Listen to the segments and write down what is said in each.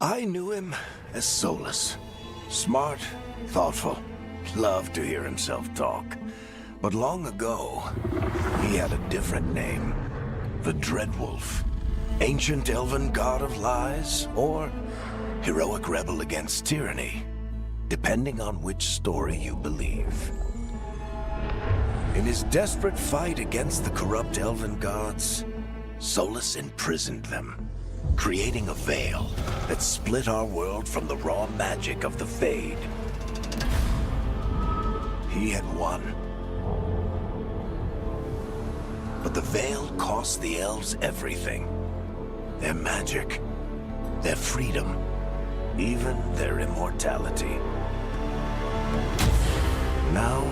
I knew him as Solus. Smart, thoughtful, loved to hear himself talk. But long ago, he had a different name. The Dreadwolf. Ancient elven god of lies, or heroic rebel against tyranny, depending on which story you believe. In his desperate fight against the corrupt elven gods, Solus imprisoned them, creating a veil that split our world from the raw magic of the Fade. He had won. But the veil cost the elves everything. Their magic, their freedom, even their immortality. Now,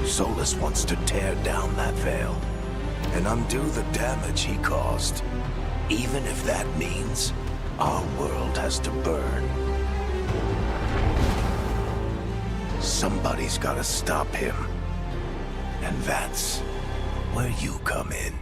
Solus wants to tear down that veil and undo the damage he caused, even if that means our world has to burn. Somebody's gotta stop him, and that's where you come in.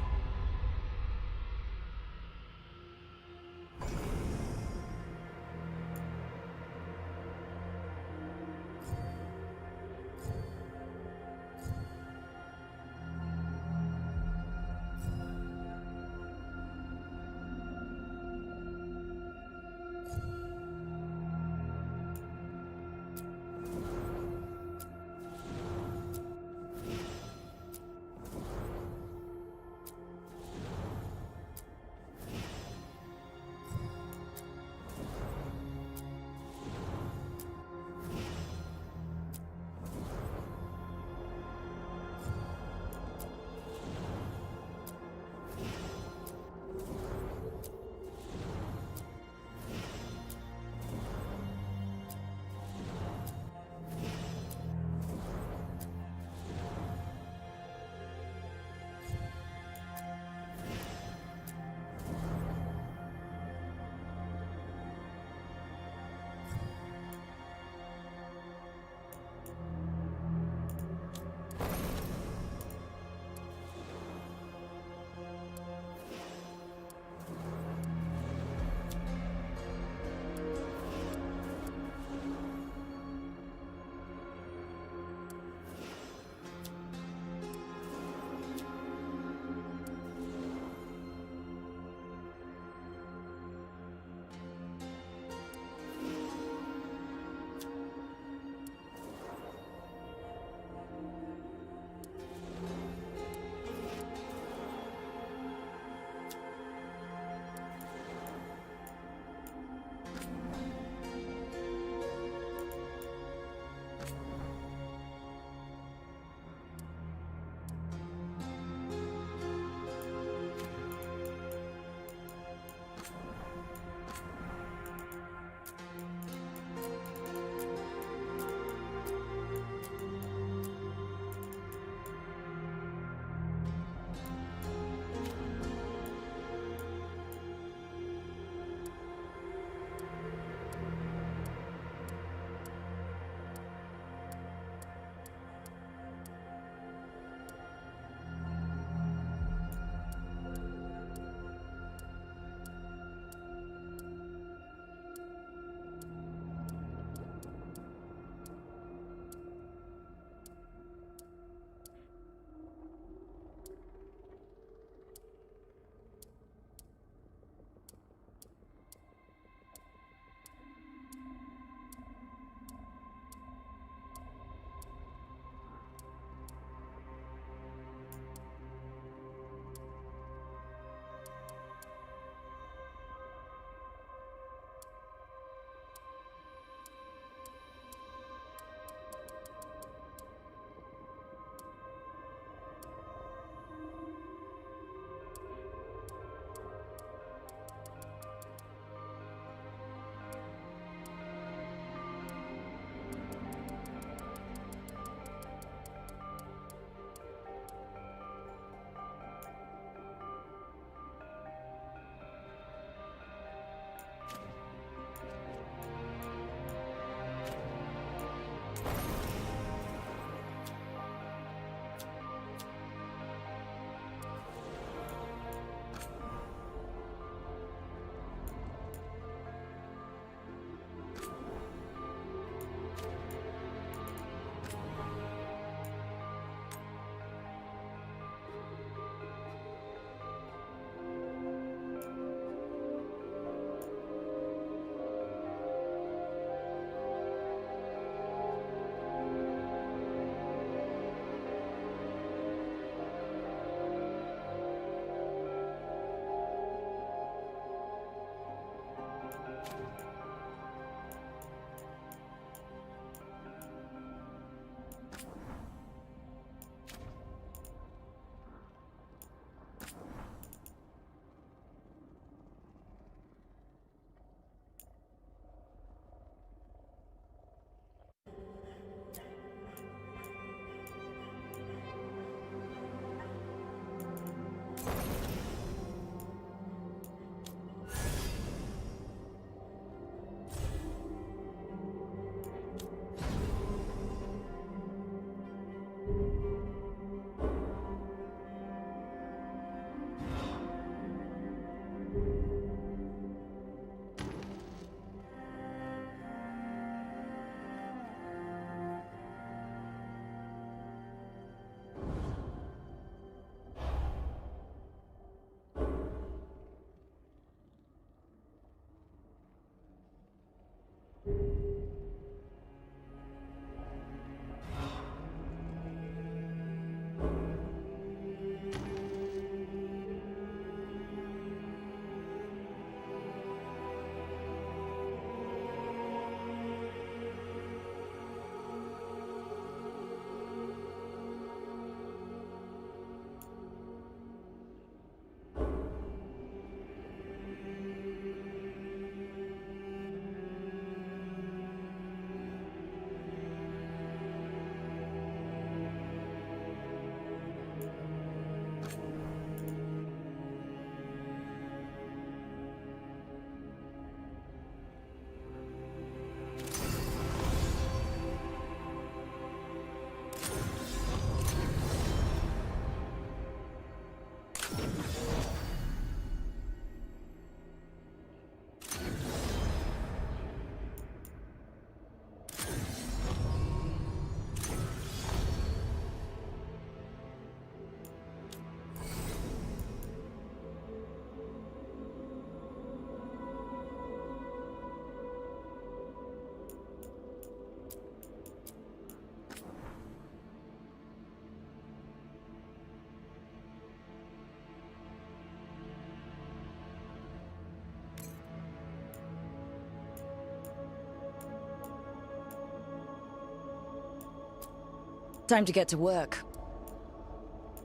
Time to get to work.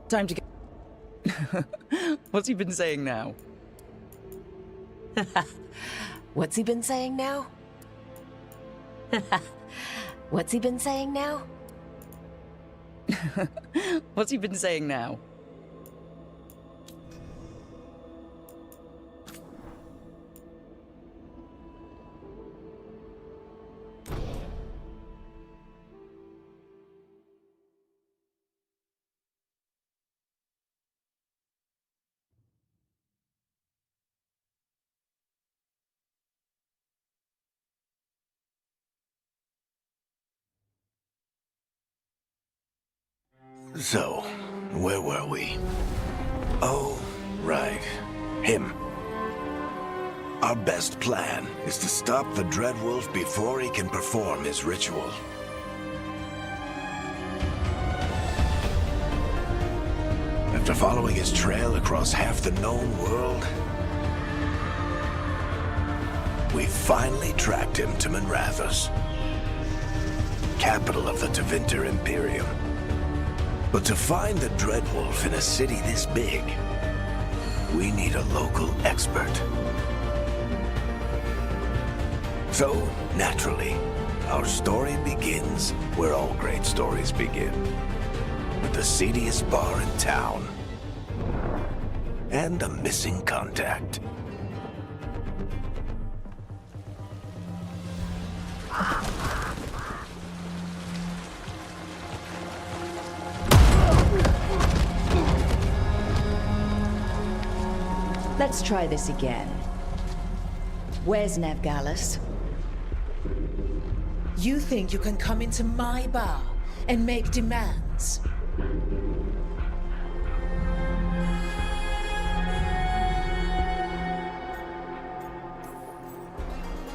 Time to get... What's he been saying now? What's he been saying now? What's he been saying now? What's he been saying now? So, where were we? Oh, right. Him. Our best plan is to stop the Dreadwolf before he can perform his ritual. After following his trail across half the known world, we finally tracked him to Minrathous, capital of the Tevinter Imperium. But to find the Dreadwolf in a city this big, we need a local expert. So, naturally, our story begins where all great stories begin. With the seediest bar in town. And a missing contact. Let's try this again. Where's Nevgalis? You think you can come into my bar and make demands?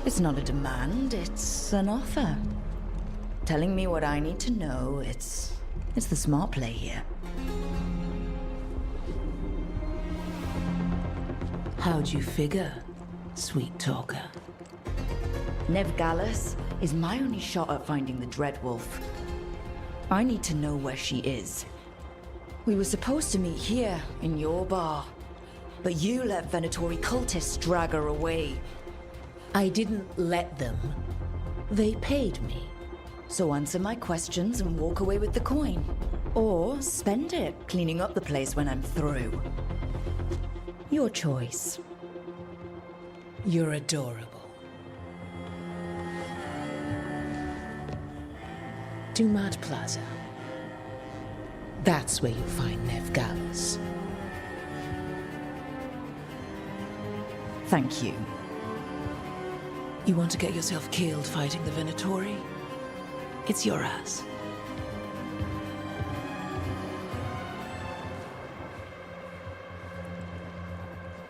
It's not a demand, it's an offer. Telling me what I need to know, it's the smart play here. How'd you figure, sweet talker? Nevgalis is my only shot at finding the Dreadwolf. I need to know where she is. We were supposed to meet here, in your bar. But you let Venatori cultists drag her away. I didn't let them. They paid me. So answer my questions and walk away with the coin. Or spend it cleaning up the place when I'm through. Your choice. You're adorable. Dumad Plaza. That's where you'll find Nevgalis. Thank you. You want to get yourself killed fighting the Venatori? It's your ass.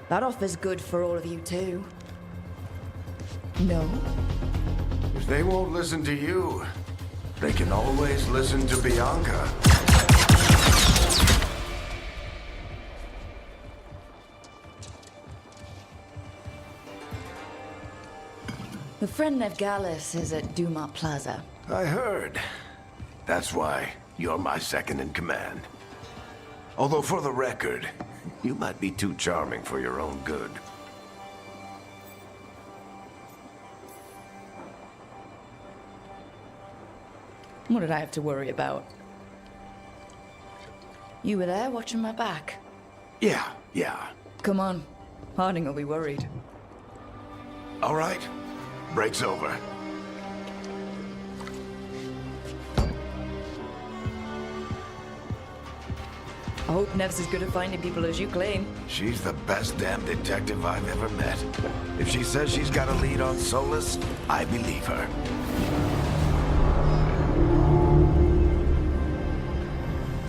That offer's good for all of you too. No? If they won't listen to you, they can always listen to Bianca. The friend Nevgalis is at Dumat Plaza. I heard. That's why you're my second in command. Although for the record, you might be too charming for your own good. What did I have to worry about? You were there watching my back. Yeah. Come on. Harding will be worried. All right. Break's over. I hope Nev's as good at finding people as you claim. She's the best damn detective I've ever met. If she says she's got a lead on Solus, I believe her.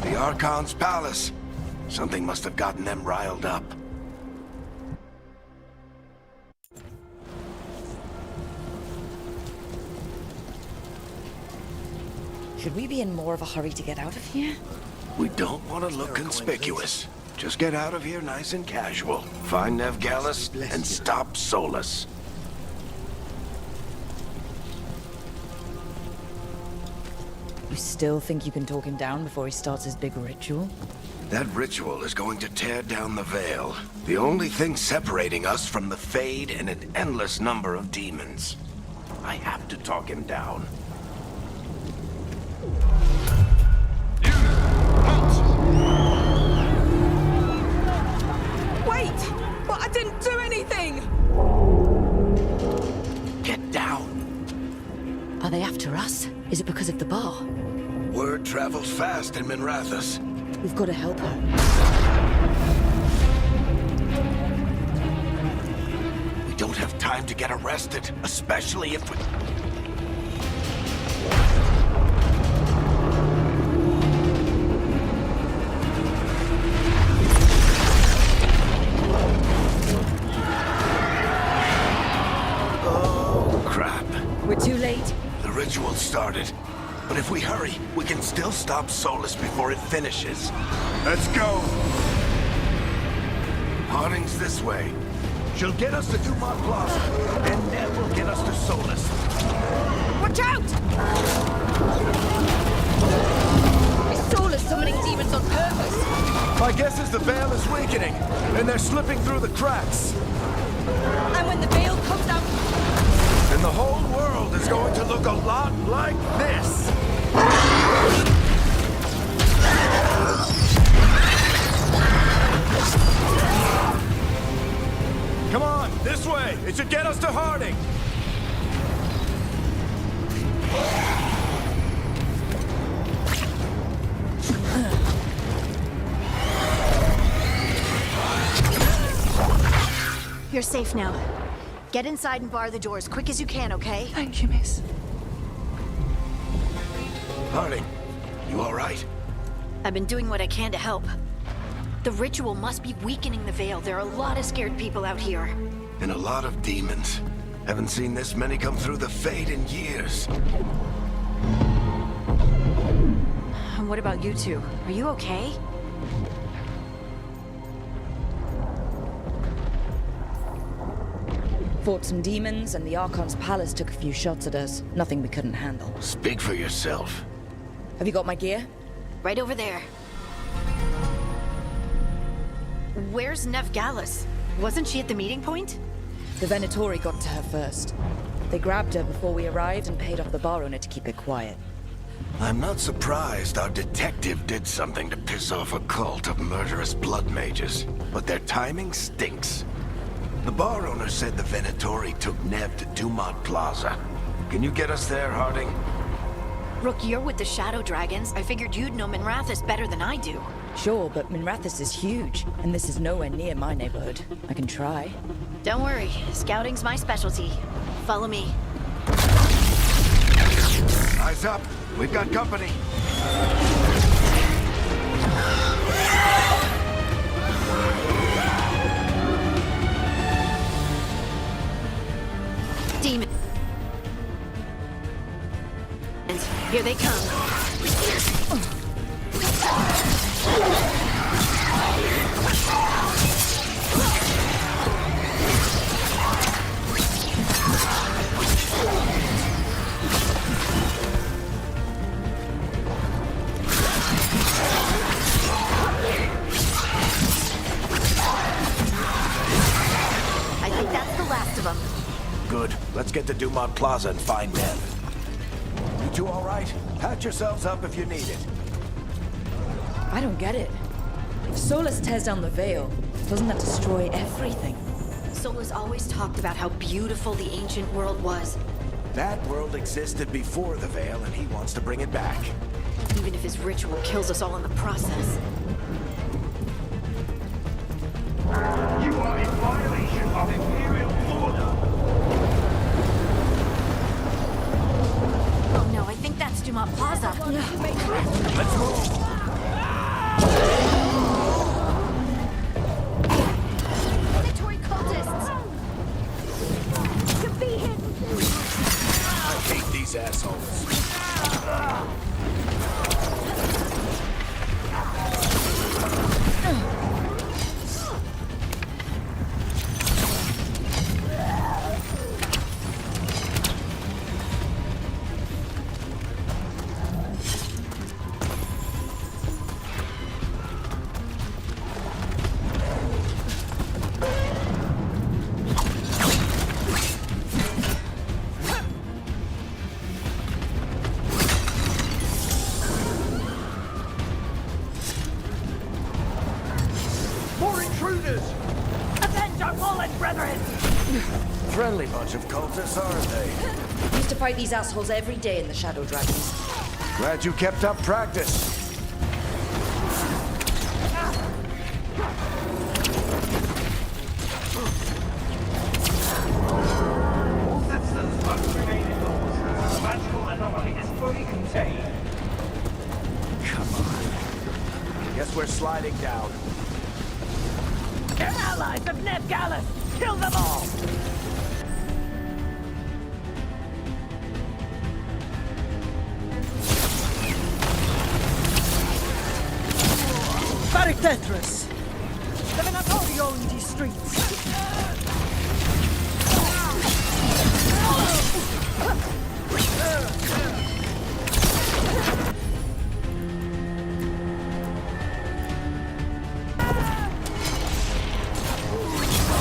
The Archon's palace. Something must have gotten them riled up. Should we be in more of a hurry to get out of here? We don't want to look conspicuous. Just get out of here nice and casual. Find Nevgalis and stop Solus. You still think you can talk him down before he starts his big ritual? That ritual is going to tear down the Veil. The only thing separating us from the Fade and an endless number of demons. I have to talk him down. Wait! But I didn't do anything! Get down. Are they after us? Is it because of the bar? Word travels fast in Minrathous. We've got to help her. We don't have time to get arrested, especially if we... Oh, crap. We're too late. The ritual started. But if we hurry, we can still stop Solus before it finishes. Let's go! Harding's this way. She'll get us to Dumont Plaza, and Ned will get us to Solus. Watch out! Is Solus summoning demons on purpose? My guess is the Veil is weakening, and they're slipping through the cracks. And when the veil comes down... And the whole world is going to look a lot like this. Come on, this way. It should get us to Harding. You're safe now. Get inside and bar the door as quick as you can, okay? Thank you, miss. Harding, you all right? I've been doing what I can to help. The ritual must be weakening the Veil. There are a lot of scared people out here. And a lot of demons. Haven't seen this many come through the Fade in years. And what about you two? Are you okay? Fought some demons, and the Archon's palace took a few shots at us. Nothing we couldn't handle. Speak for yourself. Have you got my gear? Right over there. Where's Nev Gallus? Wasn't she at the meeting point? The Venatori got to her first. They grabbed her before we arrived and paid off the bar owner to keep it quiet. I'm not surprised our detective did something to piss off a cult of murderous blood mages, but their timing stinks. The bar owner said the Venatori took Nev to Dumont Plaza. Can you get us there, Harding? Rook, you're with the Shadow Dragons. I figured you'd know Minrathous better than I do. Sure, but Minrathous is huge, and this is nowhere near my neighborhood. I can try. Don't worry, scouting's my specialty. Follow me. Eyes up. We've got company. Demons. Here they come. I think that's the last of them. Good. Let's get to Dumont Plaza and find Nev. You two all right? Patch yourselves up if you need it. I don't get it. If Solus tears down the Veil, doesn't that destroy everything? Solus always talked about how beautiful the ancient world was. That world existed before the Veil, and he wants to bring it back. Even if his ritual kills us all in the process. You are in violation of Imperial order. Oh no, I think that's Dumont Plaza. Let's move. Predatory cultists! To be hidden! I hate these assholes. Friendly bunch of cultists, aren't they? Used to fight these assholes every day in the Shadow Dragons. Glad you kept up practice. All citizens must remain indoors until the magical anomaly is fully contained. Come on. Guess we're sliding down. They're allies of Ned Gallus! Kill them all! Tetris! The Venatori own these streets!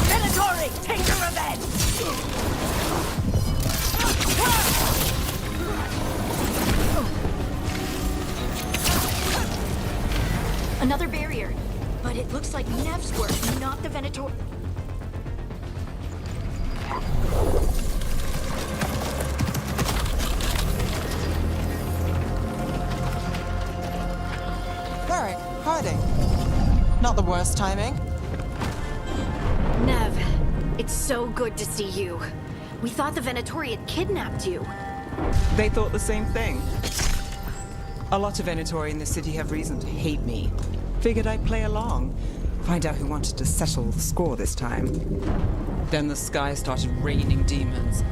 Venatori, take your revenge! Another barrier. But it looks like Nev's work, not the Venator. Varric, hiding. Not the worst timing. Nev, it's so good to see you. We thought the Venatori had kidnapped you. They thought the same thing. A lot of Venatori in the city have reason to hate me. Figured I'd play along. Find out who wanted to settle the score this time. Then the sky started raining demons.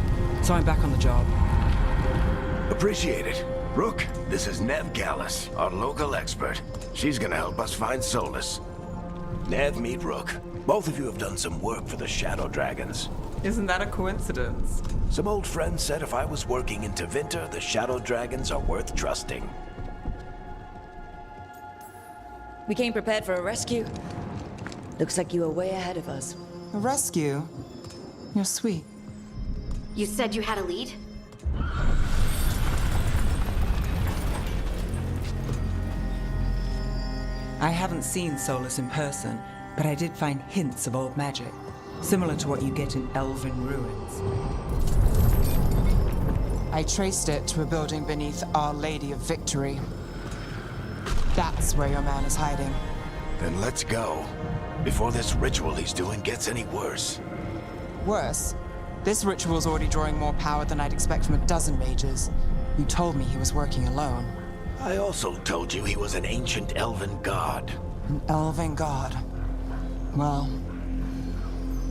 So I'm back on the job. Appreciate it. Rook, this is Nev Gallus, our local expert. She's gonna help us find Solus. Nev, meet Rook. Both of you have done some work for the Shadow Dragons. Isn't that a coincidence? Some old friends said if I was working in Tevinter, the Shadow Dragons are worth trusting. We came prepared for a rescue. Looks like you were way ahead of us. A rescue? You're sweet. You said you had a lead? I haven't seen Solus in person, but I did find hints of old magic, similar to what you get in elven ruins. I traced it to a building beneath Our Lady of Victory. That's where your man is hiding. Then let's go. Before this ritual he's doing gets any worse. Worse, this ritual's already drawing more power than I'd expect from a dozen mages. You told me he was working alone. I also told you he was an ancient elven god. An elven god. Well,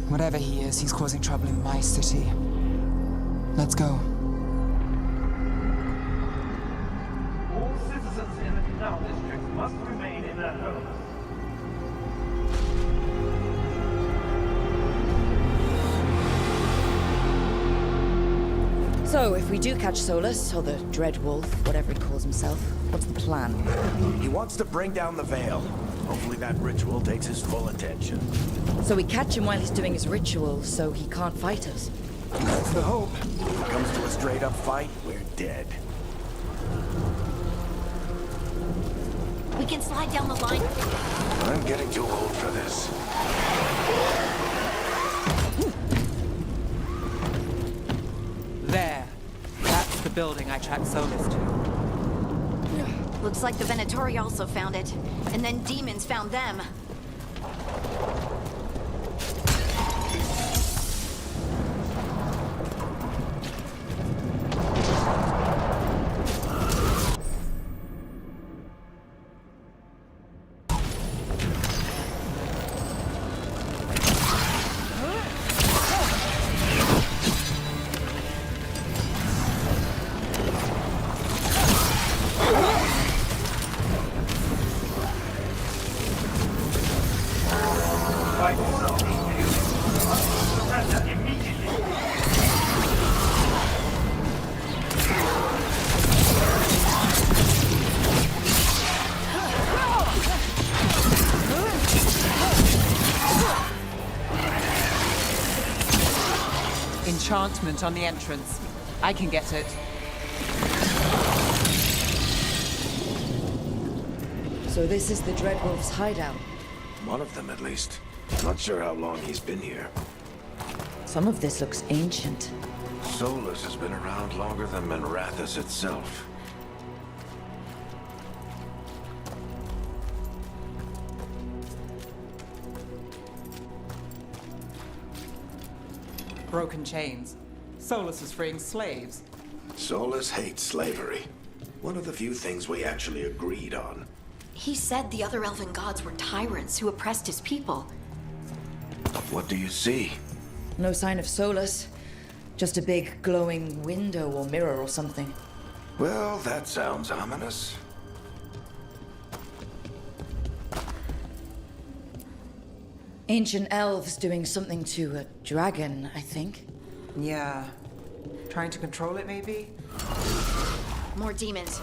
whatever he is, he's causing trouble in my city. Let's go. All citizens in the Canal District must remain in their homes. So, if we do catch Solus, or the Dreadwolf, whatever he calls himself, what's the plan? He wants to bring down the Veil. Hopefully that ritual takes his full attention. So we catch him while he's doing his ritual, so he can't fight us. That's the hope. If it comes to a straight-up fight, we're dead. We can slide down the line. I'm getting too old for this. There. That's the building I tracked Solus to. Looks like the Venatori also found it. And then demons found them. Enchantment on the entrance. I can get it. So this is the Dreadwolf's hideout. One of them, at least. Not sure how long he's been here. Some of this looks ancient. Solus has been around longer than Minrathous itself. Broken chains. Solus is freeing slaves. Solus hates slavery. One of the few things we actually agreed on. He said the other elven gods were tyrants who oppressed his people. What do you see? No sign of Solus. Just a big glowing window or mirror or something. Well, that sounds ominous. Ancient elves doing something to a dragon, I think. Yeah. Trying to control it, maybe? More demons.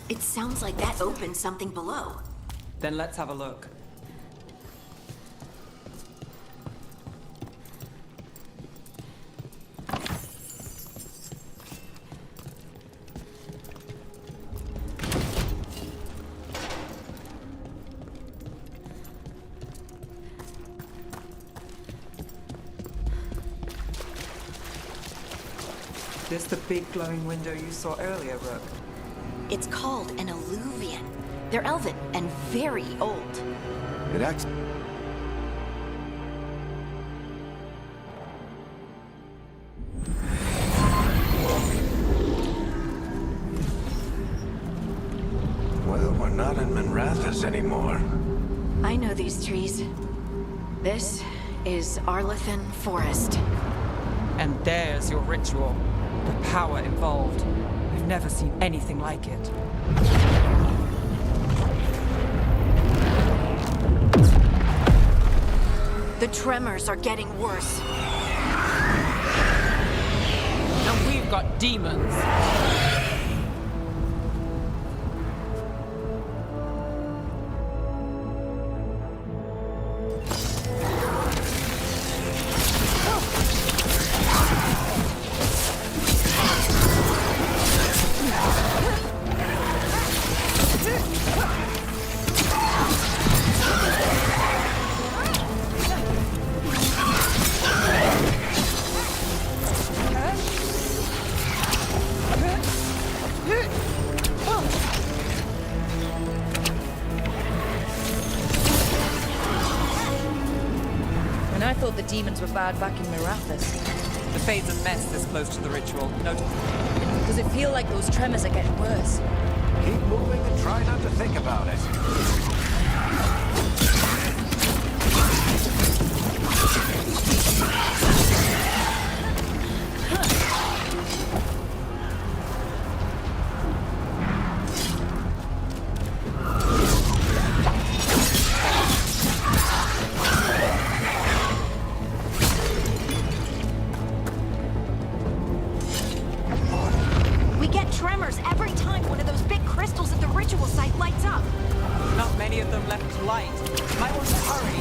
It sounds like that opened something below. Then let's have a look. This the big glowing window you saw earlier, Rook? It's called an alluvian. They're elven and very old. It acts... Well, we're not in Minrathous anymore. I know these trees. This is Arlethan Forest. And there's your ritual. The power involved. I've never seen anything like it. The tremors are getting worse. And we've got demons. And I thought the demons were bad back in Minrathous. The Fade's a mess this close to the ritual. No. Does it feel like those tremors are getting worse? Keep moving and try not to think about it. We get tremors every time one of those big crystals at the ritual site lights up. Not many of them left to light. Might want to hurry.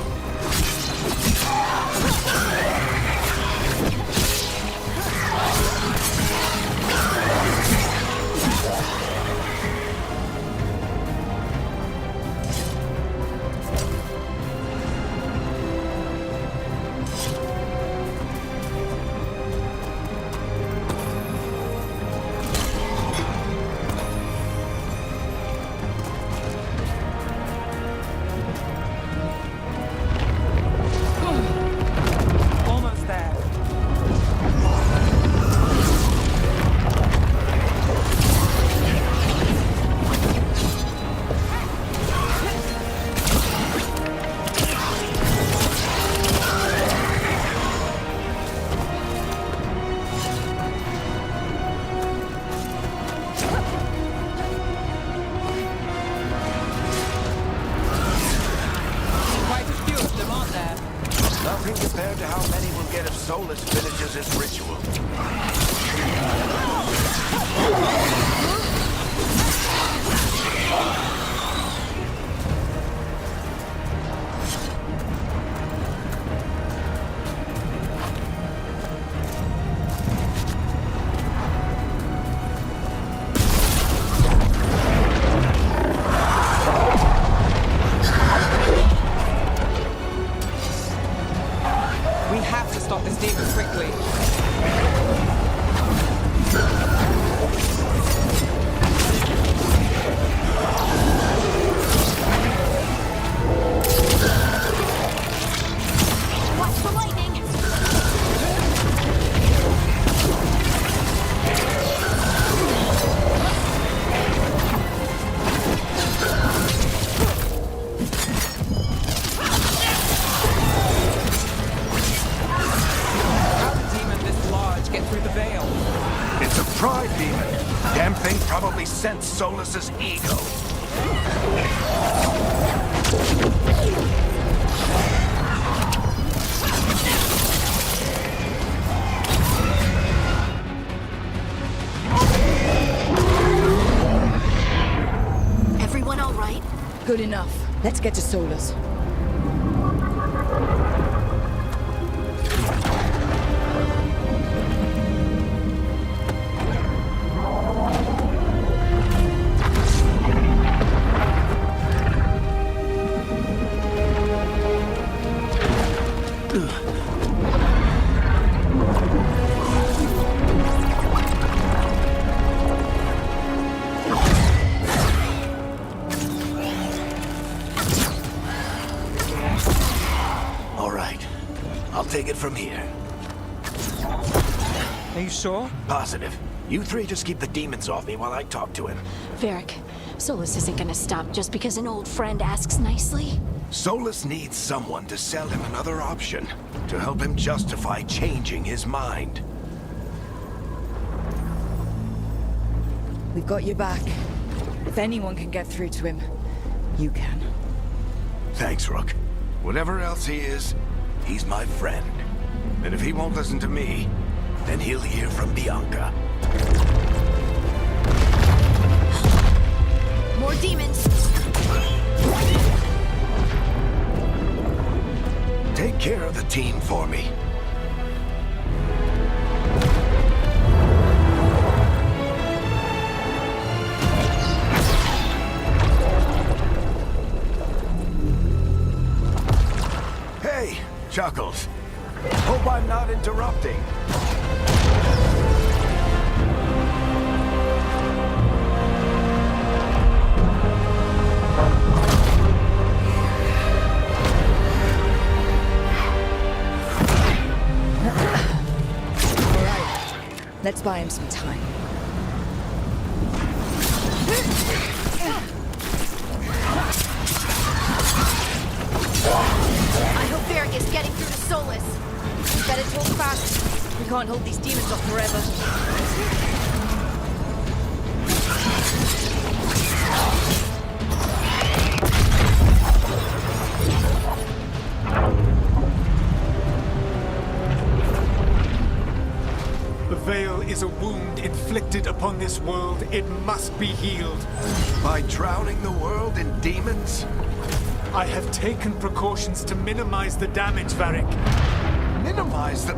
Pride demon. Damn thing probably sensed Solus's ego. Everyone all right? Good enough. Let's get to Solus. All right. I'll take it from here. Are you sure? Positive. You three just keep the demons off me while I talk to him. Varric, Solus isn't gonna stop just because an old friend asks nicely. Solus needs someone to sell him another option, to help him justify changing his mind. We've got your back. If anyone can get through to him, you can. Thanks, Rook. Whatever else he is, he's my friend. And if he won't listen to me, then he'll hear from Bianca. More demons! Take care of the team for me. Hey, Chuckles. Hope I'm not interrupting. All right. Let's buy him some time. I hope Varric is getting through to Solus. We better hold fast. We can't hold these demons off forever. The Veil is a wound inflicted upon this world. It must be healed. By drowning the world in demons? I have taken precautions to minimize the damage, Varric. Minimize the...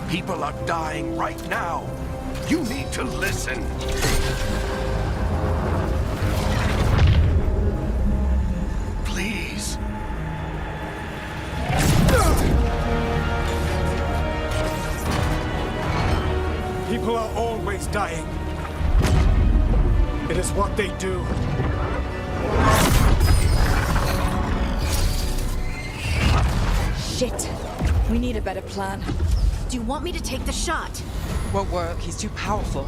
People are dying right now. You need to listen. Please. People are always dying. It is what they do. Shit. We need a better plan. Do you want me to take the shot? Won't work. He's too powerful.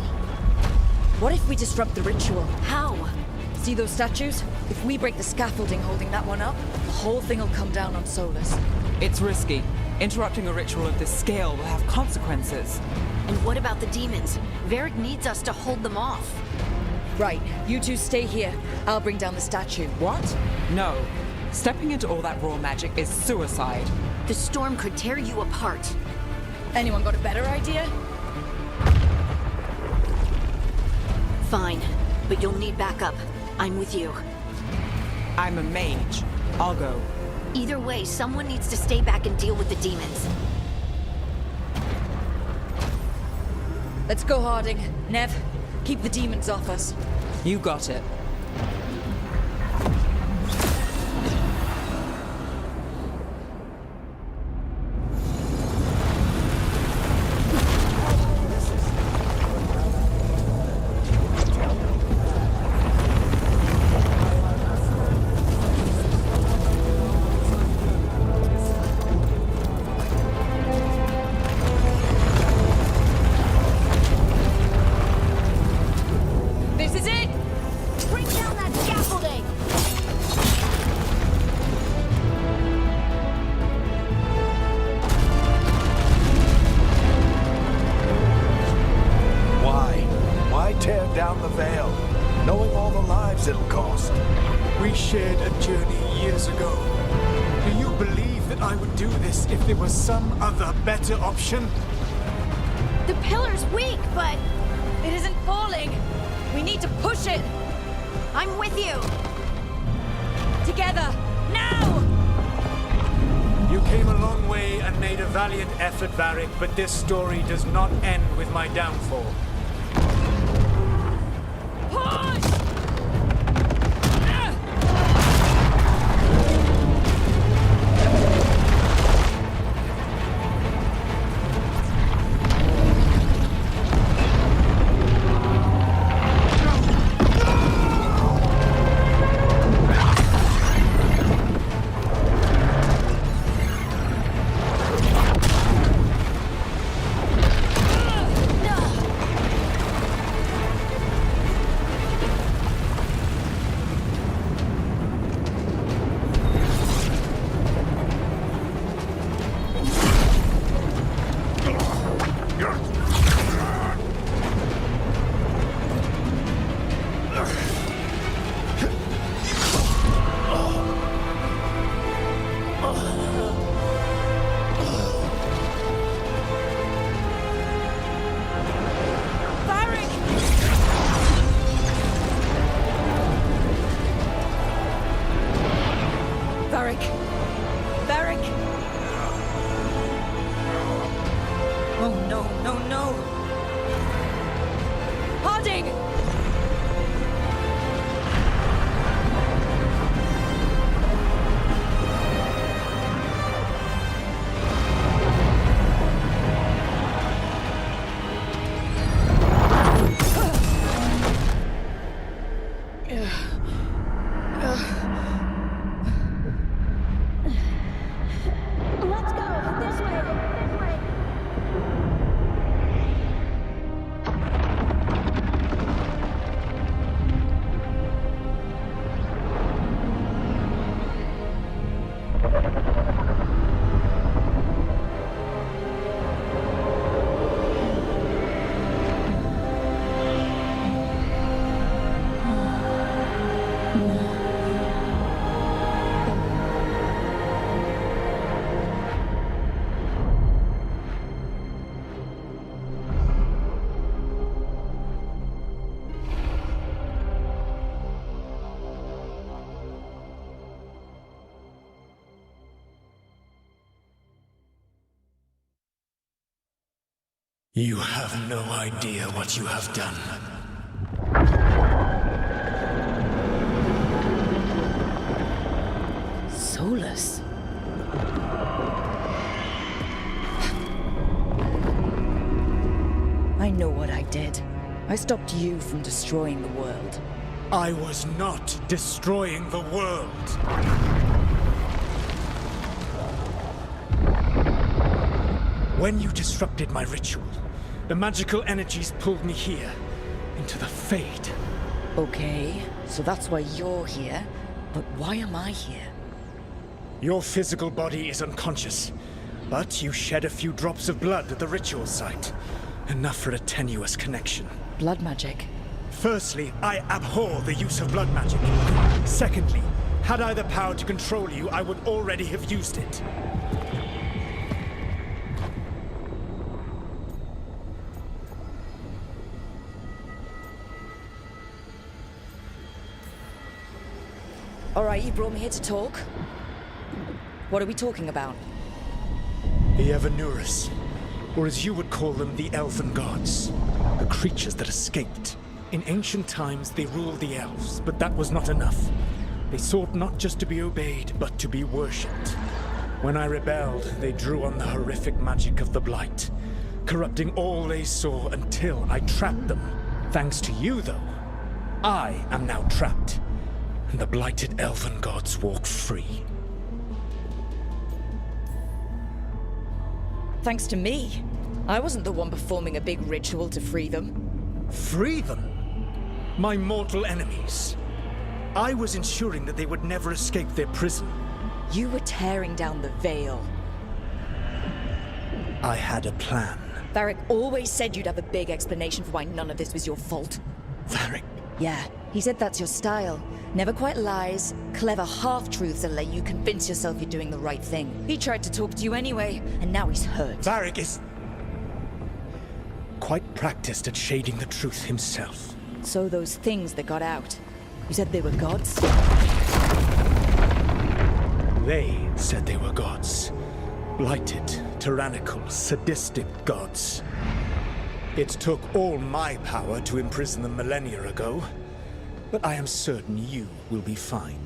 What if we disrupt the ritual? How? See those statues? If we break the scaffolding holding that one up, the whole thing will come down on Solus. It's risky. Interrupting a ritual of this scale will have consequences. And what about the demons? Varric needs us to hold them off. Right, you two stay here. I'll bring down the statue. What? No. Stepping into all that raw magic is suicide. The storm could tear you apart. Anyone got a better idea? Fine, but you'll need backup. I'm with you. I'm a mage. I'll go. Either way, someone needs to stay back and deal with the demons. Let's go, Harding. Nev, keep the demons off us. You got it. This is it! down the Veil, knowing all the lives it'll cost. We shared a journey years ago. Do you believe that I would do this if there was some other better option? The pillar's weak, but It isn't falling! We need to push it! I'm with you. Together! Now! You came a long way and made a valiant effort, Varric, but this story does not end with my downfall. Push! Let's go. This way. This way. You have no idea what you have done. Solus? I know what I did. I stopped you from destroying the world. I was not destroying the world. When you disrupted my ritual, the magical energies pulled me here, into the Fade. Okay, so that's why you're here. But why am I here? Your physical body is unconscious, but you shed a few drops of blood at the ritual site. Enough for a tenuous connection. Blood magic? Firstly, I abhor the use of blood magic. Secondly, had I the power to control you, I would already have used it. All right, you brought me here to talk. What are we talking about? The Evanurus, or as you would call them, the Elven Gods. The creatures that escaped. In ancient times, they ruled the elves, but that was not enough. They sought not just to be obeyed, but to be worshipped. When I rebelled, they drew on the horrific magic of the Blight, corrupting all they saw until I trapped them. Thanks to you, though, I am now trapped, and the blighted Elven Gods walk free. Thanks to me. I wasn't the one performing a big ritual to free them. Free them? My mortal enemies. I was ensuring that they would never escape their prison. You were tearing down the Veil. I had a plan. Varric always said you'd have a big explanation for why none of this was your fault. Varric. Yeah, he said that's your style. Never quite lies, clever half-truths that let you convince yourself you're doing the right thing. He tried to talk to you anyway, and now he's hurt. Varric is quite practiced at shading the truth himself. So those things that got out, you said they were gods? They said they were gods. Blighted, tyrannical, sadistic gods. It took all my power to imprison them millennia ago, but I am certain you will be fine.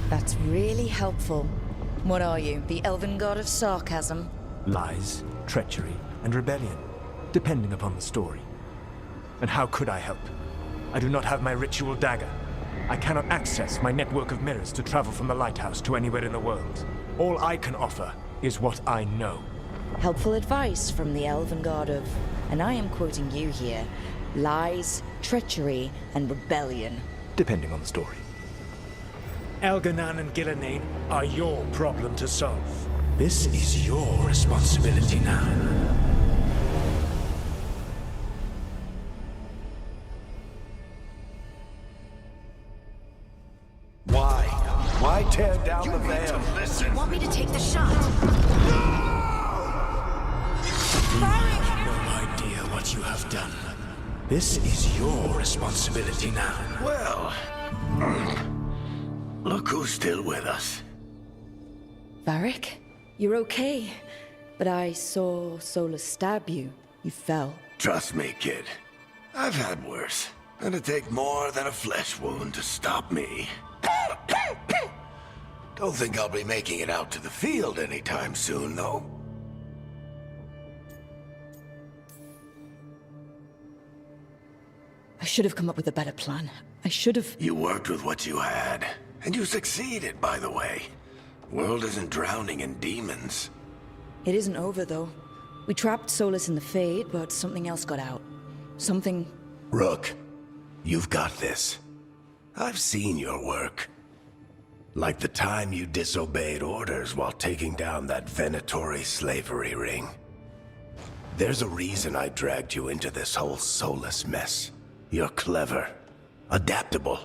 That's really helpful. What are you, the elven god of sarcasm? Lies, treachery, and rebellion, depending upon the story. And how could I help? I do not have my ritual dagger. I cannot access my network of mirrors to travel from the lighthouse to anywhere in the world. All I can offer is what I know. Helpful advice from the elven god of, and I am quoting you here, lies, treachery, and rebellion. Depending on the story. Elganan and Gillenane are your problem to solve. This is your responsibility now. Why? Why tear down the veil? You want me to take the shot? You have no idea what you have done. This is your responsibility now. Well, look who's still with us. Varric, you're okay. But I saw Solus stab you. You fell. Trust me, kid. I've had worse. It'd take more than a flesh wound to stop me. Don't think I'll be making it out to the field anytime soon, though. I should have come up with a better plan. I should have... You worked with what you had. And you succeeded, by the way. World isn't drowning in demons. It isn't over, though. We trapped Solus in the Fade, but something else got out. Something... Rook, you've got this. I've seen your work. Like the time you disobeyed orders while taking down that Venatori slavery ring. There's a reason I dragged you into this whole Solus mess. You're clever, adaptable,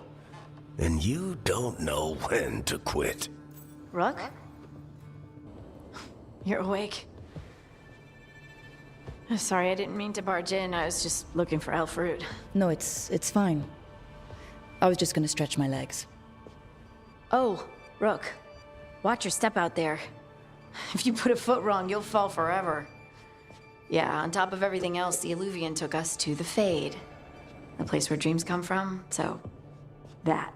and you don't know when to quit. Rook? You're awake. Sorry, I didn't mean to barge in. I was just looking for Alfred. No, it's fine. I was just gonna stretch my legs. Oh, Rook. Watch your step out there. If you put a foot wrong, you'll fall forever. Yeah, on top of everything else, the Illuvian took us to the Fade. The place where dreams come from, so... that.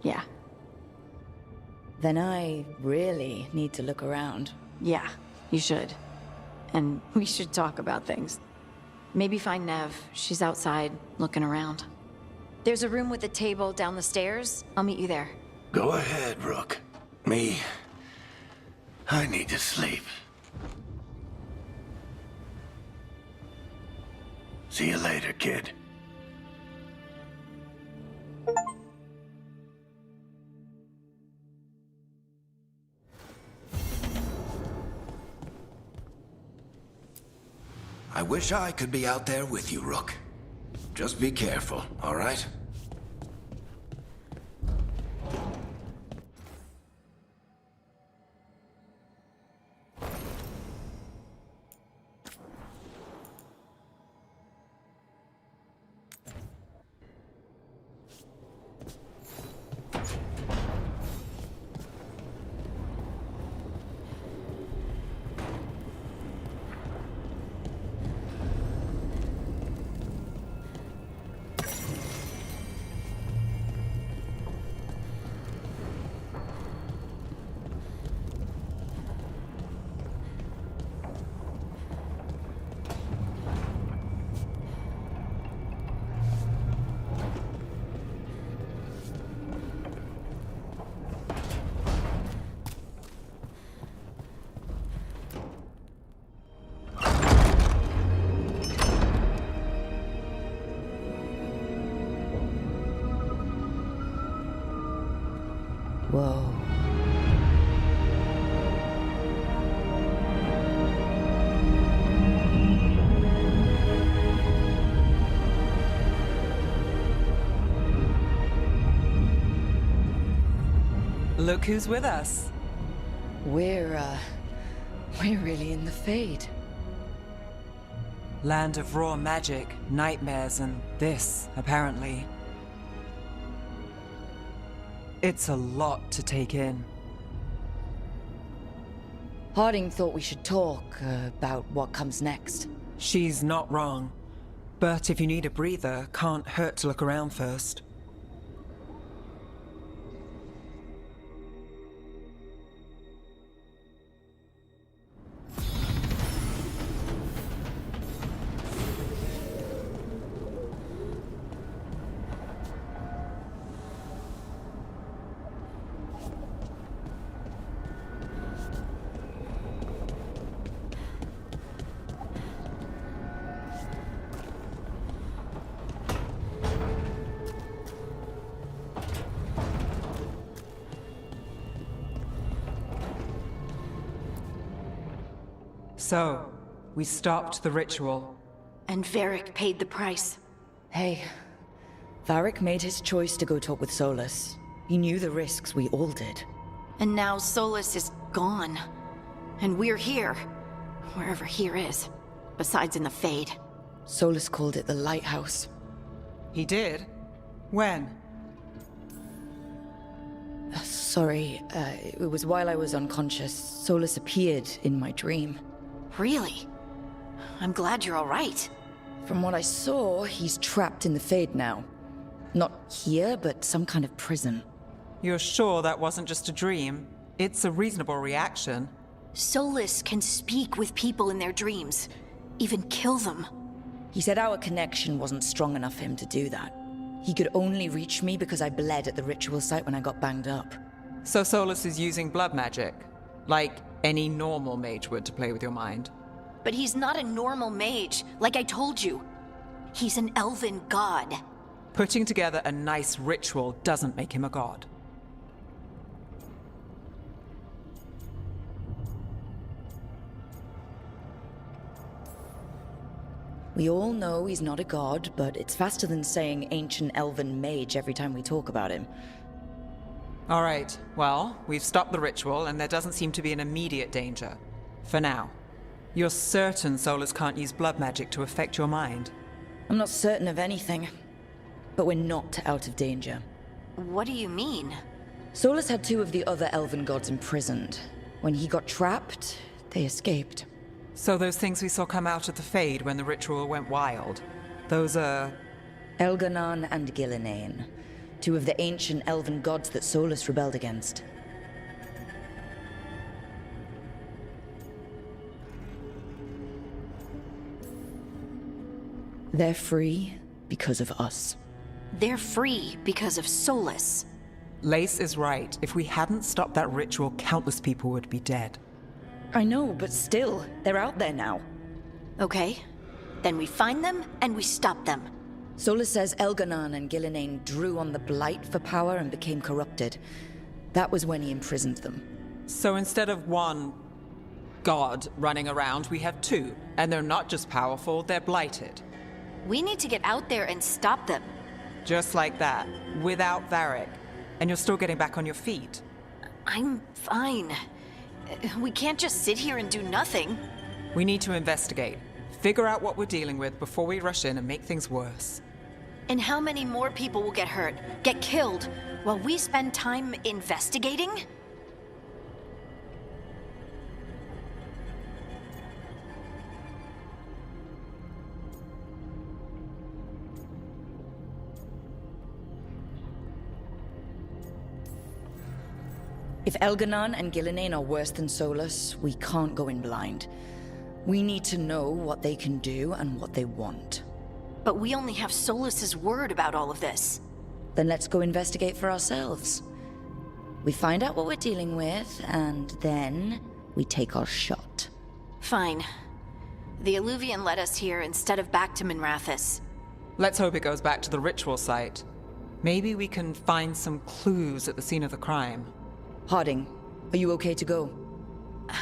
Yeah. Then I really need to look around. Yeah, you should. And we should talk about things. Maybe find Nev. She's outside, looking around. There's a room with a table down the stairs. I'll meet you there. Go ahead, Rook. Me, I need to sleep. See you later, kid. I wish I could be out there with you, Rook. Just be careful, all right? Look who's with us. We're really in the Fade. Land of raw magic, nightmares, and this, apparently. It's a lot to take in. Harding thought we should talk about what comes next. She's not wrong. But if you need a breather, can't hurt to look around first. So, we stopped the ritual. And Varric paid the price. Hey, Varric made his choice to go talk with Solus. He knew the risks, we all did. And now Solus is gone. And we're here. Wherever here is. Besides in the Fade. Solus called it the Lighthouse. He did? When? Sorry, it was while I was unconscious. Solus appeared in my dream. Really? I'm glad you're all right. From what I saw, he's trapped in the Fade now. Not here, but some kind of prison. You're sure that wasn't just a dream? It's a reasonable reaction. Solus can speak with people in their dreams. Even kill them. He said our connection wasn't strong enough for him to do that. He could only reach me because I bled at the ritual site when I got banged up. So Solus is using blood magic? Like any normal mage would to play with your mind? But he's not a normal mage, like I told you. He's an elven god. Putting together a nice ritual doesn't make him a god. We all know he's not a god, but it's faster than saying ancient elven mage every time we talk about him. All right, well, we've stopped the ritual and there doesn't seem to be an immediate danger. For now. You're certain Solus can't use blood magic to affect your mind? I'm not certain of anything, but we're not out of danger. What do you mean? Solus had two of the other elven gods imprisoned. When he got trapped, they escaped. So those things we saw come out of the Fade when the ritual went wild, those are... Elganon and Gillinane, two of the ancient elven gods that Solus rebelled against. They're free because of us. They're free because of Solus. Lace is right. If we hadn't stopped that ritual, countless people would be dead. I know, but still, they're out there now. Okay. Then we find them and we stop them. Solus says Elganon and Gillinane drew on the Blight for power and became corrupted. That was when he imprisoned them. So instead of one god running around, we have two. And they're not just powerful, they're blighted. We need to get out there and stop them. Just like that, without Varric. And you're still getting back on your feet. I'm fine. We can't just sit here and do nothing. We need to investigate. Figure out what we're dealing with before we rush in and make things worse. And how many more people will get hurt, get killed, while we spend time investigating? If Elganon and Gillinane are worse than Solus, we can't go in blind. We need to know what they can do and what they want. But we only have Solus's word about all of this. Then let's go investigate for ourselves. We find out what we're dealing with, and then we take our shot. Fine. The Illuvian led us here instead of back to Minrathous. Let's hope it goes back to the ritual site. Maybe we can find some clues at the scene of the crime. Harding, are you okay to go?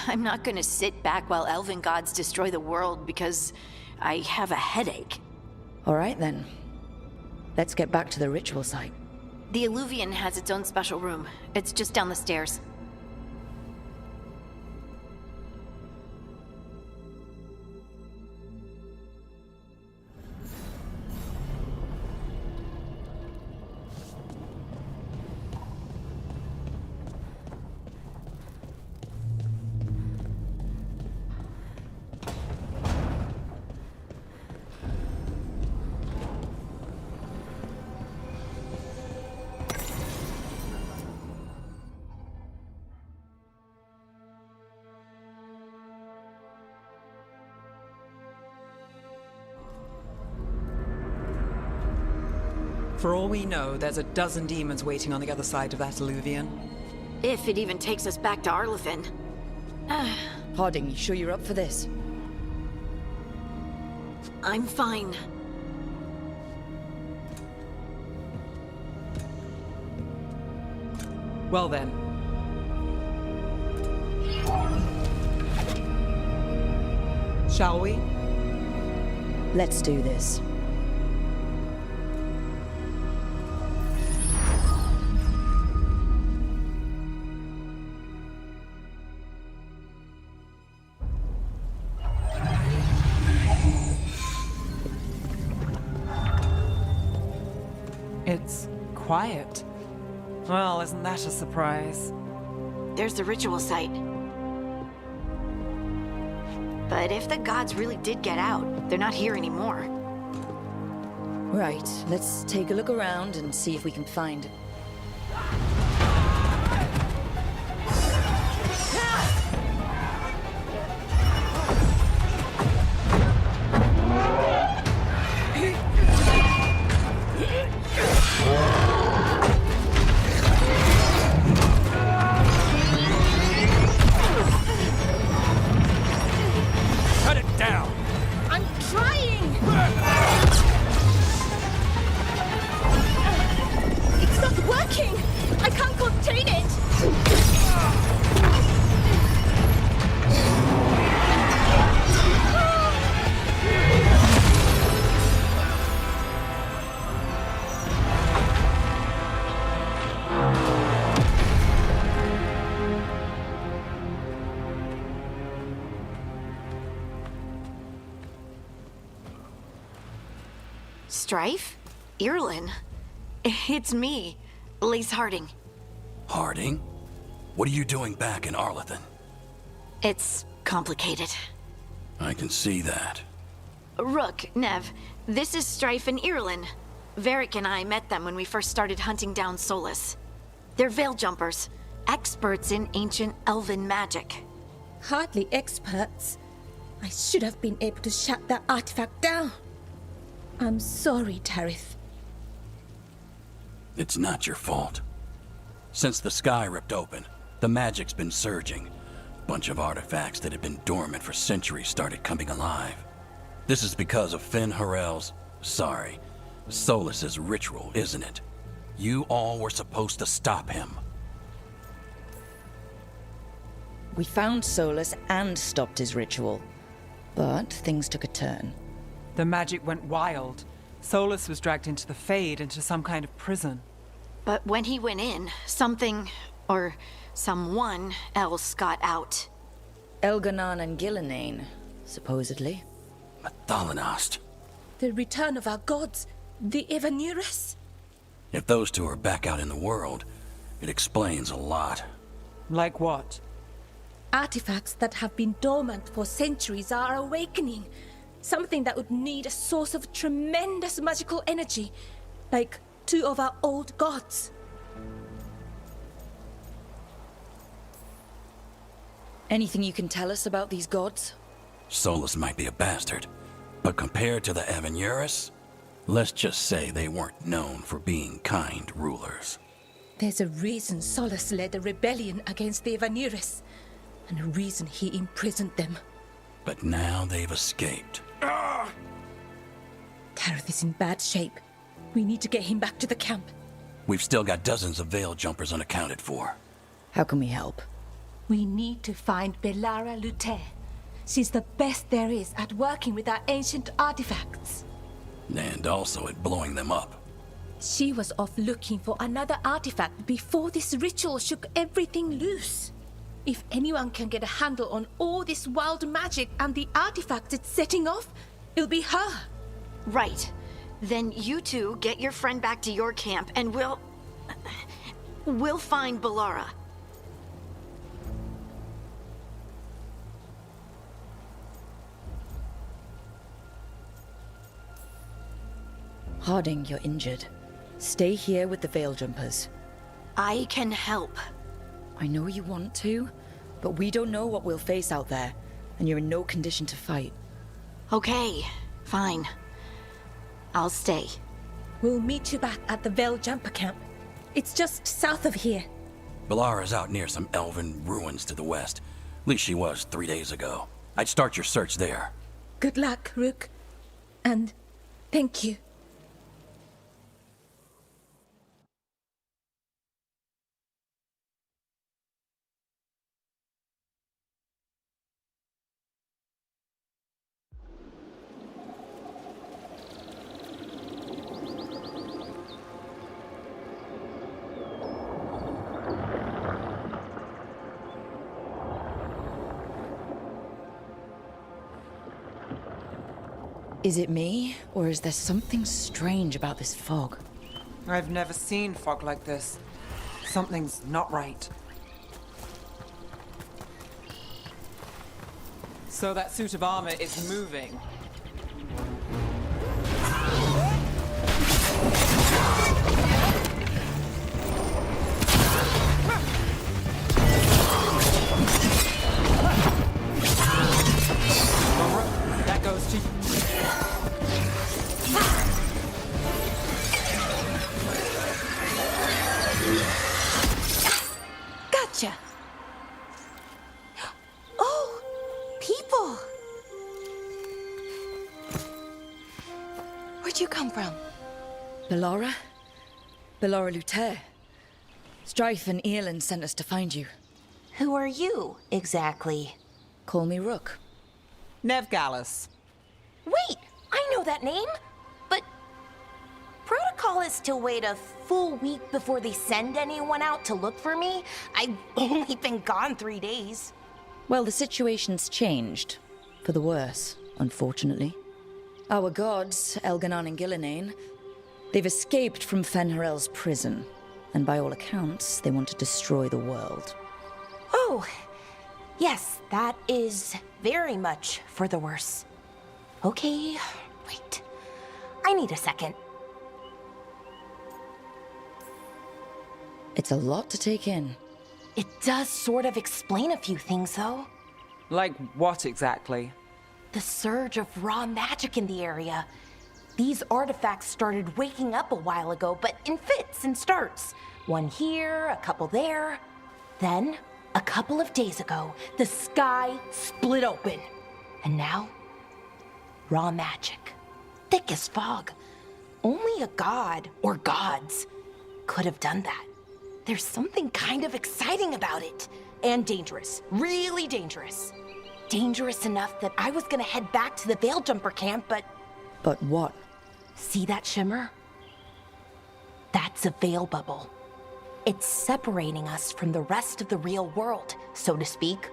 I'm not gonna sit back while elven gods destroy the world because I have a headache. All right then. Let's get back to the ritual site. The Illuvian has its own special room. It's just down the stairs. For all we know, there's a dozen demons waiting on the other side of that Illuvian. If it even takes us back to Arlethan. Harding, you sure you're up for this? I'm fine. Well then. Shall we? Let's do this. It's quiet. Well, isn't that a surprise? There's the ritual site. But if the gods really did get out, they're not here anymore. Right, let's take a look around and see if we can find... Cut it down! I'm trying! It's not working! I can't contain it! Strife? Irlin? It's me, Lace Harding. Harding? What are you doing back in Arlethan? It's complicated. I can see that. Rook, Nev, this is Strife and Irlin. Varric and I met them when we first started hunting down Solus. They're veil jumpers, experts in ancient elven magic. Hardly experts. I should have been able to shut that artifact down. I'm sorry, Tarith. It's not your fault. Since the sky ripped open, the magic's been surging. Bunch of artifacts that had been dormant for centuries started coming alive. This is because of Finn Harel's... Solus's ritual, isn't it? You all were supposed to stop him. We found Solus and stopped his ritual. But things took a turn. The magic went wild. Solus was dragged into the Fade, into some kind of prison. But when he went in, something, or someone else got out. Elganon and Gillenane, supposedly. Mathalanost. The return of our gods, the Evanurus. If those two are back out in the world, it explains a lot. Like what? Artifacts that have been dormant for centuries are awakening. Something that would need a source of tremendous magical energy, like two of our old gods. Anything you can tell us about these gods? Solus might be a bastard, but compared to the Evanurus, let's just say they weren't known for being kind rulers. There's a reason Solus led a rebellion against the Evanurus, and a reason he imprisoned them. But now they've escaped. Tarith is in bad shape. We need to get him back to the camp. We've still got dozens of veil jumpers unaccounted for. How can we help? We need to find Belara Lute. She's the best there is at working with our ancient artifacts. And also at blowing them up. She was off looking for another artifact before this ritual shook everything loose. If anyone can get a handle on all this wild magic and the artifact it's setting off, it'll be her. Right. Then you two get your friend back to your camp and we'll find Bellara. Harding, you're injured. Stay here with the Veil Jumpers. I can help. I know you want to, but we don't know what we'll face out there, and you're in no condition to fight. Okay, fine. I'll stay. We'll meet you back at the Veil Jumper camp. It's just south of here. Bellara's out near some elven ruins to the west. At least she was 3 days ago. I'd start your search there. Good luck, Rook. And thank you. Is it me, or is there something strange about this fog? I've never seen fog like this. Something's not right. So that suit of armor is moving. That goes to... Gotcha. Oh, people. Where'd you come from? Bellara? Bellara Luther. Strife and Earlin sent us to find you. Who are you, exactly? Call me Rook. Nevgallus. Wait, I know that name. But protocol is to wait a full week before they send anyone out to look for me. I've only been gone 3 days. Well, the situation's changed. For the worse, unfortunately. Our gods, Elganon and Gillinane, they've escaped from Fen'Harel's prison. And by all accounts, they want to destroy the world. Oh, yes, that is very much for the worse. Okay, wait. I need a second. It's a lot to take in. It does sort of explain a few things, though. Like what exactly? The surge of raw magic in the area. These artifacts started waking up a while ago, but in fits and starts. One here, a couple there. Then, a couple of days ago, the sky split open. And now, raw magic. Thick as fog. Only a god, or gods, could have done that. There's something kind of exciting about it. And dangerous. Really dangerous. Dangerous enough that I was gonna head back to the Veil Jumper camp, but... But what? See that shimmer? That's a veil bubble. It's separating us from the rest of the real world, so to speak.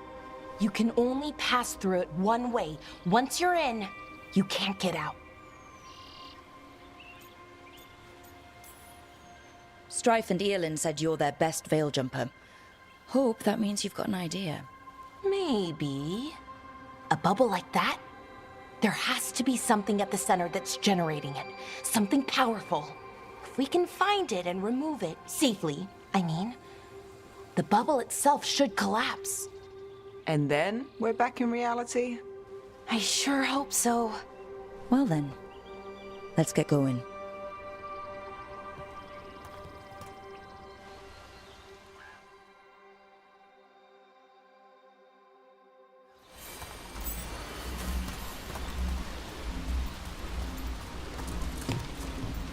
You can only pass through it one way. Once you're in, you can't get out. Strife and Earlin said you're their best Veil Jumper. Hope that means you've got an idea. Maybe. A bubble like that? There has to be something at the center that's generating it. Something powerful. If we can find it and remove it, safely, I mean, the bubble itself should collapse. And then we're back in reality? I sure hope so. Well then, let's get going.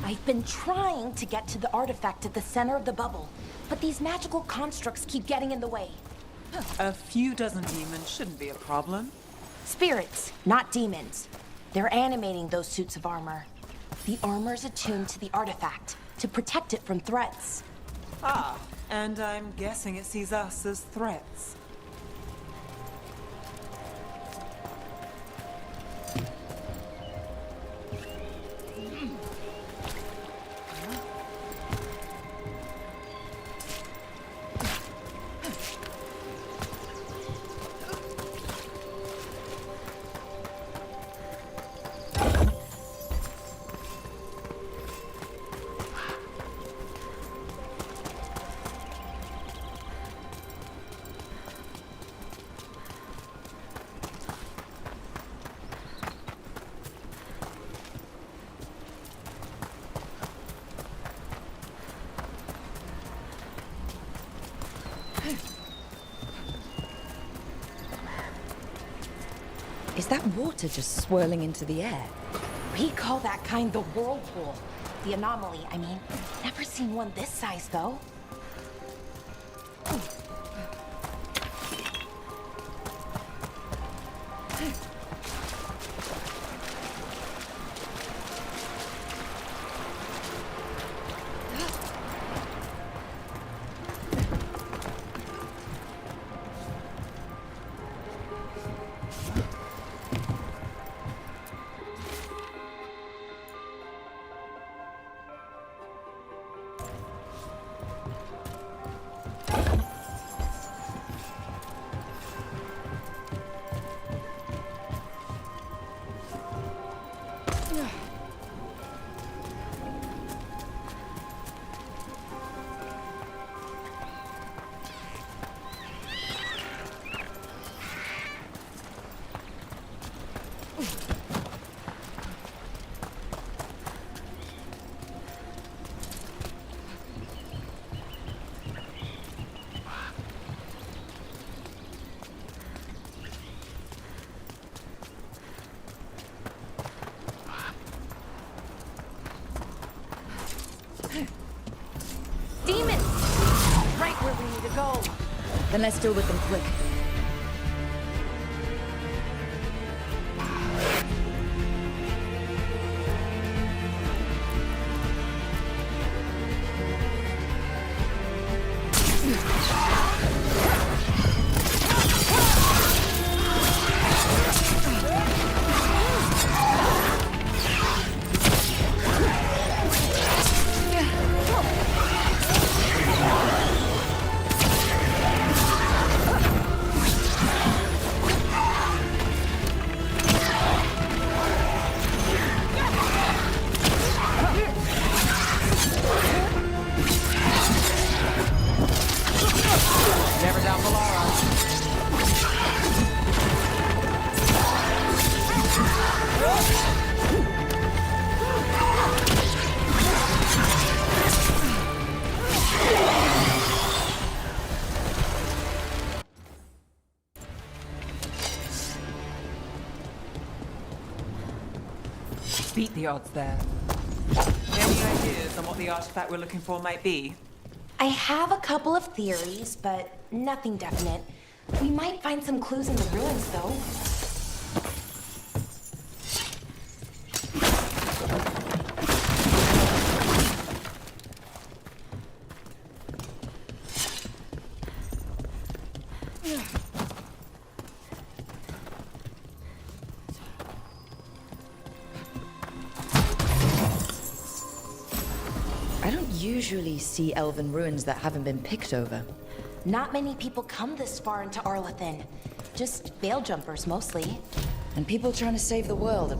I've been trying to get to the artifact at the center of the bubble, but these magical constructs keep getting in the way. A few dozen demons shouldn't be a problem. Spirits, not demons. They're animating those suits of armor. The armor's attuned to the artifact, to protect it from threats. Ah, and I'm guessing it sees us as threats. Is that water just swirling into the air? We call that kind the whirlpool. The anomaly, I mean. Never seen one this size, though. Demons! Right where we need to go. Then let's deal with them quick. Beat the odds there. Any ideas on what the artifact we're looking for might be? I have a couple of theories, but nothing definite. We might find some clues in the ruins, though. I don't usually see elven ruins that haven't been picked over. Not many people come this far into Arlathan. Just veil jumpers, mostly. And people trying to save the world.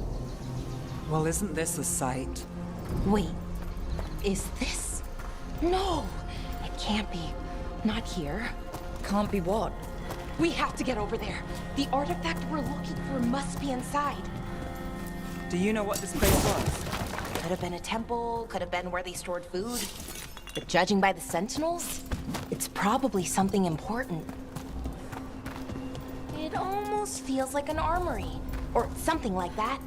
Well, isn't this a sight? Wait, is this? No, it can't be. Not here. Can't be what? We have to get over there. The artifact we're looking for must be inside. Do you know what this place was? Could have been a temple, could have been where they stored food. But judging by the sentinels, it's probably something important. It almost feels like an armory, or something like that.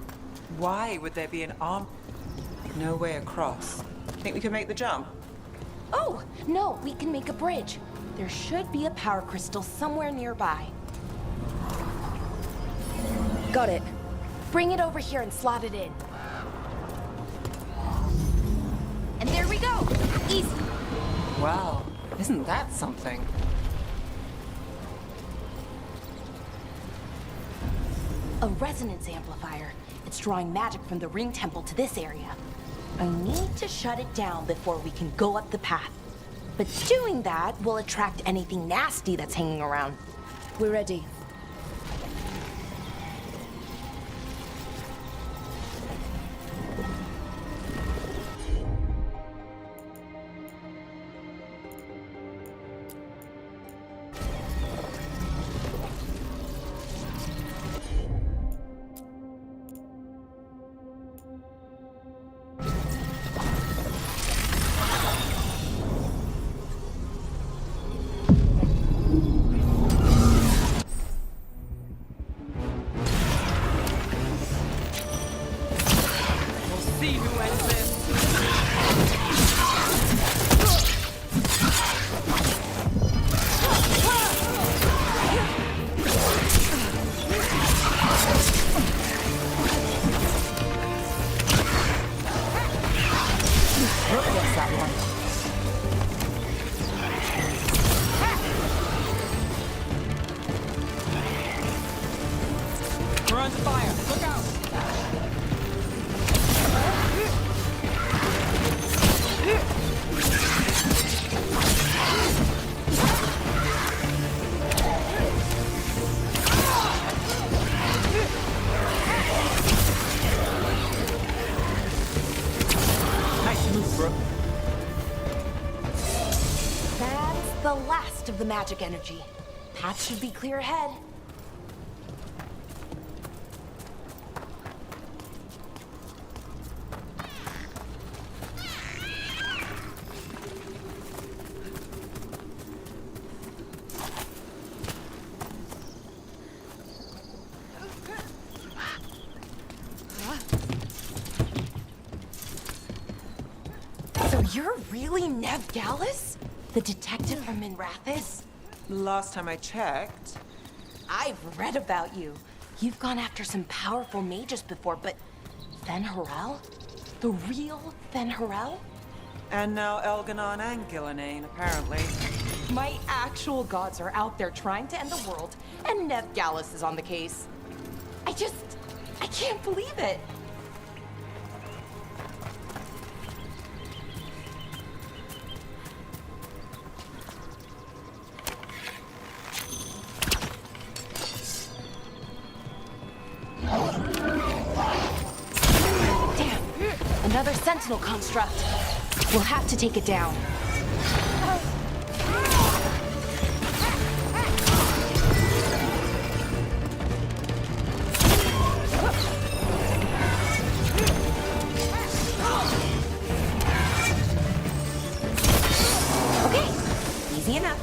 Why would there be an arm? No way across. Think we could make the jump? Oh, no, we can make a bridge. There should be a power crystal somewhere nearby. Got it. Bring it over here and slot it in. And there we we go! Easy! Wow, isn't that something? A resonance amplifier. It's drawing magic from the ring temple to this area. I need to shut it down before we can go up the path. But doing that will attract anything nasty that's hanging around. We're ready. See who ends this. What's that one? We're under fire. Look out! Nice move, bro. That's the last of the magic energy. Path should be clear ahead. So you're really Nev Gallus? The detective from Minrathis? Last time I checked. I've read about you. You've gone after some powerful mages before, but Fen Harel? The real Fen Harel? And now Elganon and Gillenane, apparently. My actual gods are out there trying to end the world, and Nev Gallus is on the case. I can't believe it. Damn, another sentinel construct. We'll have to take it down. Okay, easy enough.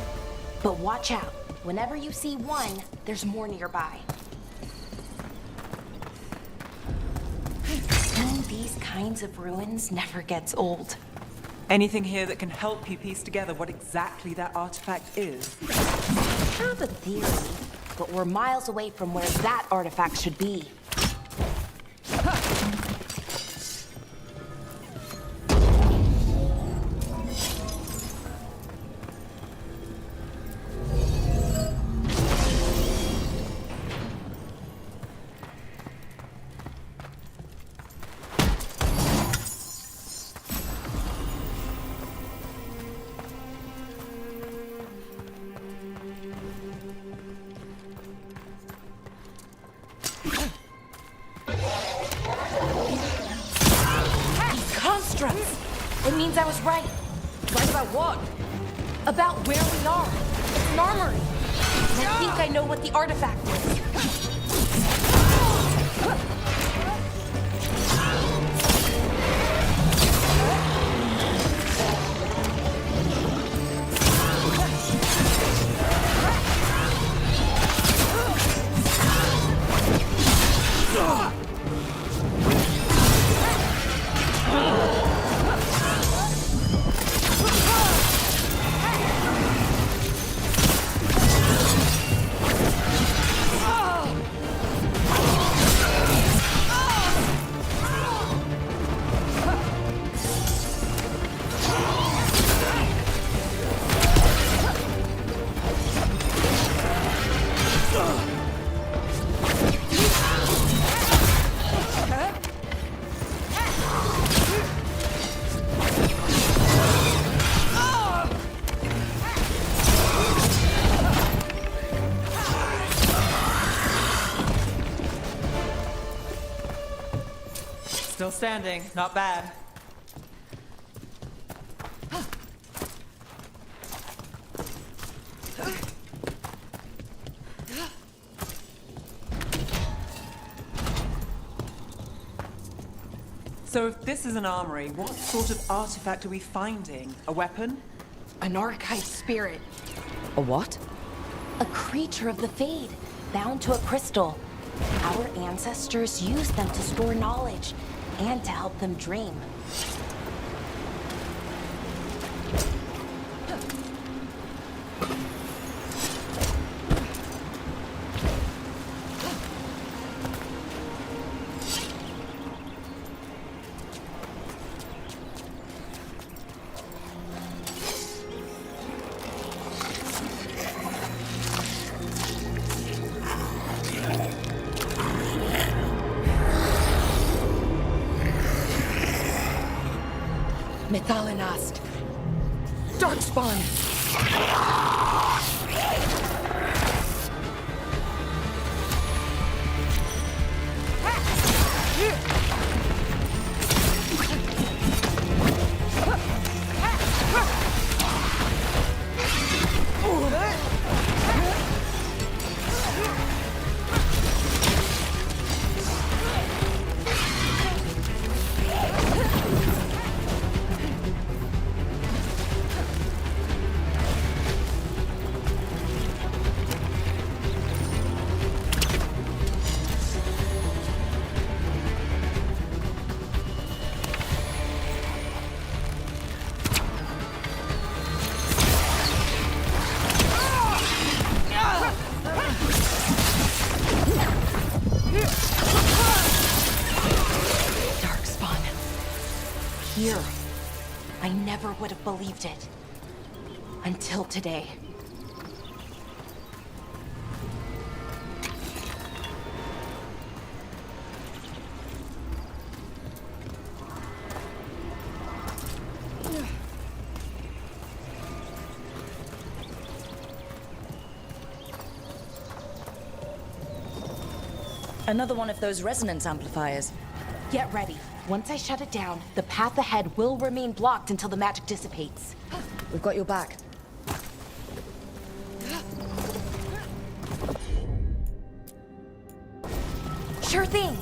But watch out. Whenever you see one, there's more nearby. Seeing these kinds of ruins never gets old. Anything here that can help you piece together what exactly that artifact is? I have a theory, but we're miles away from where that artifact should be. It means I was right. Right about what? About where we are. It's an armory. And I think I know what the artifact is. Still standing. Not bad. So if this is an armory, what sort of artifact are we finding? A weapon? An archived spirit. A what? A creature of the Fade, bound to a crystal. Our ancestors used them to store knowledge and to help them dream. Methalinast. Darkspawn. Here. I never would have believed it. Until today. Another one of those resonance amplifiers. Get ready. Once I shut it down, the path ahead will remain blocked until the magic dissipates. We've got your back. Sure thing!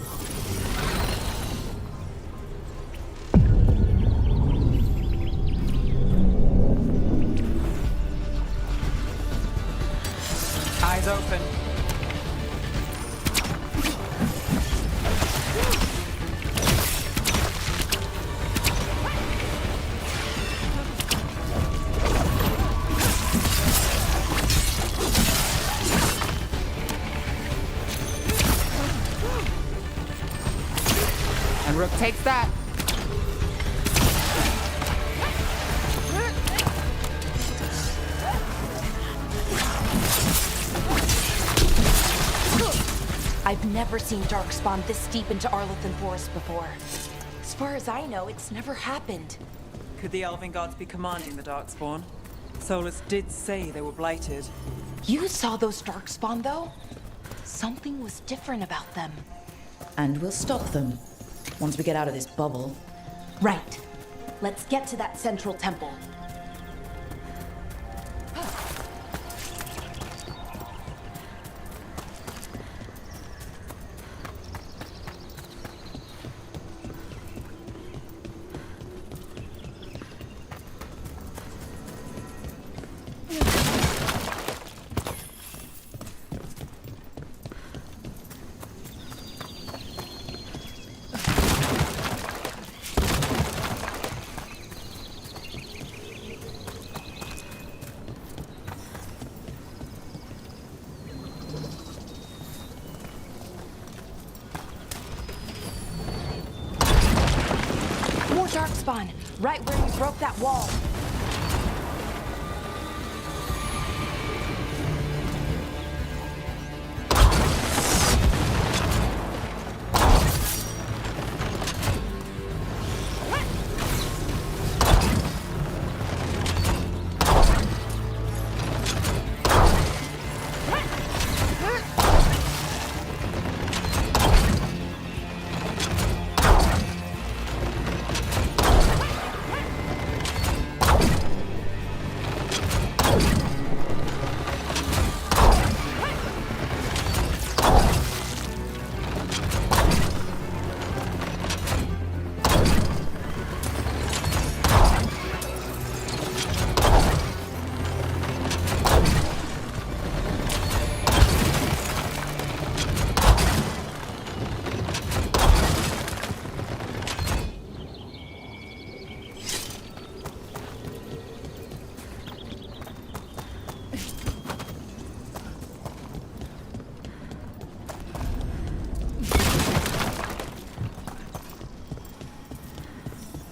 Eyes open. And Rook takes that. I've never seen Darkspawn this deep into Arlothan Forest before. As far as I know, it's never happened. Could the Elven Gods be commanding the Darkspawn? Solus did say they were blighted. You saw those Darkspawn, though? Something was different about them. And we'll stop them. Once we get out of this bubble. Right. Let's get to that central temple. Darkspawn, right where you broke that wall.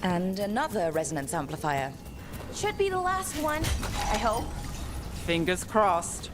And another resonance amplifier. Should be the last one, I hope. Fingers crossed.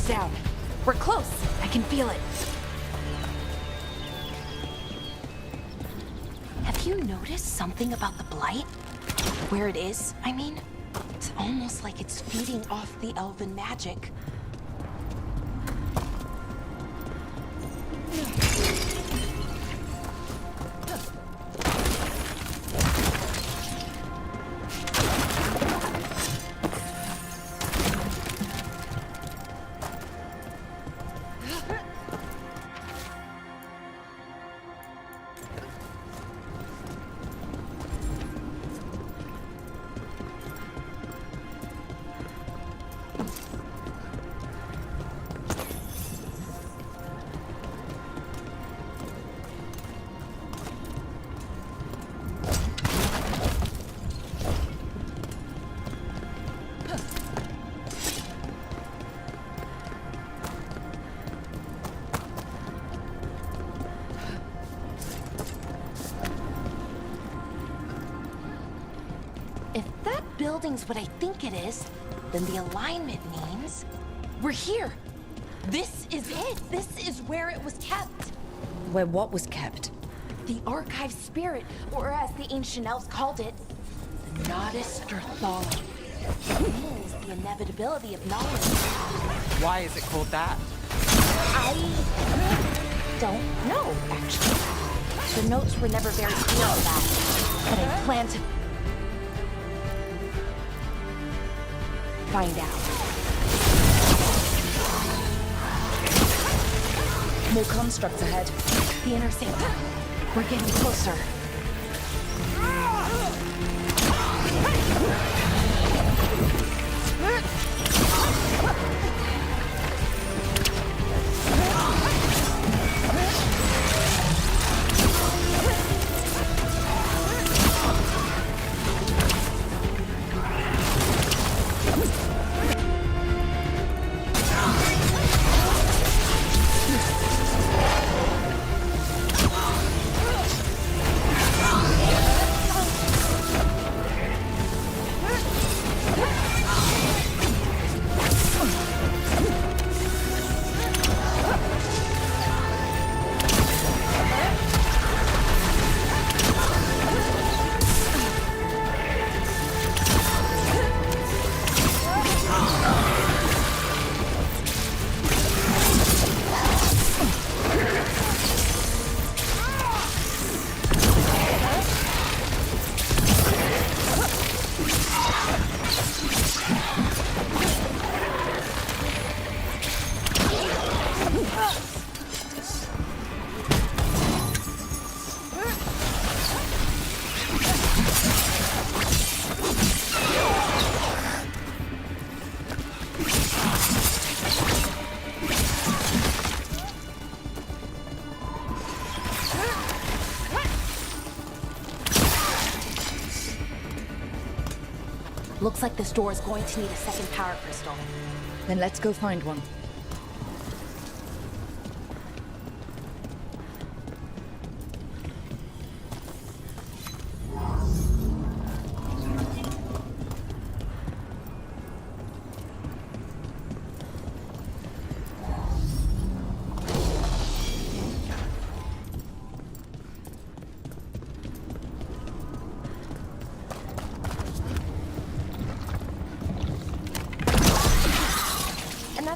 Down. We're close. I can feel it. Have you noticed something about the blight? Where it is, I mean? It's almost like it's feeding off the elven magic. If that building's what I think it is, then the alignment means we're here. This is it. This is where it was kept. Where what was kept? The archive spirit, or as the ancient elves called it, the Nodus Derthaling. It means the inevitability of knowledge. Why is it called that? I don't know, actually. The notes were never very clear on that, but I plan to find out. More constructs ahead. The inner sanctum. We're getting closer. Looks like this door is going to need a second power crystal. Then let's go find one.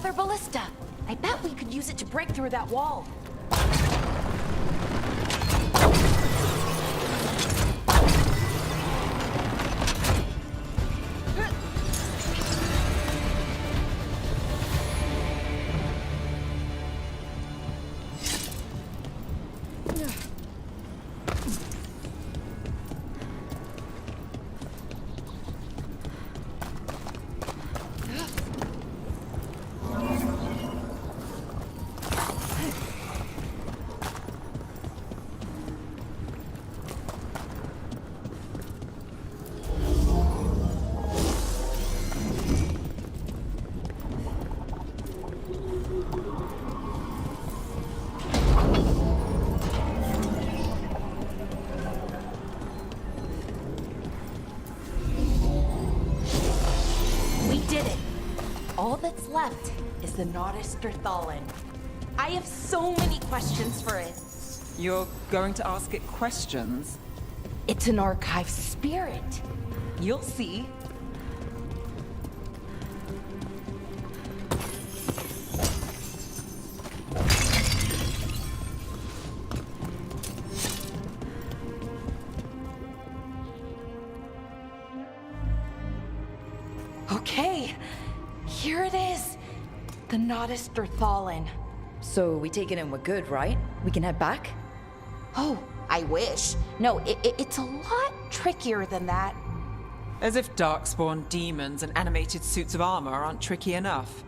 another ballista. I bet we could use it to break through that wall. All that's left is the Nodus Thallen. I have so many questions for it. You're going to ask it questions? It's an archive spirit. You'll see. Okay. Here it is. The Nodus Thallen. So we take it and we're good, right? We can head back? Oh, I wish. No, it's a lot trickier than that. As if darkspawn demons and animated suits of armor aren't tricky enough.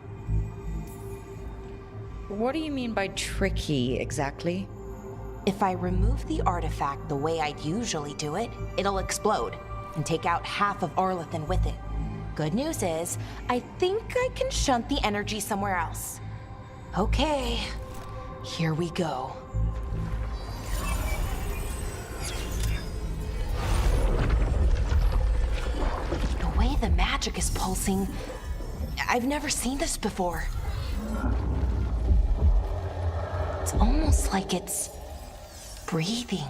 What do you mean by tricky, exactly? If I remove the artifact the way I'd usually do it, it'll explode and take out half of Arlathan with it. Good news is, I think I can shunt the energy somewhere else. Okay, here we go. The way the magic is pulsing, I've never seen this before. It's almost like it's breathing.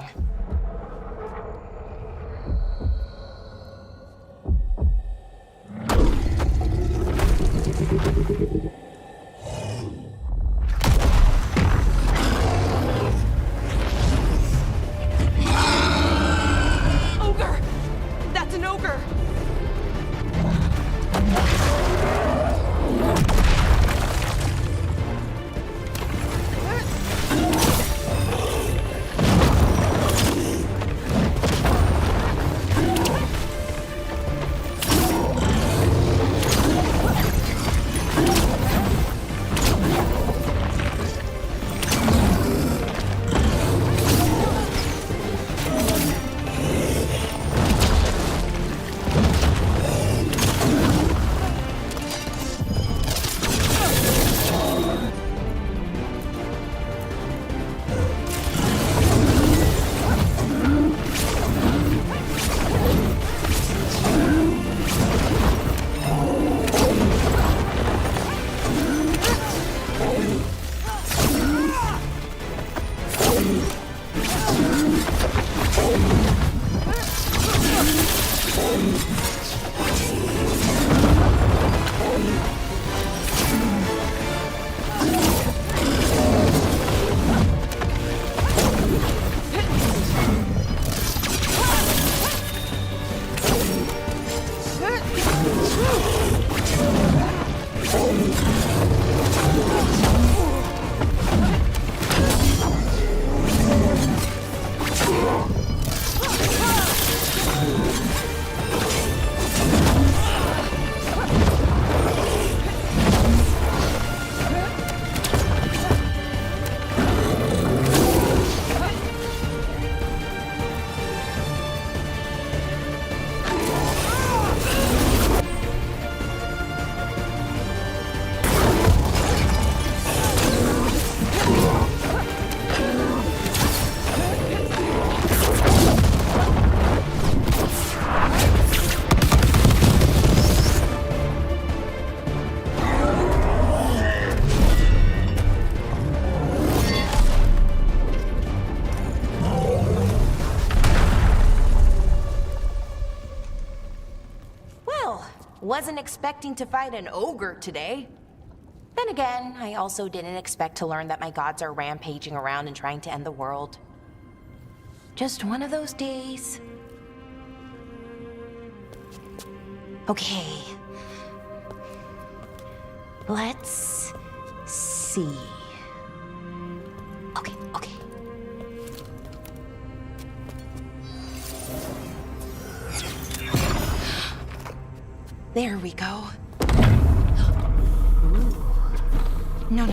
Ogre! That's an ogre! Wasn't expecting to fight an ogre today. Then again, I also didn't expect to learn that my gods are rampaging around and trying to end the world. Just one of those days. Okay. Let's see. Okay. There we go. Ooh. No.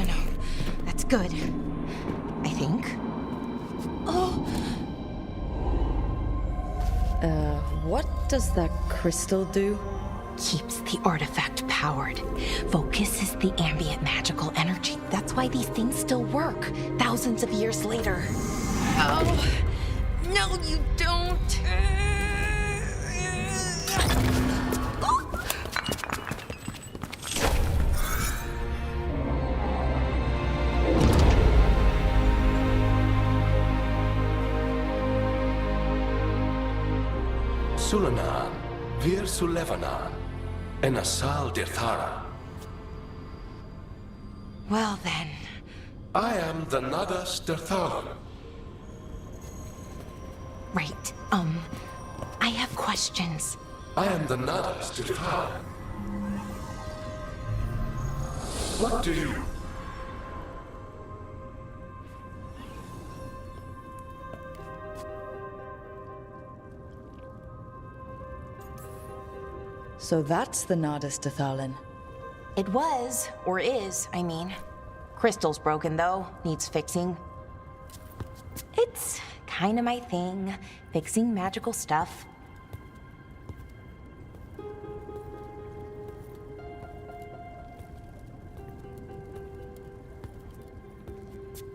That's good. I think. Oh! What does that crystal do? Keeps the artifact powered. Focuses the ambient magical energy. That's why these things still work, thousands of years later. Oh! No, you don't! Sulanan, Vir Sulevanan, and Asal Dirthara. Well then. I am the Nadas Dirthalan. Right, I have questions. I am the Nadas Dirthalan. What do you... So that's the Nadas Dathalin. It was, or is, I mean. Crystal's broken though, needs fixing. It's kinda my thing, fixing magical stuff.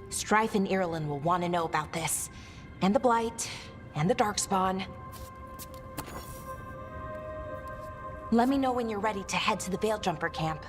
Strife and Irulan will want to know about this. And the Blight, and the Darkspawn. Let me know when you're ready to head to the Veilgjumper camp.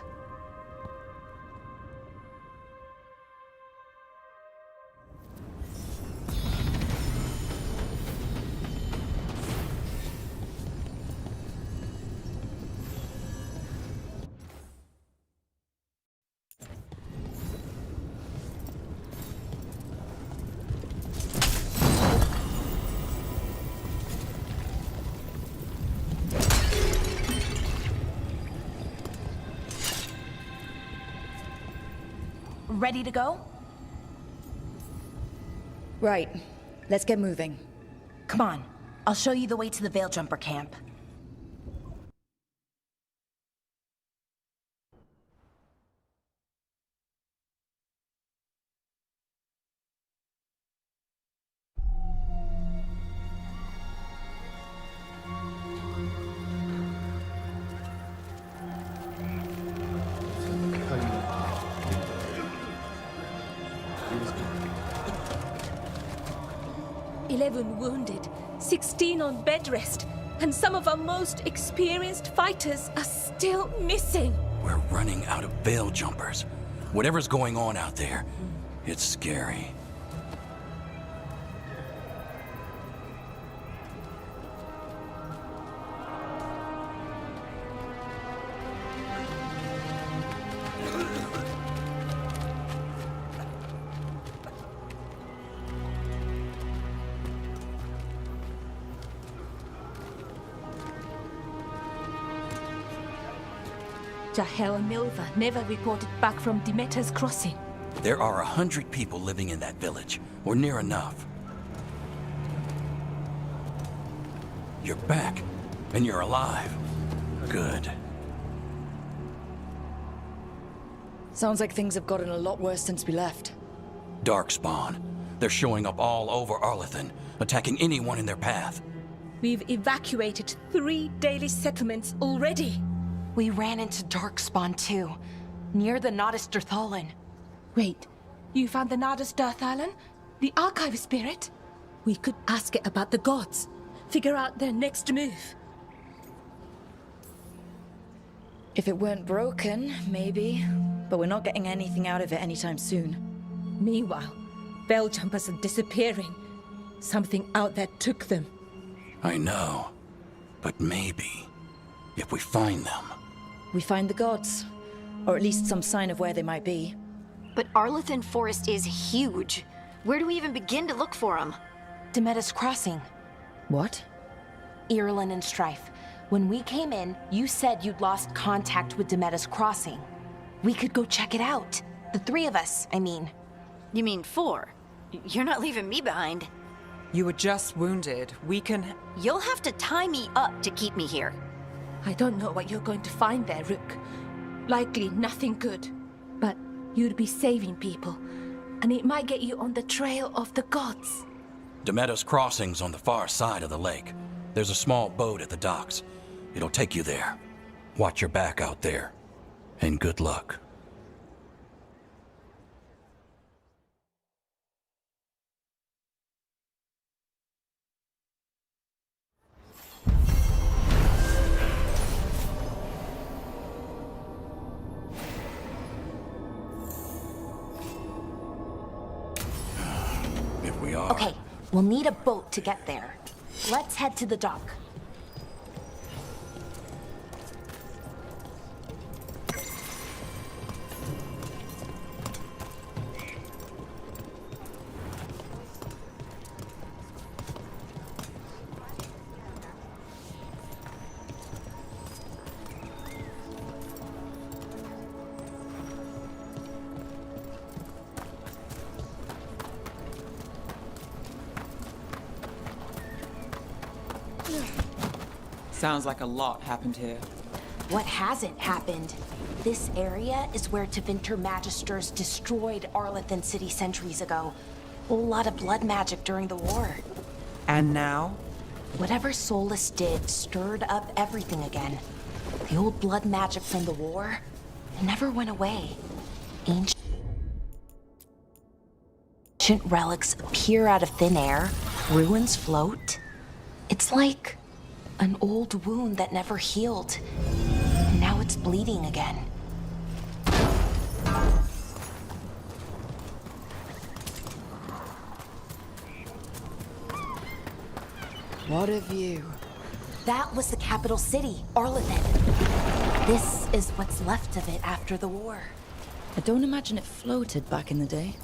Ready to go? Right. Let's get moving. Come on. I'll show you the way to the Veilgjumper camp. Wounded, 16 on bed rest, and some of our most experienced fighters are still missing. We're running out of veil jumpers. Whatever's going on out there, it's scary. Jahel and Milva never reported back from Demeter's crossing. There are 100 people living in that village, or near enough. You're back, and you're alive. Good. Sounds like things have gotten a lot worse since we left. Darkspawn. They're showing up all over Arlathan, attacking anyone in their path. We've evacuated 3 daily settlements already. We ran into Darkspawn too, near the Nadas Dirthalan. Wait, you found the Nadas Dirthalan? The archive spirit? We could ask it about the gods, figure out their next move. If it weren't broken, maybe. But we're not getting anything out of it anytime soon. Meanwhile, Veiljumpers are disappearing. Something out there took them. I know. But maybe, if we find them... We find the gods. Or at least some sign of where they might be. But Arlethan Forest is huge. Where do we even begin to look for them? Demeda's Crossing. What? Irulan and Strife. When we came in, you said you'd lost contact with Demeda's Crossing. We could go check it out. The three of us, I mean. You mean 4? You're not leaving me behind. You were just wounded. We can... You'll have to tie me up to keep me here. I don't know what you're going to find there, Rook. Likely nothing good. But you'd be saving people, and it might get you on the trail of the gods. Demeda's Crossing's on the far side of the lake. There's a small boat at the docks. It'll take you there. Watch your back out there. And good luck. If we are... Okay, we'll need a boat to get there. Let's head to the dock. Sounds like a lot happened here. What hasn't happened? This area is where Tevinter Magisters destroyed Arlethan City centuries ago. Whole lot of blood magic during the war. And now? Whatever Solus did stirred up everything again. The old blood magic from the war, it never went away. Ancient relics appear out of thin air, ruins float. It's like an old wound that never healed. And now it's bleeding again. What a view. That was the capital city, Arlethan. This is what's left of it after the war. I don't imagine it floated back in the day.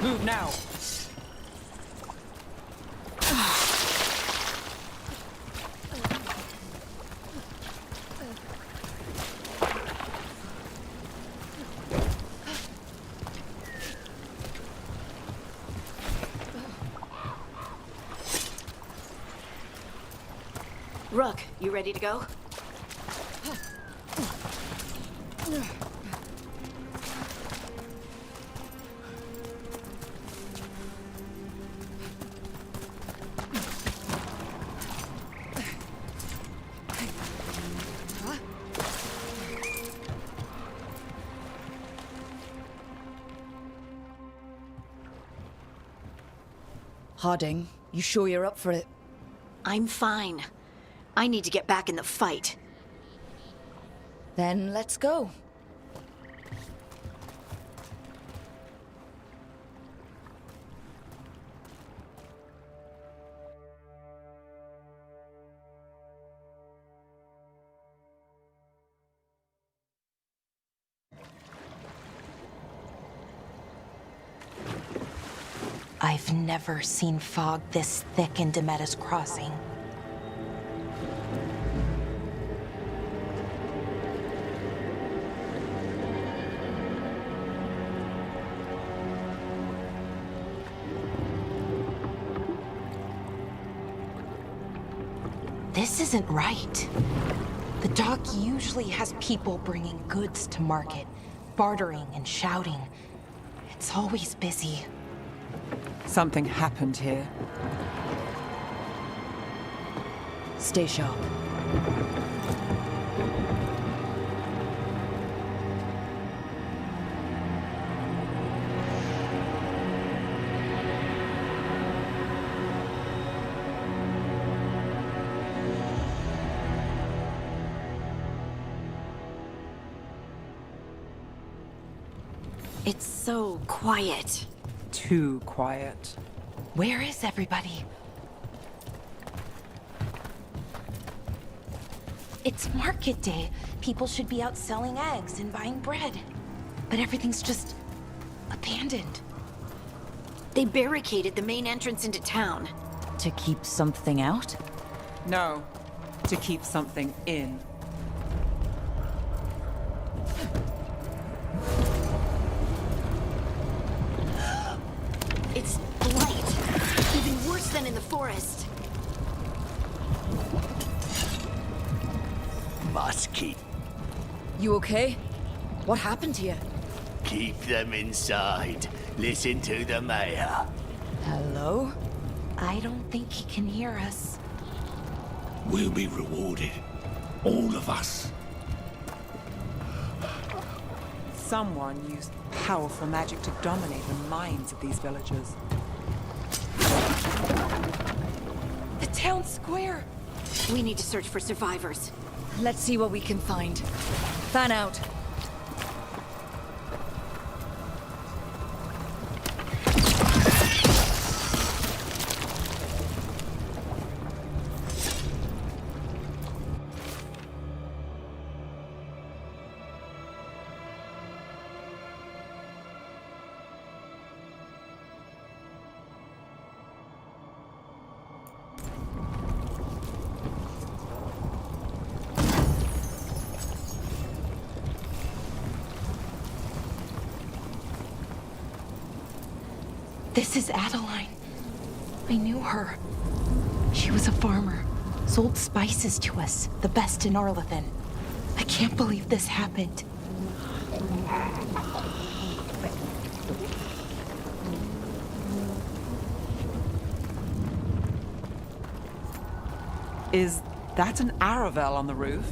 Move now! Rook, you ready to go? Harding, you sure you're up for it? I'm fine. I need to get back in the fight. Then let's go. I've never seen fog this thick in Demeda's Crossing. This isn't right. The dock usually has people bringing goods to market, bartering and shouting. It's always busy. Something happened here. Stay sharp. It's so quiet. Too quiet. Where is everybody? It's market day. People should be out selling eggs and buying bread. But everything's just abandoned. They barricaded the main entrance into town. To keep something out? No, to keep something in. It's blight. Even worse than in the forest. Must keep You okay? What happened here? them inside. Listen to the mayor. Hello? I don't think he can hear us. We'll be rewarded. All of us. Someone used powerful magic to dominate the minds of these villagers. The town square! We need to search for survivors. Let's see what we can find. Fan out. This is Adeline. I knew her. She was a farmer, sold spices to us, the best in Arlathan. I can't believe this happened. Is that an Aravel on the roof?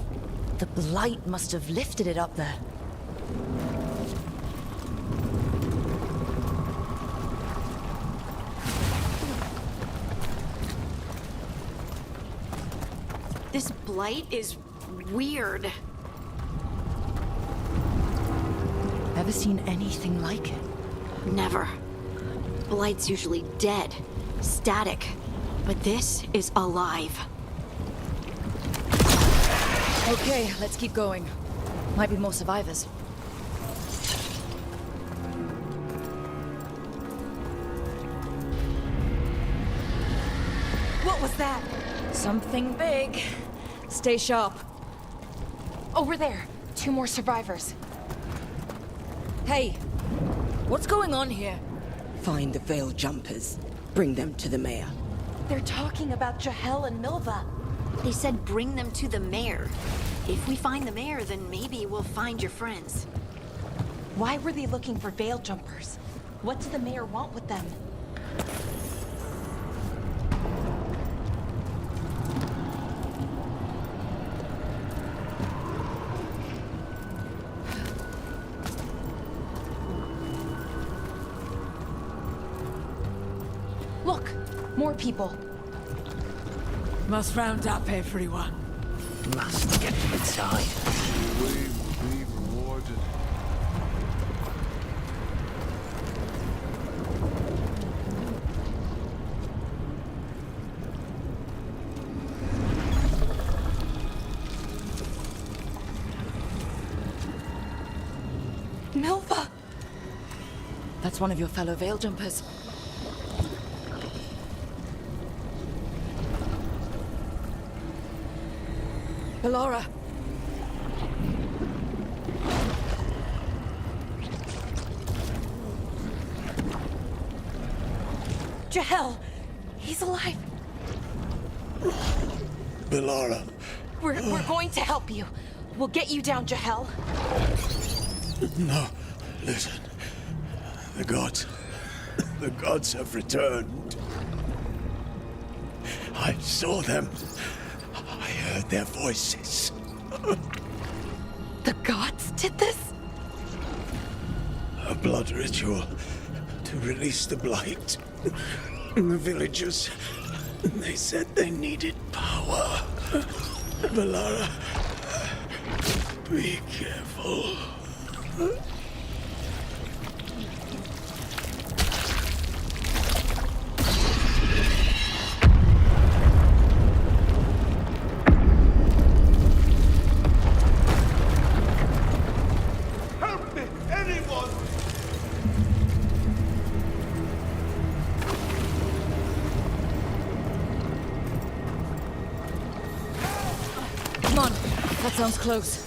The blight must have lifted it up there. This blight is weird. Ever seen anything like it? Never. Blight's usually dead, static. But this is alive. Okay, let's keep going. Might be more survivors. What was that? Something big. Stay sharp. Over there. 2 more survivors. Hey, what's going on here? Find the veil jumpers. Bring them to the mayor. They're talking about Jahel and Milva. They said bring them to the mayor. If we find the mayor, then maybe we'll find your friends. Why were they looking for veil jumpers? What did the mayor want with them? Look, more people. Must round up everyone. Must get them inside. We will be rewarded. Milva! That's one of your fellow veil jumpers. Ballora! Jahel! He's alive! Ballora. We're going to help you. We'll get you down, Jahel. No, listen. The gods have returned. I saw them. I heard their voices. The gods did this? A blood ritual to release the blight. The villagers, they said they needed power. Ballora, be careful. Help me, anyone! Come on, that sounds close.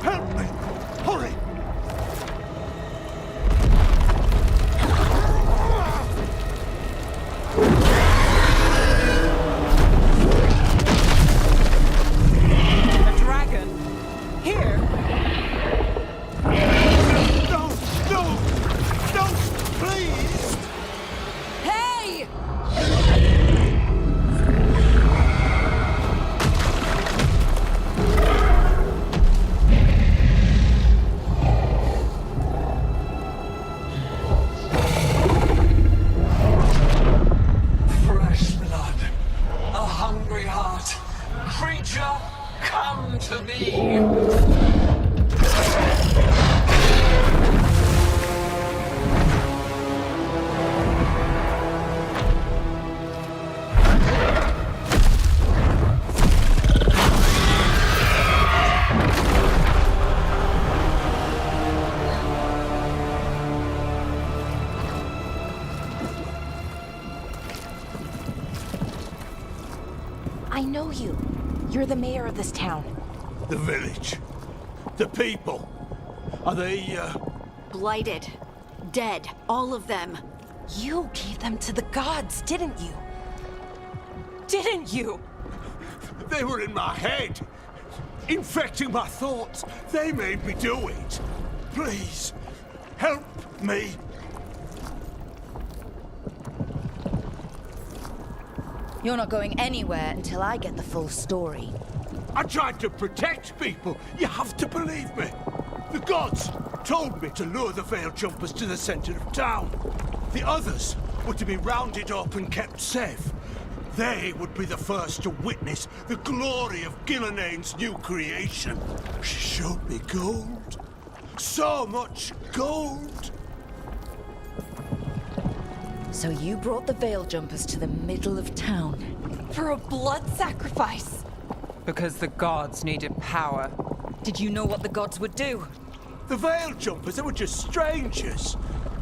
Help me! Hurry! A dragon? Here? No! No! No! Please! Hey! Fresh blood, a hungry heart. Creature, come to me. I know you. You're the mayor of this town. The village. The people. Are they, Blighted. Dead. All of them. You gave them to the gods, didn't you? Didn't you? They were in my head. Infecting my thoughts. They made me do it. Please, help me. You're not going anywhere until I get the full story. I tried to protect people. You have to believe me. The gods told me to lure the Veil Jumpers to the center of town. The others were to be rounded up and kept safe. They would be the first to witness the glory of Gilneain's new creation. She showed me gold. So much gold. So you brought the Veil Jumpers to the middle of town. For a blood sacrifice. Because the gods needed power. Did you know what the gods would do? The Veil Jumpers, they were just strangers.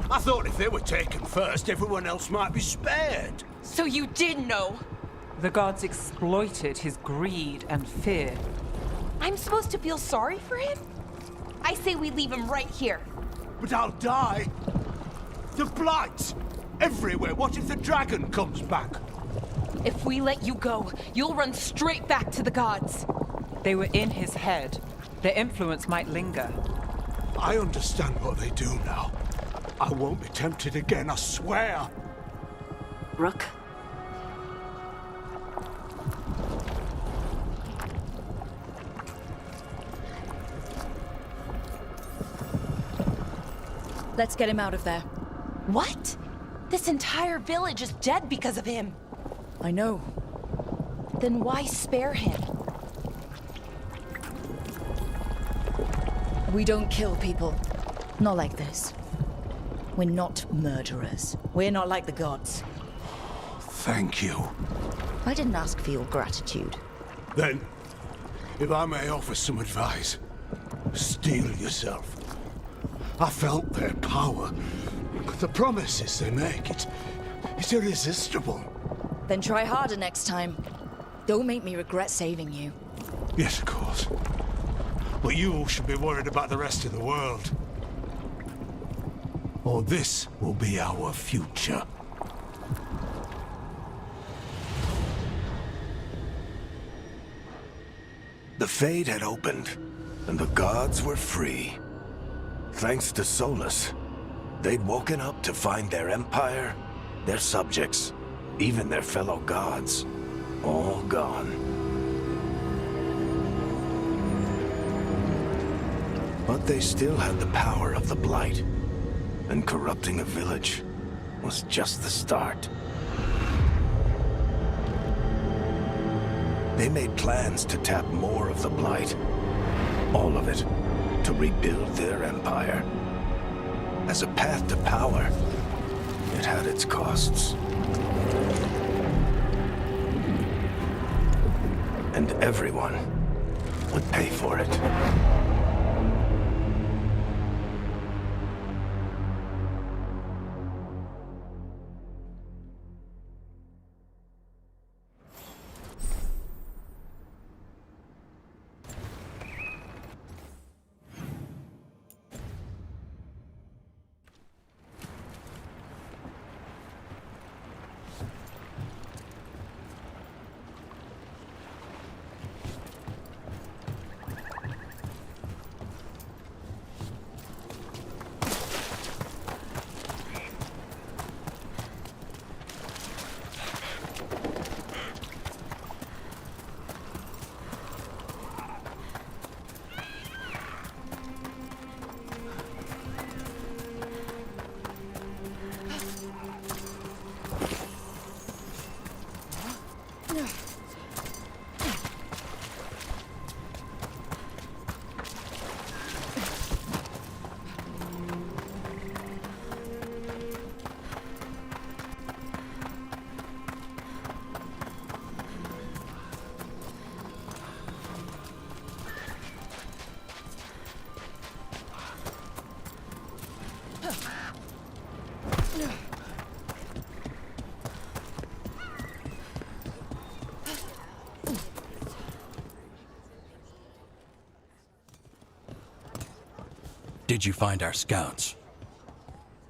I thought if they were taken first, everyone else might be spared. So you did know? The gods exploited his greed and fear. I'm supposed to feel sorry for him? I say we leave him right here. But I'll die. The blight! Everywhere. What if the dragon comes back? If we let you go, you'll run straight back to the gods. They were in his head. Their influence might linger. I understand what they do now. I won't be tempted again, I swear. Rook? Let's get him out of there. What? This entire village is dead because of him. I know. Then why spare him? We don't kill people. Not like this. We're not murderers. We're not like the gods. Thank you. I didn't ask for your gratitude. Then, if I may offer some advice, steel yourself. I felt their power. The promises they make, it's irresistible. Then try harder next time. Don't make me regret saving you. Yes, of course. But you should be worried about the rest of the world. Or this will be our future. The Fade had opened, and the gods were free. Thanks to Solus, they'd woken up to find their empire, their subjects, even their fellow gods, all gone. But they still had the power of the Blight, and corrupting a village was just the start. They made plans to tap more of the Blight, all of it, to rebuild their empire. As a path to power, it had its costs. And everyone would pay for it. Did you find our scouts?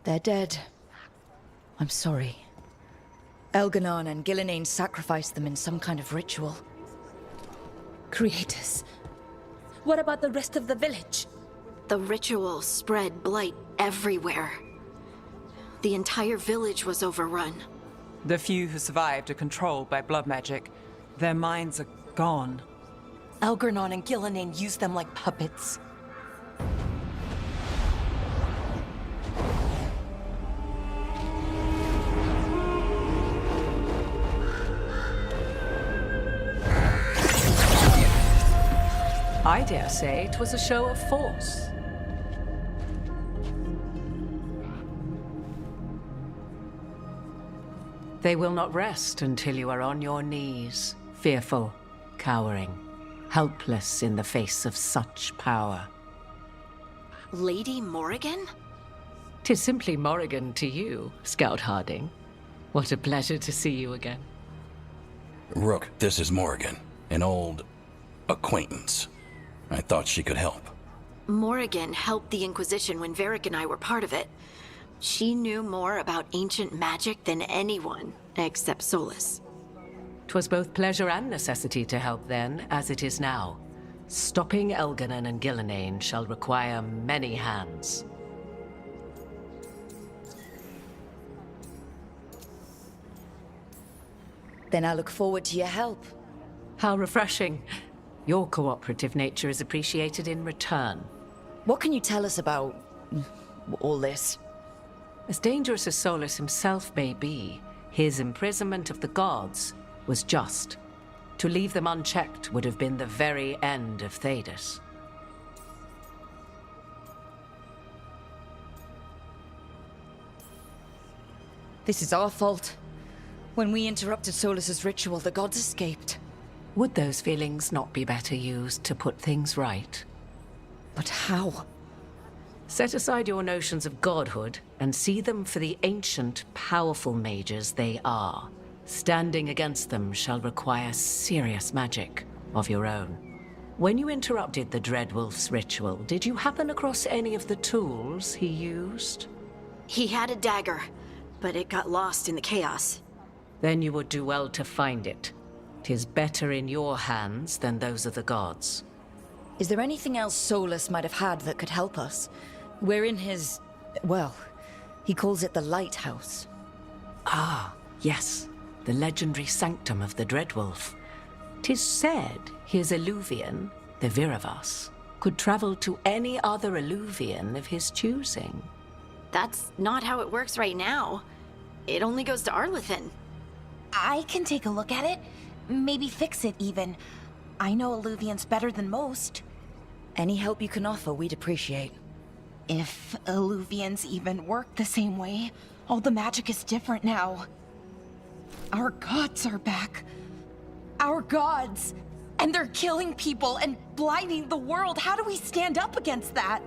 They're dead. I'm sorry. Elganon and Gillenane sacrificed them in some kind of ritual. Creators. What about the rest of the village? The ritual spread blight everywhere. The entire village was overrun. The few who survived are controlled by blood magic. Their minds are gone. Elgarnon and Gillenane used them like puppets. I dare say it was a show of force. They will not rest until you are on your knees, fearful, cowering, helpless in the face of such power. Lady Morrigan? 'Tis simply Morrigan to you, Scout Harding. What a pleasure to see you again. Rook, this is Morrigan, an old acquaintance. I thought she could help. Morrigan helped the Inquisition when Varric and I were part of it. She knew more about ancient magic than anyone, except Solus. 'Twas both pleasure and necessity to help then, as it is now. Stopping Elganon and Gillenane shall require many hands. Then I look forward to your help. How refreshing. Your cooperative nature is appreciated in return. What can you tell us about all this? As dangerous as Solus himself may be, his imprisonment of the gods was just. To leave them unchecked would have been the very end of Thedas. This is our fault. When we interrupted Solus's ritual, the gods escaped. Would those feelings not be better used to put things right? But how? Set aside your notions of godhood and see them for the ancient, powerful mages they are. Standing against them shall require serious magic of your own. When you interrupted the Dreadwolf's ritual, did you happen across any of the tools he used? He had a dagger, but it got lost in the chaos. Then you would do well to find it. 'Tis better in your hands than those of the gods. Is there anything else Solus might have had that could help us? We're in his... well, he calls it the Lighthouse. Ah, yes. The legendary sanctum of the Dreadwolf. 'Tis said his Illuvian, the Viravas, could travel to any other Illuvian of his choosing. That's not how it works right now. It only goes to Arlethan. I can take a look at it. Maybe fix it, even. I know Illuvians better than most. Any help you can offer, we'd appreciate. If Illuvians even work the same way, all the magic is different now. Our gods are back. Our gods! And they're killing people and blinding the world. How do we stand up against that?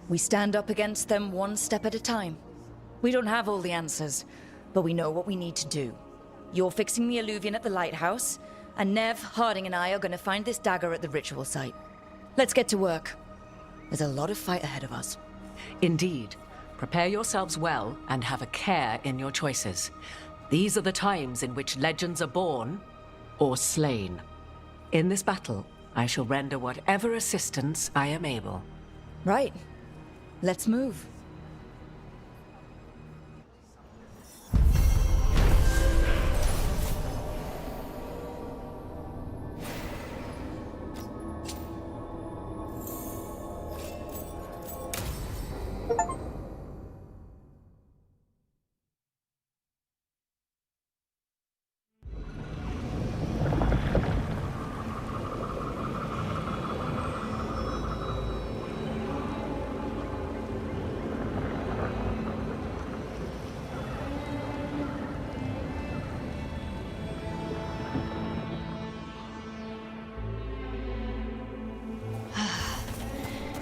We stand up against them one step at a time. We don't have all the answers, but we know what we need to do. You're fixing the Illuvian at the lighthouse, and Nev, Harding, and I are going to find this dagger at the ritual site. Let's get to work. There's a lot of fight ahead of us. Indeed. Prepare yourselves well and have a care in your choices. These are the times in which legends are born or slain. In this battle, I shall render whatever assistance I am able. Right. Let's move.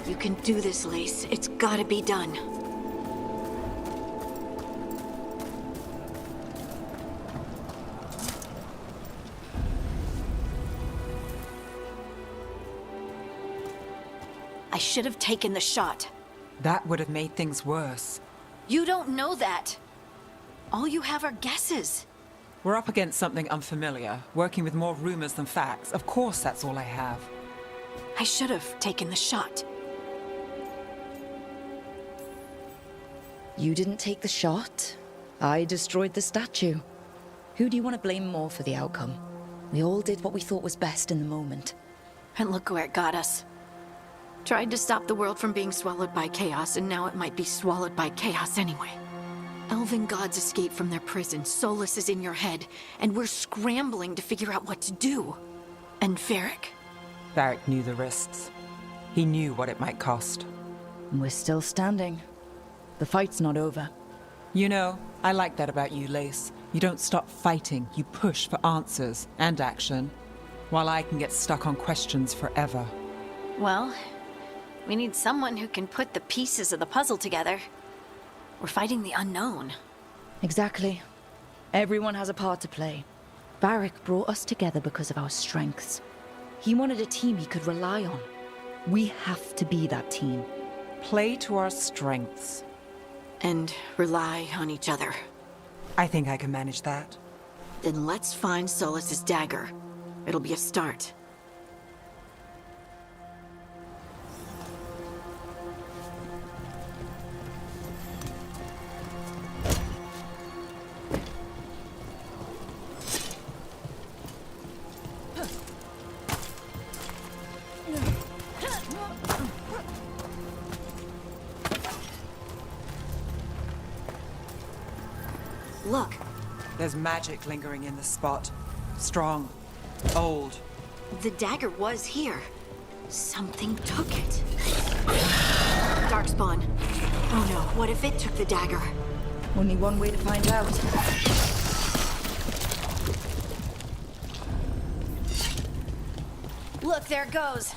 You can do this, Lace. It's gotta be done. I should have taken the shot. That would have made things worse. You don't know that. All you have are guesses. We're up against something unfamiliar, working with more rumors than facts. Of course, that's all I have. I should have taken the shot. You didn't take the shot. I destroyed the statue. Who do you want to blame more for the outcome? We all did what we thought was best in the moment. And look where it got us. Tried to stop the world from being swallowed by chaos, and now it might be swallowed by chaos anyway. Elven gods escaped from their prison, Solus is in your head, and we're scrambling to figure out what to do. And Varric? Varric knew the risks. He knew what it might cost. And we're still standing. The fight's not over. You know, I like that about you, Lace. You don't stop fighting, you push for answers and action, while I can get stuck on questions forever. Well, we need someone who can put the pieces of the puzzle together. We're fighting the unknown. Exactly. Everyone has a part to play. Varric brought us together because of our strengths. He wanted a team he could rely on. We have to be that team. Play to our strengths. And rely on each other. I think I can manage that. Then let's find Solas's dagger. It'll be a start. Look. There's magic lingering in the spot. Strong. Old. The dagger was here. Something took it. Darkspawn. Oh no, what if it took the dagger? Only one way to find out. Look, there it goes.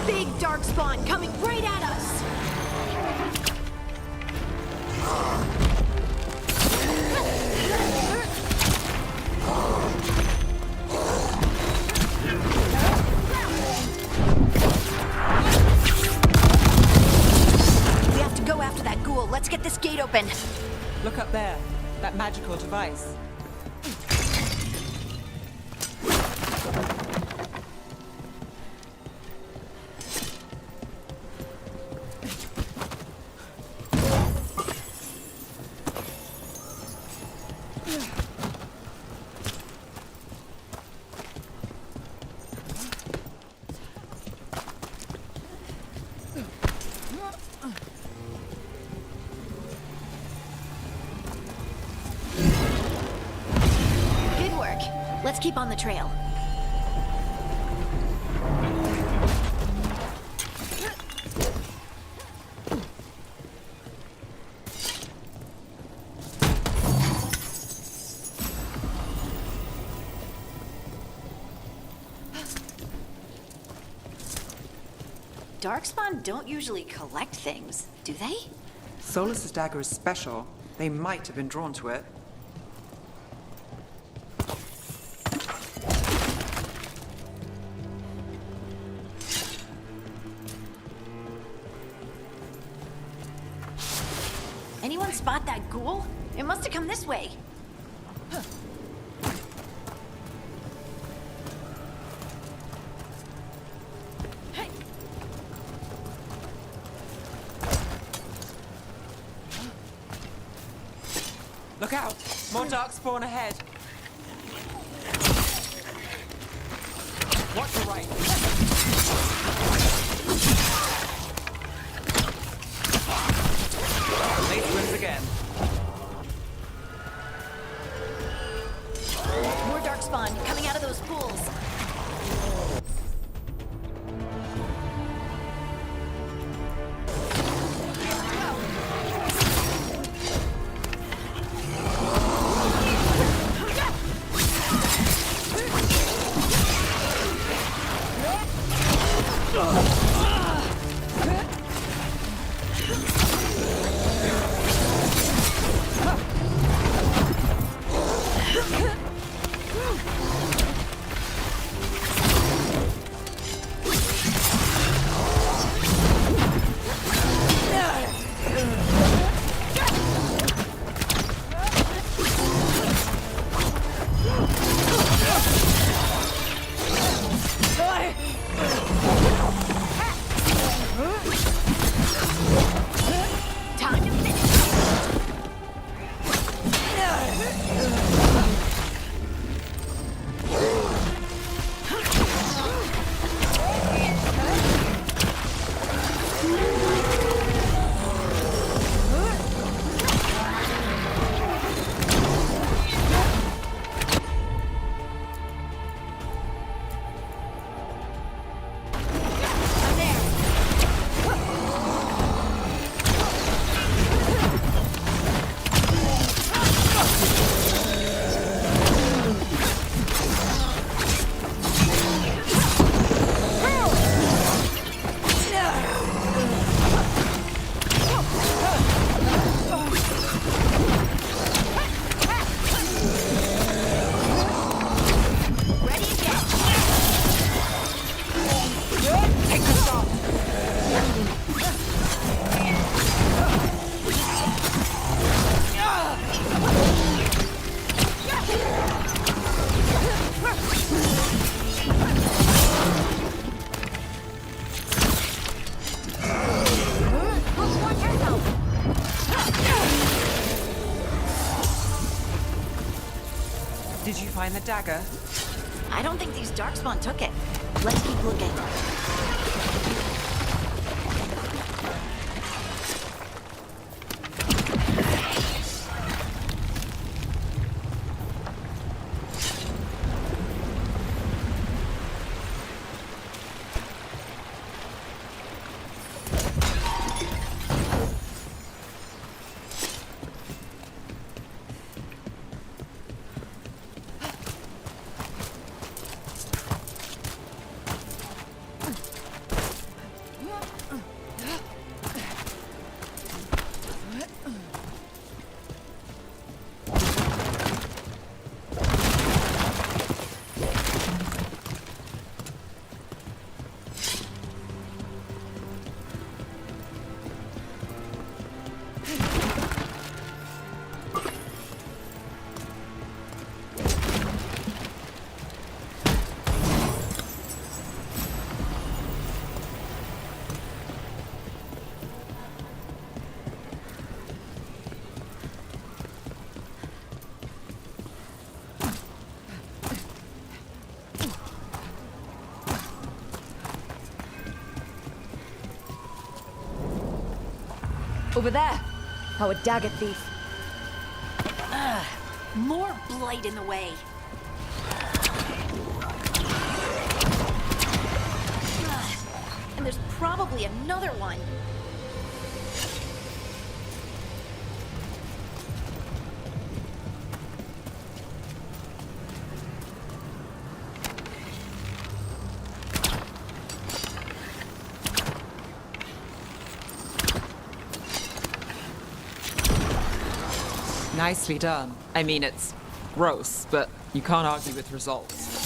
Big Darkspawn coming right at us! We have to go after that ghoul. Let's get this gate open. Look up there. That magical device. Good work. Let's keep on the trail. Darkspawn don't usually collect things, do they? Solas's dagger is special. They might have been drawn to it. Anyone spot that ghoul? It must have come this way. Look out! More darkspawn ahead. Watch your right. Late wins again. More darkspawn coming out of those pools. find the dagger? I don't think these Darkspawn took it. Let's keep looking. Over there! Our dagger thief. More blight in the way. And there's probably another one. Nicely done. I mean, it's gross, but you can't argue with results.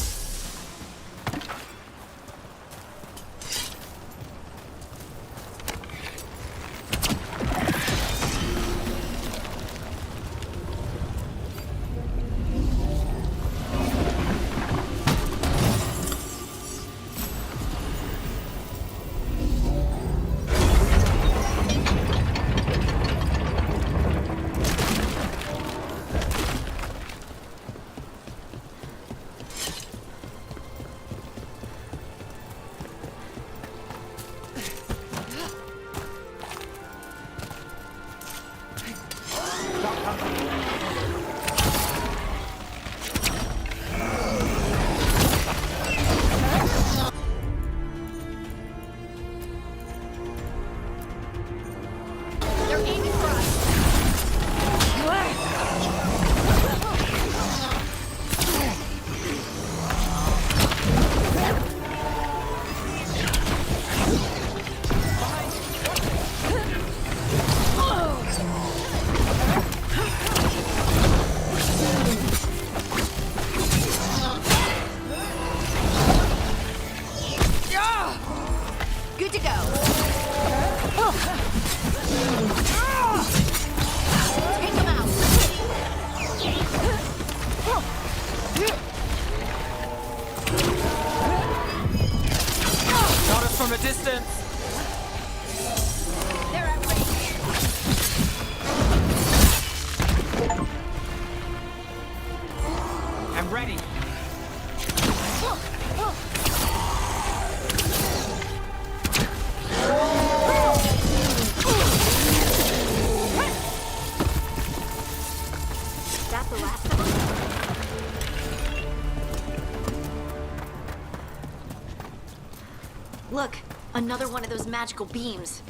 Look, another one of those magical beams.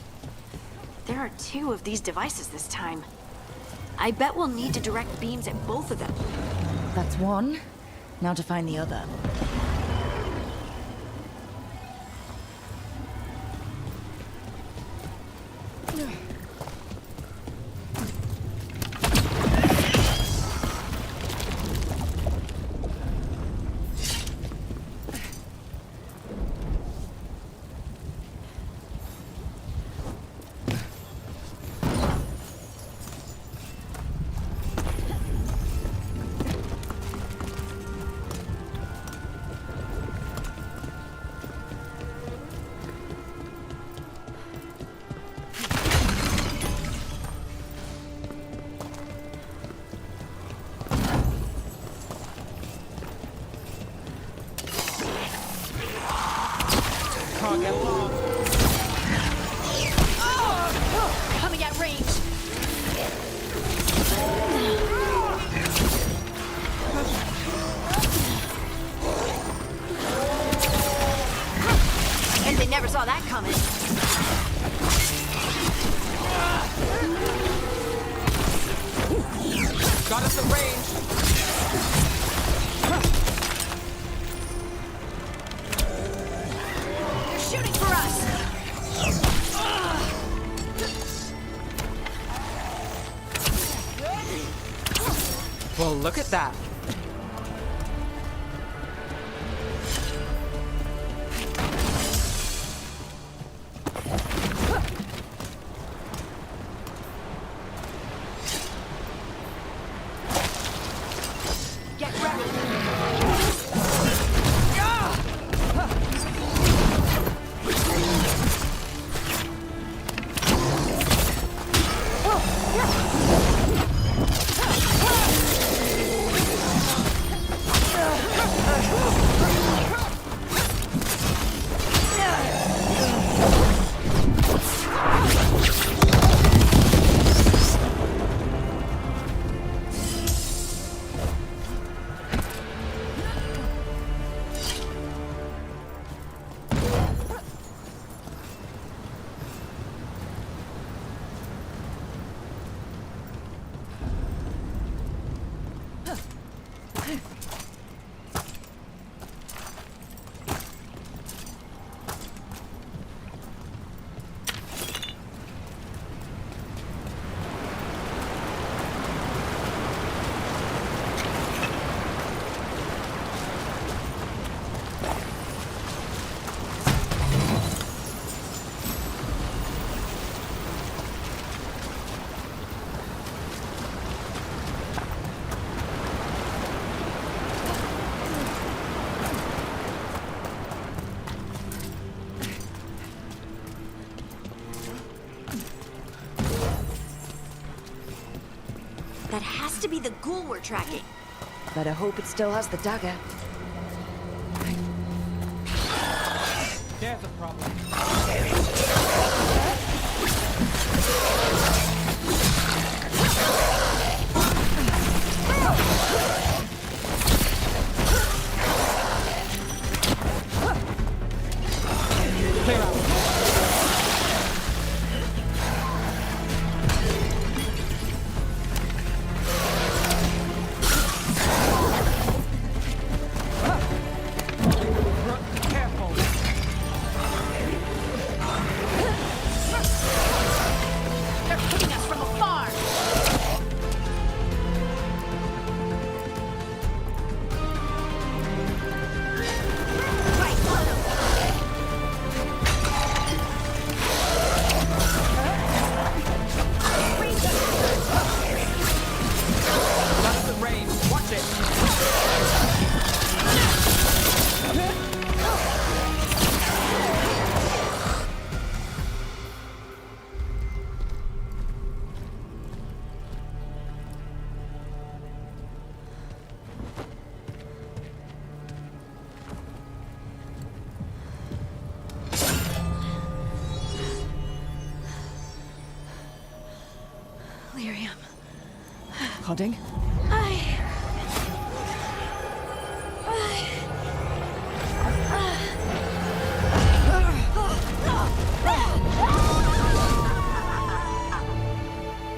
There are 2 of these devices this time. I bet we'll need to direct beams at both of them. That's one. Now to find the other. can't get along. Coming at range. And they never saw that coming. Got us at range. They're shooting for us. Well, look at that. Get ready. That has to be the ghoul we're tracking. Better hope it still has the dagger. There's a problem. Clear out. They're hitting us from afar. Right, on them. That's the range. Watch it. Lyrium. Hodding?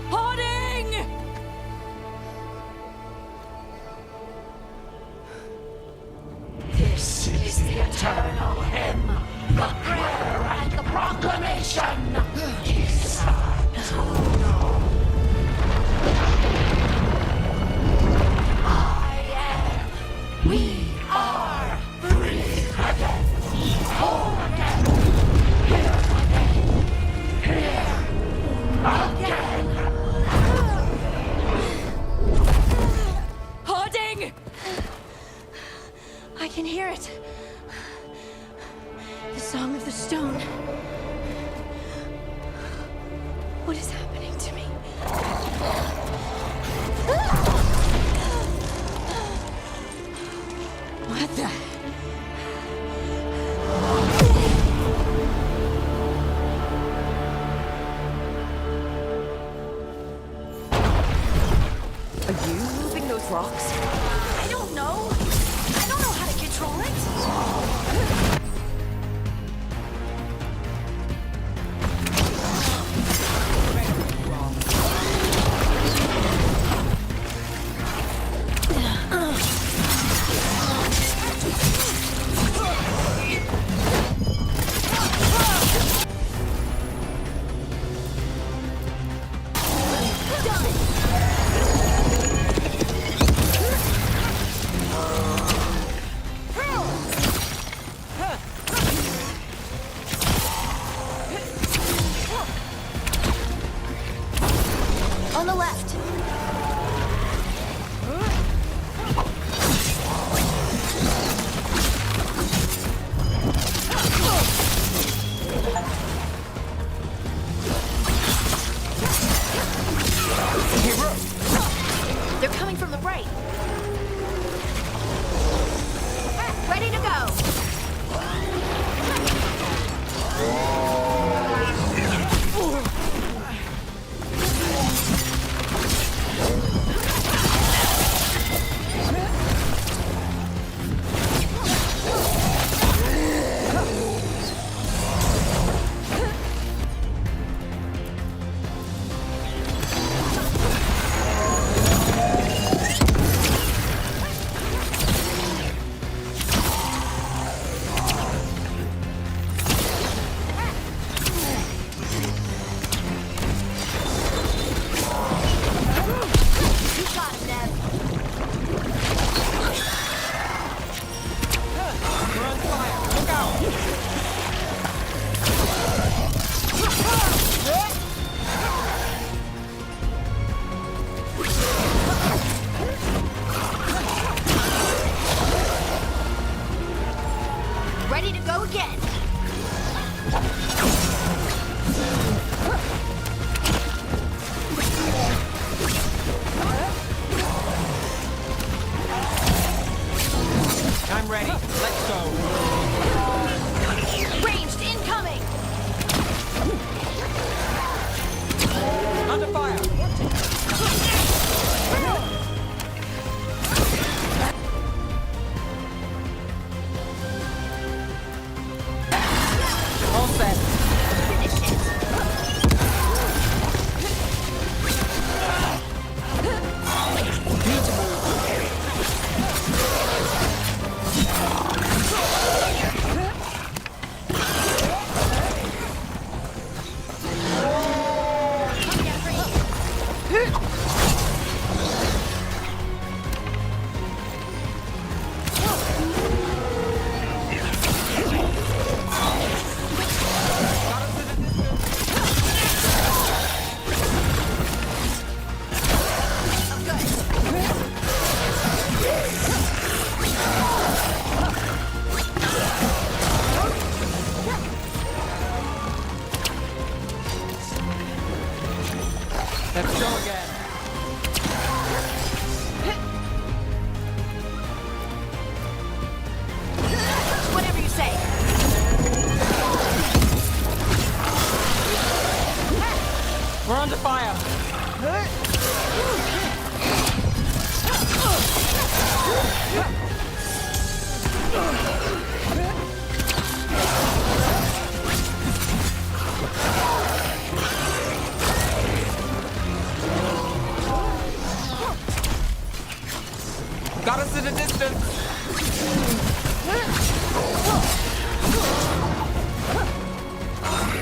Hoarding! This is the eternal hymn, the prayer and the proclamation. We are free again. Whole again. Here again. Here again. Hoarding! I can hear it. The song of the stone. What is happening to me? What the? ready to go again. I'm ready. Let's go. Ranged incoming! Under fire. All set. Finish it! Need to move. Let's go again. Whatever you say. We're under fire. Got us at a distance.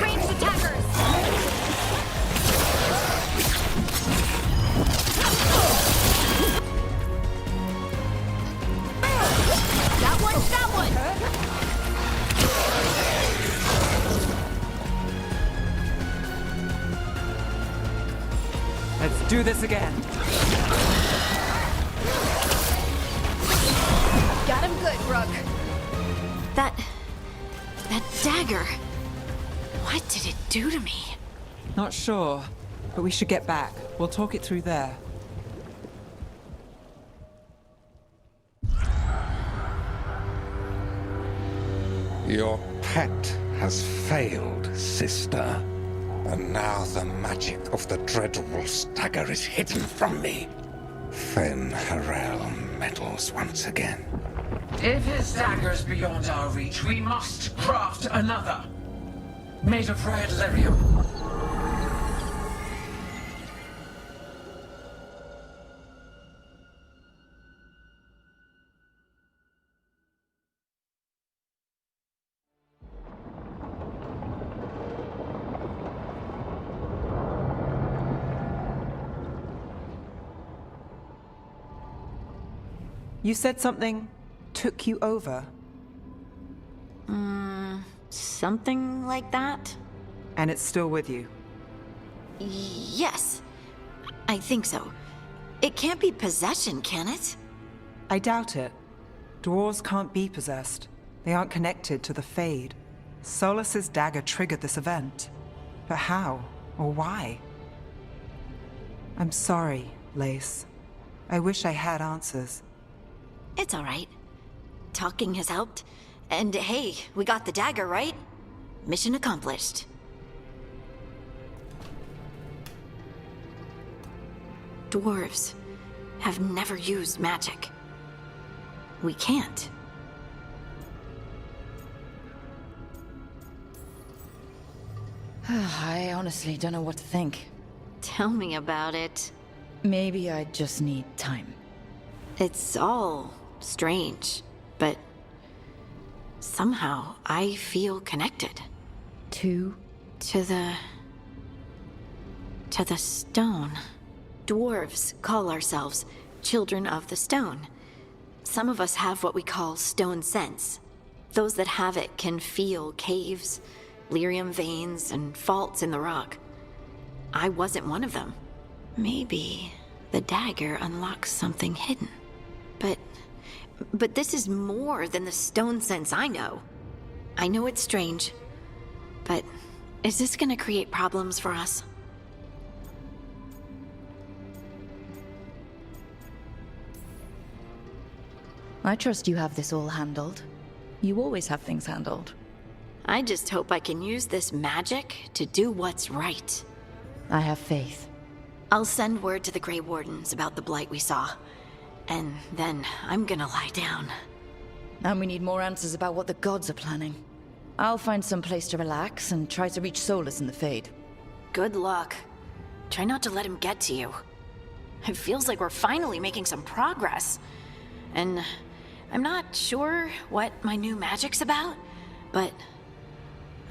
Ranged attackers! That one! Let's do this again. Got him good, Rook. That dagger. What did it do to me? Not sure, but we should get back. We'll talk it through there. Your pet has failed, sister. And now the magic of the Dreadwolf's dagger is hidden from me. Fen Harel meddles once again. If his dagger's beyond our reach, we must craft another. Made of red lyrium. You said something took you over. Something like that? And it's still with you. Yes. I think so. It can't be possession, can it? I doubt it. Dwarves can't be possessed. They aren't connected to the Fade. Solas's dagger triggered this event. But how? Or why? I'm sorry, Lace. I wish I had answers. It's all right. Talking has helped. And hey, we got the dagger, right? Mission accomplished. Dwarves have never used magic. We can't. I honestly don't know what to think. Tell me about it. Maybe I just need time. It's all strange, but somehow I feel connected. To the stone. Dwarves call ourselves children of the stone. Some of us have what we call stone sense. Those that have it can feel caves, lyrium veins, and faults in the rock. I wasn't one of them. Maybe the dagger unlocks something hidden. But this is more than the stone sense I know. I know it's strange, but is this gonna create problems for us? I trust you have this all handled. You always have things handled. I just hope I can use this magic to do what's right. I have faith. I'll send word to the Grey Wardens about the blight we saw. And then I'm gonna lie down. And we need more answers about what the gods are planning. I'll find some place to relax and try to reach Solus in the Fade. Good luck. Try not to let him get to you. It feels like we're finally making some progress. And I'm not sure what my new magic's about, but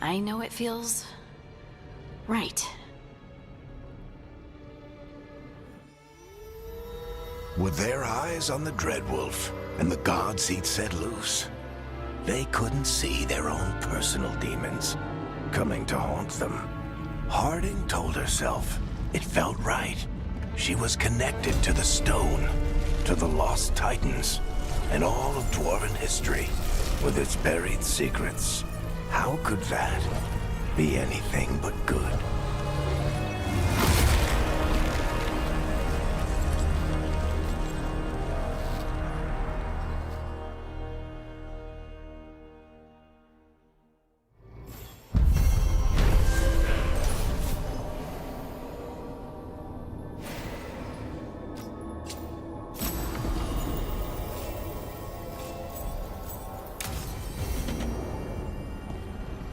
I know it feels right. With their eyes on the Dreadwolf and the gods he'd set loose, they couldn't see their own personal demons coming to haunt them. Harding told herself it felt right. She was connected to the stone, to the lost titans, and all of Dwarven history with its buried secrets. How could that be anything but good?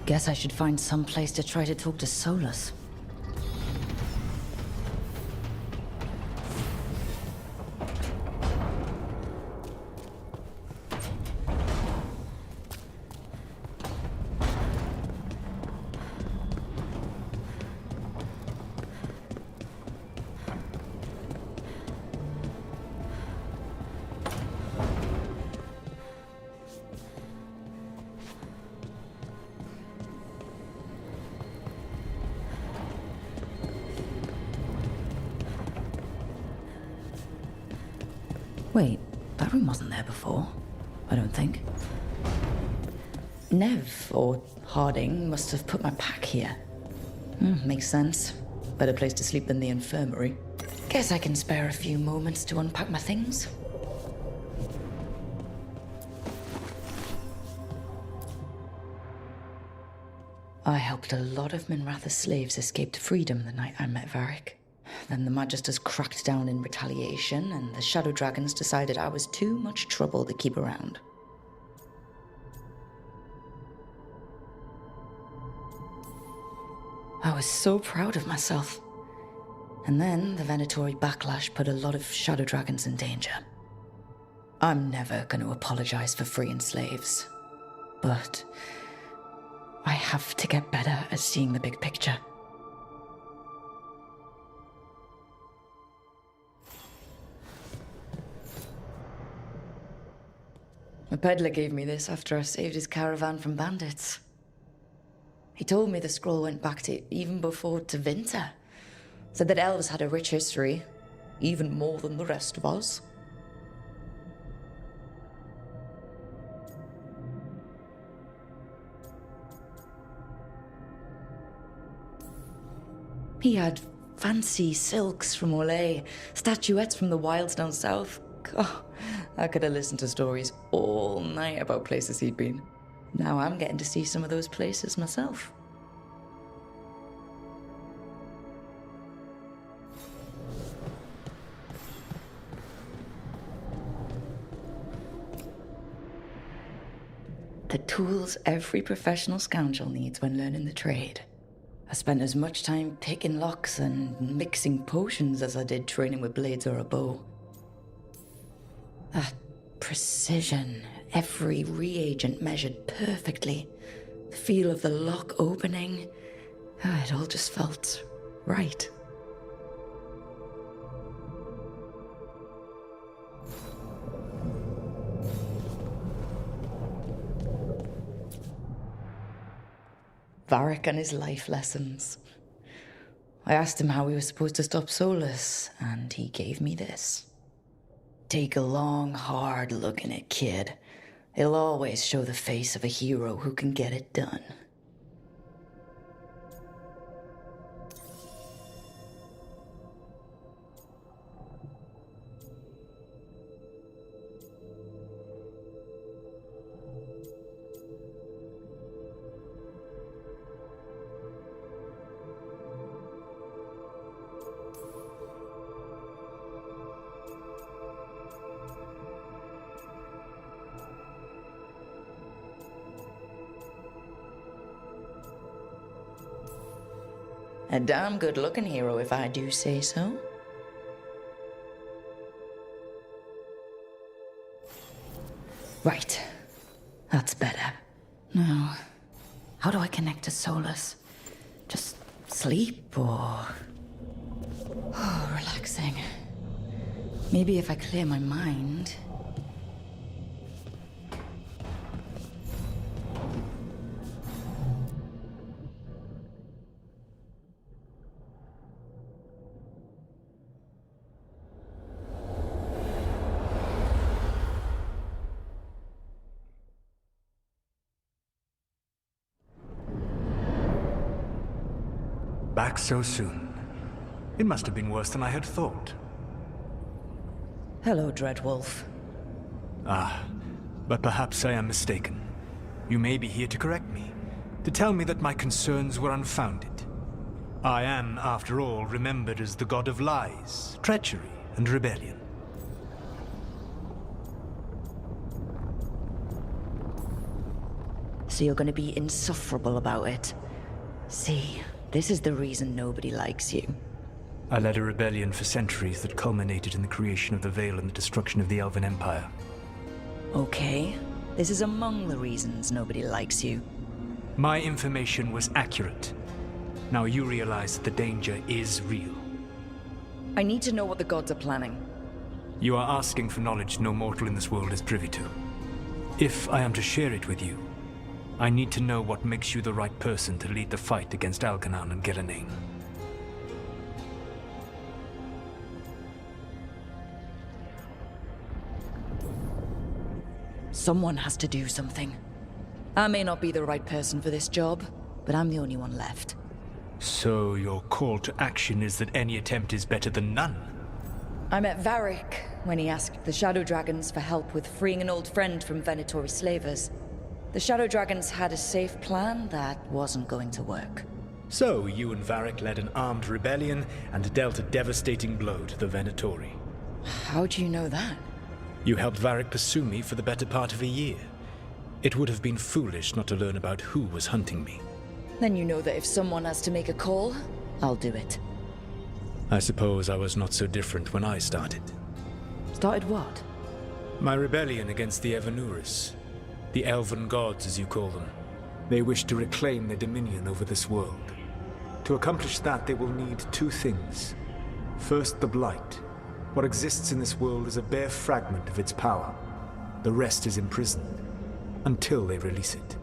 Guess I should find some place to try to talk to Solus. Wait, that room wasn't there before, I don't think. Nev, or Harding, must have put my pack here. Makes sense. Better place to sleep than the infirmary. Guess I can spare a few moments to unpack my things. I helped a lot of Minratha's slaves escape to freedom the night I met Varric. Then the Magisters cracked down in retaliation, and the Shadow Dragons decided I was too much trouble to keep around. I was so proud of myself. And then the Venatori backlash put a lot of Shadow Dragons in danger. I'm never going to apologize for freeing slaves. But I have to get better at seeing the big picture. A peddler gave me this after I saved his caravan from bandits. He told me the scroll went back to even before Tevinter. Said that elves had a rich history, even more than the rest of us. He had fancy silks from Orlais, statuettes from the wilds down south. God, I could have listened to stories all night about places he'd been. Now I'm getting to see some of those places myself. The tools every professional scoundrel needs when learning the trade. I spent as much time picking locks and mixing potions as I did training with blades or a bow. That precision, every reagent measured perfectly, the feel of the lock opening, it all just felt right. Varric and his life lessons. I asked him how we were supposed to stop Solus, and he gave me this. Take a long, hard look in it, kid. It'll always show the face of a hero who can get it done. A damn good-looking hero, if I do say so. Right. That's better. Now, how do I connect to Solus? Just sleep, or... Oh, relaxing. Maybe if I clear my mind... Back so soon. It must have been worse than I had thought. Hello, Dreadwolf. Ah, but perhaps I am mistaken. You may be here to correct me, to tell me that my concerns were unfounded. I am, after all, remembered as the god of lies, treachery, and rebellion. So you're gonna be insufferable about it. See, this is the reason nobody likes you. I led a rebellion for centuries that culminated in the creation of the Veil and the destruction of the Elven Empire. Okay, this is among the reasons nobody likes you. My information was accurate. Now you realize that the danger is real. I need to know what the gods are planning. You are asking for knowledge no mortal in this world is privy to. If I am to share it with you, I need to know what makes you the right person to lead the fight against Algernon and Gillenane. Someone has to do something. I may not be the right person for this job, but I'm the only one left. So your call to action is that any attempt is better than none? I met Varric when he asked the Shadow Dragons for help with freeing an old friend from Venatori slavers. The Shadow Dragons had a safe plan that wasn't going to work. So you and Varric led an armed rebellion and dealt a devastating blow to the Venatori. How do you know that? You helped Varric pursue me for the better part of a year. It would have been foolish not to learn about who was hunting me. Then you know that if someone has to make a call, I'll do it. I suppose I was not so different when I started. Started what? My rebellion against the Evanuris. The Elven Gods, as you call them. They wish to reclaim their dominion over this world. To accomplish that, they will need two things. First, the Blight. What exists in this world is a bare fragment of its power. The rest is imprisoned, until they release it.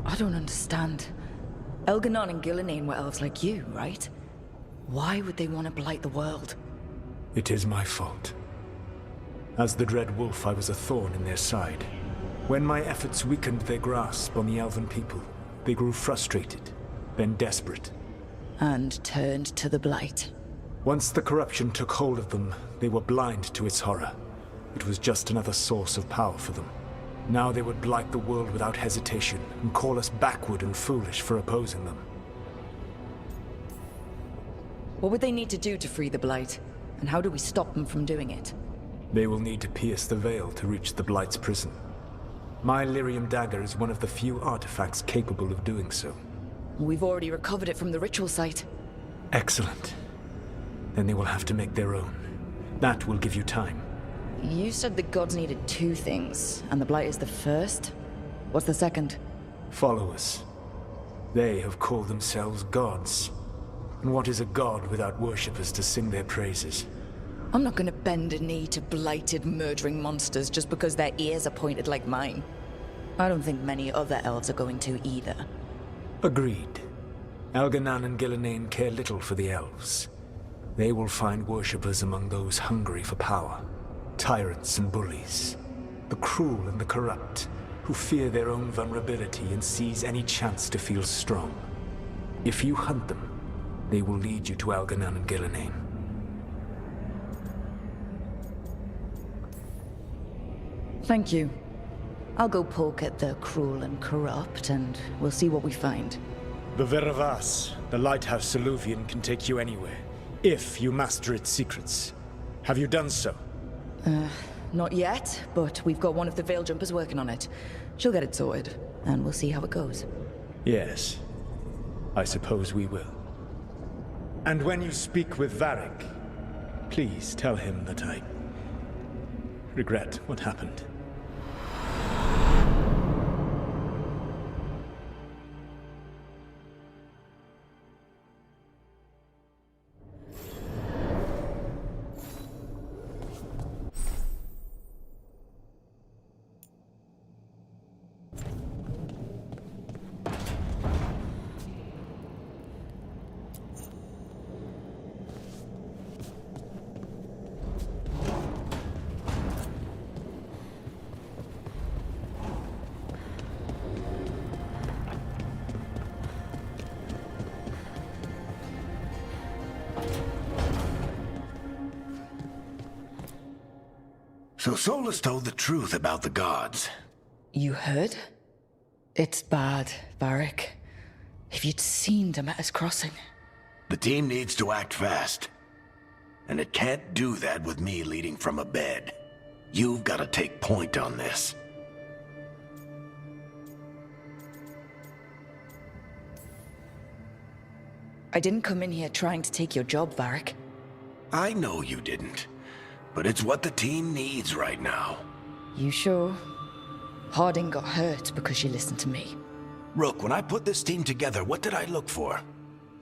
I don't understand. Elgernon and Gillenane were elves like you, right? Why would they want to blight the world? It is my fault. As the Dread Wolf, I was a thorn in their side. When my efforts weakened their grasp on the Elven people, they grew frustrated, then desperate. And turned to the Blight. Once the corruption took hold of them, they were blind to its horror. It was just another source of power for them. Now they would blight the world without hesitation, and call us backward and foolish for opposing them. What would they need to do to free the Blight? And how do we stop them from doing it? They will need to pierce the veil to reach the Blight's prison. My Lyrium dagger is one of the few artifacts capable of doing so. We've already recovered it from the ritual site. Excellent. Then they will have to make their own. That will give you time. You said the gods needed two things, and the Blight is the first? What's the second? Followers. They have called themselves gods. And what is a god without worshippers to sing their praises? I'm not gonna bend a knee to blighted, murdering monsters just because their ears are pointed like mine. I don't think many other elves are going to either. Agreed. Elganan and Gillenane care little for the elves. They will find worshippers among those hungry for power. Tyrants and bullies. The cruel and the corrupt, who fear their own vulnerability and seize any chance to feel strong. If you hunt them, they will lead you to Elganan and Gillenane. Thank you. I'll go poke at the cruel and corrupt, and we'll see what we find. The Veravas, the lighthouse Soluvian, can take you anywhere, if you master its secrets. Have you done so? Not yet, but we've got one of the Veil Jumpers working on it. She'll get it sorted, and we'll see how it goes. Yes. I suppose we will. And when you speak with Varric, please tell him that I regret what happened. So Solus told the truth about the gods. You heard? It's bad, Varric. If you'd seen Demeter's crossing. The team needs to act fast. And it can't do that with me leading from a bed. You've got to take point on this. I didn't come in here trying to take your job, Varric. I know you didn't. But it's what the team needs right now. You sure? Harding got hurt because she listened to me. Rook, when I put this team together, what did I look for?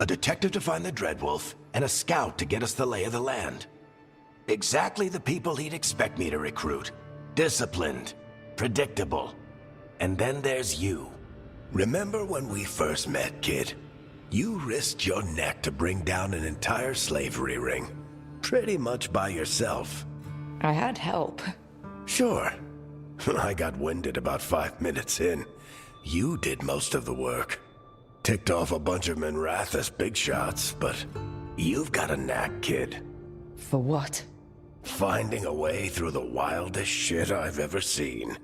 A detective to find the Dreadwolf, and a scout to get us the lay of the land. Exactly the people he'd expect me to recruit. Disciplined, predictable. And then there's you. Remember when we first met, kid? You risked your neck to bring down an entire slavery ring. Pretty much by yourself. I had help. Sure. I got winded about 5 minutes in. You did most of the work. Ticked off a bunch of Minrathous big shots, but you've got a knack, kid. For what? Finding a way through the wildest shit I've ever seen.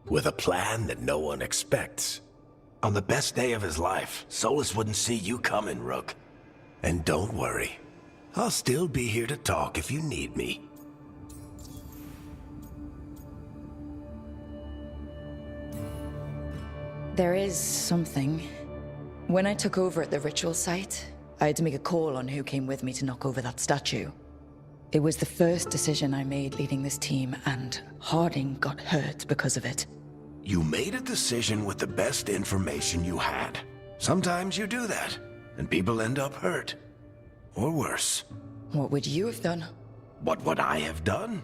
With a plan that no one expects. On the best day of his life, Solus wouldn't see you coming, Rook. And don't worry. I'll still be here to talk if you need me. There is something. When I took over at the ritual site, I had to make a call on who came with me to knock over that statue. It was the first decision I made leading this team, and Harding got hurt because of it. You made a decision with the best information you had. Sometimes you do that, and people end up hurt. Or worse. What would you have done? What would I have done?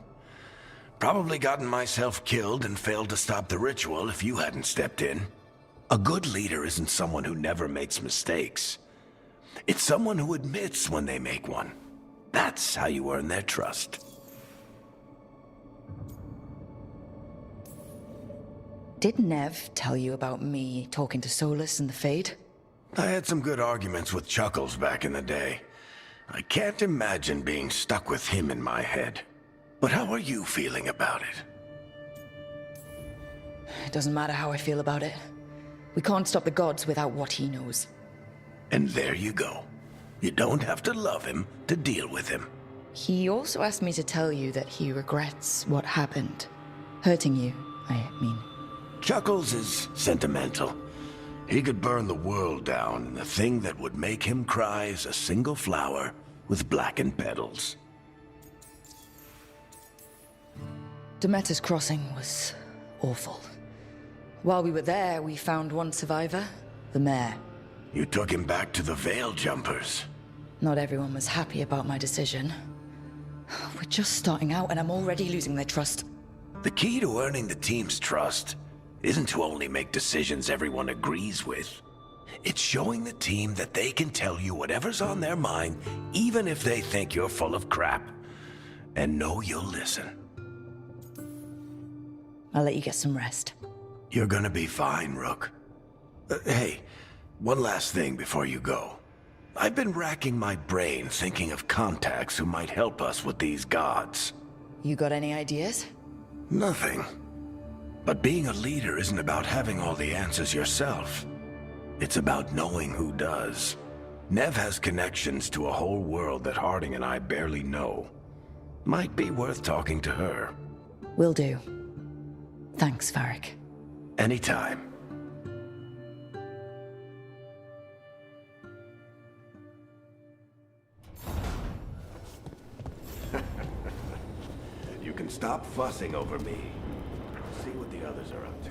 Probably gotten myself killed and failed to stop the ritual if you hadn't stepped in. A good leader isn't someone who never makes mistakes. It's someone who admits when they make one. That's how you earn their trust. Did Nev tell you about me talking to Solus and the Fade? I had some good arguments with Chuckles back in the day. I can't imagine being stuck with him in my head. But how are you feeling about it? It doesn't matter how I feel about it. We can't stop the gods without what he knows. And there you go. You don't have to love him to deal with him. He also asked me to tell you that he regrets what happened. Hurting you, I mean. Chuckles is sentimental. He could burn the world down, and the thing that would make him cry is a single flower with blackened petals. Demeter's crossing was awful. While we were there, we found one survivor, the mayor. You took him back to the Veil Jumpers. Not everyone was happy about my decision. We're just starting out and I'm already losing their trust. The key to earning the team's trust isn't to only make decisions everyone agrees with. It's showing the team that they can tell you whatever's on their mind, even if they think you're full of crap. And know you'll listen. I'll let you get some rest. You're gonna be fine, Rook. Hey, one last thing before you go. I've been racking my brain thinking of contacts who might help us with these gods. You got any ideas? Nothing. But being a leader isn't about having all the answers yourself. It's about knowing who does. Nev has connections to a whole world that Harding and I barely know. Might be worth talking to her. Will do. Thanks, Varric. Anytime. You can stop fussing over me. See what the others are up to.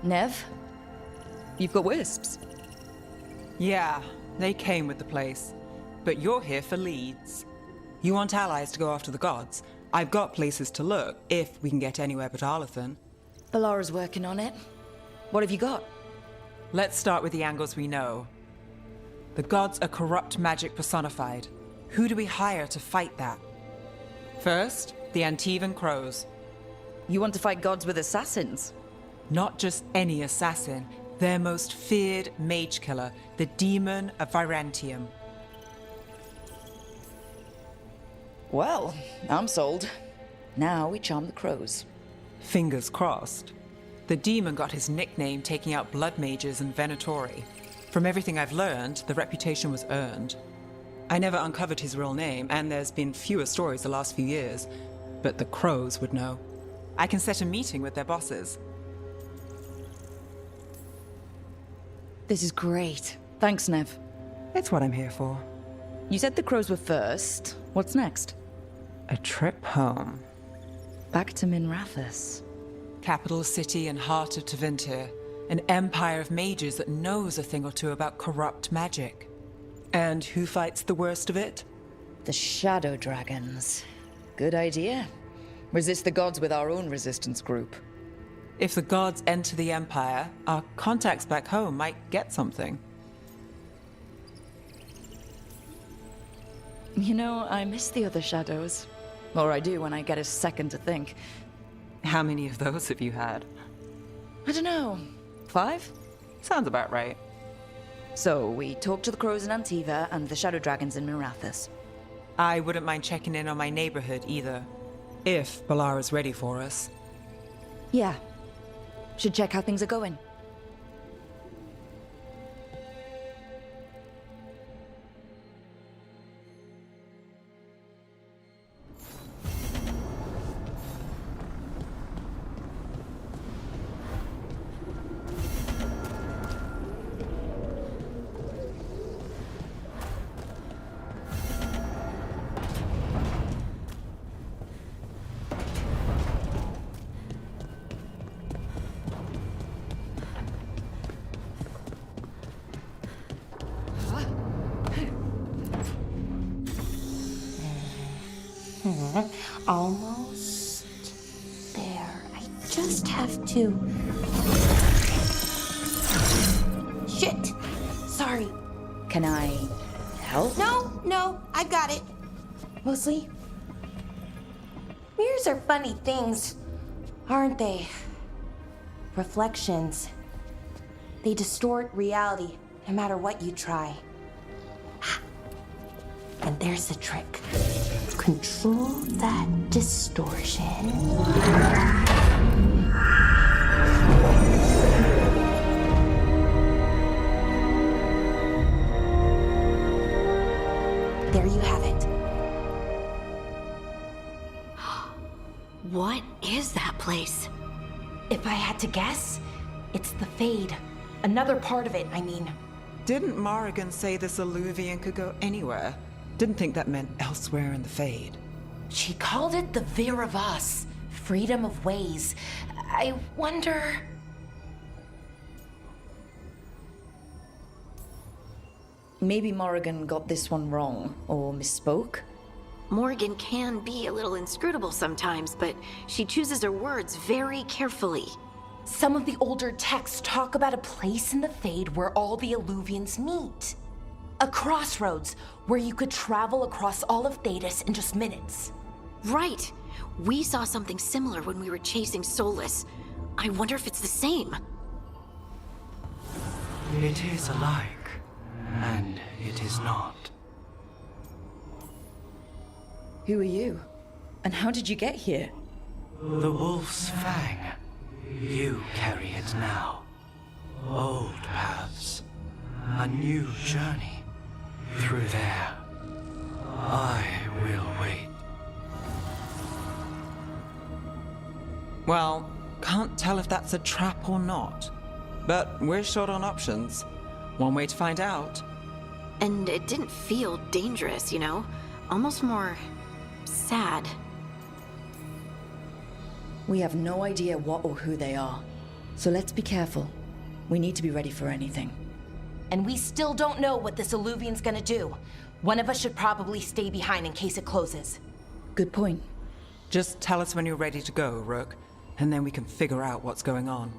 Nev? You've got wisps. Yeah, they came with the place. But you're here for leads. You want allies to go after the gods? I've got places to look, if we can get anywhere but Arlathan. Balara's working on it. What have you got? Let's start with the angles we know. The gods are corrupt magic personified. Who do we hire to fight that? First, the Antivan Crows. You want to fight gods with assassins? Not just any assassin, their most feared mage killer, the Demon of Virantium. Well, I'm sold. Now we charm the crows. Fingers crossed. The demon got his nickname taking out blood mages in Venatori. From everything I've learned, the reputation was earned. I never uncovered his real name, and there's been fewer stories the last few years, but the crows would know. I can set a meeting with their bosses. This is great. Thanks, Nev. It's what I'm here for. You said the crows were first. What's next? A trip home. Back to Minrathous. Capital city and heart of Tevinter. An empire of mages that knows a thing or two about corrupt magic. And who fights the worst of it? The Shadow Dragons. Good idea. Resist the gods with our own resistance group. If the gods enter the Empire, our contacts back home might get something. You know, I miss the other shadows. Or I do when I get a second to think. How many of those have you had? I don't know. 5? Sounds about right. So, we talked to the crows in Antiva and the Shadow Dragons in Minrathous. I wouldn't mind checking in on my neighborhood either. If Balara's ready for us. Yeah. Should check how things are going. Almost there. I just have to... Shit! Sorry. Can I help? No, I got it. Mostly. Mirrors are funny things, aren't they? Reflections. They distort reality, no matter what you try. And there's the trick. Control that distortion. There you have it. What is that place? If I had to guess, it's the Fade. Another part of it, I mean. Didn't Morrigan say this Illuvian could go anywhere? Didn't think that meant elsewhere in the Fade. She called it the Vir of Us, freedom of ways. I wonder... Maybe Morrigan got this one wrong, or misspoke. Morrigan can be a little inscrutable sometimes, but she chooses her words very carefully. Some of the older texts talk about a place in the Fade where all the Illuvians meet. A crossroads where you could travel across all of Thedas in just minutes. Right. We saw something similar when we were chasing Solus. I wonder if it's the same. It is alike, and it is not. Who are you? And how did you get here? The Wolf's Fang. You carry it now. Old paths. A new journey. Through there. I will wait. Well, can't tell if that's a trap or not. But we're short on options. One way to find out. And it didn't feel dangerous, you know? Almost more... sad. We have no idea what or who they are. So let's be careful. We need to be ready for anything. And we still don't know what this Illuvian's gonna do. One of us should probably stay behind in case it closes. Good point. Just tell us when you're ready to go, Rook, and then we can figure out what's going on.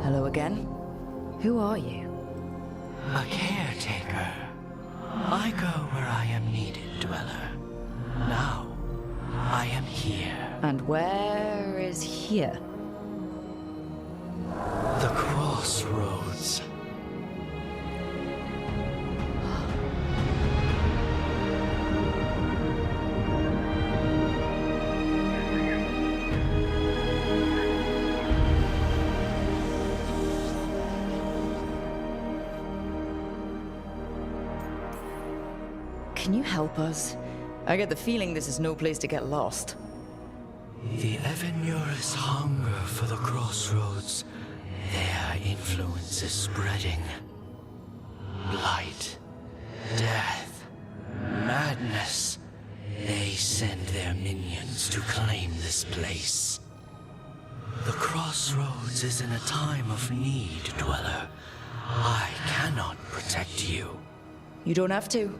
Hello again. Who are you? A caretaker. I go where I am needed, Dweller. Now, I am here. And where is here? The crossroads. Can you help us? I get the feeling this is no place to get lost. The Evenurus hunger for the crossroads. Their influence is spreading. Blight, death, madness. They send their minions to claim this place. The crossroads is in a time of need, Dweller. I cannot protect you. You don't have to.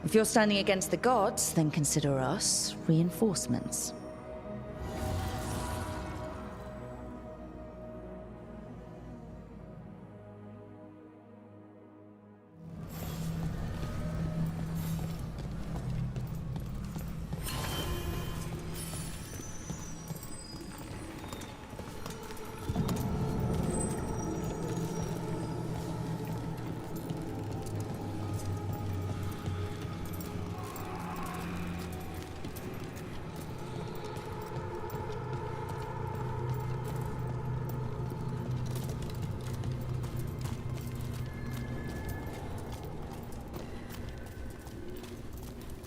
If you're standing against the gods, then consider us reinforcements.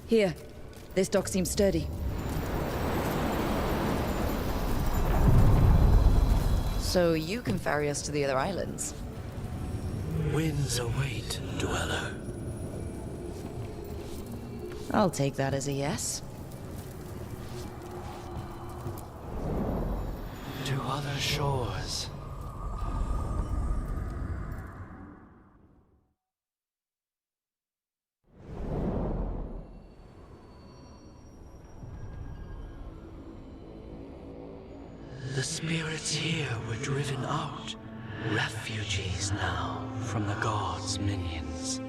Here. This dock seems sturdy. So you can ferry us to the other islands? Winds await, Dweller. I'll take that as a yes. To other shores. The spirits here were driven out, refugees now from the gods' minions.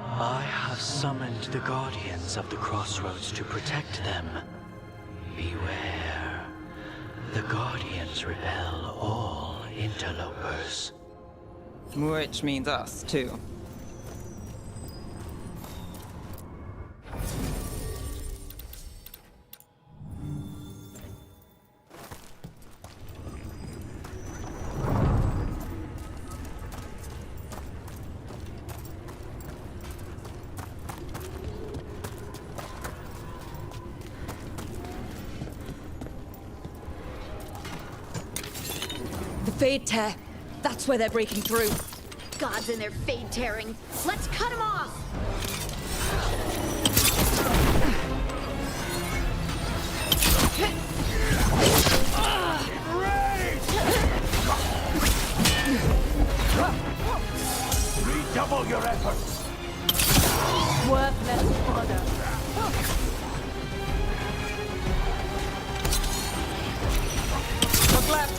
I have summoned the guardians of the crossroads to protect them. Beware. The guardians repel all interlopers. Which means us, too. Fade tear. That's where they're breaking through. Gods and their fade tearing. Let's cut them off! Redouble your efforts. Worthless fodder. Look left!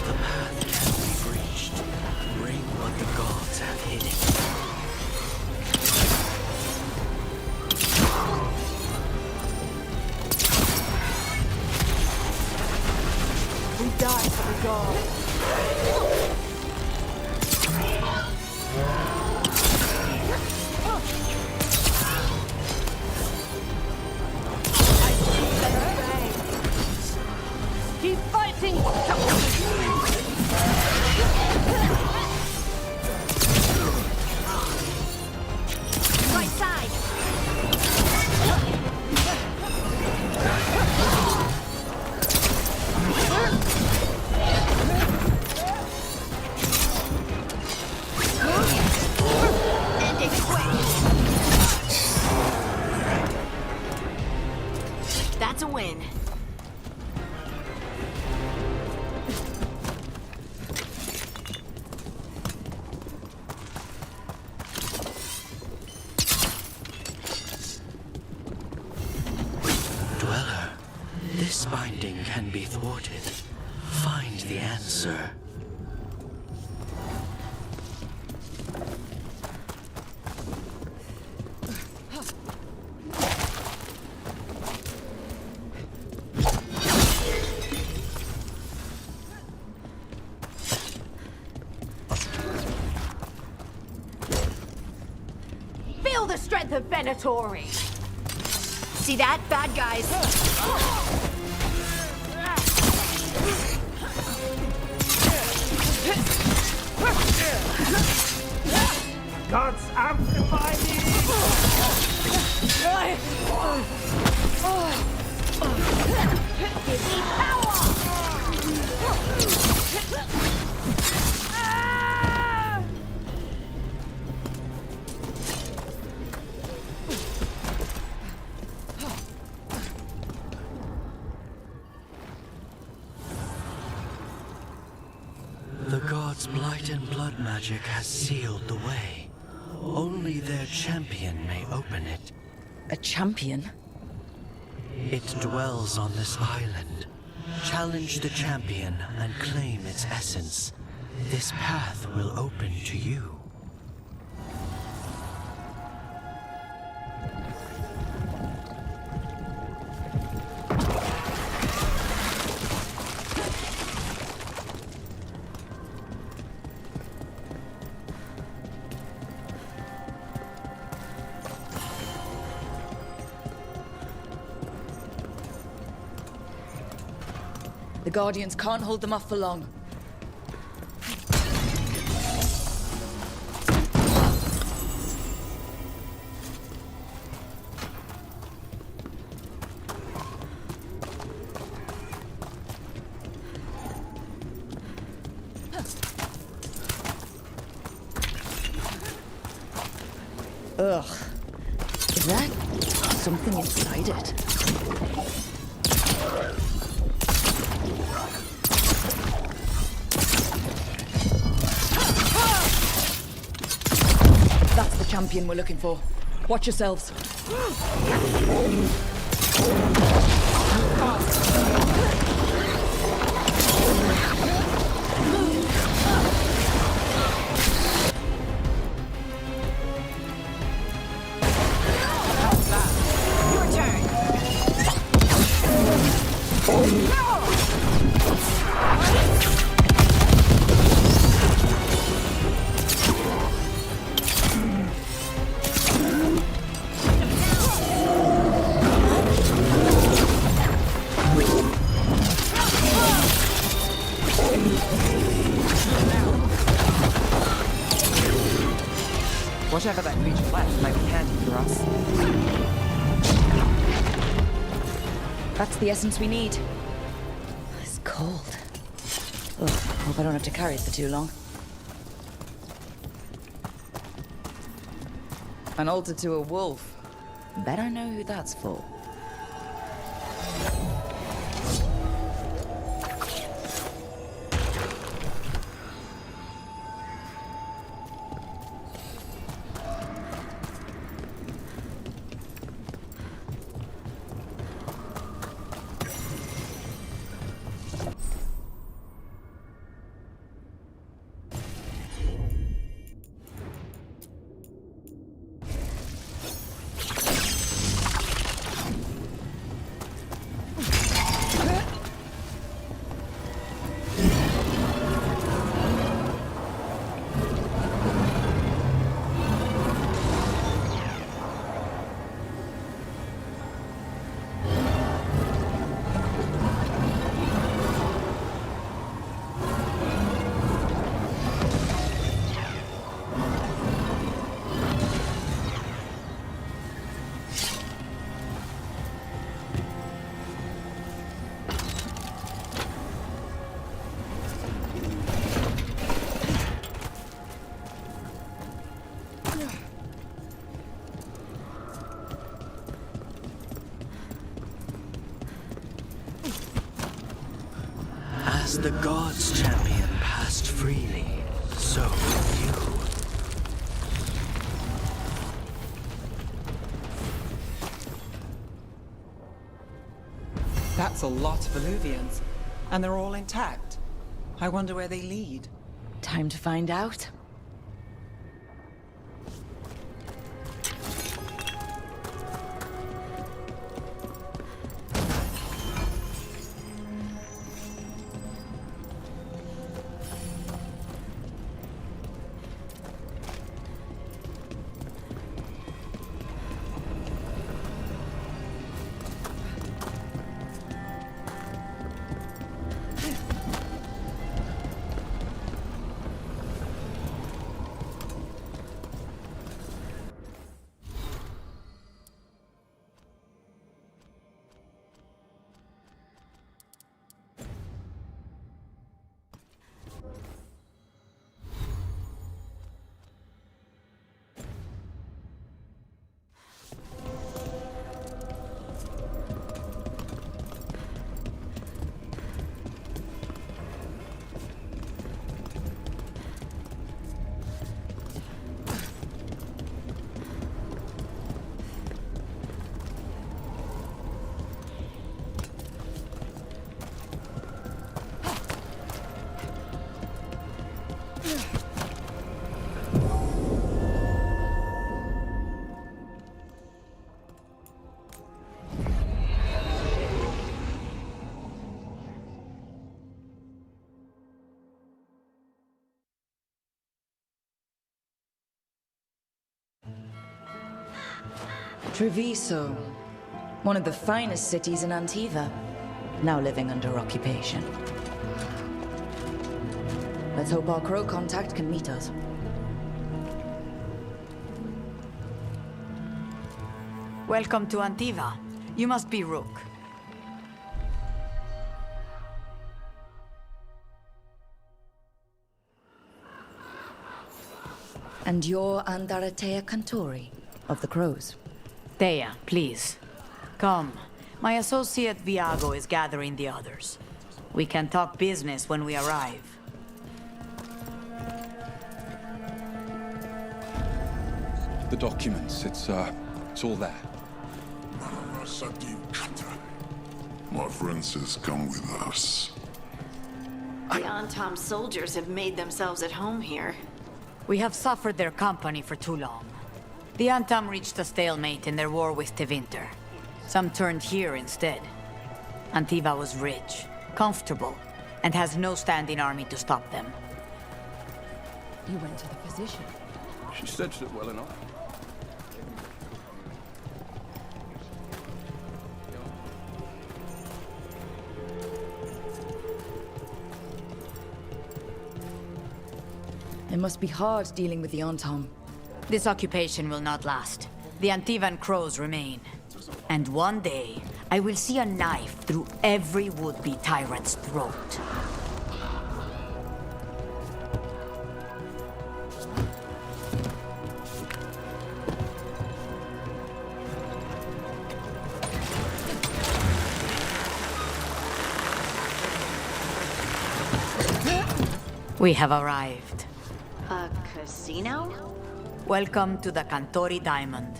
The path can be reached. Bring what the gods have hidden. We die for the gods. Keep fighting! Right side! End it quick! That's a win. Dweller, this binding can be thwarted. Find the answer. Feel the strength of Venatori! See that, bad guys? Gods amplify me! Give me power! The gods' blight and blood magic has sealed the way. Only their champion may open it. A champion? It dwells on this island. Challenge the champion and claim its essence. This path will open to you. The Guardians can't hold them off for long. something inside it. That's the champion we're looking for. Watch yourselves. Whatever that creature left might be handy for us. That's the essence we need. It's cold. Ugh, hope I don't have to carry it for too long. An altar to a wolf. Bet I know who that's for. As the gods' champion passed freely, so will you. That's a lot of Illuvians, and they're all intact. I wonder where they lead. Time to find out. Treviso, one of the finest cities in Antiva, now living under occupation. Let's hope our crow contact can meet us. Welcome to Antiva. You must be Rook. And you're Andaratea Cantori of the Crows? Thea, please. Come. My associate Viago is gathering the others. We can talk business when we arrive. The documents, it's all there. My friend says come with us. The Antam soldiers have made themselves at home here. We have suffered their company for too long. The Antam reached a stalemate in their war with Tevinter. Some turned here instead. Antiva was rich, comfortable, and has no standing army to stop them. You went to the physician. She stitched it well enough. It must be hard dealing with the Antam. This occupation will not last. The Antivan crows remain. And one day, I will see a knife through every would-be tyrant's throat. We have arrived. A casino? Welcome to the Cantori Diamond.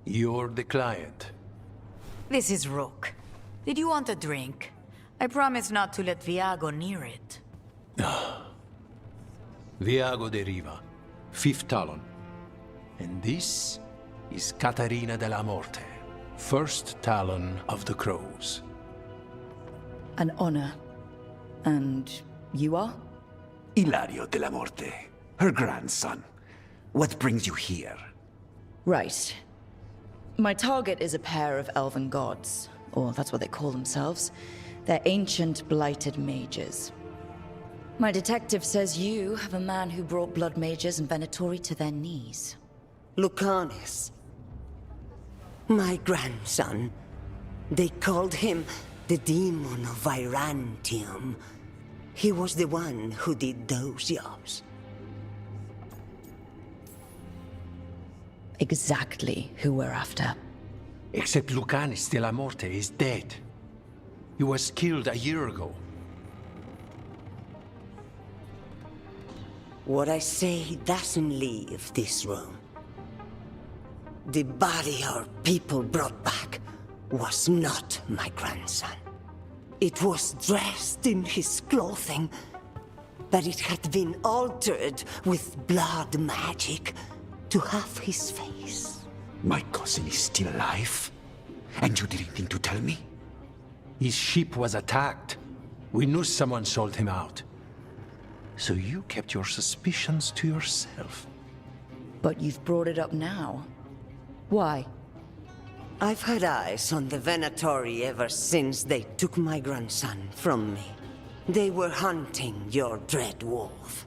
You're the client. This is Rook. Did you want a drink? I promise not to let Viago near it. Viago de Riva, 5th Talon. And this is Catarina de la Morte, 1st Talon of the Crows. An honor. And you are? Ilario de la Morte, her grandson. What brings you here? Right. My target is a pair of elven gods, or that's what they call themselves. They're ancient, blighted mages. My detective says you have a man who brought blood mages and Venatori to their knees. Lucanis. My grandson. They called him the Demon of Virantium. He was the one who did those jobs. Exactly who we're after. Except Lucanis de la Morte is dead. He was killed a year ago. What I say doesn't leave this room. The body our people brought back was not my grandson. It was dressed in his clothing, but it had been altered with blood magic to have his face. My cousin is still alive? And you didn't think to tell me? His ship was attacked. We knew someone sold him out. So you kept your suspicions to yourself. But you've brought it up now. Why? I've had eyes on the Venatori ever since they took my grandson from me. They were hunting your dread wolf.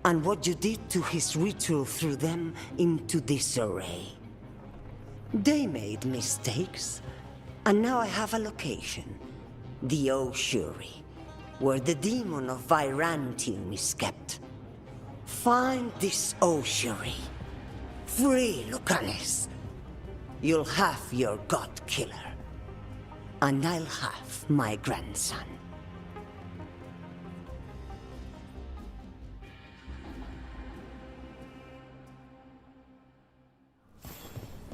And what you did to his ritual threw them into disarray. They made mistakes, and now I have a location. The Ossuary, where the demon of Virantium is kept. Find this Ossuary. Free Lucanis. You'll have your god killer. And I'll have my grandson.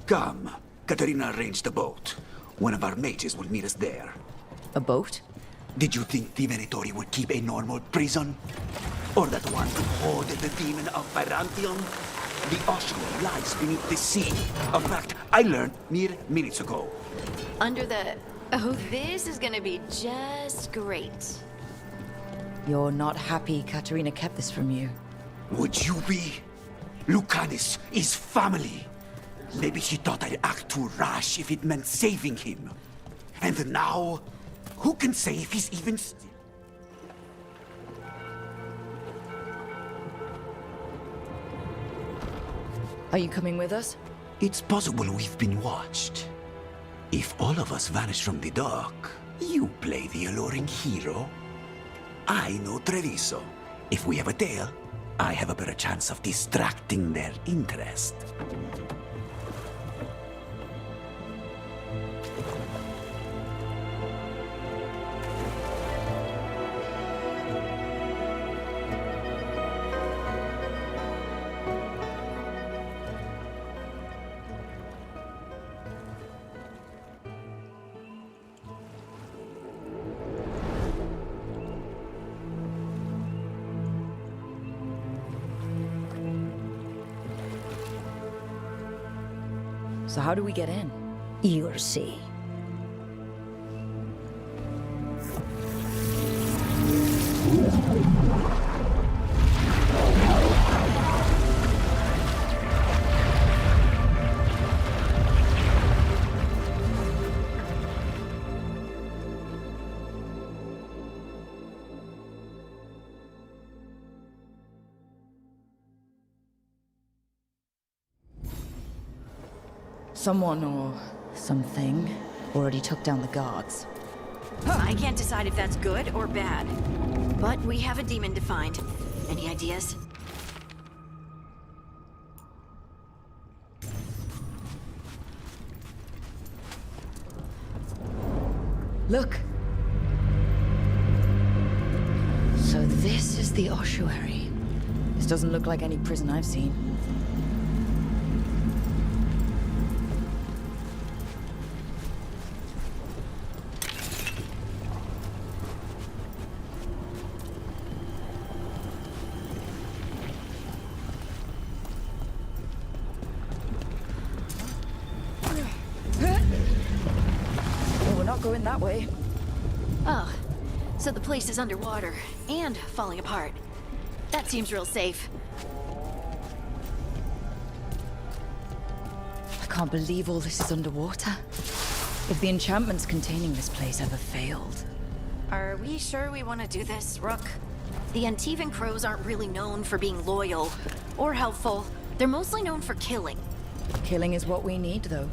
Come. Katarina arranged a boat. One of our mages will meet us there. A boat? Did you think the Venatori would keep a normal prison? Or that one could hold the demon of Virantium? The ossuary lies beneath the sea. A fact I learned mere minutes ago. Under the... Oh, this is gonna be just great. You're not happy Katarina kept this from you. Would you be? Lucanis is family. Maybe she thought I'd act too rash if it meant saving him. And now, who can say if he's even still? Are you coming with us? It's possible we've been watched. If all of us vanish from the dock, you play the alluring hero. I know Treviso. If we have a tail, I have a better chance of distracting their interest. So how do we get in? You'll see. Someone or something already took down the guards. I can't decide if that's good or bad. But we have a demon to find. Any ideas? Look! So this is the ossuary. This doesn't look like any prison I've seen. Going that way. Oh, so the place is underwater and falling apart. That seems real safe. I can't believe all this is underwater. If the enchantments containing this place ever failed. Are we sure we want to do this, Rook? The Antivan Crows aren't really known for being loyal or helpful. They're mostly known for killing. Killing is what we need, though.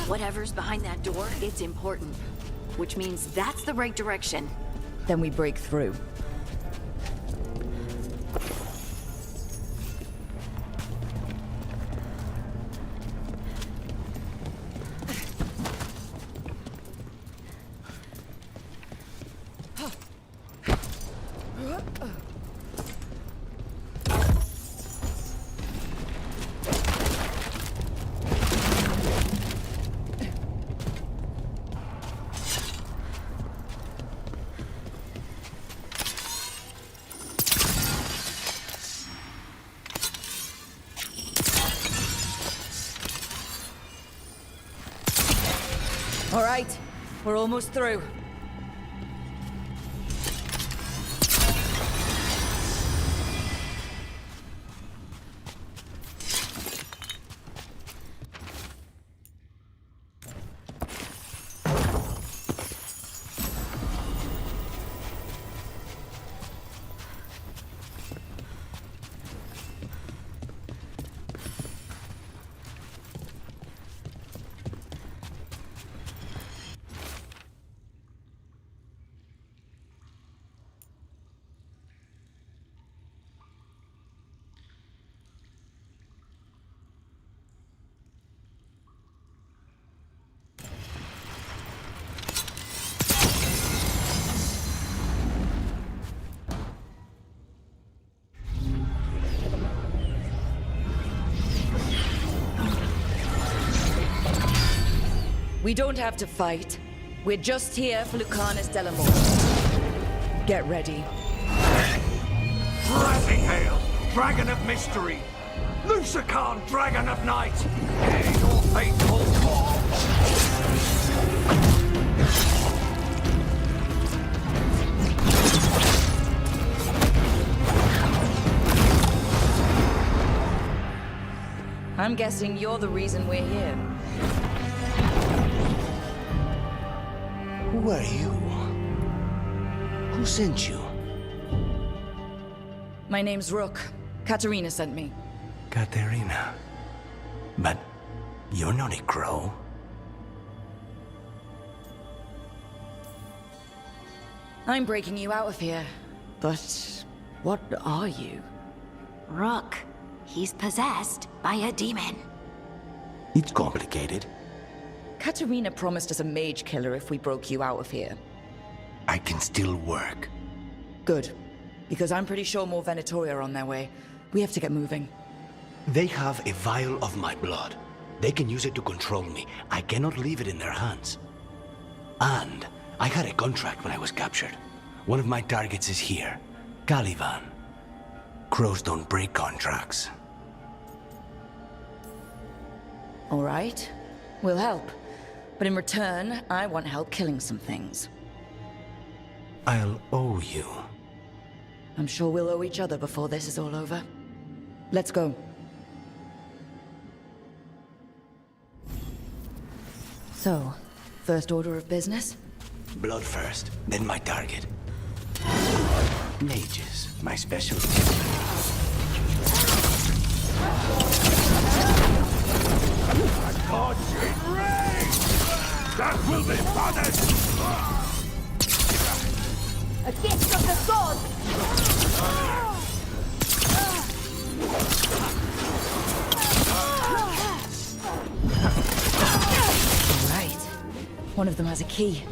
Whatever's behind that door, it's important. Which means that's the right direction. Then we break through. All right, we're almost through. We don't have to fight. We're just here for Lucanus Delamore. Get ready. Rising Hail, Dragon of Mystery! Lucican, Dragon of Night! Hey, your faithful corpse! I'm guessing you're the reason we're here. Who are you? Who sent you? My name's Rook. Katerina sent me. Katerina. But you're not a crow. I'm breaking you out of here. But what are you? Rook. He's possessed by a demon. It's complicated. Katerina promised us a mage killer if we broke you out of here. I can still work. Good. Because I'm pretty sure more Venatori are on their way. We have to get moving. They have a vial of my blood. They can use it to control me. I cannot leave it in their hands. And I had a contract when I was captured. One of my targets is here. Caliban. Crows don't break contracts. All right. We'll help. But in return, I want help killing some things. I'll owe you. I'm sure we'll owe each other before this is all over. Let's go. So, first order of business? Blood first, then my target. Mages, my specialty. Scorching rain! That will be punished! A gift of the gods! All right. One of them has a key.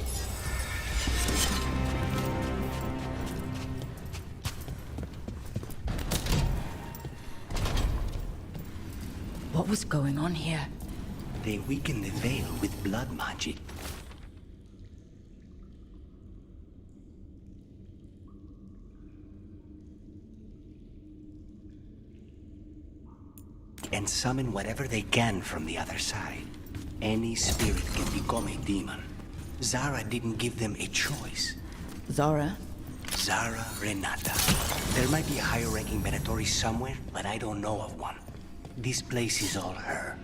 What was going on here? They weaken the veil with blood magic. And summon whatever they can from the other side. Any spirit can become a demon. Zara didn't give them a choice. Zara? Zara Renata. There might be a higher-ranking Venatori somewhere, but I don't know of one. This place is all her.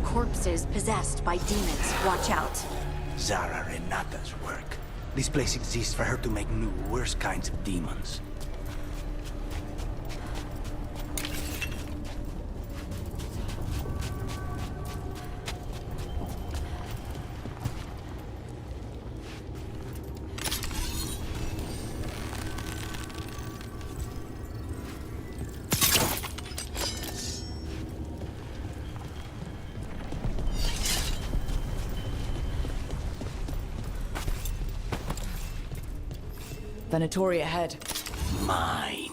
Corpses possessed by demons. Watch out. Zara Renata's work. This place exists for her to make new, worse kinds of demons. Venatori ahead. Mine.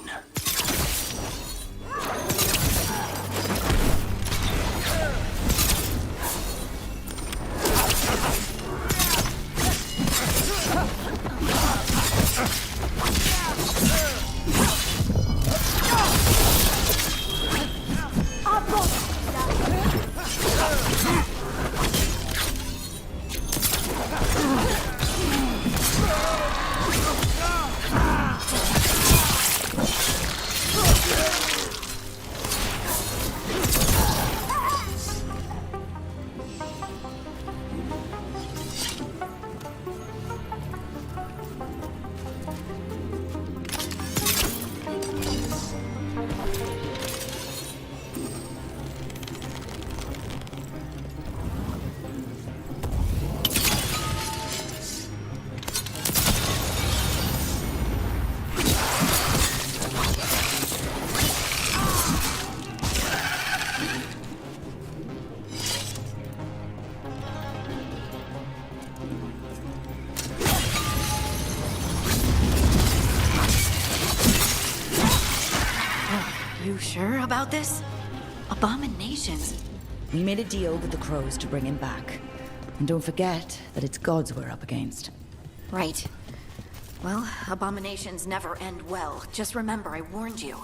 sure about this? Abominations. We made a deal with the crows to bring him back. And don't forget that it's gods we're up against. Right. Well, abominations never end well. Just remember, I warned you.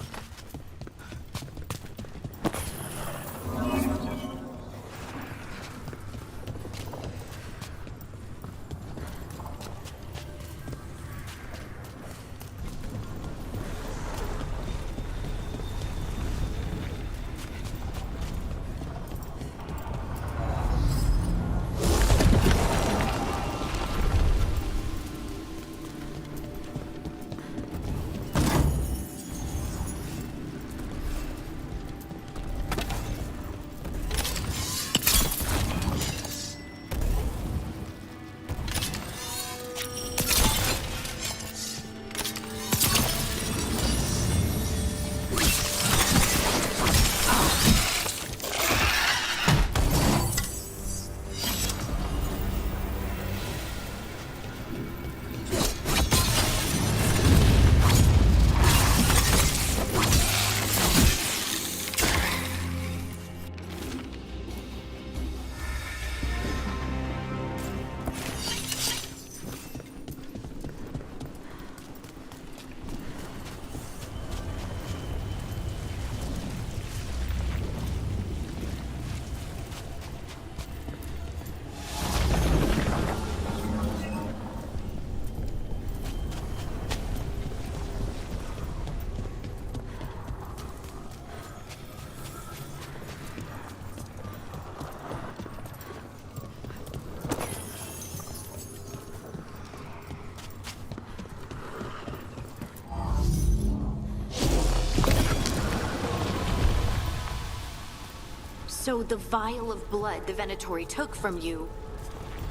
So the vial of blood the Venatori took from you...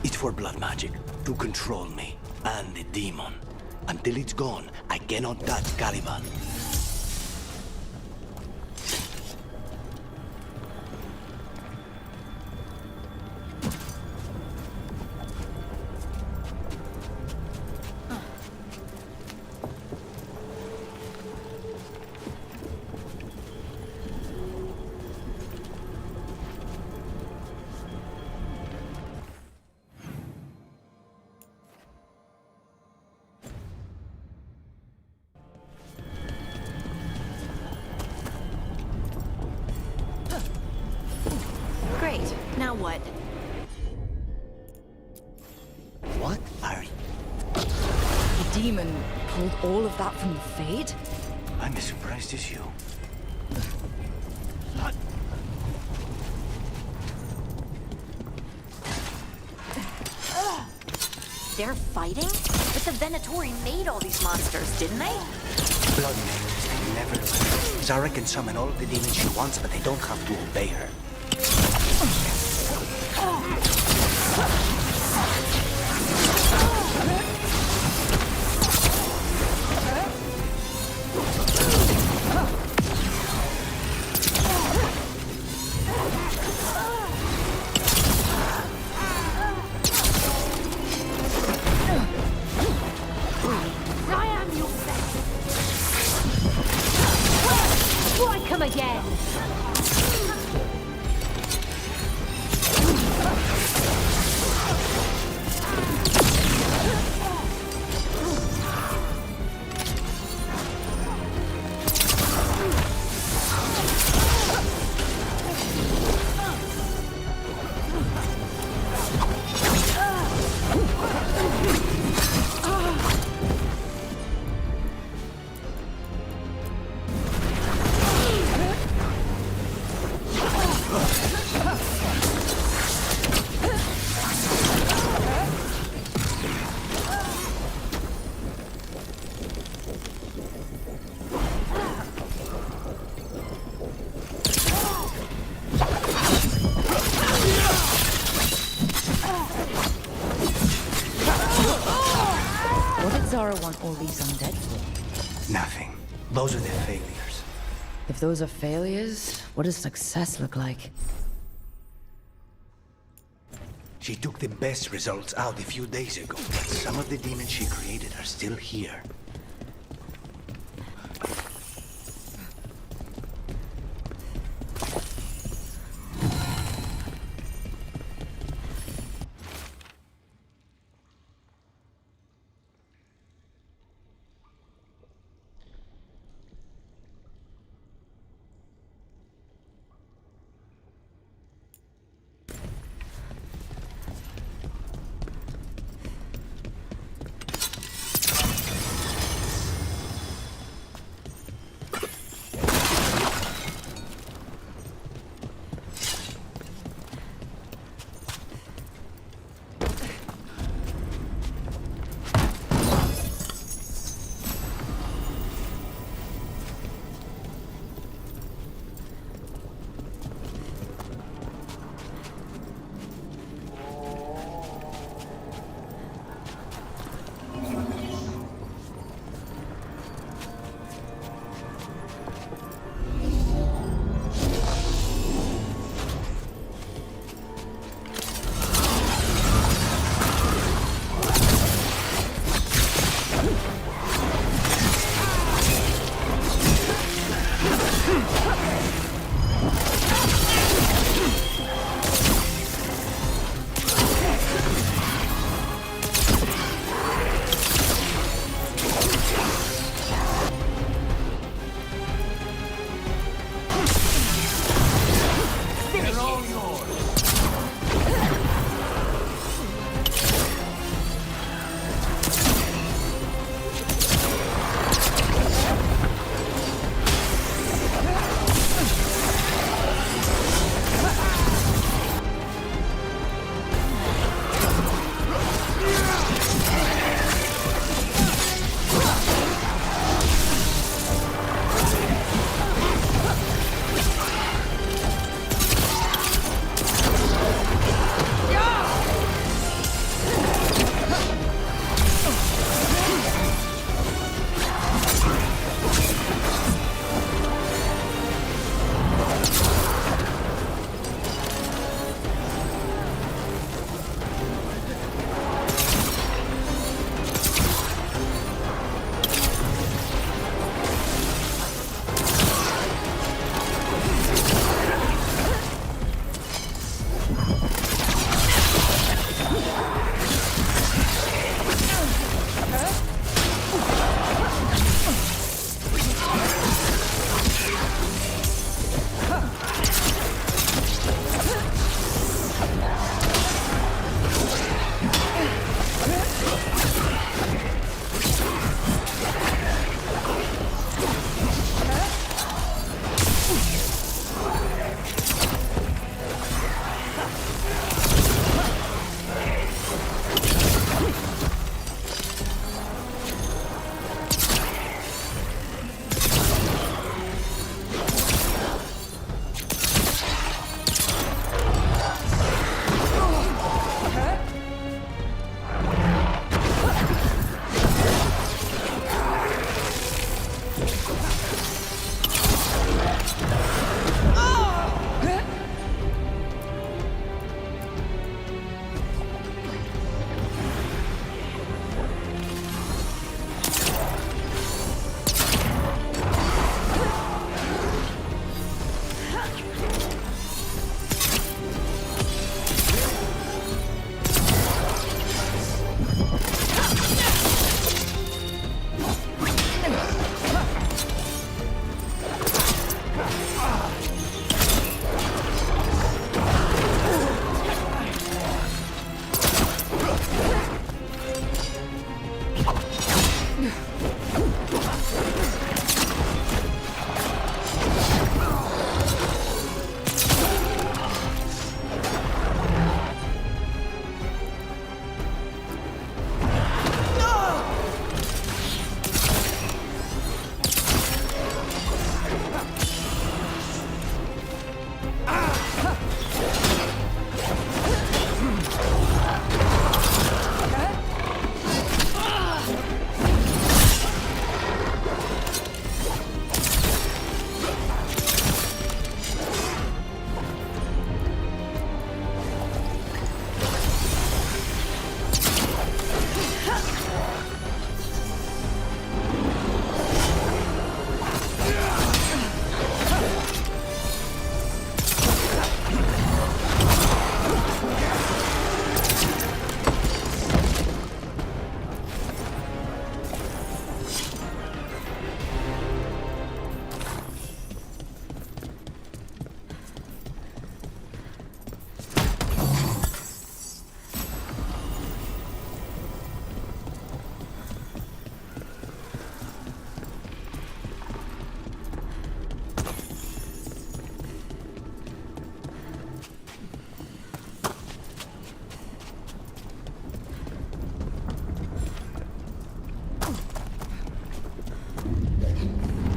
It's for blood magic, to control me, and the demon. Until it's gone, I cannot touch Caliban. Great. Now what? What are you? The demon pulled all of that from the Fade? I'm as surprised as you. They're fighting? But the Venatori made all these monsters, didn't they? Blood makers, they never learn. Zara can summon all of the demons she wants, but they don't have to obey her. Why come again? Zara want all these undead for? Nothing. Those are their failures. If those are failures, what does success look like? She took the best results out a few days ago, but some of the demons she created are still here.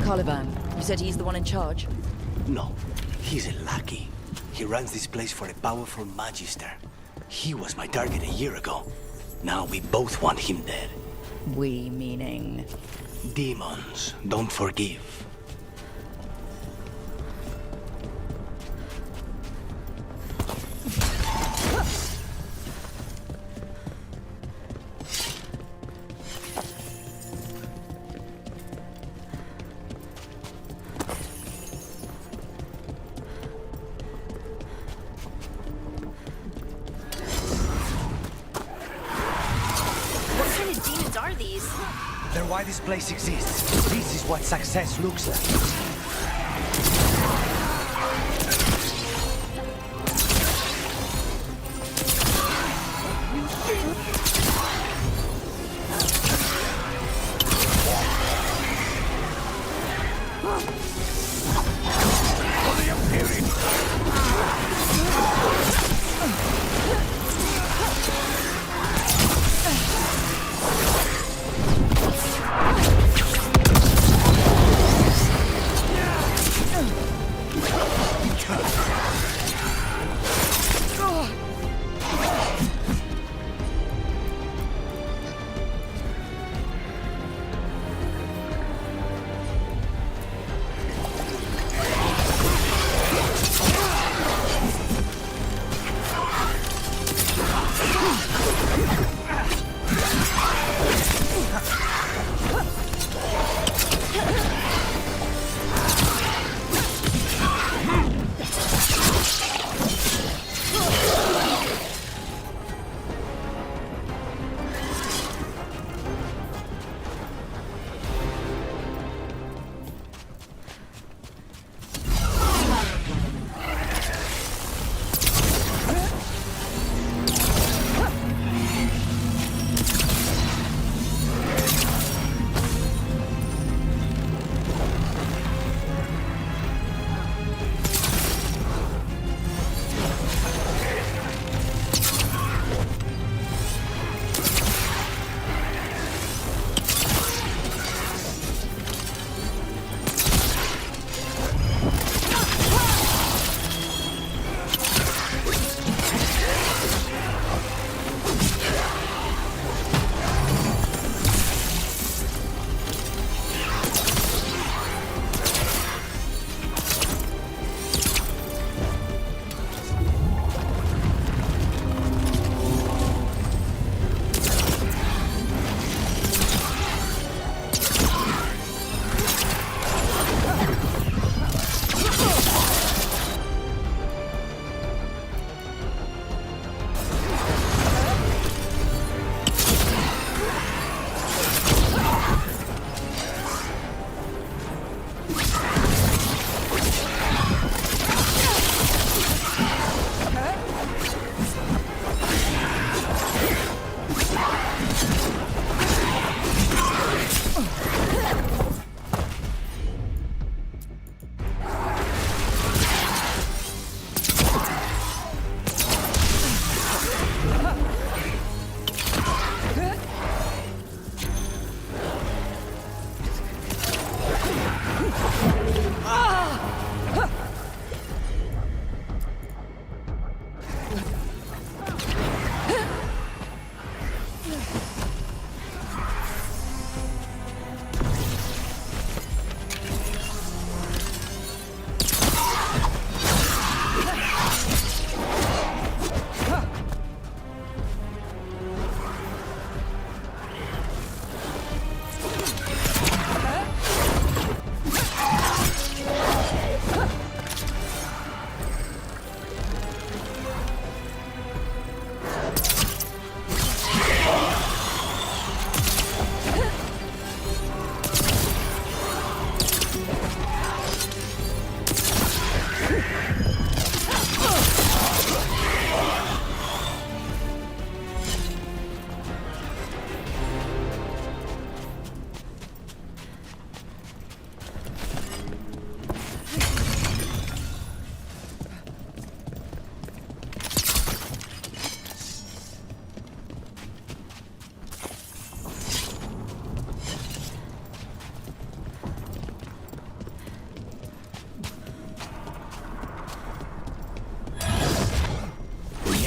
Caliban. You said he's the one in charge? No, he's a lackey. He runs this place for a powerful magister. He was my target a year ago. Now we both want him dead. We meaning? Demons don't forgive. They're why this place exists. This is what success looks like.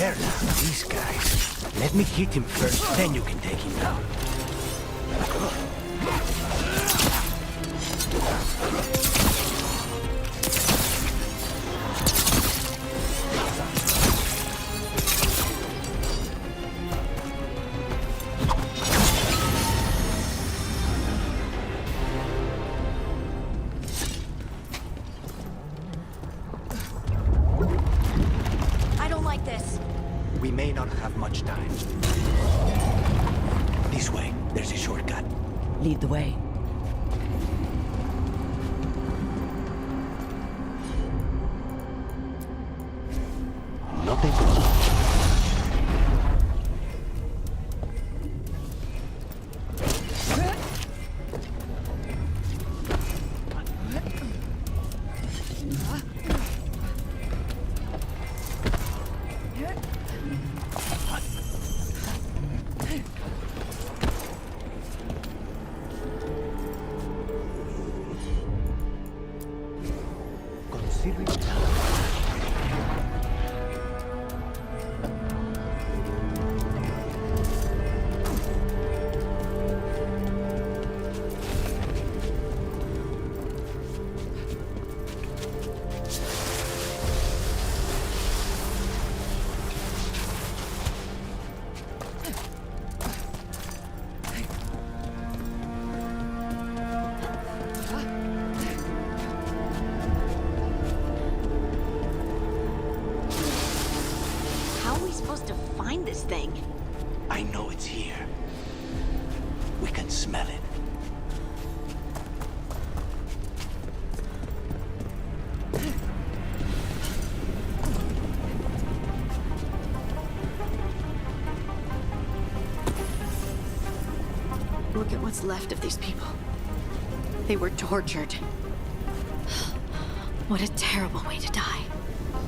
Careful, these guys. Let me hit him first, then you can take him down. I don't like this. We may not have much time. This way, there's a shortcut. Lead the way. Nothing but How are we supposed to find this thing? I know it's here. We can smell it. Look at what's left of these people. They were tortured. What a terrible way to die.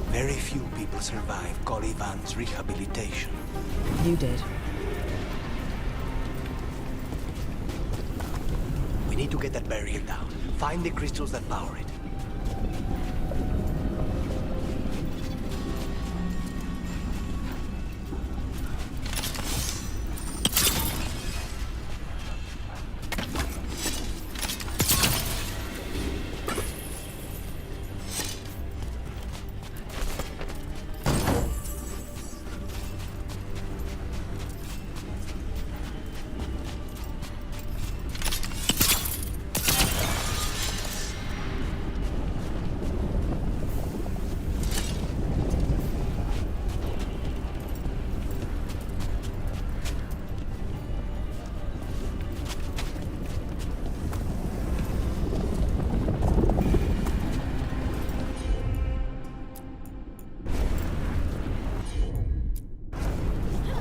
Very few people survive Colivan's rehabilitation. You did. We need to get that barrier down. Find the crystals that power it.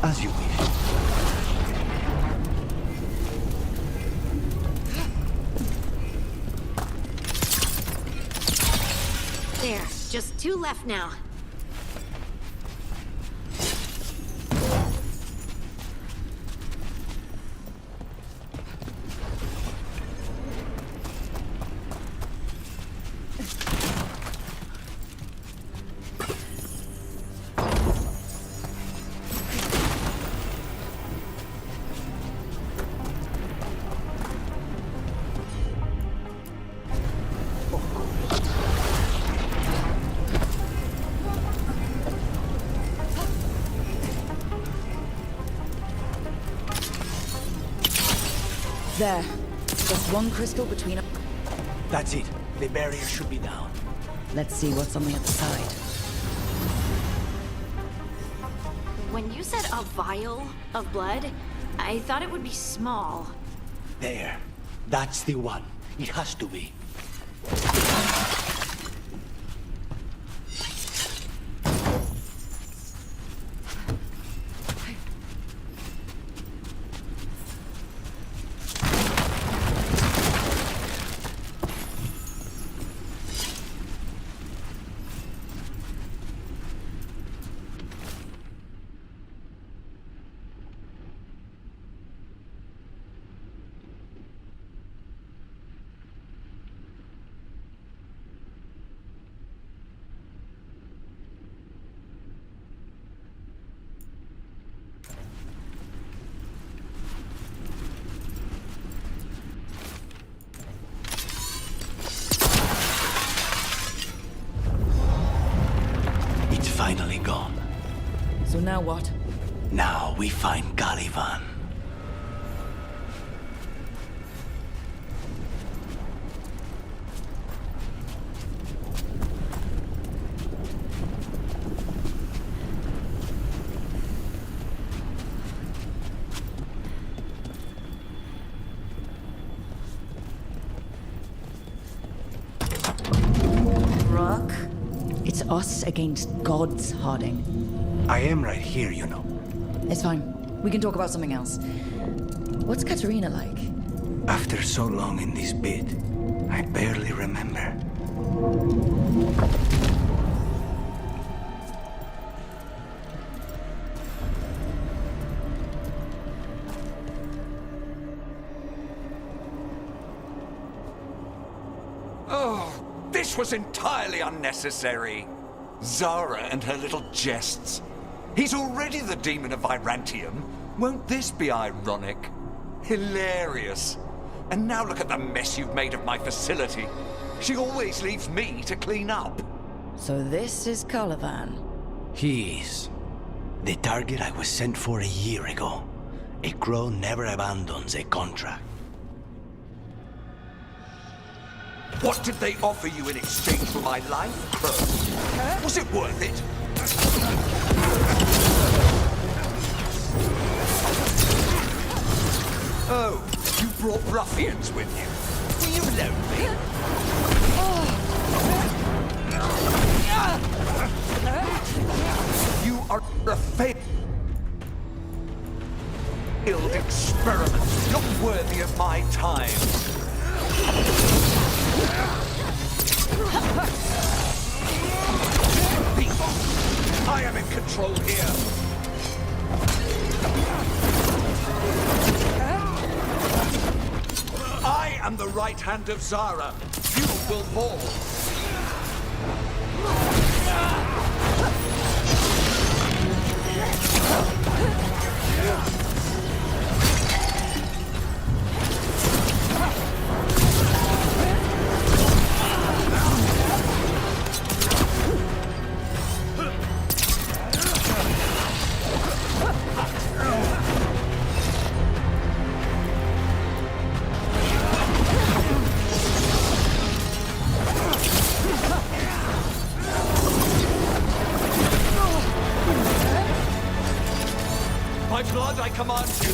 As you wish. There, just 2 left now. There. Just one crystal between us. That's it. The barrier should be down. Let's see what's on the other side. When you said a vial of blood, I thought it would be small. There. That's the one. It has to be. gone. So now what? Now we find Caliban. Rook? It's us against gods, Harding. I am right here, you know. It's fine. We can talk about something else. What's Katerina like? After so long in this bit, I barely remember. Oh, this was entirely unnecessary. Zara and her little jests. He's already the demon of Virantium. Won't this be ironic? Hilarious. And now look at the mess you've made of my facility. She always leaves me to clean up. So this is Caliban. He is. The target I was sent for a year ago. A crow never abandons a contract. What did they offer you in exchange for my life, Crow? Was it worth it? Oh, you brought ruffians with you. Were you lonely? You are a failed experiment, not worthy of my time. I am in control here. I am the right hand of Zara. You will fall. By blood, I command you.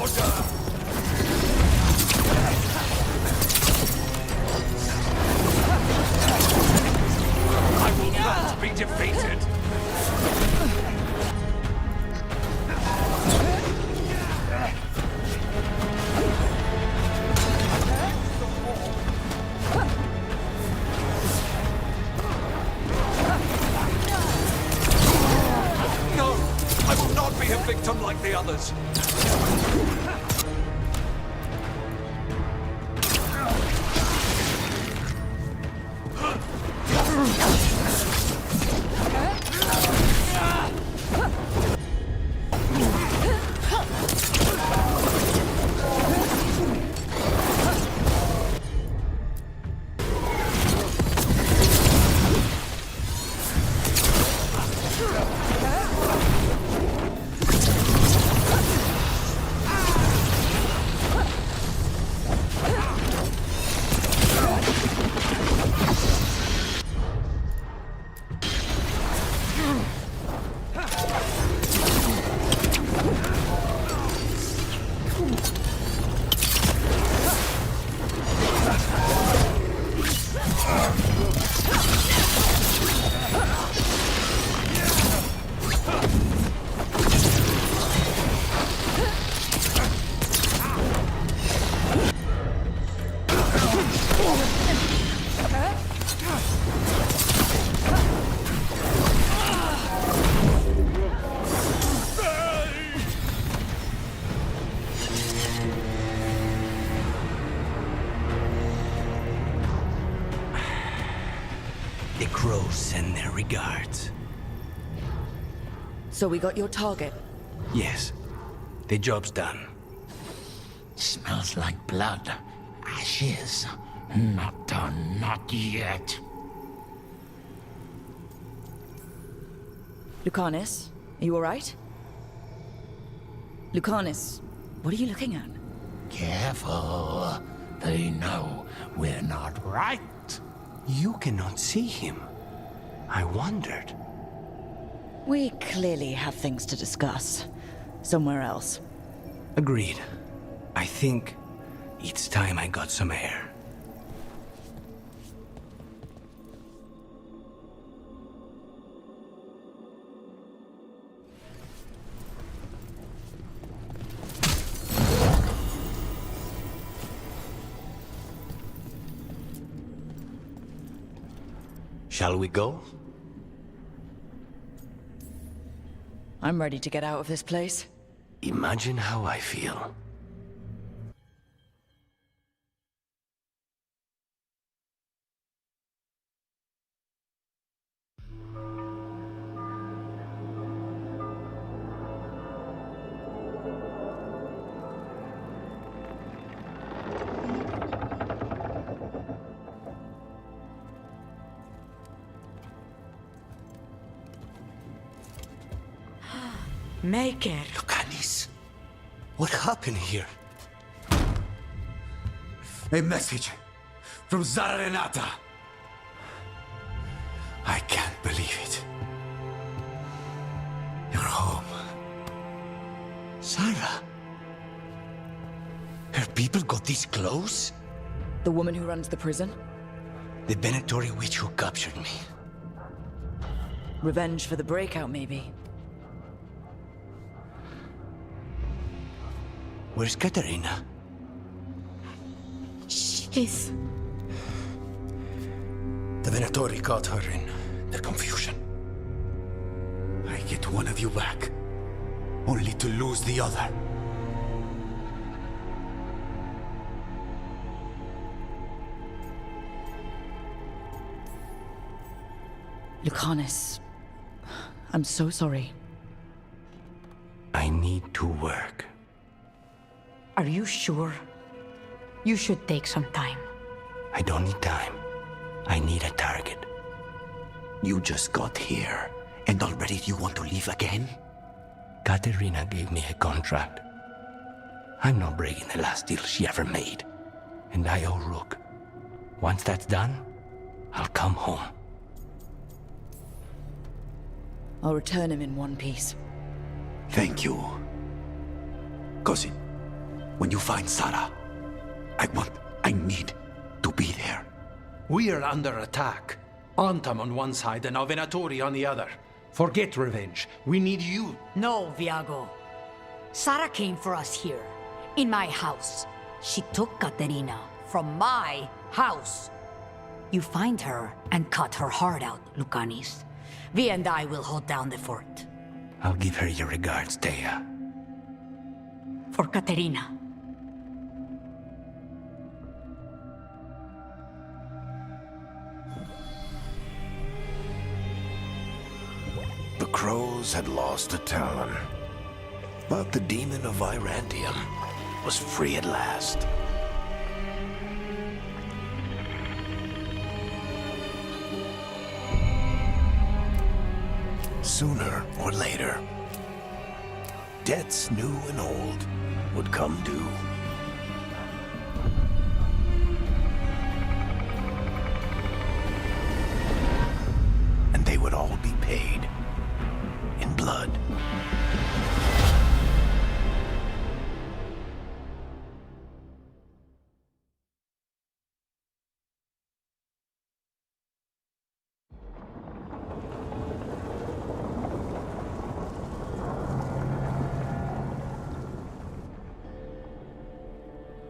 order! I will not be defeated! No! I will not be a victim like the others! The crows send their regards. So we got your target. Yes. The job's done. Smells like blood. Ashes. Not done, not yet. Lucanus, are you alright? Lucanus, what are you looking at? Careful. They know we're not right. You cannot see him. I wondered. We clearly have things to discuss. Somewhere else. Agreed. I think it's time I got some air. Shall we go? I'm ready to get out of this place. Imagine how I feel. Maker. Lucanis, what happened here? A message from Zara Renata. I can't believe it. You're home. Sarah? Her people got this close? The woman who runs the prison? The Venatori witch who captured me. Revenge for the breakout, maybe. Where's Katerina? She's... The Venatori caught her in their confusion. I get one of you back, only to lose the other. Lucanus, I'm so sorry. I need to work. Are you sure? You should take some time. I don't need time. I need a target. You just got here, and already you want to leave again? Katerina gave me a contract. I'm not breaking the last deal she ever made. And I owe Rook. Once that's done, I'll come home. I'll return him in one piece. Thank you. Così, When you find Sarah, I need to be there. We are under attack. Antam on one side and our Venatori on the other. Forget revenge. We need you. No, Viago. Sarah came for us here, in my house. She took Katerina from my house. You find her and cut her heart out, Lucanis. Vi and I will hold down the fort. I'll give her your regards, Thea. For Katerina. The crows had lost a talon, but the demon of Irantium was free at last. Sooner or later, debts new and old would come due. And they would all be paid in blood.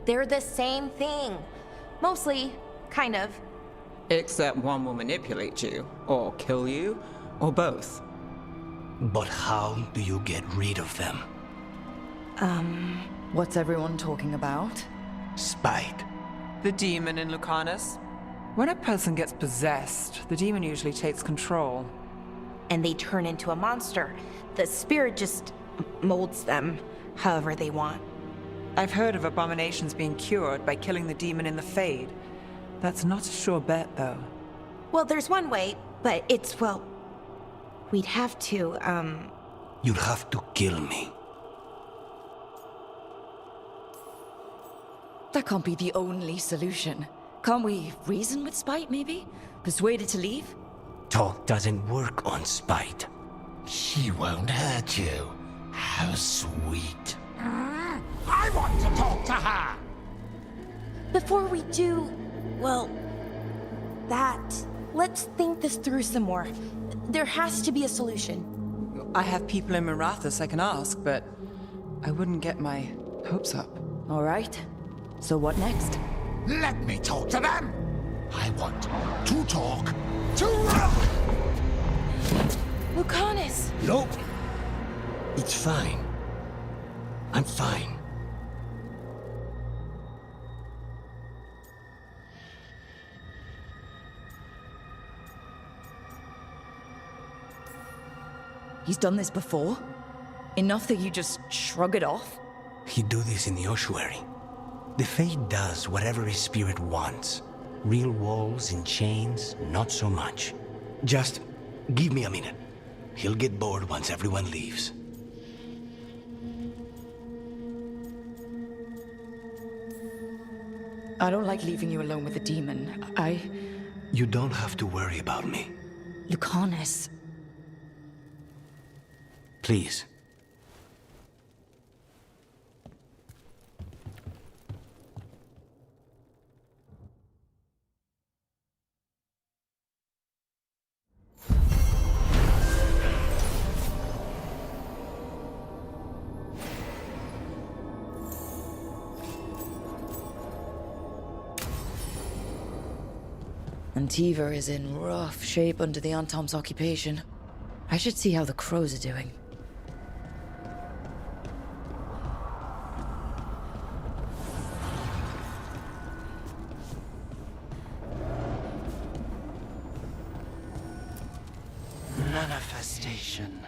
They're the same thing. Mostly, kind of. Except one will manipulate you, or kill you, or both. But how do you get rid of them? What's everyone talking about? Spite. The demon in Lucanus. When a person gets possessed, the demon usually takes control. And they turn into a monster. The spirit just molds them however they want. I've heard of abominations being cured by killing the demon in the Fade. That's not a sure bet, though. Well, there's one way, but it's, well... We'd have to, You'd have to kill me. That can't be the only solution. Can't we reason with Spite, maybe? Persuade it to leave? Talk doesn't work on Spite. She won't hurt you. How sweet. I want to talk to her! Before we do, well, that, let's think this through some more. There has to be a solution. I have people in Marathas I can ask, but I wouldn't get my hopes up. All right. So what next? Let me talk to them! I want to talk to Rook! Lucanus! Nope. It's fine. I'm fine. He's done this before? Enough that you just shrug it off? He'd do this in the ossuary. The Fade does whatever his spirit wants. Real walls and chains, not so much. Just give me a minute. He'll get bored once everyone leaves. I don't like leaving you alone with the demon. You don't have to worry about me. Lucanus. Please. Antiva is in rough shape under the Antom's occupation. I should see how the crows are doing. Manifestation.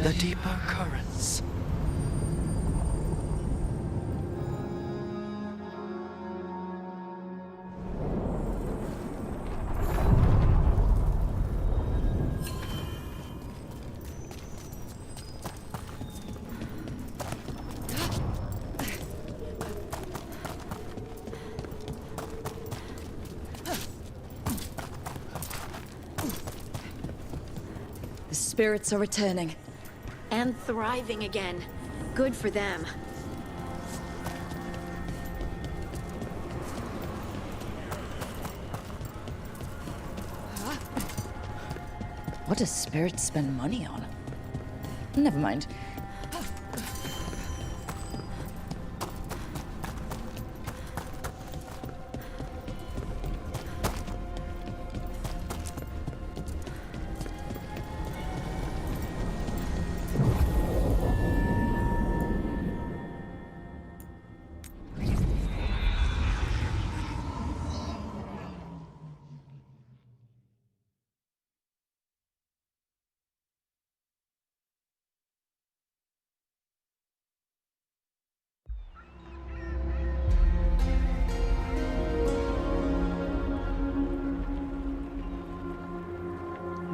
The deeper currents. The spirits are returning. And thriving again. Good for them. What does spirits spend money on? Never mind.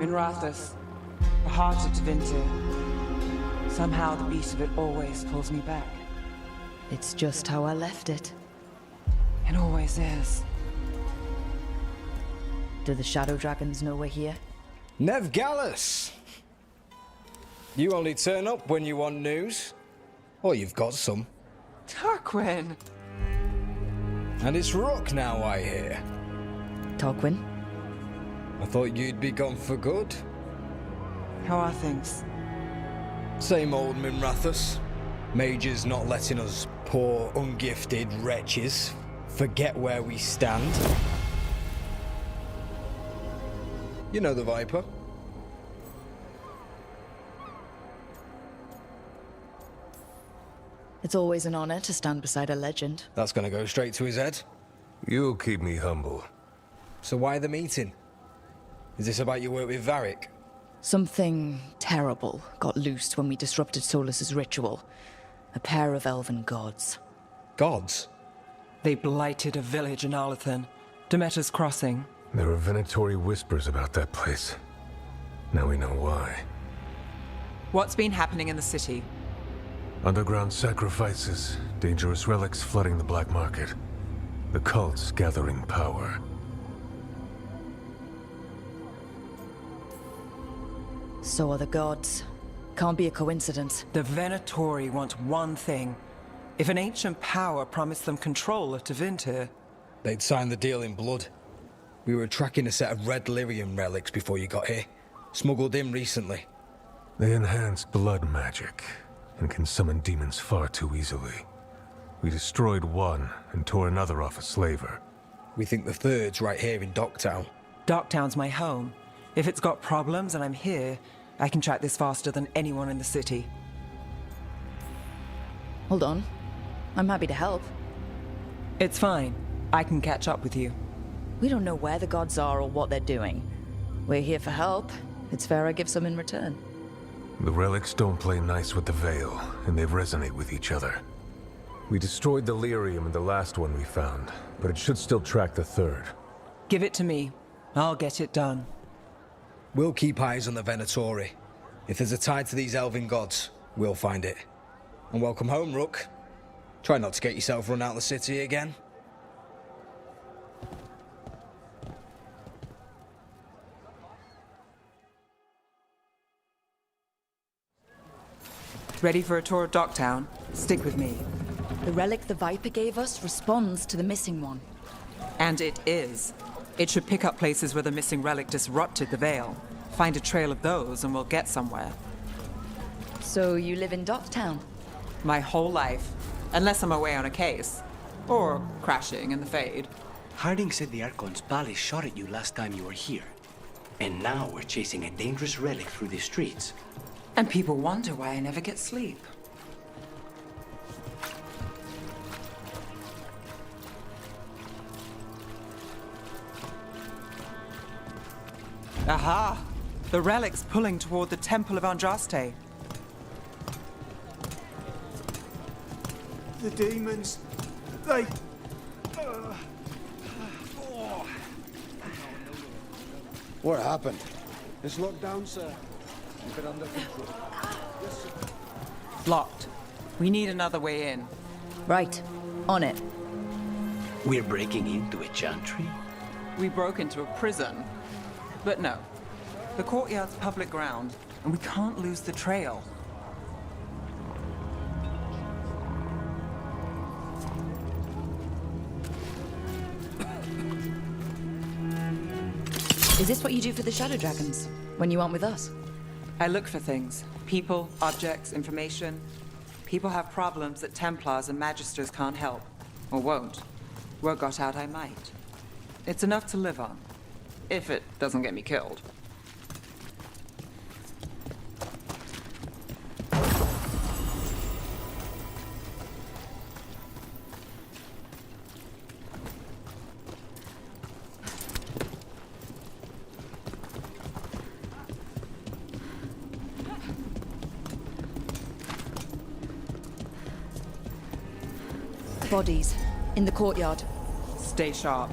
Minrathous, the heart of Tevinter. Somehow the beat of it always pulls me back. It's just how I left it. It always is. Do the Shadow Dragons know we're here? Nev Gallus! You only turn up when you want news. Or you've got some. Tarquin! And it's Rook now, I hear. Tarquin? I thought you'd be gone for good. How are things? Same old Minrathous. Mages not letting us poor, ungifted wretches forget where we stand. You know the Viper. It's always an honor to stand beside a legend. That's gonna go straight to his head. You'll keep me humble. So why the meeting? Is this about your work with Varric? Something terrible got loosed when we disrupted Solus's ritual. A pair of elven gods. Gods? They blighted a village in Arlathan, Demeter's Crossing. There are Venatori whispers about that place. Now we know why. What's been happening in the city? Underground sacrifices, dangerous relics flooding the black market. The cults gathering power. So are the gods. Can't be a coincidence. The Venatori want one thing. If an ancient power promised them control of Tevinter, they'd sign the deal in blood. We were tracking a set of red lyrium relics before you got here. Smuggled in recently. They enhance blood magic and can summon demons far too easily. We destroyed one and tore another off a slaver. We think the third's right here in Docktown. Docktown's my home. If it's got problems and I'm here, I can track this faster than anyone in the city. Hold on. I'm happy to help. It's fine. I can catch up with you. We don't know where the gods are or what they're doing. We're here for help. It's fair I give some in return. The relics don't play nice with the Veil, and they resonate with each other. We destroyed the lyrium in the last one we found, but it should still track the third. Give it to me. I'll get it done. We'll keep eyes on the Venatori. If there's a tie to these elven gods, we'll find it. And welcome home, Rook. Try not to get yourself run out of the city again. Ready for a tour of Docktown? Stick with me. The relic the Viper gave us responds to the missing one. And it is. It should pick up places where the missing relic disrupted the Veil. Find a trail of those and we'll get somewhere. So you live in Docktown? My whole life. Unless I'm away on a case. Or crashing in the Fade. Harding said the Archon's palace shot at you last time you were here. And now we're chasing a dangerous relic through the streets. And people wonder why I never get sleep. Aha! The relic's pulling toward the Temple of Andraste. The demons, they... What happened? It's locked down, sir. Keep it under control. Yes, sir. Locked. We need another way in. Right. On it. We're breaking into a chantry? We broke into a prison. But no. The courtyard's public ground, and we can't lose the trail. Is this what you do for the Shadow Dragons, when you aren't with us? I look for things. People, objects, information. People have problems that Templars and Magisters can't help. Or won't. Word got out I might. It's enough to live on. If it doesn't get me killed. Bodies. In the courtyard. Stay sharp.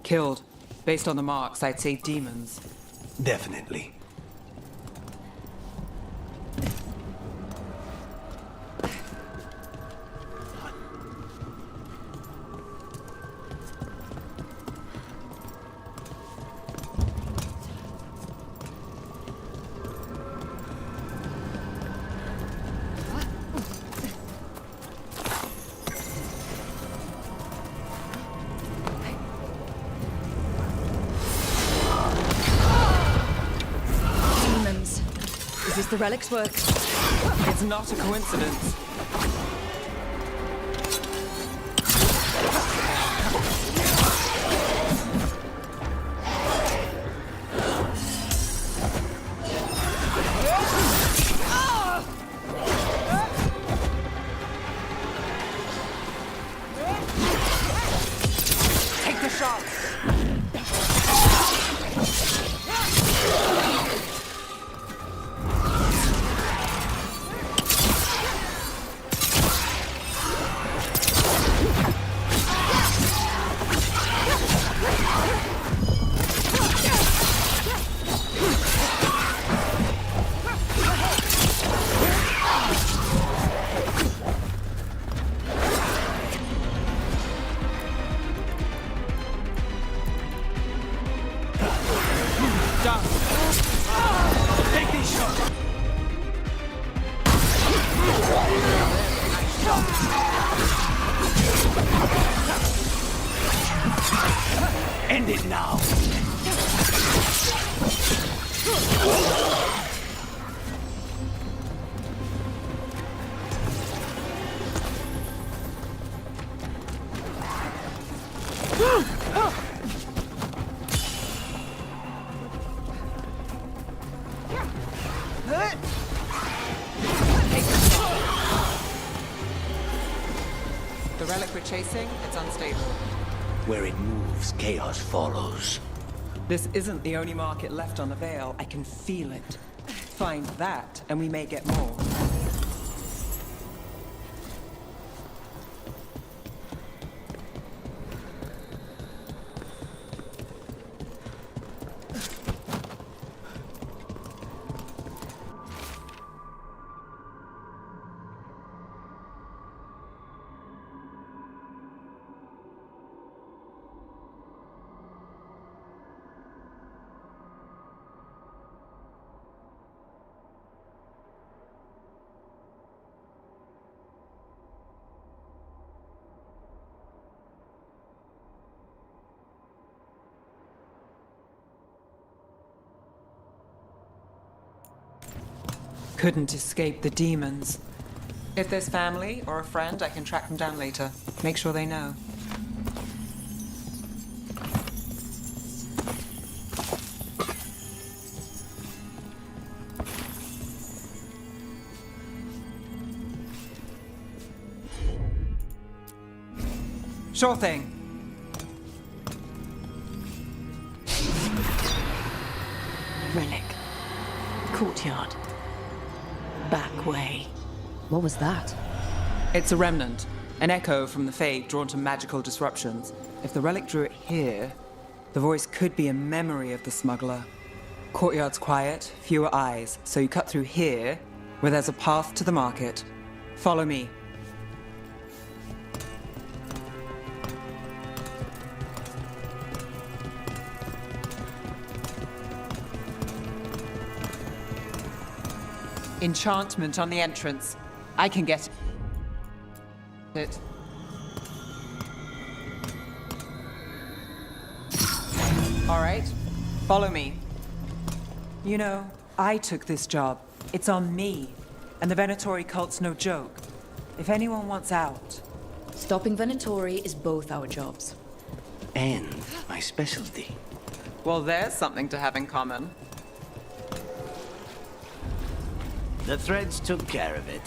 Killed. Based on the marks, I'd say demons. Definitely. Is this the relic's work? It's not a coincidence. Take the shot! End it now! The relic we're chasing, it's unstable. Where it moves, chaos follows. This isn't the only market left on the Veil. I can feel it. Find that, and we may get more. Couldn't escape the demons. If there's family or a friend, I can track them down later. Make sure they know. Sure thing. Relic. Courtyard. Back way. What was that? It's a remnant. An echo from the Fade drawn to magical disruptions. If the relic drew it here, the voice could be a memory of the smuggler. Courtyard's quiet, fewer eyes, so you cut through here, where there's a path to the market. Follow me. Enchantment on the entrance. I can get it. All right, follow me. You know, I took this job. It's on me. And the Venatori cult's no joke. If anyone wants out... Stopping Venatori is both our jobs. And my specialty. Well, there's something to have in common. The threads took care of it.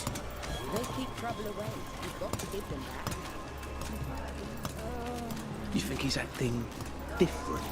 They keep trouble away. You've got to give them that. You think he's acting different?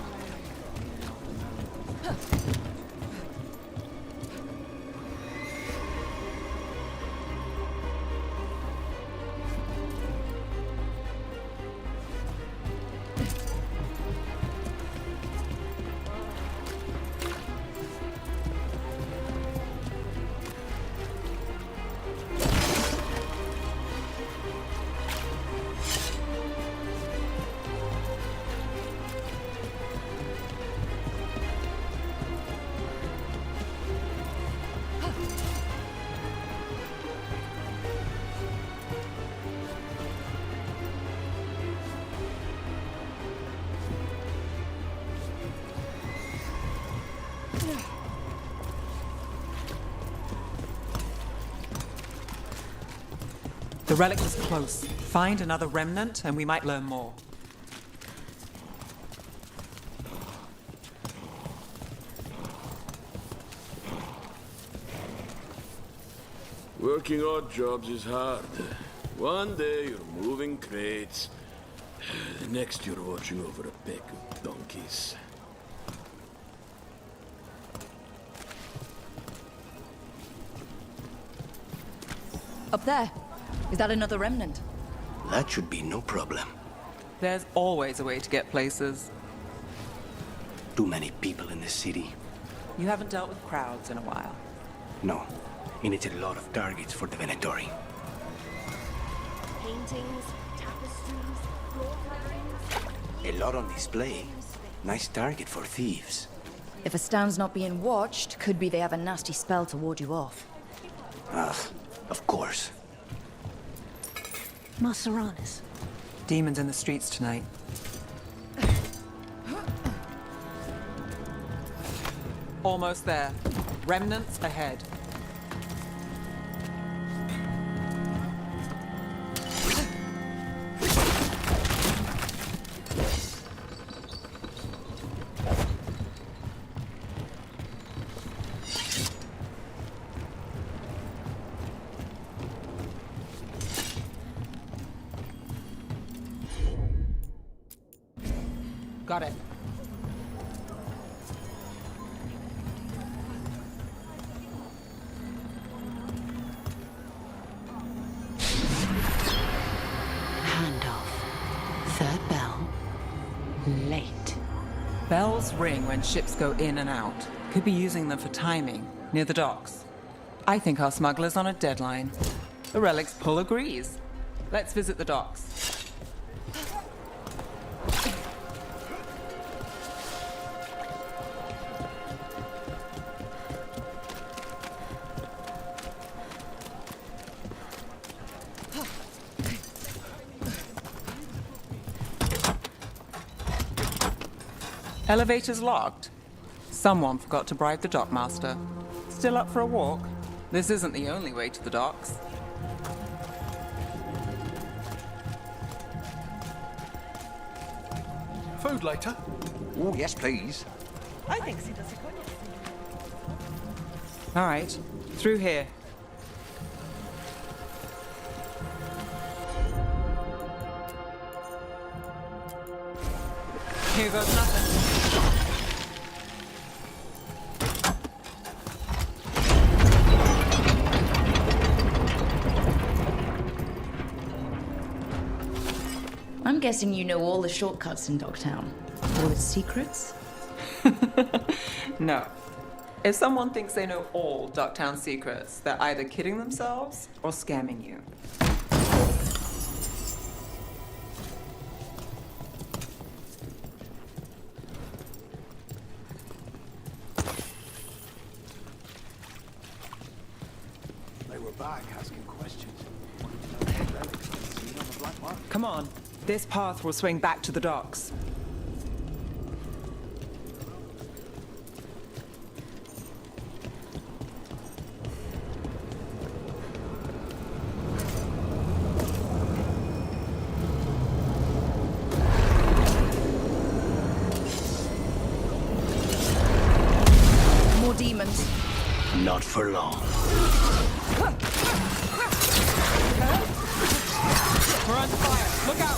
The relic was close. Find another remnant and we might learn more. Working odd jobs is hard. One day you're moving crates. The next you're watching over a pack of donkeys. Up there. Is that another remnant? That should be no problem. There's always a way to get places. Too many people in the city. You haven't dealt with crowds in a while. No. And it's a lot of targets for the Venatori. Paintings, tapestries, floor coverings. A lot on display. Nice target for thieves. If a stand's not being watched, could be they have a nasty spell to ward you off. Ugh, of course. Maseranis. Demons in the streets tonight. Almost there. Remnants ahead. Got it. Handoff. Third bell. Late. Bells ring when ships go in and out. Could be using them for timing, near the docks. I think our smuggler's on a deadline. The relic's pull agrees. Let's visit the docks. Elevator's locked. Someone forgot to bribe the dockmaster. Still up for a walk? This isn't the only way to the docks. Food later? Oh, yes, please. I think she does a good. All right, through here. Here goes nothing. I'm guessing you know all the shortcuts in Dogtown. All its secrets? No. If someone thinks they know all Ducktown secrets, they're either kidding themselves or scamming you. They were back asking questions. Come on. This path will swing back to the docks. More demons. Not for long. We're under fire. Look out!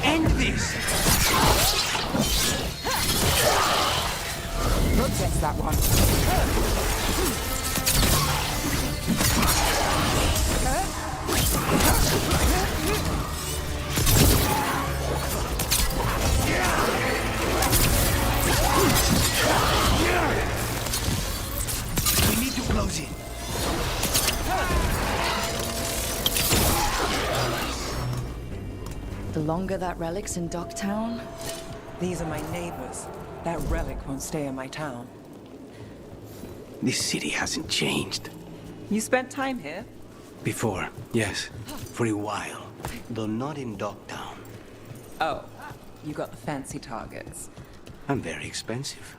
End this! Brooke gets that one. We need to close it. The longer that relic's in Dogtown, These are my neighbors. That relic won't stay in my town. This city hasn't changed. You spent time here? Before, yes. For a while. Though not in Dogtown. Oh, you got the fancy targets. I'm very expensive.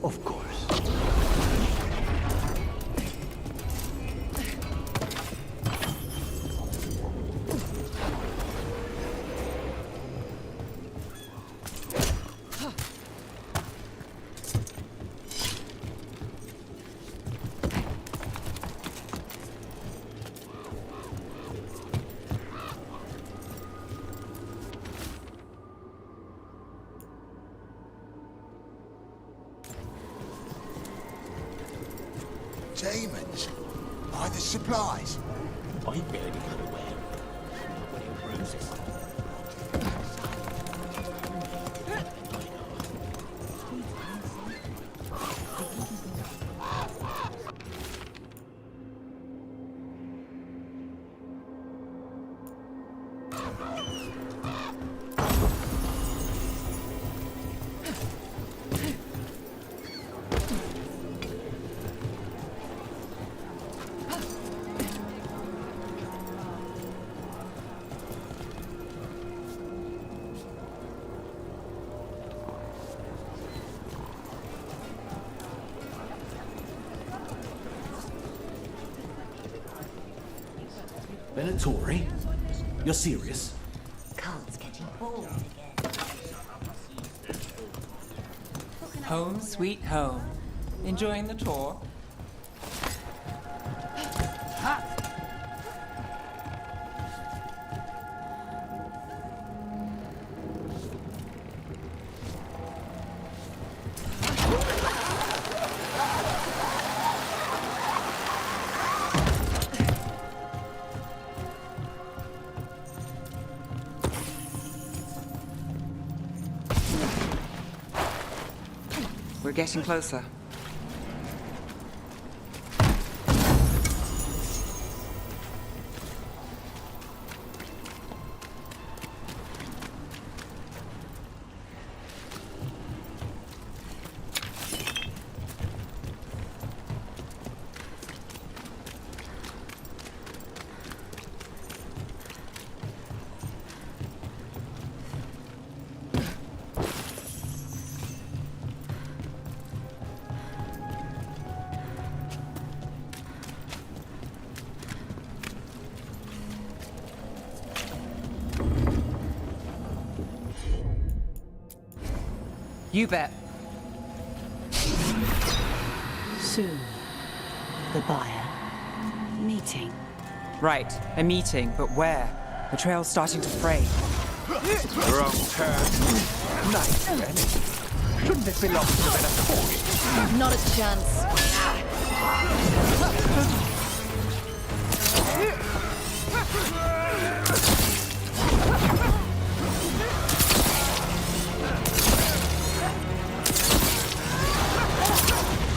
Of course. Demons? By the supplies? I barely got away. Nobody bruises. Venatori? You're serious? Carl's getting bored again. Home sweet home. Enjoying the tour? we're getting closer. You bet. Soon, the buyer meeting. Right, a meeting, but where? The trail's starting to fray. Wrong turn. Nice enemy. Shouldn't this belong to the Veilguard? Not a chance.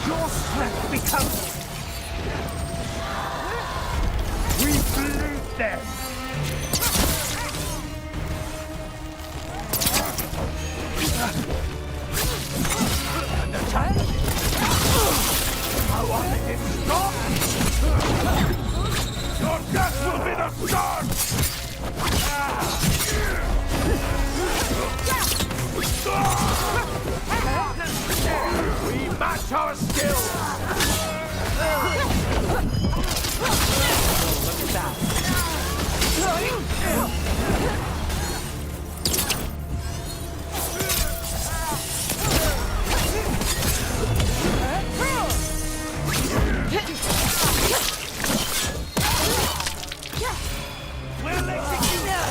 Your strength becomes... We bleed them! And attack! How are they to stop? Your death will be the start! We match our skills! Look at that. We'll execute that!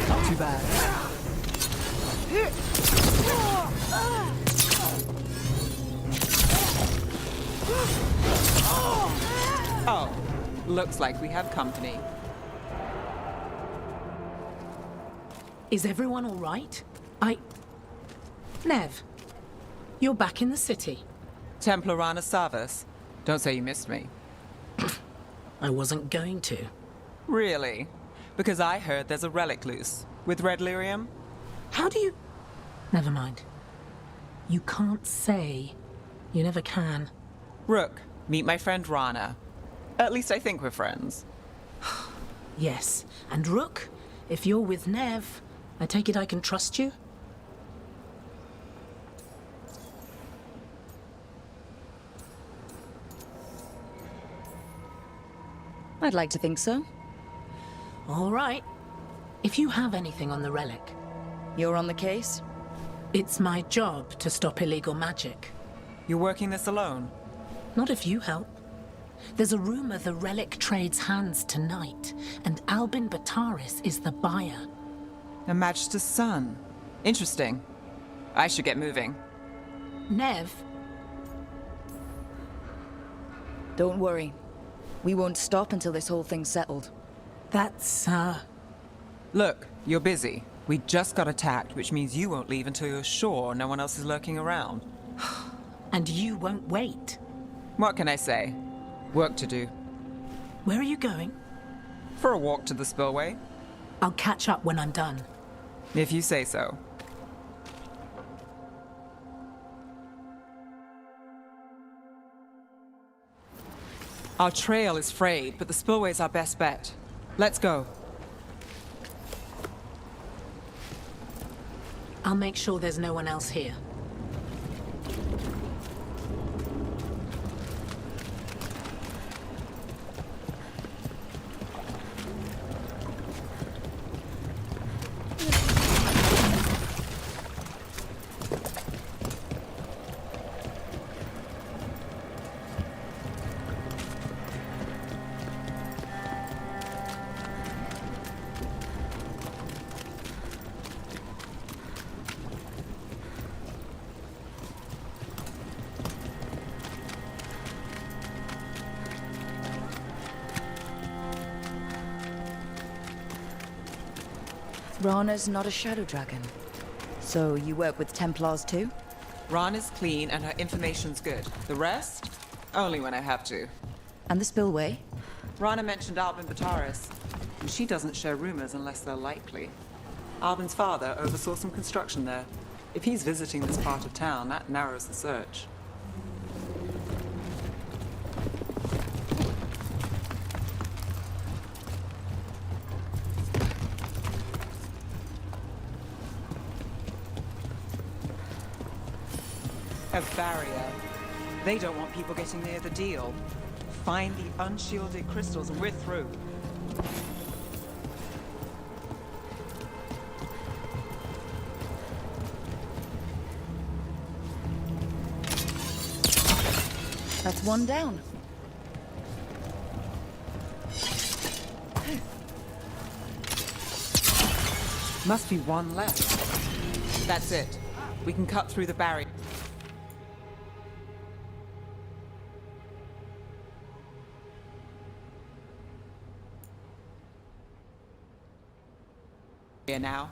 Not too bad. Oh, looks like we have company. Is everyone all right? Nev, you're back in the city. Templar Rana Savas. Don't say you missed me. I wasn't going to. Really? Because I heard there's a relic loose. With red lyrium? How do you... Never mind. You can't say. You never can. Rook, meet my friend Rana. At least I think we're friends. Yes, and Rook, if you're with Nev, I take it I can trust you? I'd like to think so. All right. If you have anything on the relic... You're on the case? It's my job to stop illegal magic. You're working this alone? Not if you help. There's a rumor the relic trades hands tonight, and Albin Bataris is the buyer. A match to son. Interesting. I should get moving. Nev? Don't worry. We won't stop until this whole thing's settled. That's, Look, you're busy. We just got attacked, which means you won't leave until you're sure no one else is lurking around. And you won't wait. What can I say? Work to do. Where are you going? For a walk to the spillway. I'll catch up when I'm done. If you say so. Our trail is frayed, but the spillway's our best bet. Let's go. I'll make sure there's no one else here. Rana's not a shadow dragon. So you work with Templars too? Rana's clean and her information's good. The rest? Only when I have to. And the spillway? Rana mentioned Albin Bataris, and she doesn't share rumors unless they're likely. Albin's father oversaw some construction there. If he's visiting this part of town, that narrows the search. A barrier. They don't want people getting near the deal. Find the unshielded crystals and we're through. That's one down. Must be one left. That's it. We can cut through the barrier. Now.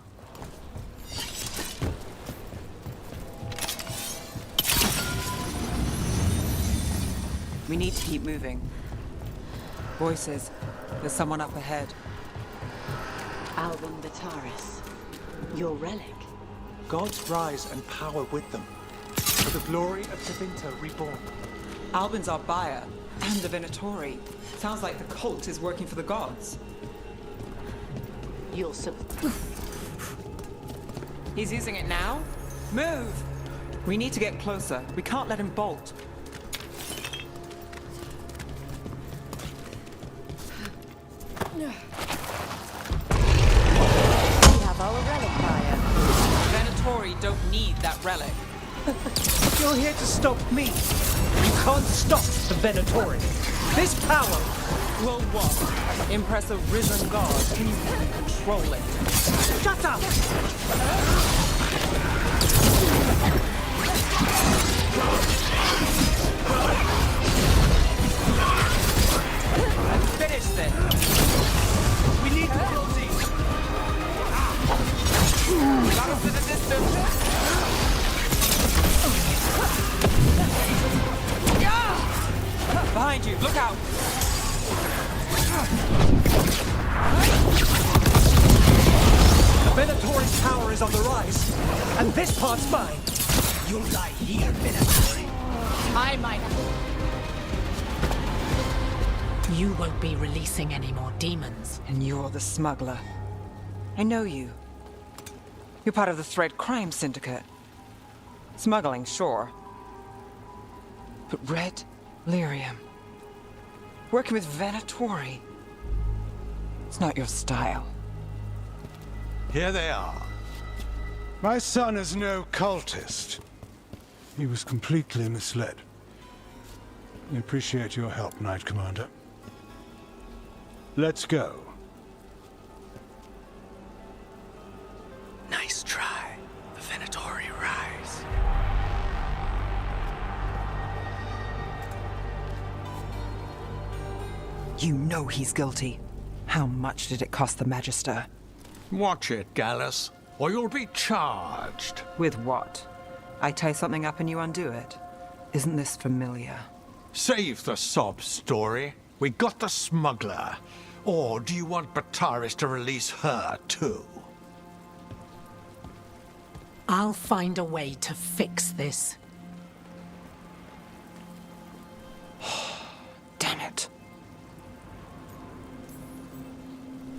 We need to keep moving. Voices. There's someone up ahead. Albin Bataris. Your relic. Gods rise and power with them. For the glory of Tevinter reborn. Albin's our buyer, and the Venatori. Sounds like the cult is working for the gods. You'll He's using it now? Move! We need to get closer. We can't let him bolt. We have our relic buyer. Venatori don't need that relic. You're here to stop me. You can't stop the Venatori. This power will what? Impress a risen god? Can you really control it? Shut up! Finish this! We need to kill these! Got us in the distance! Behind you, look out! The Venatori's power is on the rise, and this part's mine. You'll lie here, Venatori. I might. You won't be releasing any more demons. And you're the smuggler. I know you. You're part of the Thread Crime Syndicate. Smuggling, sure. But Red Lyrium. Working with Venatori. It's not your style. Here they are. My son is no cultist. He was completely misled. I appreciate your help, Knight Commander. Let's go. Nice try. The Venatori rise. You know he's guilty. How much did it cost the Magister? Watch it, Gallus, or you'll be charged. With what? I tie something up and you undo it. Isn't this familiar? Save the sob story. We got the smuggler. Or do you want Bataris to release her, too? I'll find a way to fix this. Damn it.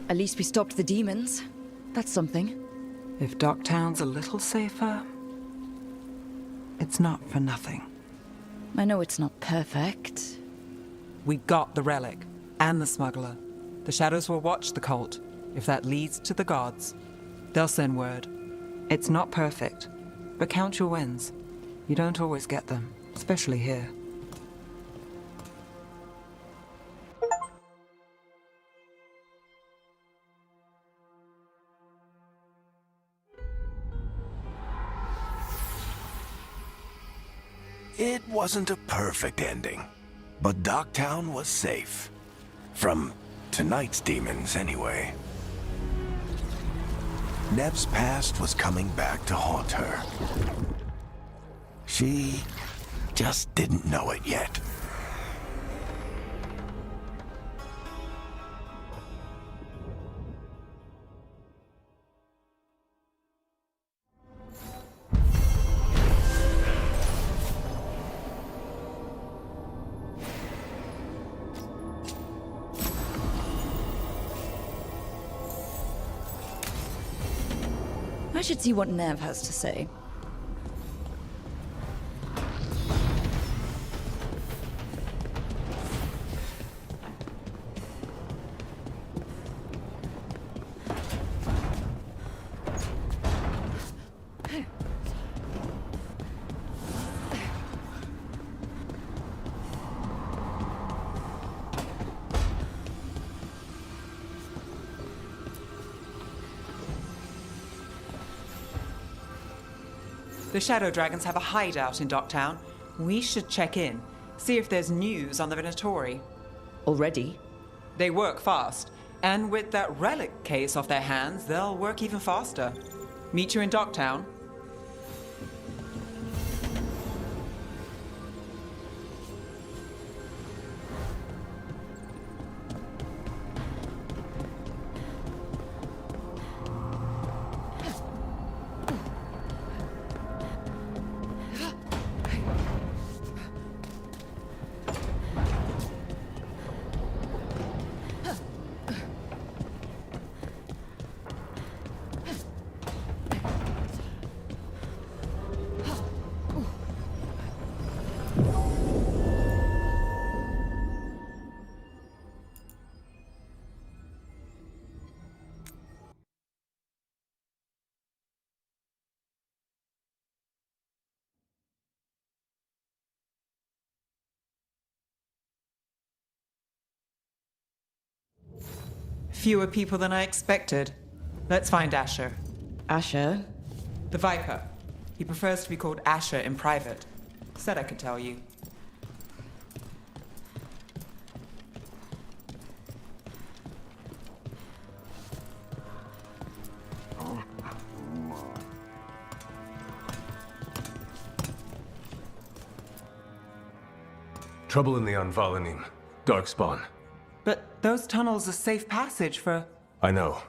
At least we stopped the demons. That's something. If Docktown's a little safer, it's not for nothing. I know it's not perfect. We got the relic, and the smuggler. The Shadows will watch the cult. If that leads to the gods, they'll send word. It's not perfect, but count your wins. You don't always get them, especially here. It wasn't a perfect ending, but Docktown was safe. From tonight's demons, anyway. Nev's past was coming back to haunt her. She just didn't know it yet. I should see what Nev has to say. The Shadow Dragons have a hideout in Docktown. We should check in, see if there's news on the Venatori. Already? They work fast, and with that relic case off their hands, they'll work even faster. Meet you in Docktown. Fewer people than I expected. Let's find Asher. Asher? The Viper. He prefers to be called Asher in private. Said I could tell you. Trouble in the Anvalanim. Darkspawn. But those tunnels are safe passage for... I know.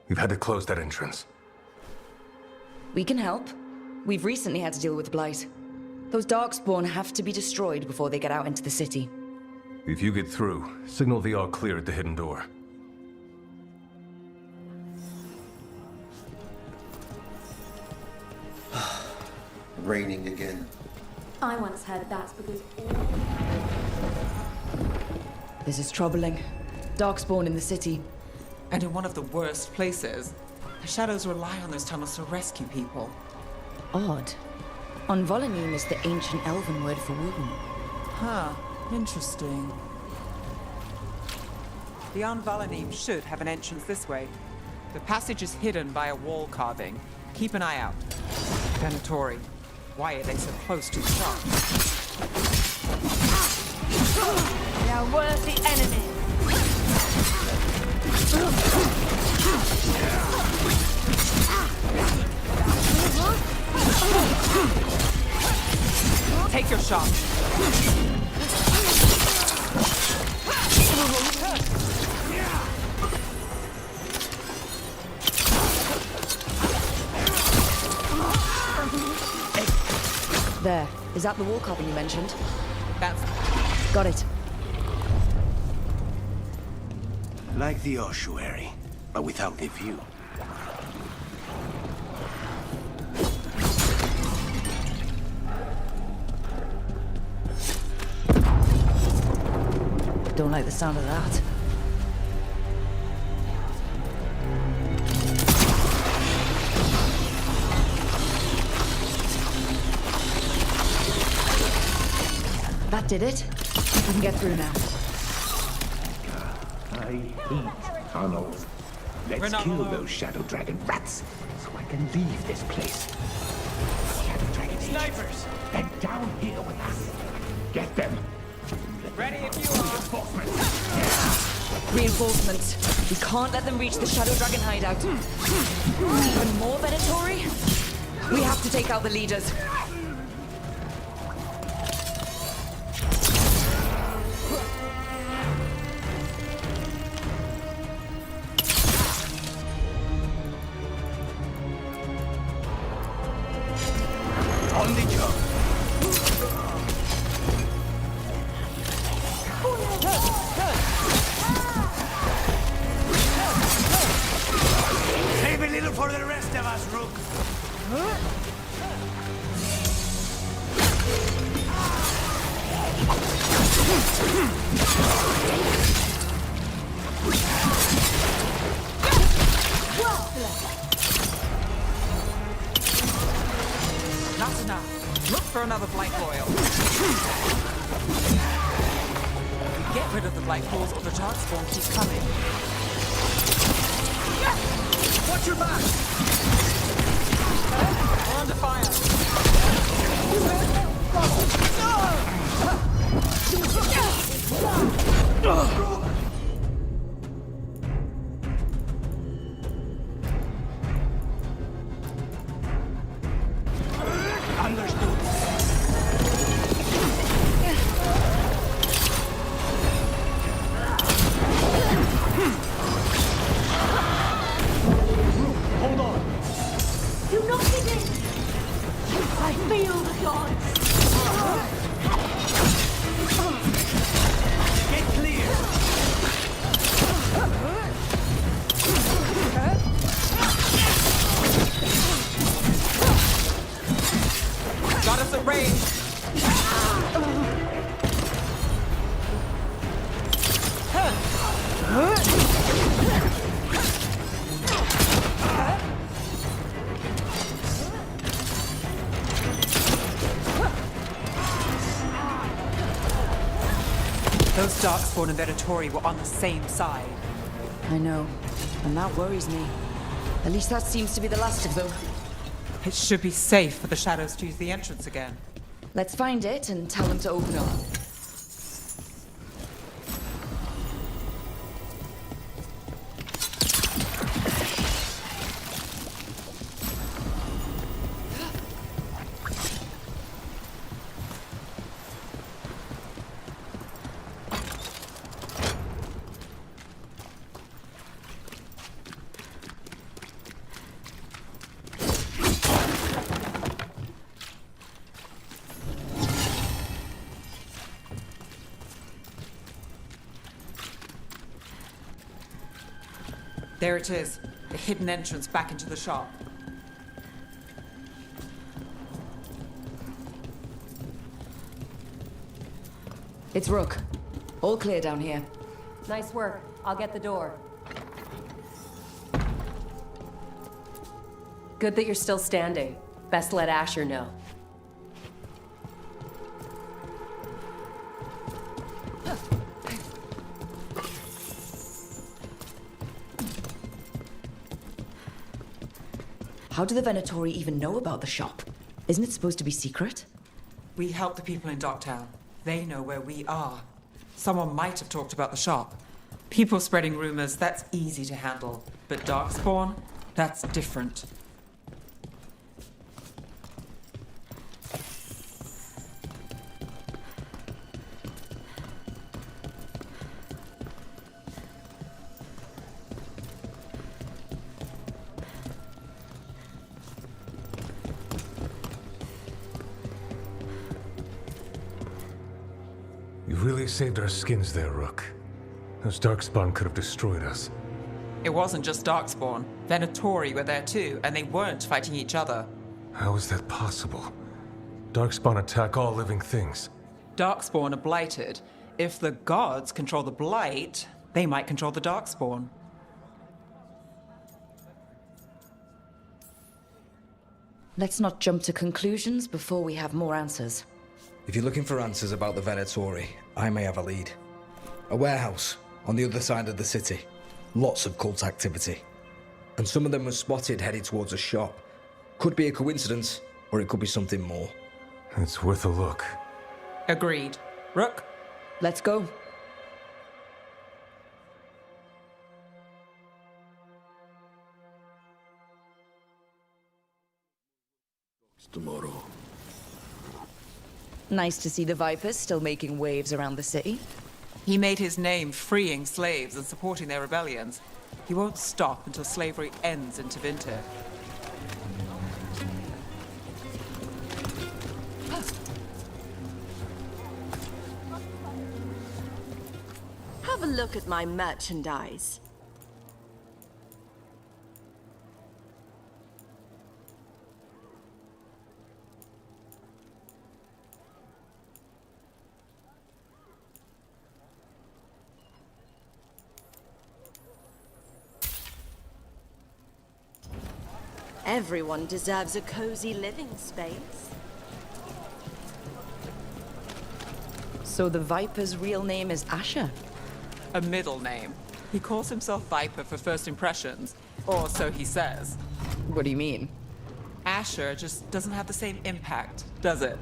We've had to close that entrance. We can help. We've recently had to deal with Blight. Those Darkspawn have to be destroyed before they get out into the city. If you get through, signal the all clear at the hidden door. Raining again. I once heard that's because This is troubling. Darkspawn in the city. And in one of the worst places. The Shadows rely on those tunnels to rescue people. Odd. Anvalanim is the ancient elven word for womb. Huh. Interesting. The Anvalanim should have an entrance this way. The passage is hidden by a wall carving. Keep an eye out. Venatori. Why are they so close to the shop? they are worthy enemies. Take your shot. There. Is that the wall carving you mentioned? That's... Got it. Like the ossuary, but without the view. Don't like the sound of that. That did it. We can get through now. I hate tunnels. Let's kill those Shadow Dragon rats so I can leave this place. Shadow Dragon snipers! They're down here with us. Get them. Ready if you are. Reinforcements. Reinforcements. We can't let them reach the Shadow Dragon hideout. Even more Venatori? We have to take out the leaders. On the job. Save a little for the rest of us, Rook. Not enough. Look for another blight coil. Get rid of the blight coils or the darkspawn keeps coming. Watch your back! We're under fire. Understood. Hold on. You knocked it in! I feel the gods! Get clear. Got us at range. Those darkspawn and Venatori were on the same side. I know, and that worries me. At least that seems to be the last of them. It should be safe for the shadows to use the entrance again. Let's find it and tell them to open up. There it is, the hidden entrance back into the shop. It's Rook. All clear down here. Nice work. I'll get the door. Good that you're still standing. Best let Asher know. How do the Venatori even know about the shop? Isn't it supposed to be secret? We help the people in Docktown. They know where we are. Someone might have talked about the shop. People spreading rumors, that's easy to handle. But Darkspawn, that's different. You really saved our skins there, Rook. Those Darkspawn could have destroyed us. It wasn't just Darkspawn. Venatori were there too, and they weren't fighting each other. How is that possible? Darkspawn attack all living things. Darkspawn are blighted. If the gods control the blight, they might control the Darkspawn. Let's not jump to conclusions before we have more answers. If you're looking for answers about the Venatori, I may have a lead. A warehouse on the other side of the city. Lots of cult activity. And some of them were spotted headed towards a shop. Could be a coincidence, or it could be something more. It's worth a look. Agreed. Rook? Let's go. tomorrow. Nice to see the Vipers still making waves around the city. He made his name freeing slaves and supporting their rebellions. He won't stop until slavery ends in Tevinter. Have a look at my merchandise. Everyone deserves a cozy living space. So the Viper's real name is Asher? A middle name. He calls himself Viper for first impressions, or so he says. What do you mean? Asher just doesn't have the same impact, does it?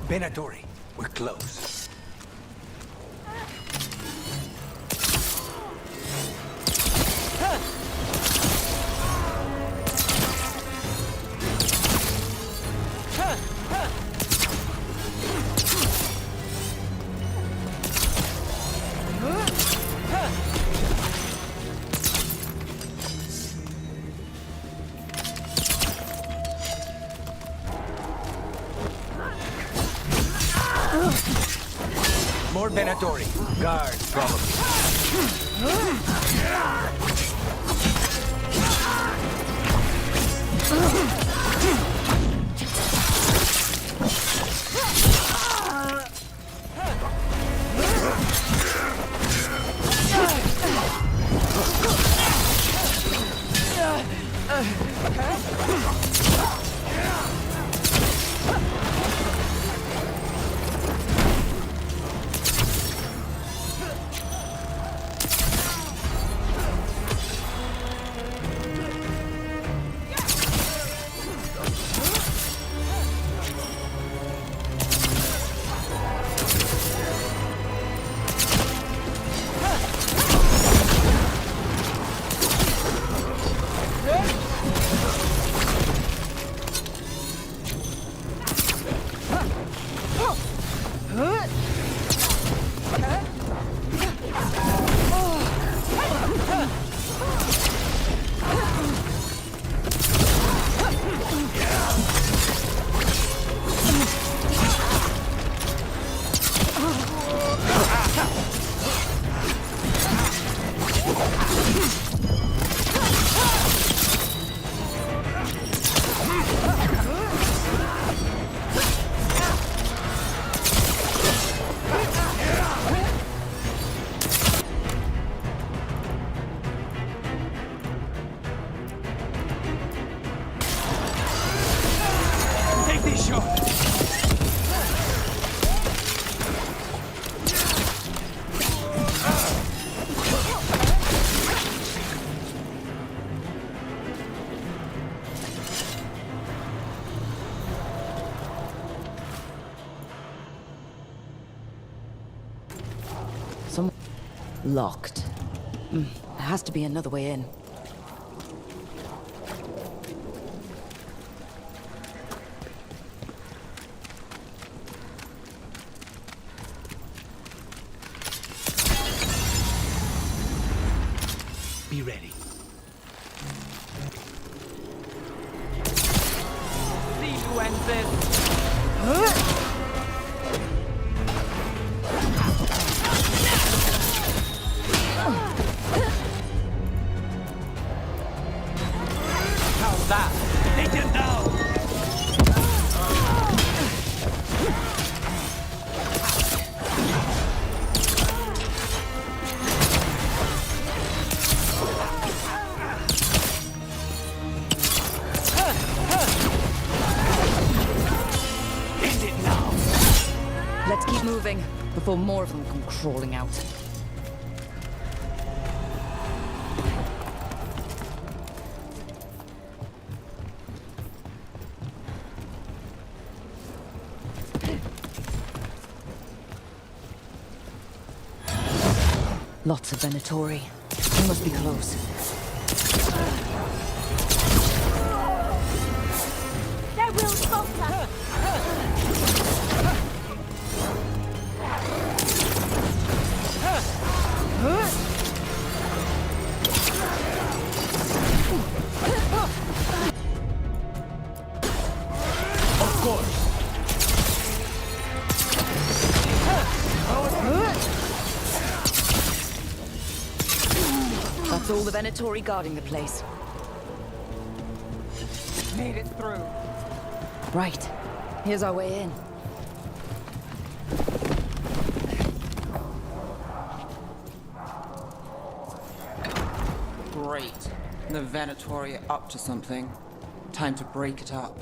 Venatori, we're close. More Venatori. Guards, probably. Locked. There has to be another way in. Be ready. See who ends this. Let's keep moving before more of them come crawling out. Lots of Venatori. We must be close. Their will's falter. Of course. That's all the Venatori guarding the place. Made it through. Right. Here's our way in. Great. The Venatori are up to something. Time to break it up.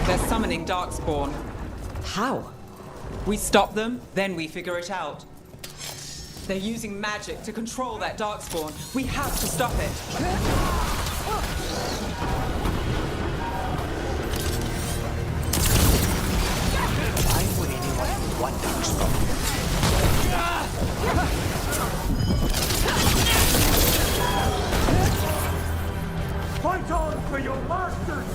They're summoning Darkspawn. How? We stop them, then we figure it out. They're using magic to control that Darkspawn. We have to stop it. Why would anyone want Darkspawn? Fight on for your masters!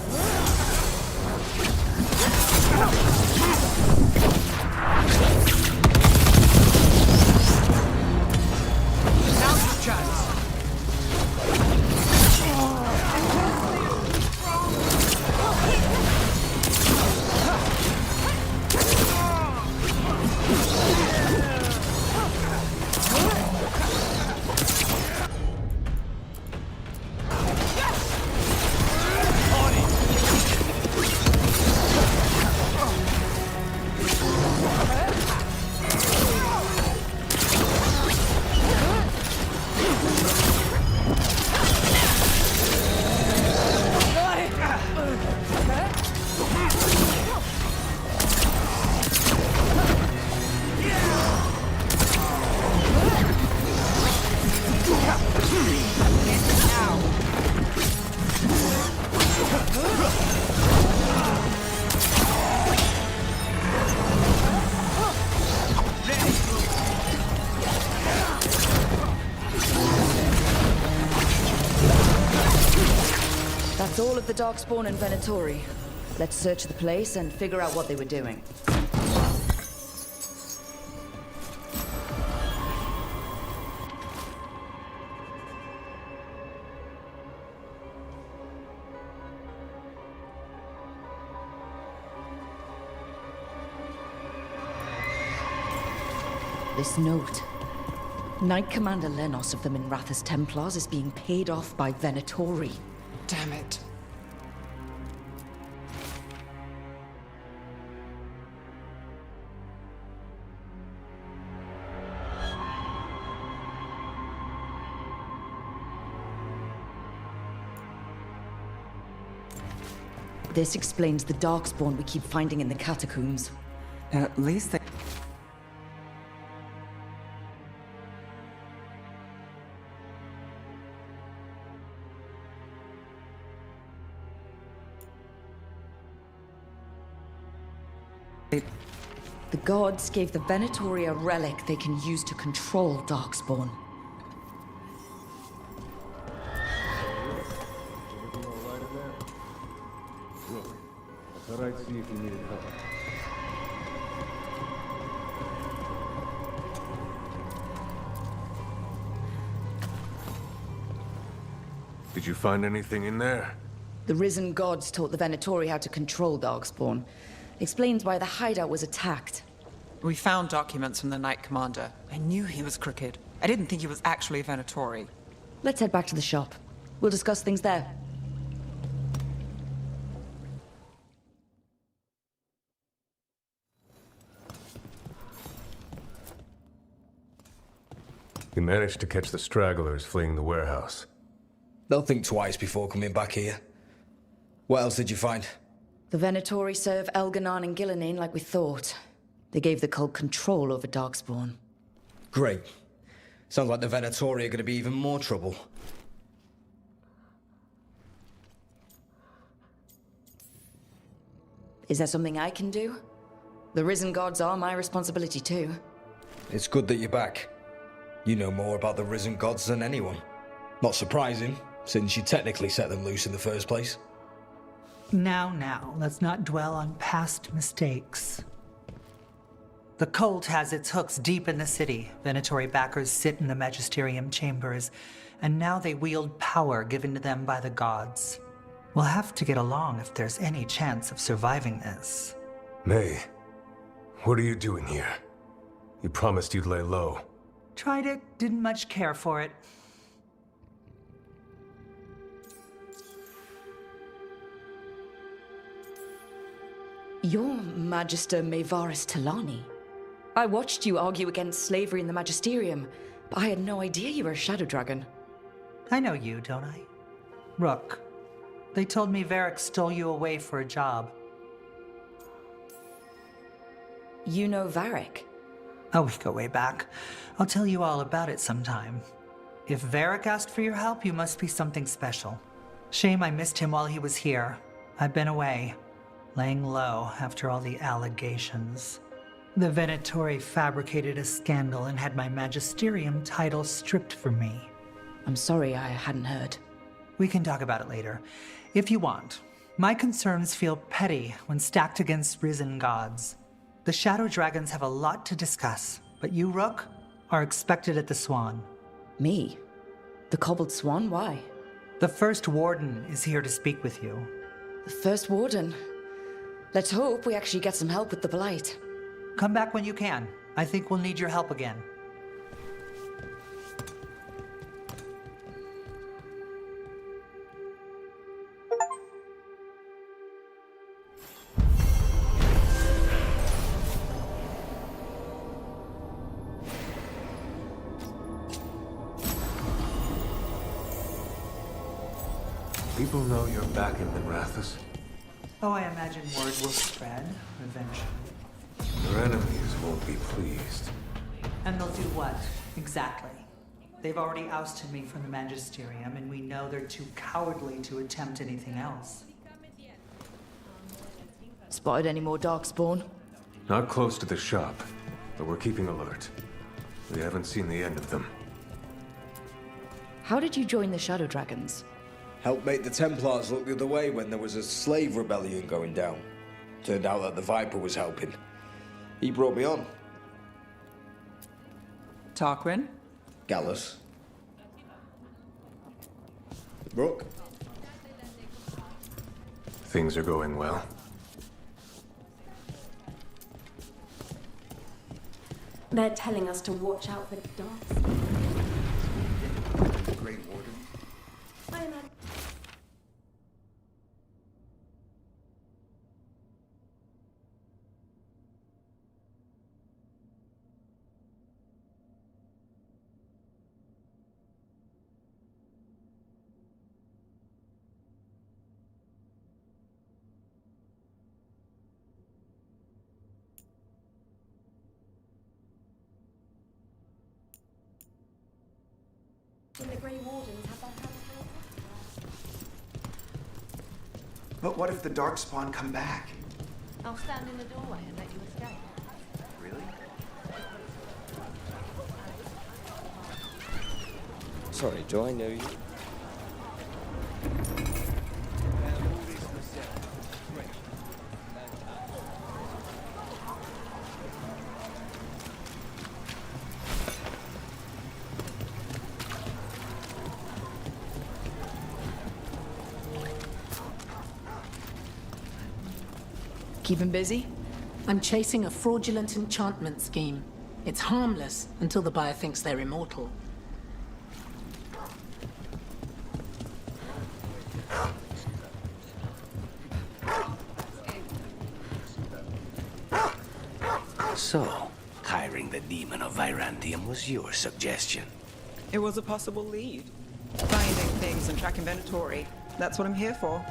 Now's your chance. That's all of the Darkspawn and Venatori. Let's search the place and figure out what they were doing. This note. Knight Commander Lenos of the Minrathous Templars is being paid off by Venatori. Damn it. This explains the Darkspawn we keep finding in the catacombs. At least they... The gods gave the Venatori a relic they can use to control Darkspawn. Everything all right in there? Good. I thought I'd see if you needed help. Did you find anything in there? The risen gods taught the Venatori how to control Darkspawn. Explains why the hideout was attacked. We found documents from the Knight Commander. I knew he was crooked. I didn't think he was actually a Venatori. Let's head back to the shop. We'll discuss things there. We managed to catch the stragglers fleeing the warehouse. They'll think twice before coming back here. What else did you find? The Venatori serve Elganon and Gillinan like we thought. They gave the cult control over Darkspawn. Great. Sounds like the Venatori are going to be even more trouble. Is there something I can do? The Risen Gods are my responsibility too. It's good that you're back. You know more about the Risen Gods than anyone. Not surprising, since you technically set them loose in the first place. Now, let's not dwell on past mistakes. The cult has its hooks deep in the city. Venatori backers sit in the Magisterium chambers, and now they wield power given to them by the gods. We'll have to get along if there's any chance of surviving this. May, what are you doing here? You promised you'd lay low. Tried it, didn't much care for it. You're Magister Maevaris Talani. I watched you argue against slavery in the Magisterium, but I had no idea you were a Shadow Dragon. I know you, don't I? Rook. They told me Varric stole you away for a job. You know Varric? Oh, we go way back. I'll tell you all about it sometime. If Varric asked for your help, you must be something special. Shame I missed him while he was here. I've been away, laying low after all the allegations. The Venatori fabricated a scandal and had my Magisterium title stripped from me. I'm sorry I hadn't heard. We can talk about it later, if you want. My concerns feel petty when stacked against risen gods. The Shadow Dragons have a lot to discuss, but you, Rook, are expected at the Swan. Me? The Cobbled Swan? Why? The First Warden is here to speak with you. The First Warden? Let's hope we actually get some help with the Blight. Come back when you can. I think we'll need your help again. People know you're back in Minrathous? Oh, I imagine word will spread eventually. Your enemies won't be pleased. And they'll do what, exactly? They've already ousted me from the Magisterium, and we know they're too cowardly to attempt anything else. Spotted any more Darkspawn? Not close to the shop, but we're keeping alert. We haven't seen the end of them. How did you join the Shadow Dragons? Helped make the Templars look the other way when there was a slave rebellion going down. Turned out that the Viper was helping. He brought me on. Tarquin? Gallus. Rook. Things are going well. They're telling us to watch out for dogs. Great Warden. I imagine. When the Grey Wardens have their hands held up. But what if the Darkspawn come back? I'll stand in the doorway and let you escape. Really? Sorry, do I know you? Keep him busy? I'm chasing a fraudulent enchantment scheme. It's harmless until the buyer thinks they're immortal. So, hiring the demon of Virantium was your suggestion. It was a possible lead. Finding things and tracking Venatori. That's what I'm here for.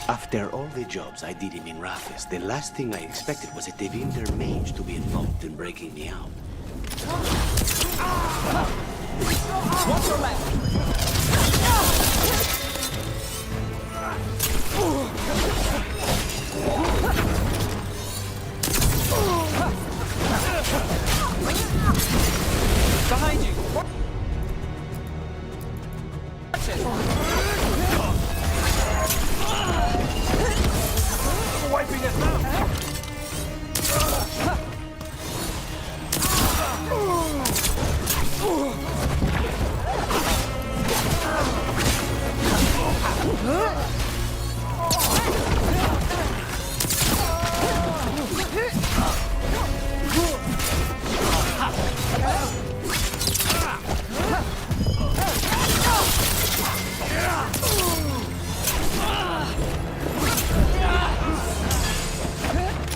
After all the jobs I did in Minrafis, the last thing I expected was a Tevinter mage to be involved in breaking me out. Watch your left! Behind you! Watch it! Wiping us out!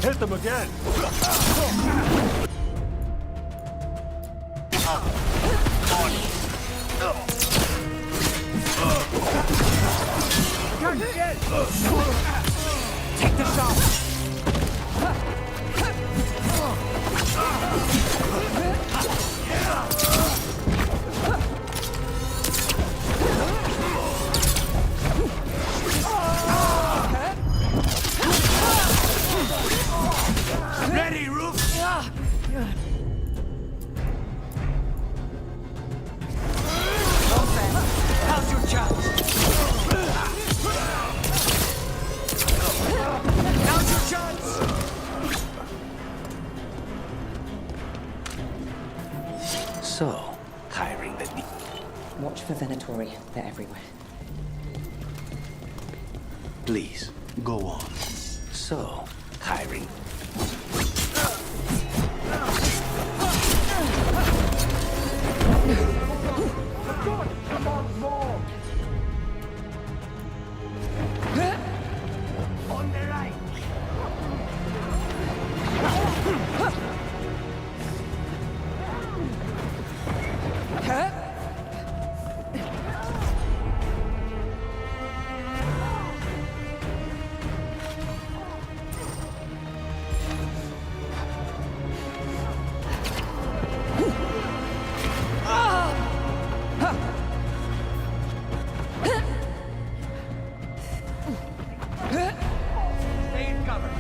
Hit them again! Take the shot! Ready, Roof? How's your chance? Now's your chance! So, hiring the Watch for Venatori. They're everywhere. Please, go on. So, hiring... On the right! Stay in cover.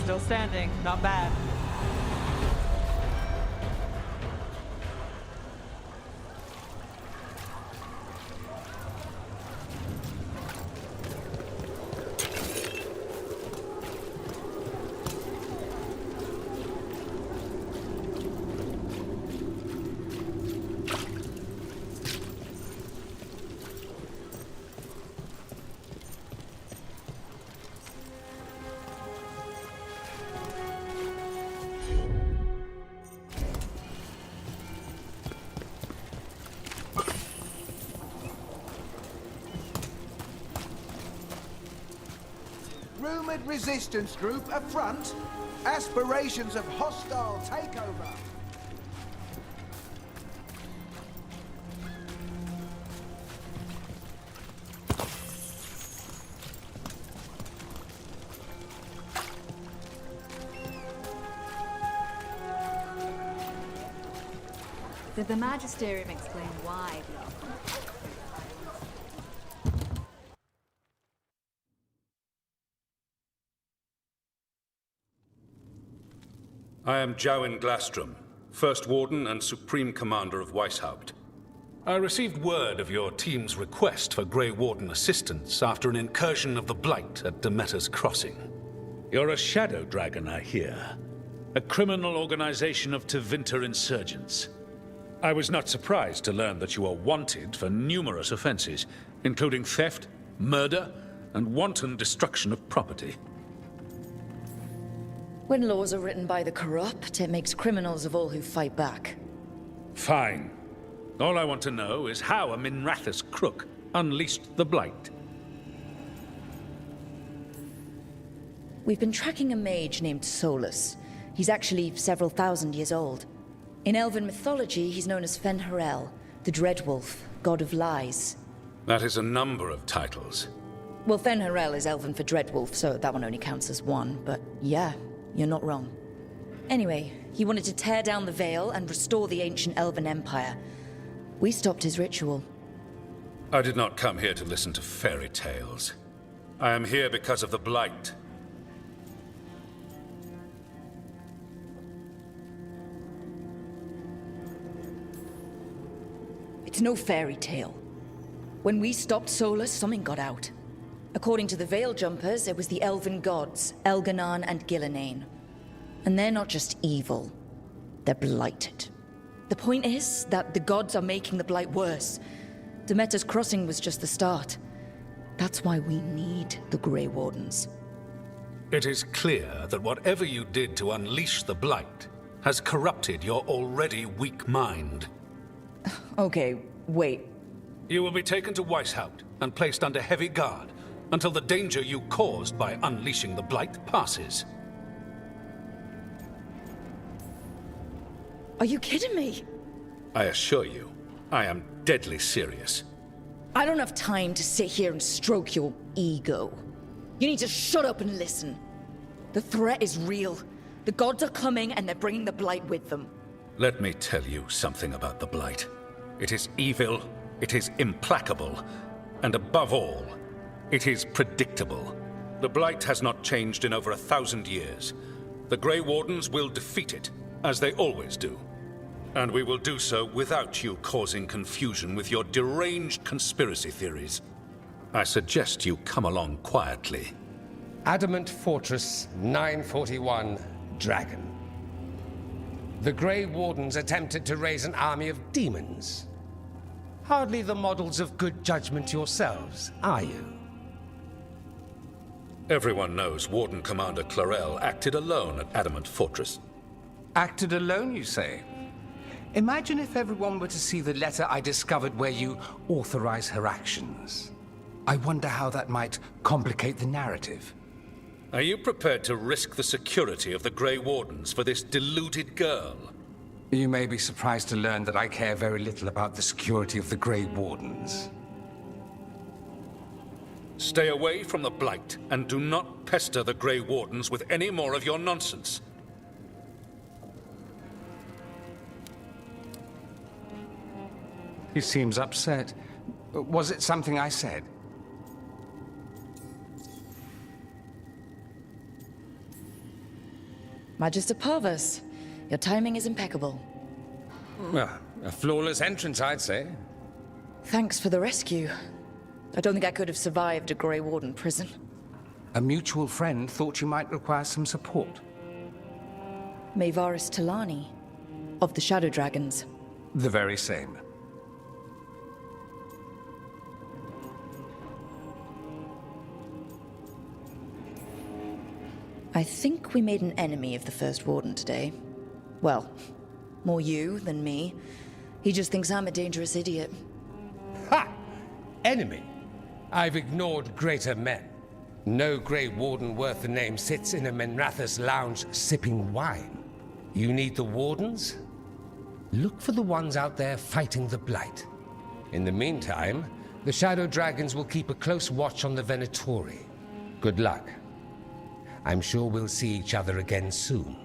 Still standing. Not bad. Rumored resistance group affront. Aspirations of hostile takeover. Did the Magisterium explain why the offer? I am Jowin Glastrom, First Warden and Supreme Commander of Weishaupt. I received word of your team's request for Grey Warden assistance after an incursion of the Blight at Demeter's Crossing. You're a shadow dragon, I hear. A criminal organization of Tevinter insurgents. I was not surprised to learn that you are wanted for numerous offenses, including theft, murder, and wanton destruction of property. When laws are written by the corrupt, it makes criminals of all who fight back. Fine. All I want to know is how a Minrathous crook unleashed the Blight. We've been tracking a mage named Solus. He's actually several thousand years old. In elven mythology, he's known as Fen'Harel, the Dreadwolf, god of lies. That is a number of titles. Well, Fen'Harel is elven for Dreadwolf, so that one only counts as one, but yeah, you're not wrong. Anyway, he wanted to tear down the Veil and restore the ancient elven empire. We stopped his ritual. I did not come here to listen to fairy tales. I am here because of the Blight. It's no fairy tale. When we stopped Solus, something got out. According to the Veil Jumpers, it was the elven gods, Elganon and Gillenane. And they're not just evil, they're blighted. The point is that the gods are making the Blight worse. Demeter's Crossing was just the start. That's why we need the Grey Wardens. It is clear that whatever you did to unleash the Blight has corrupted your already weak mind. Okay, wait. You will be taken to Weishaupt and placed under heavy guard until the danger you caused by unleashing the Blight passes. Are you kidding me? I assure you, I am deadly serious. I don't have time to sit here and stroke your ego. You need to shut up and listen. The threat is real. The gods are coming and they're bringing the Blight with them. Let me tell you something about the Blight. It is evil, it is implacable, and above all, it is predictable. The Blight has not changed in over 1,000 years. The Grey Wardens will defeat it, as they always do. And we will do so without you causing confusion with your deranged conspiracy theories. I suggest you come along quietly. Adamant Fortress 941, Dragon. The Grey Wardens attempted to raise an army of demons. Hardly the models of good judgment yourselves, are you? Everyone knows Warden Commander Clarel acted alone at Adamant Fortress. Acted alone, you say? Imagine if everyone were to see the letter I discovered where you authorize her actions. I wonder how that might complicate the narrative. Are you prepared to risk the security of the Grey Wardens for this deluded girl? You may be surprised to learn that I care very little about the security of the Grey Wardens. Stay away from the Blight, and do not pester the Grey Wardens with any more of your nonsense. He seems upset. Was it something I said? Magister Parvus, your timing is impeccable. Well, a flawless entrance, I'd say. Thanks for the rescue. I don't think I could have survived a Grey Warden prison. A mutual friend thought you might require some support. Maevaris Talani, of the Shadow Dragons. The very same. I think we made an enemy of the First Warden today. Well, more you than me. He just thinks I'm a dangerous idiot. Ha! Enemy? I've ignored greater men. No Grey Warden worth the name sits in a Minrathous lounge sipping wine. You need the Wardens? Look for the ones out there fighting the Blight. In the meantime, the Shadow Dragons will keep a close watch on the Venatori. Good luck. I'm sure we'll see each other again soon.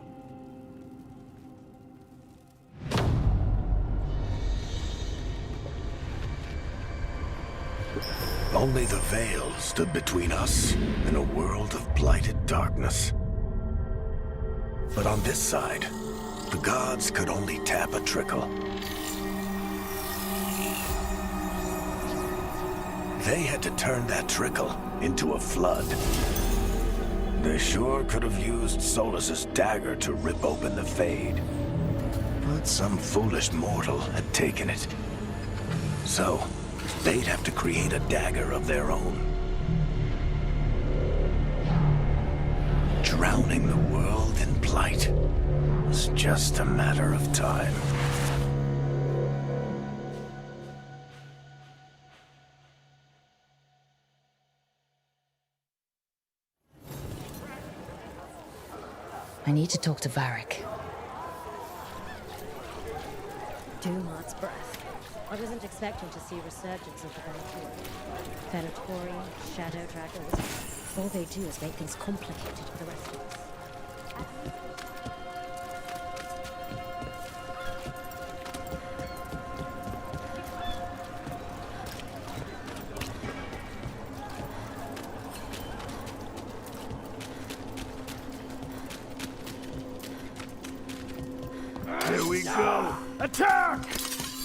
Only the Veil stood between us and a world of blighted darkness. But on this side, the gods could only tap a trickle. They had to turn that trickle into a flood. They sure could have used Solus's dagger to rip open the Fade. But some foolish mortal had taken it. So, they'd have to create a dagger of their own. drowning the world in blight. It's just a matter of time. I need to talk to Varric. Dumat's breath. I wasn't expecting to see resurgence of the Venatori. Venatori, Shadow Dragons. All they do is make things complicated for the rest of us. Here we go! Attack!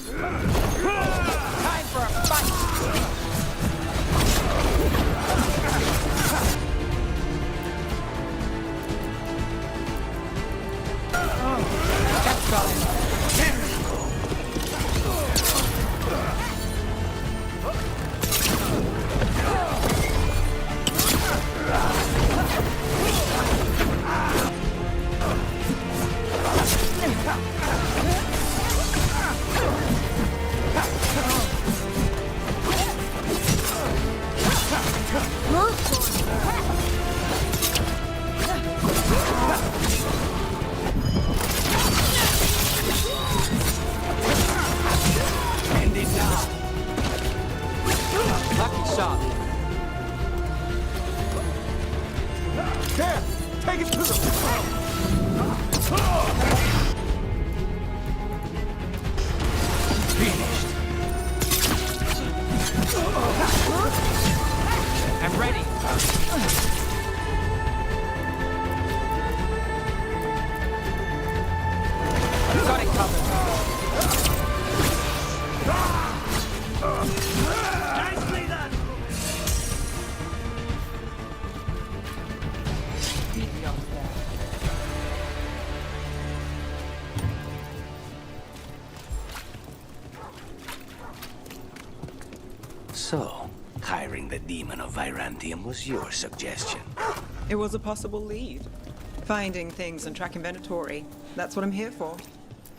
Time for a fight! That's got it. End it now. Lucky shot. Here, take it to them. Finished. I'm ready. Got it covered. Nicely done. Beat me off there. So, hiring the demon of Virantium was your suggestion. It was a possible lead. Finding things and tracking Venatori. That's what I'm here for.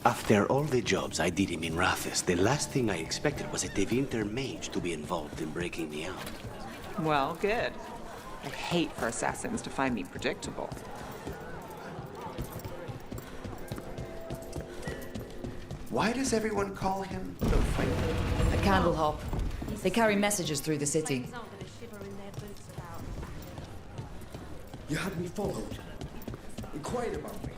After all the jobs I did in Minrathis, the last thing I expected was a Tevinter mage to be involved in breaking me out. Well, good. I'd hate for assassins to find me predictable. Why does everyone call him the Fighter? A candle hop. They carry messages through the city. You had me followed. Inquired about me.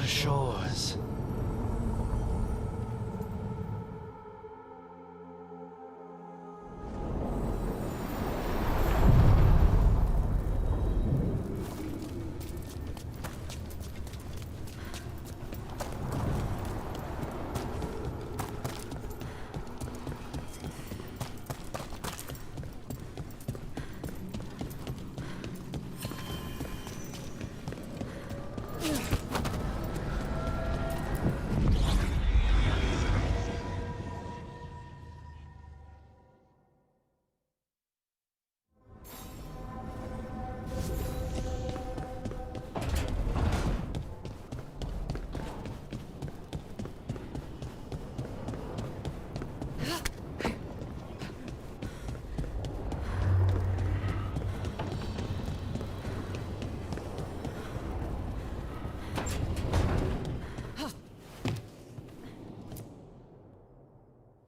Shores.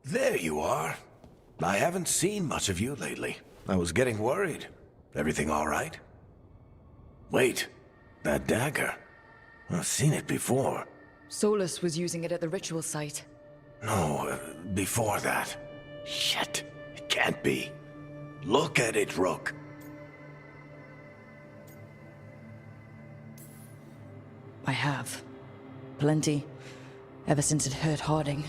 There you are. I haven't seen much of you lately. I was getting worried. Everything all right? Wait, that dagger. I've seen it before. Solus was using it at the ritual site. No, before that. Shit, it can't be. Look at it, Rook. I have. Plenty. Ever since it hurt Harding.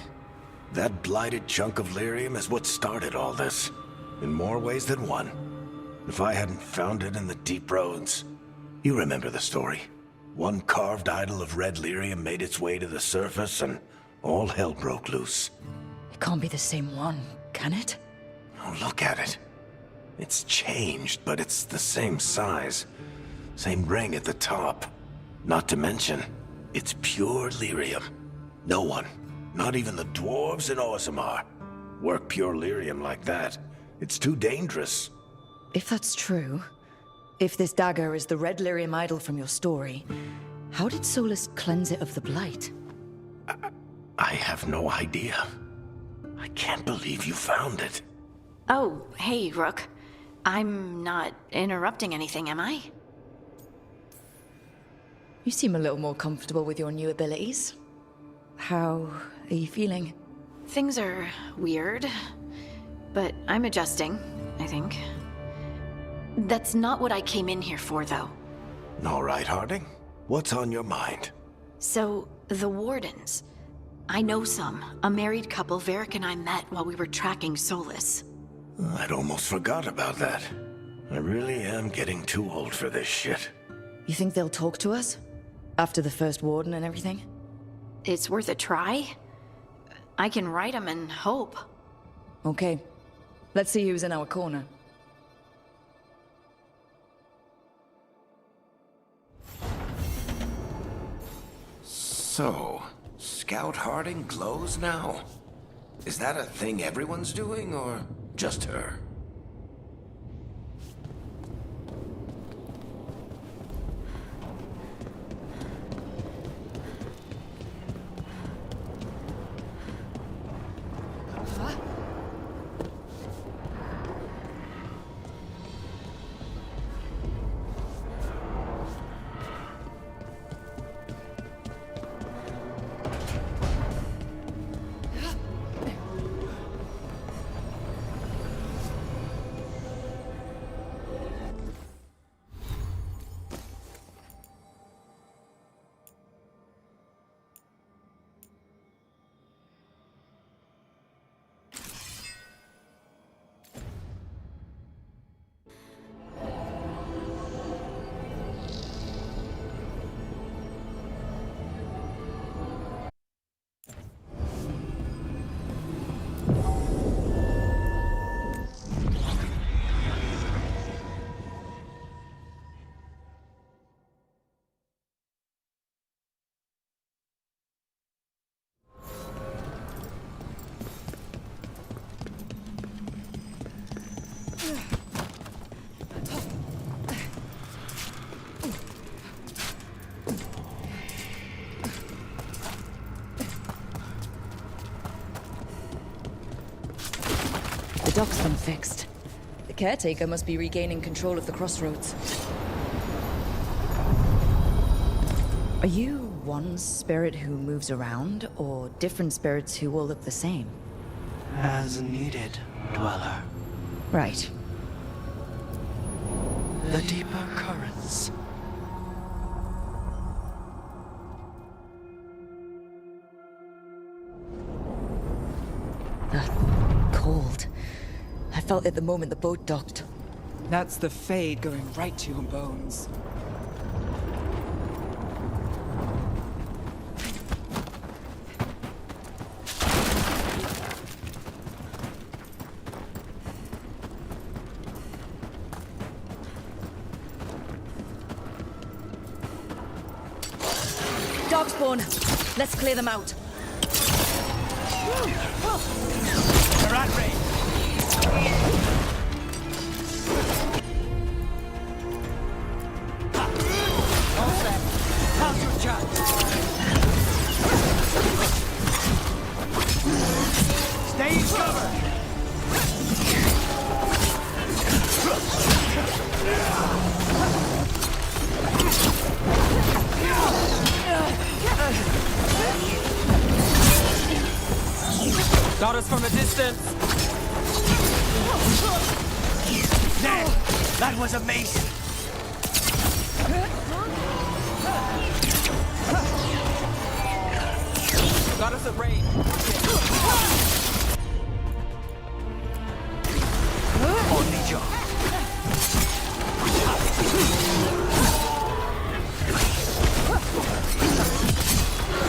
That blighted chunk of lyrium is what started all this. In more ways than one. If I hadn't found it in the deep roads. You remember the story. One carved idol of red lyrium made its way to the surface and all hell broke loose. It can't be the same one, can it? Oh, look at it. It's changed, but it's the same size. Same ring at the top. Not to mention, it's pure lyrium. No one, not even the dwarves in Orzammar, work pure lyrium like that. It's too dangerous. If that's true, if this dagger is the red lyrium idol from your story, how did Solus cleanse it of the blight? I have no idea. I can't believe you found it. Oh, hey, Rook. I'm not interrupting anything, am I? You seem a little more comfortable with your new abilities. How are you feeling? Things are weird, but I'm adjusting, I think. That's not what I came in here for, though. All right, Harding. What's on your mind? So, the Wardens. I know some. A married couple Varric and I met while we were tracking Solus. I'd almost forgot about that. I really am getting too old for this shit. You think they'll talk to us? After the first warden and everything? It's worth a try. I can write them and hope. Okay. Let's see who's in our corner. So, Scout Harding glows now? Is that a thing everyone's doing, or just her? The dock's been fixed. The caretaker must be regaining control of the crossroads. Are you one spirit who moves around, or different spirits who all look the same? As needed, Dweller. Right. The deeper currents. That cold. I felt it the moment the boat docked. That's the Fade going right to your bones. Dogspawn! Let's clear them out. They're at range. All set. How's your job? Stay in cover. Got us from a distance. There! That was amazing! Got us at range. On the job.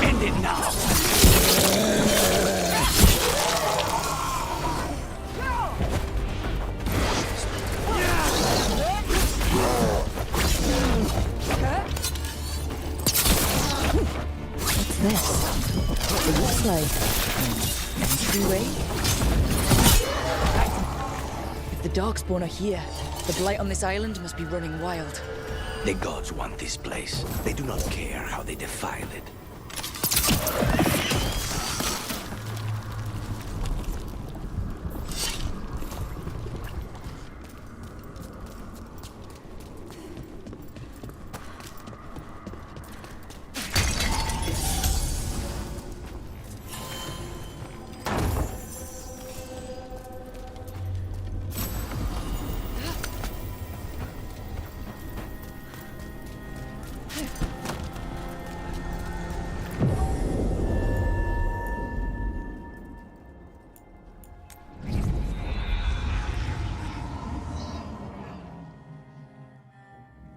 End it now! What's this? It looks like an entryway. If the Darkspawn are here, the blight on this island must be running wild. The gods want this place. They do not care how they defile it.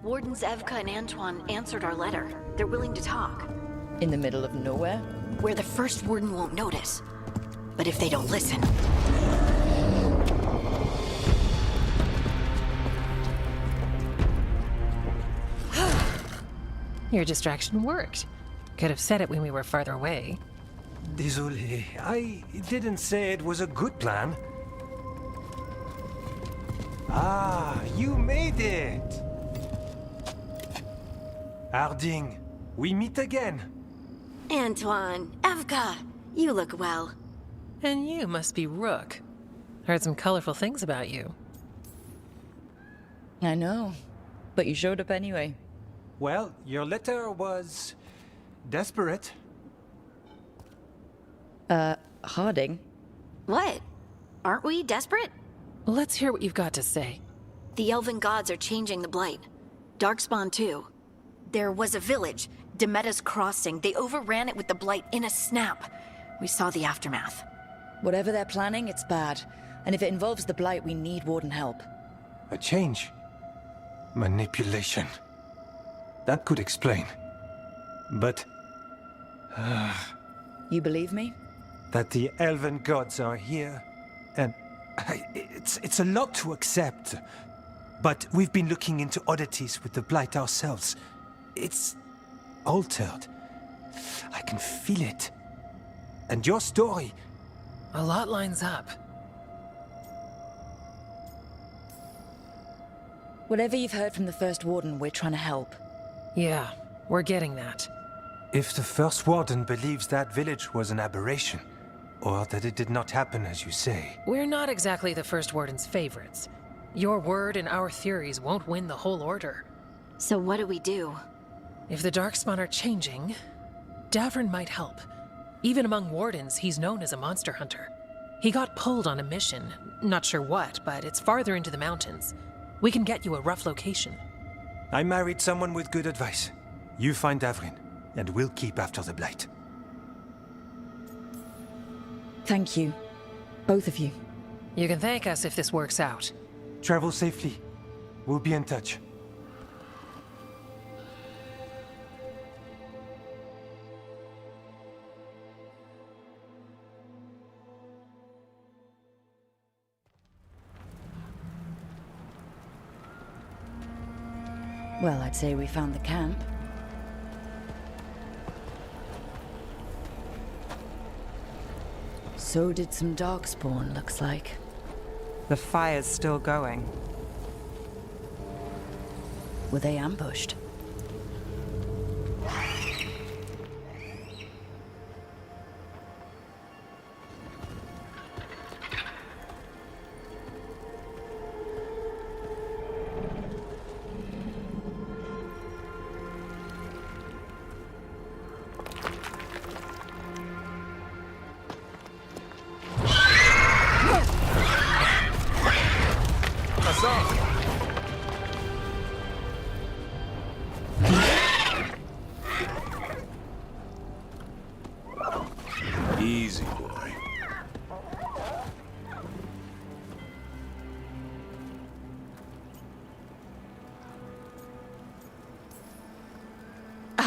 Wardens Evka and Antoine answered our letter. They're willing to talk. In the middle of nowhere? Where the first warden won't notice. But if they don't listen... Your distraction worked. Could have said it when we were farther away. Désolé, I didn't say it was a good plan. Ah, you made it! Harding, we meet again. Antoine, Evka, you look well. And you must be Rook. Heard some colorful things about you. I know, but you showed up anyway. Well, your letter was... desperate. Harding? What? Aren't we desperate? Let's hear what you've got to say. The elven gods are changing the blight. Darkspawn too. There was a village, Demeda's Crossing. They overran it with the blight in a snap. We saw the aftermath. Whatever they're planning, it's bad. And if it involves the blight, we need warden help. A change. Manipulation. That could explain. But... You believe me? that the elven gods are here, and it's a lot to accept. But we've been looking into oddities with the blight ourselves. It's altered. I can feel it. And your story... A lot lines up. Whatever you've heard from the First Warden, we're trying to help. Yeah, we're getting that. If the First Warden believes that village was an aberration, or that it did not happen as you say... We're not exactly the First Warden's favorites. Your word and our theories won't win the whole order. So what do we do? If the Darkspawn are changing, Davrin might help. Even among Wardens, he's known as a monster hunter. He got pulled on a mission. Not sure what, but it's farther into the mountains. We can get you a rough location. I married someone with good advice. You find Davrin, and we'll keep after the Blight. Thank you. Both of you. You can thank us if this works out. Travel safely. We'll be in touch. Well, I'd say we found the camp. So did some Darkspawn, looks like. The fire's still going. Were they ambushed?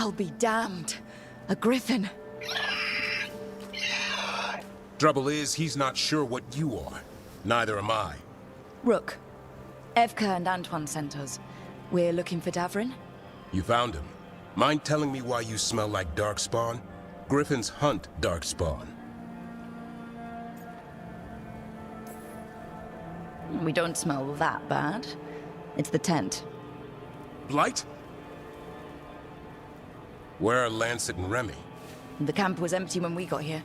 I'll be damned. A griffin. Trouble is, he's not sure what you are. Neither am I. Rook. Evka and Antoine sent us. We're looking for Davrin. You found him. Mind telling me why you smell like darkspawn? Griffins hunt darkspawn. We don't smell that bad. It's the tent. Blight? Where are Lancet and Remy? The camp was empty when we got here.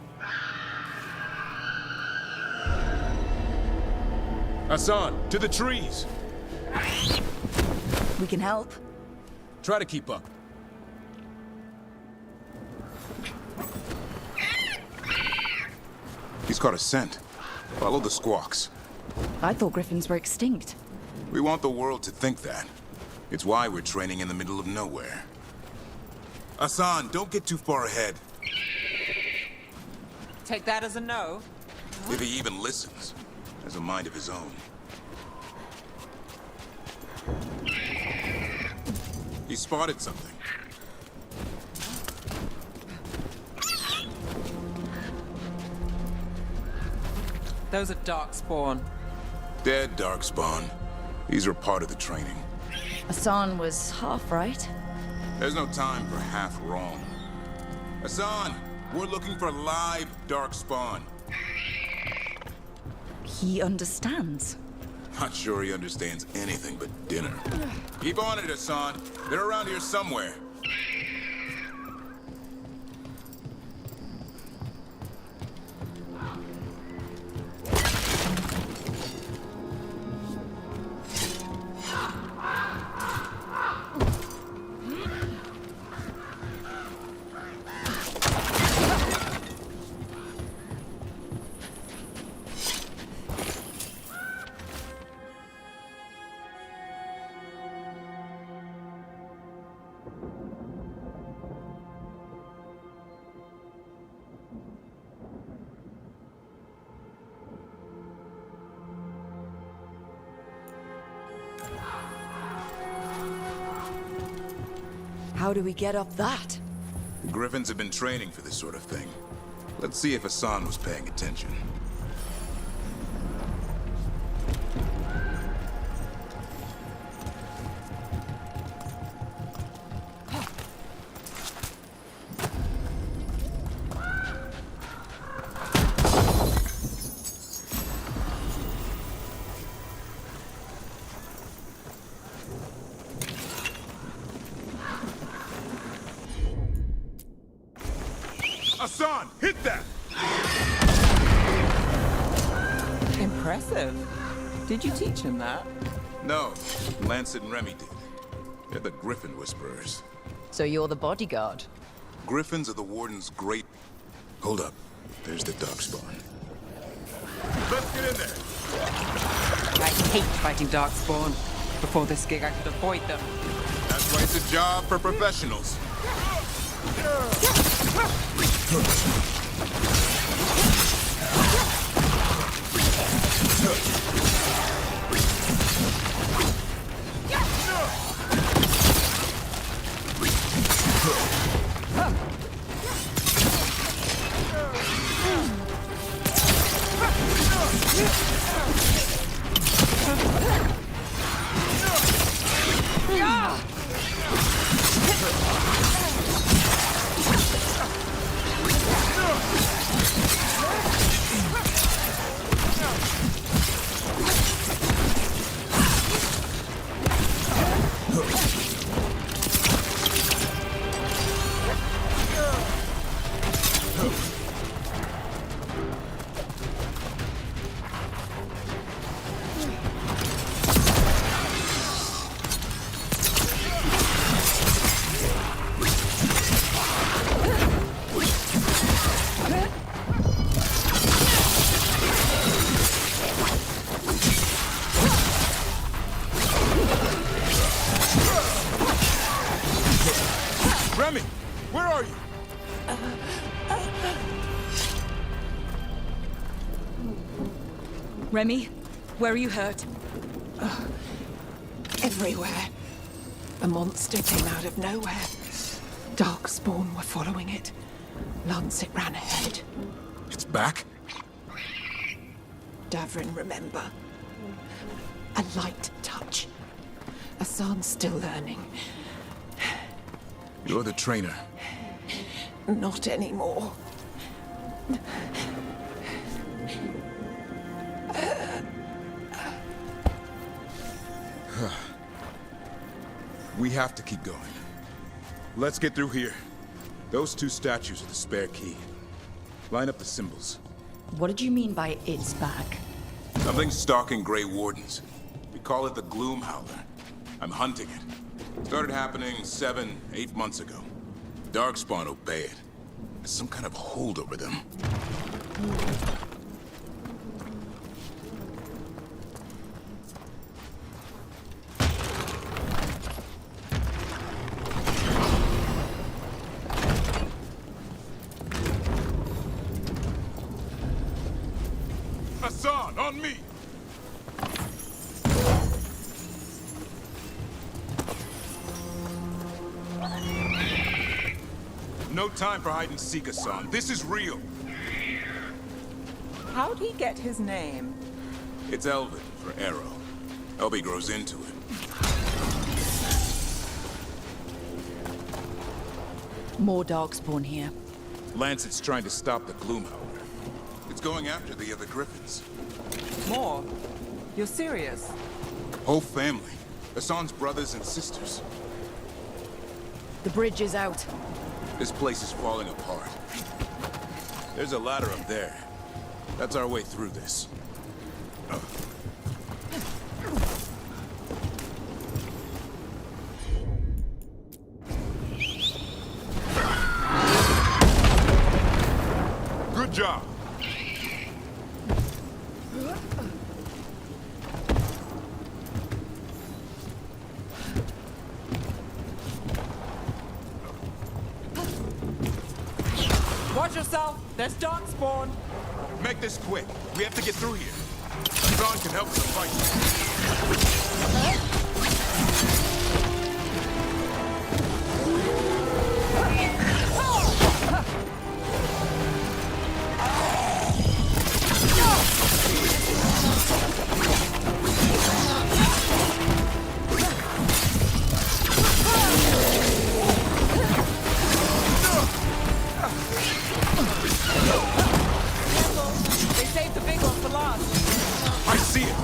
Hassan, to the trees! We can help. Try to keep up. He's caught a scent. Follow the squawks. I thought griffins were extinct. We want the world to think that. It's why we're training in the middle of nowhere. Hassan, don't get too far ahead. Take that as a no. If he even listens. Has a mind of his own. He spotted something. Those are darkspawn. Dead darkspawn. These are part of the training. Hassan was half right. There's no time for half wrong. Hassan, we're looking for live darkspawn. He understands. Not sure he understands anything but dinner. Keep on it, Hassan. They're around here somewhere. How do we get up that? The Griffins have been training for this sort of thing. Let's see if Hassan was paying attention. Hassan, hit that! Impressive. Did you teach him that? No, Lancet and Remy did. They're the Griffin Whisperers. So you're the bodyguard? Griffins are the Warden's great... Hold up. There's the darkspawn. Let's get in there! I hate fighting darkspawn. Before this gig, I could avoid them. That's why it's a job for professionals. Remy, where are you? Remy, where are you hurt? Everywhere. A monster came out of nowhere. Darkspawn were following it. Lancet ran ahead. It's back? Davrin, remember. A light touch. Asan's still learning. You're the trainer. Not anymore. We have to keep going. Let's get through here. Those two statues are the spare key. Line up the symbols. What did you mean by it's back? Something's stalking Grey Wardens. We call it the Gloom Howler. I'm hunting it. Started happening 7-8 months ago. Darkspawn obey it. There's some kind of hold over them. Hassan, on me! No time for hide and seek, Hassan. This is real. How'd he get his name? It's Elven for arrow. Elby grows into it. More Darkspawn here. Lancet's trying to stop the Gloomhowler. It's going after the other Griffins. More? You're serious? Whole family. Hassan's brothers and sisters. The bridge is out. This place is falling apart. There's a ladder up there. That's our way through this. Good job. Watch yourself! There's Darkspawn! Make this quick. We have to get through here. Hassan can help with the fight. They saved the big one for last. I see it.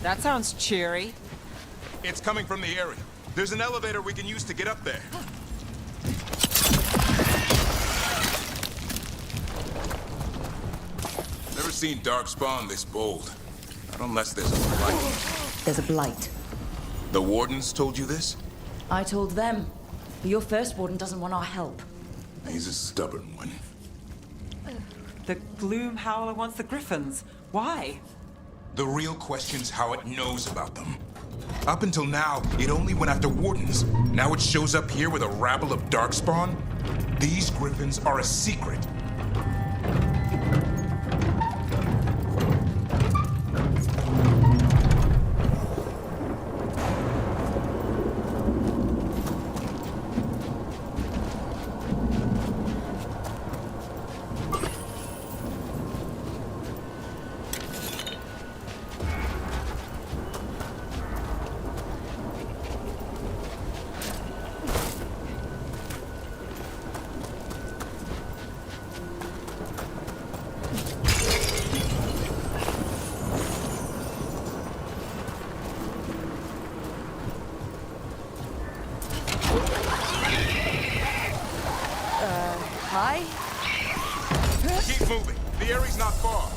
That sounds cheery. It's coming from the area. There's an elevator we can use to get up there. Never seen Darkspawn this bold. Not unless there's a blight. There's a blight. The Wardens told you this? I told them. But your first warden doesn't want our help. He's a stubborn one. The Gloom Howler wants the Griffins. Why? The real question's how it knows about them. Up until now, it only went after Wardens. Now it shows up here with a rabble of Darkspawn? These Griffins are a secret. Hi? Keep moving. The area's not far.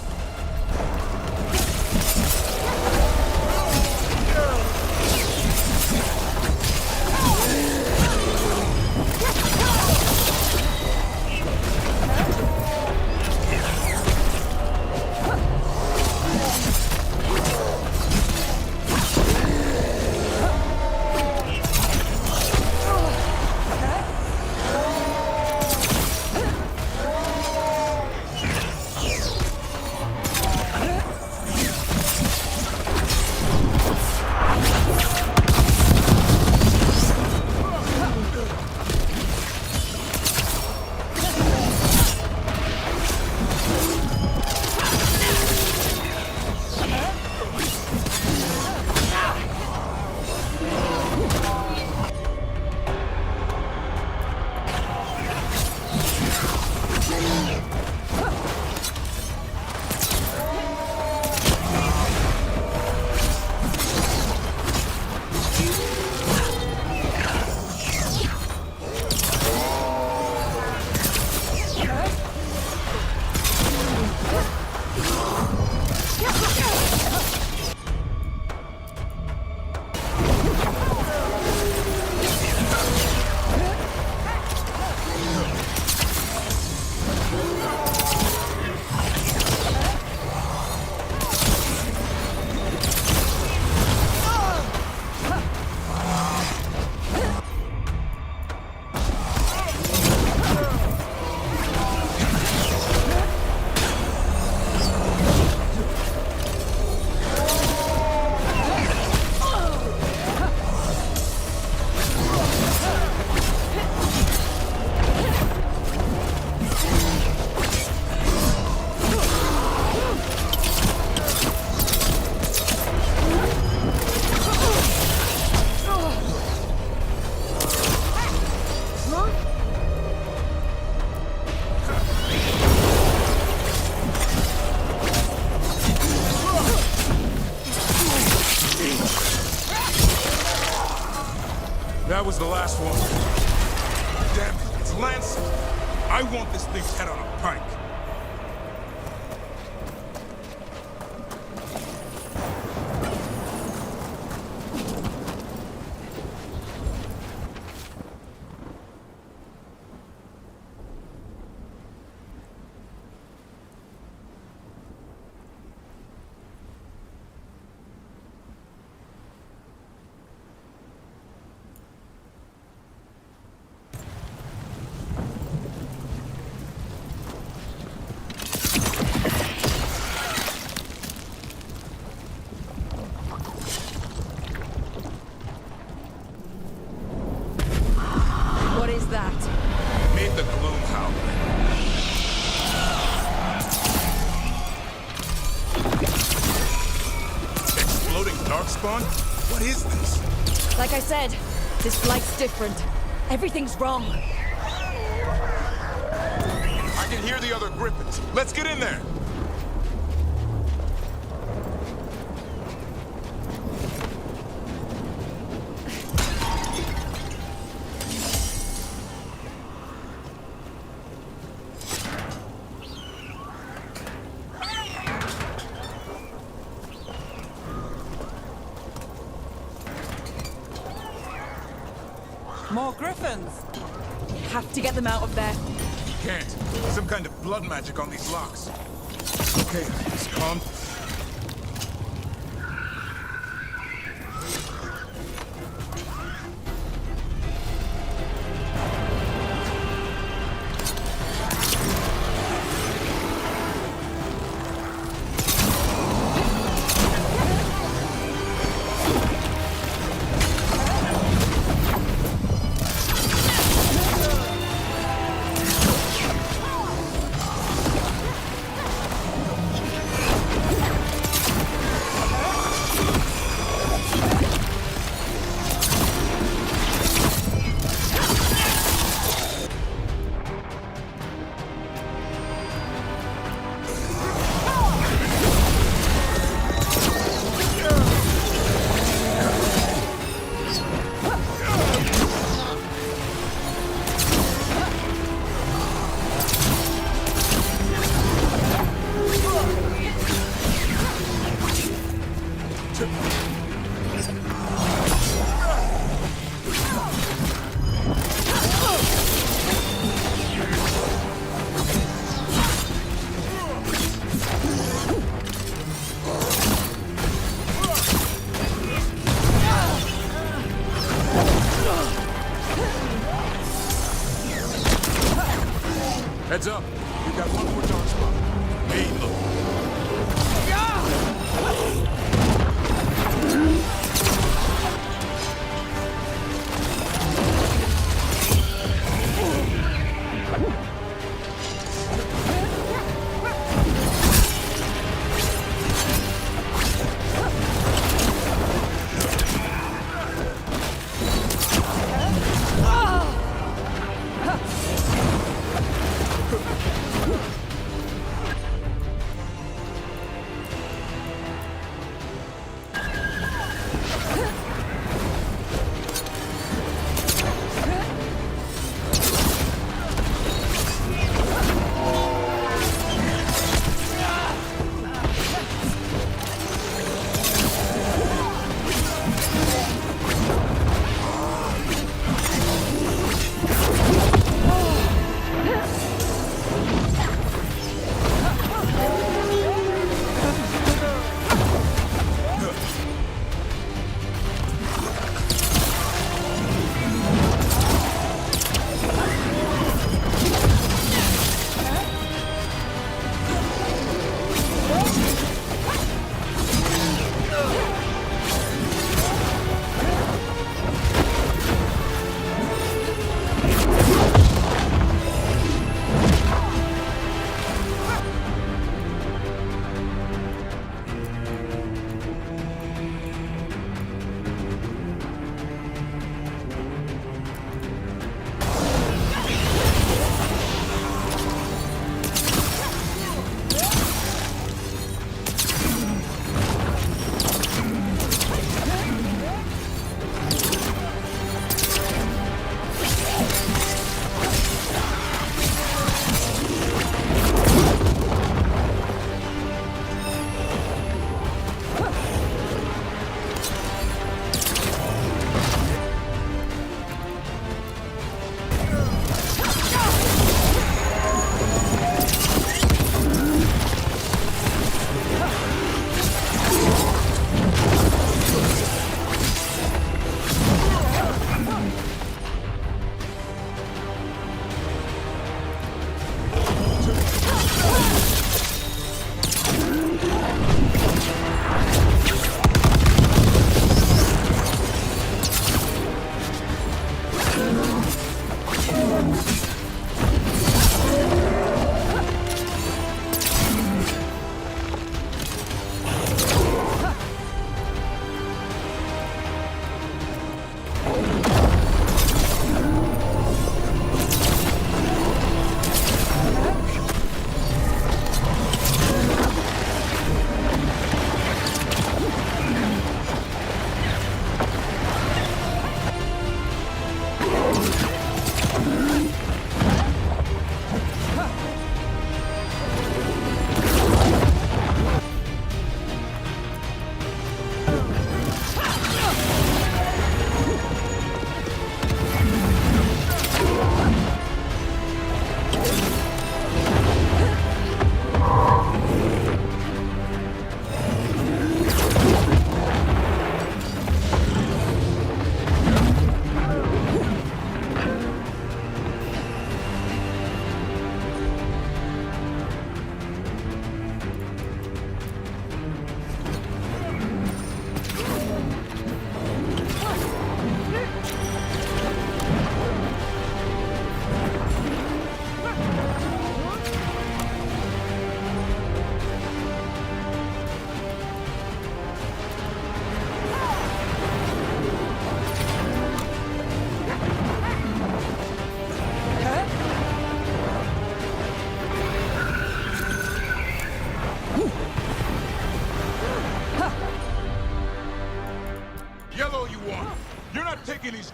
That was the last one. Damn it, it's Lancet. I want this thing's head on a pike. What is this? Like I said, this blight's different. Everything's wrong. I can hear the other Griffins. Let's get in there. More griffins! We have to get them out of there. Can't. Some kind of blood magic on these locks. Okay, just calm.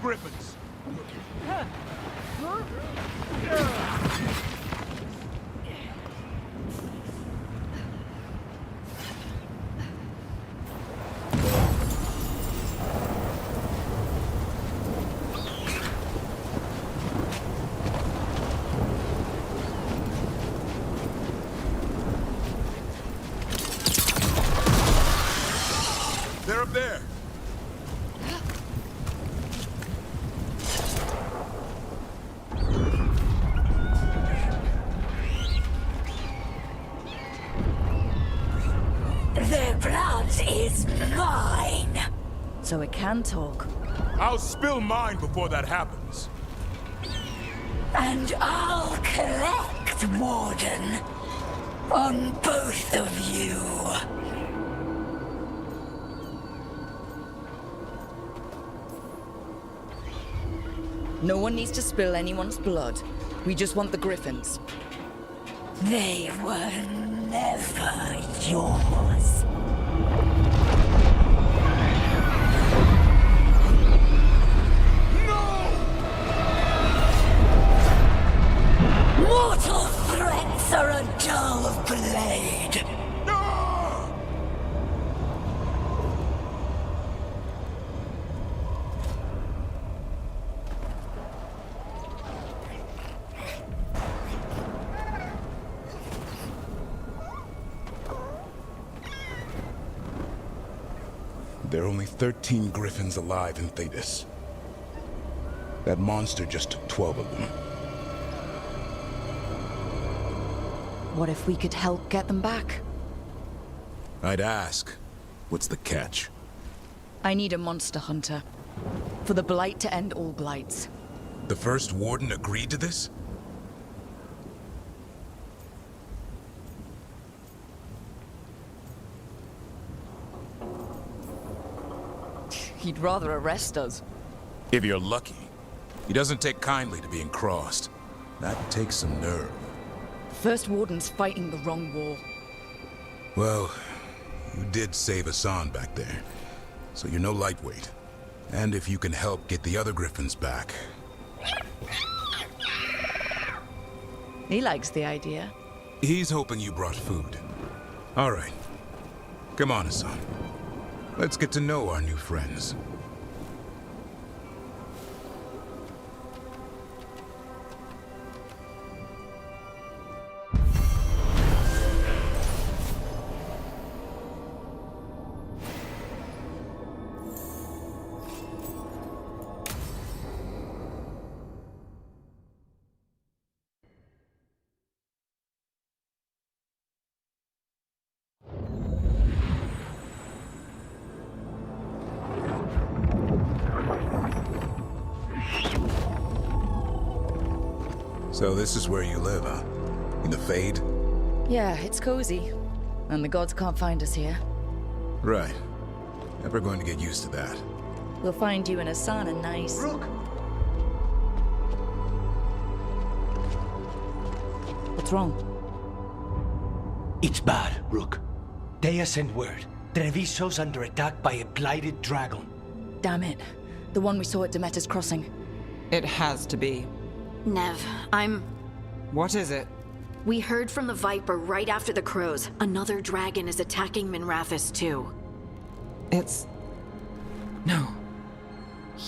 griffins! They're up there! Their blood is mine! So it can talk. I'll spill mine before that happens. And I'll collect, Warden, on both of you. No one needs to spill anyone's blood. We just want the griffins. They were never yours. Mortal threats are a dull blade. There are only 13 griffins alive in Thedas. That monster just took 12 of them. What if we could help get them back? I'd ask, what's the catch? I need a monster hunter. For the Blight to end all blights. The first warden agreed to this? He'd rather arrest us. If you're lucky. He doesn't take kindly to being crossed. That takes some nerve. First Warden's fighting the wrong war. Well, you did save Hassan back there, so you're no lightweight. And if you can help get the other griffins back... He likes the idea. He's hoping you brought food. All right. Come on, Hassan. Let's get to know our new friends. So this is where you live, huh? In the Fade? Yeah, it's cozy. And the gods can't find us here. Right. Never going to get used to that. We'll find you in Hassan a nice... Rook! What's wrong? It's bad, Rook. Thedas sent word. Treviso's under attack by a blighted dragon. Damn it. The one we saw at Demeter's Crossing. It has to be. Nev, What is it? We heard from the Viper right after the crows. Another dragon is attacking Minrathous too. It's... No.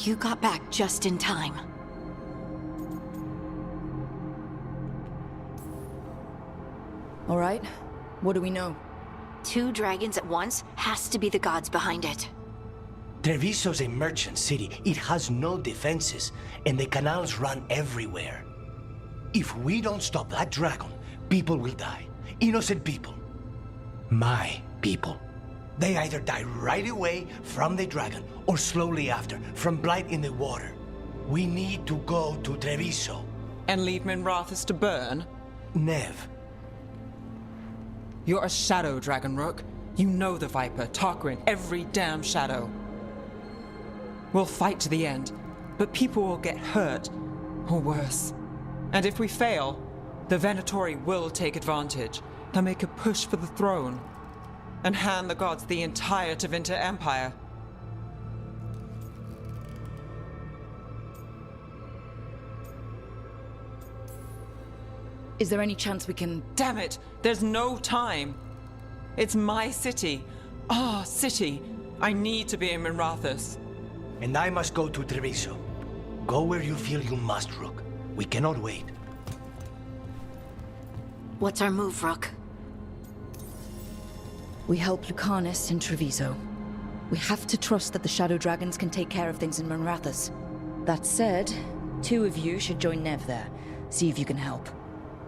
You got back just in time. All right. What do we know? 2 dragons at once has to be the gods behind it. Treviso's a merchant city. It has no defenses, and the canals run everywhere. If we don't stop that dragon, people will die. Innocent people. My people. They either die right away from the dragon, or slowly after, from blight in the water. We need to go to Treviso. And leave Minrathous to burn? Nev. You're a shadow dragon, Rook. You know the Viper, Tarquin, every damn shadow. We'll fight to the end, but people will get hurt, or worse. And if we fail, the Venatori will take advantage. They'll make a push for the throne, and hand the gods the entire Tevinter Empire. Is there any chance we can... Damn it! There's no time! It's my city. Our city. I need to be in Minrathous. And I must go to Treviso. Go where you feel you must, Rook. We cannot wait. What's our move, Rook? We help Lucanus in Treviso. We have to trust that the Shadow Dragons can take care of things in Minrathous. That said, 2 of you should join Nev there. See if you can help.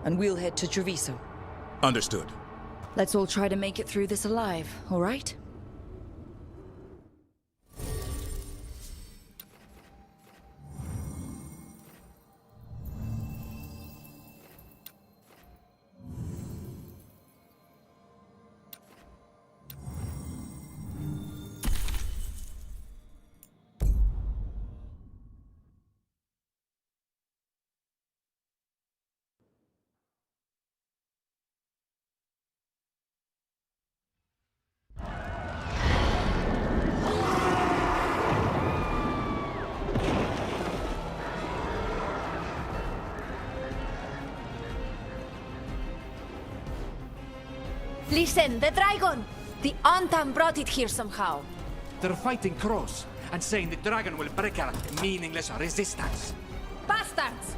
And we'll head to Treviso. Understood. Let's all try to make it through this alive, all right? Listen, the dragon! The Antam brought it here somehow. They're fighting Cross and saying the dragon will break our meaningless resistance. Bastards!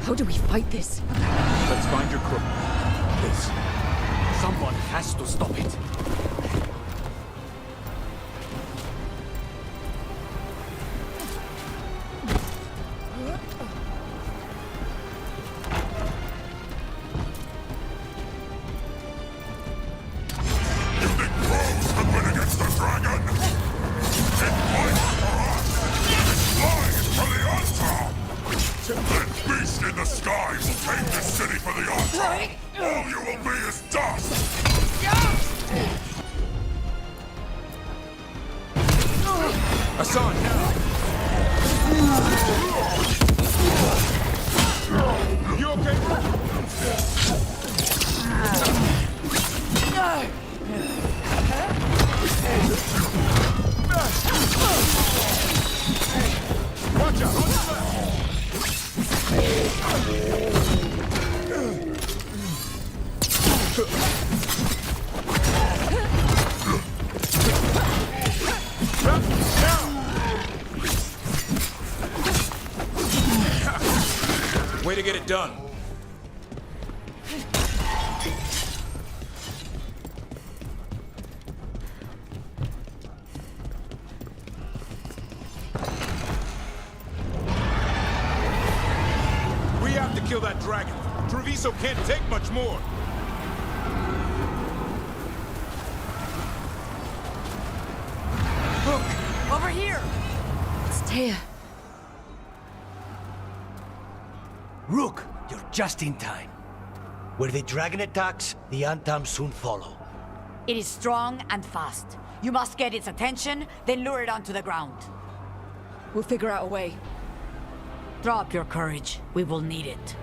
How do we fight this? Let's find your crook. Please. Someone has to stop it. Way to get it done. We have to kill that dragon. Treviso can't take much more. Look! Over here! It's Thea. Rook, you're just in time. Where the dragon attacks, the Antam soon follow. It is strong and fast. You must get its attention, then lure it onto the ground. We'll figure out a way. Drop your courage. We will need it.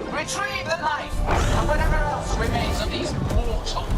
Retrieve the knife and whatever else remains of these mortals.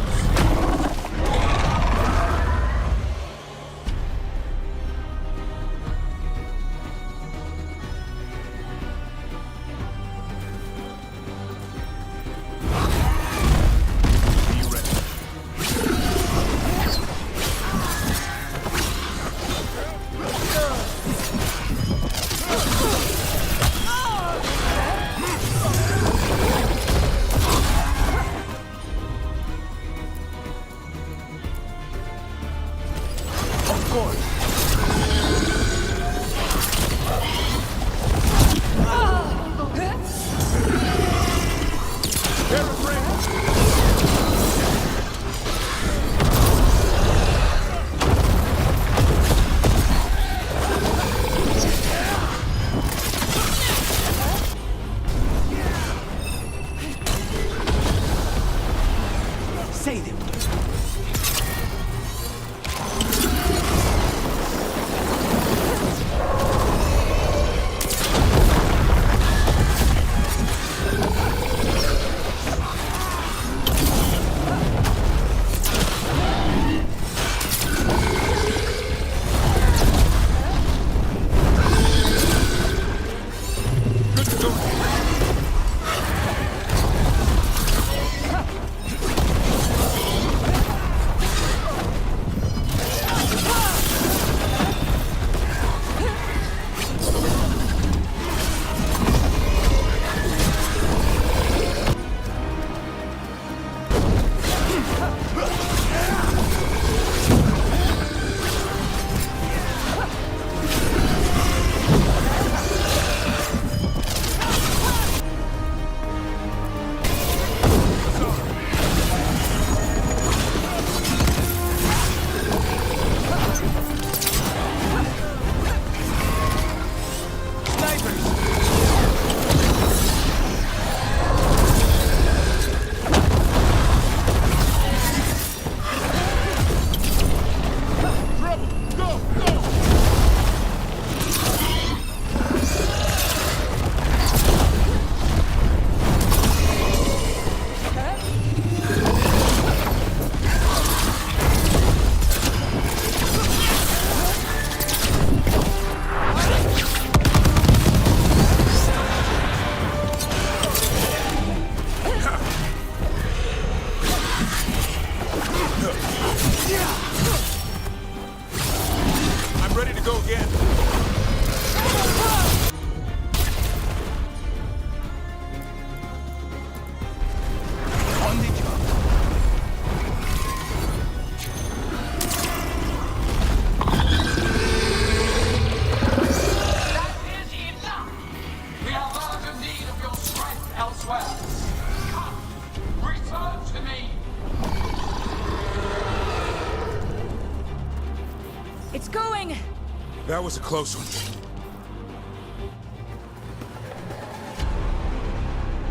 That was a close one.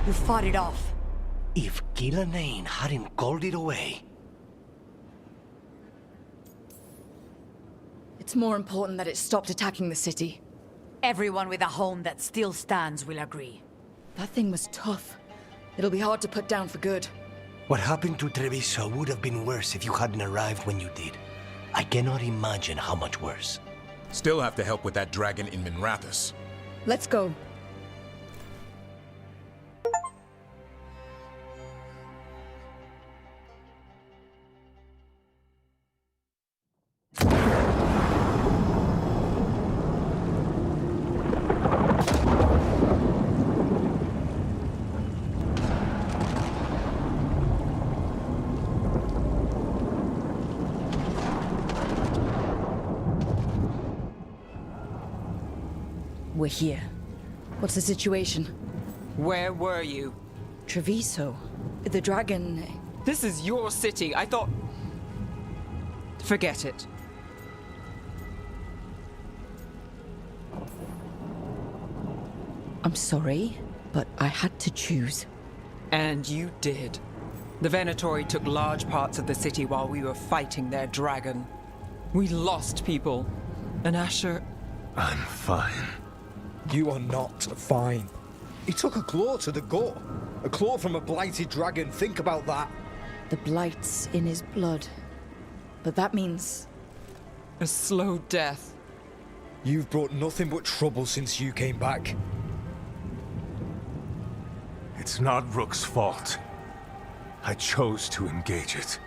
You fought it off. If Gillenane hadn't called it away... It's more important that it stopped attacking the city. Everyone with a home that still stands will agree. That thing was tough. It'll be hard to put down for good. What happened to Treviso would have been worse if you hadn't arrived when you did. I cannot imagine how much worse. Still have to help with that dragon in Minrathous. Let's go. We're here. What's the situation? Where were you? Treviso. The dragon... This is your city. I thought... Forget it. I'm sorry, but I had to choose. And you did. The Venatori took large parts of the city while we were fighting their dragon. We lost people. And Asher... I'm fine. You are not fine. He took a claw to the gut. A claw from a blighted dragon. Think about that. The blight's in his blood. But that means... a slow death. You've brought nothing but trouble since you came back. It's not Rook's fault. I chose to engage it.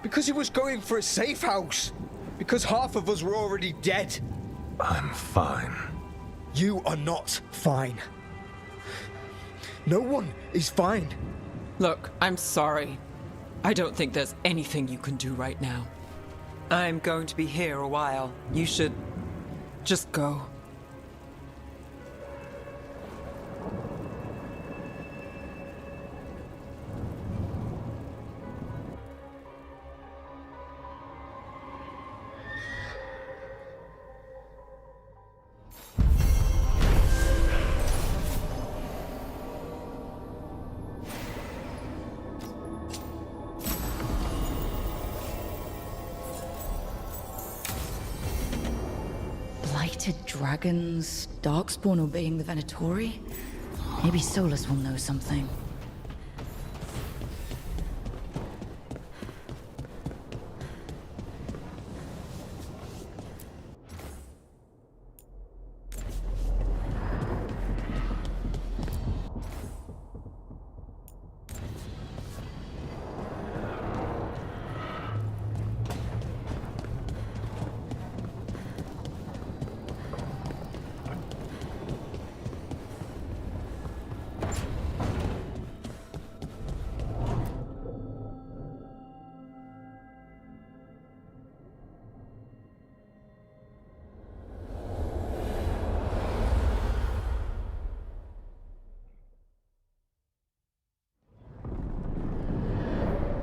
Because he was going for a safe house. Because half of us were already dead. I'm fine. You are not fine. No one is fine. Look, I'm sorry. I don't think there's anything you can do right now. I'm going to be here a while. You should just go. Dragons, Darkspawn obeying the Venatori? Maybe Solus will know something.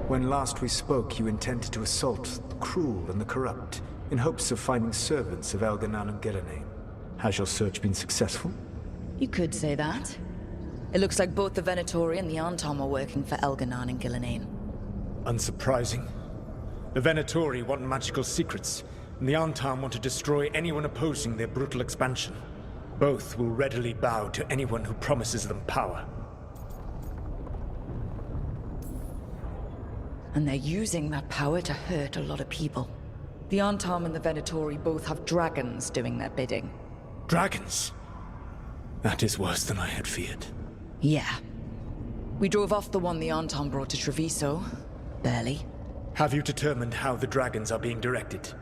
When last we spoke, you intended to assault the cruel and the corrupt, in hopes of finding servants of Elganan and Gillenane. Has your search been successful? You could say that. It looks like both the Venatori and the Antom are working for Elganan and Gillenane. Unsurprising. The Venatori want magical secrets, and the Antom want to destroy anyone opposing their brutal expansion. Both will readily bow to anyone who promises them power. And they're using that power to hurt a lot of people. The Antom and the Venatori both have dragons doing their bidding. Dragons? That is worse than I had feared. Yeah. We drove off the one the Antom brought to Treviso. Barely. Have you determined how the dragons are being directed?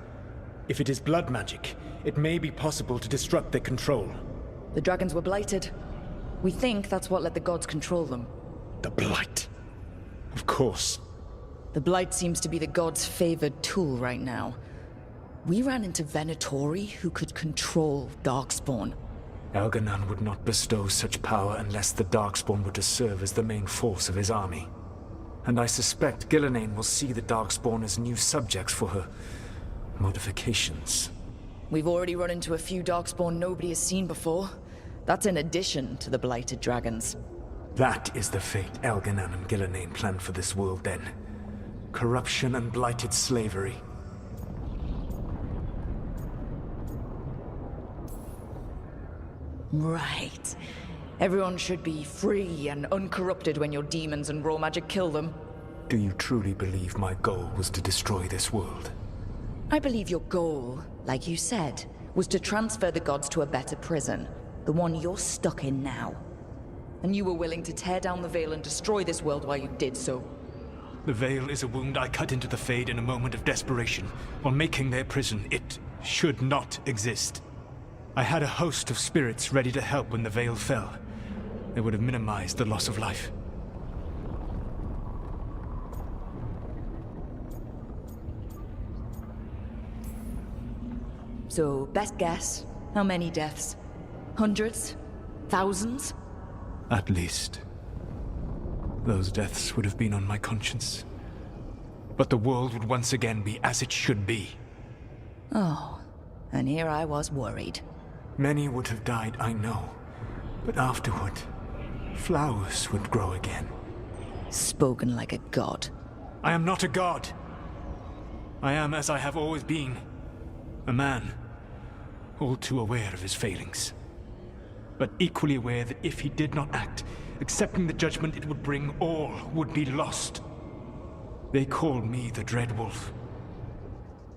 If it is blood magic, it may be possible to disrupt their control. The dragons were blighted. We think that's what let the gods control them. The Blight. Of course. The Blight seems to be the gods' favored tool right now. We ran into Venatori who could control Darkspawn. Elganan would not bestow such power unless the Darkspawn were to serve as the main force of his army. And I suspect Gillenane will see the Darkspawn as new subjects for her modifications. We've already run into a few Darkspawn nobody has seen before. That's in addition to the Blighted Dragons. That is the fate Elganan and Gillenane planned for this world then. Corruption and blighted slavery. Right. Everyone should be free and uncorrupted when your demons and raw magic kill them. Do you truly believe my goal was to destroy this world? I believe your goal, like you said, was to transfer the gods to a better prison. The one you're stuck in now. And you were willing to tear down the Veil and destroy this world while you did so. The Veil is a wound I cut into the Fade in a moment of desperation, while making their prison. It should not exist. I had a host of spirits ready to help when the Veil fell. They would have minimized the loss of life. So, best guess, how many deaths? Hundreds? Thousands? At least. Those deaths would have been on my conscience. But the world would once again be as it should be. Oh, and here I was worried. Many would have died, I know. But afterward, flowers would grow again. Spoken like a god. I am not a god. I am as I have always been. A man. All too aware of his failings. But equally aware that if he did not act, accepting the judgment it would bring, all would be lost. They call me the Dread Wolf.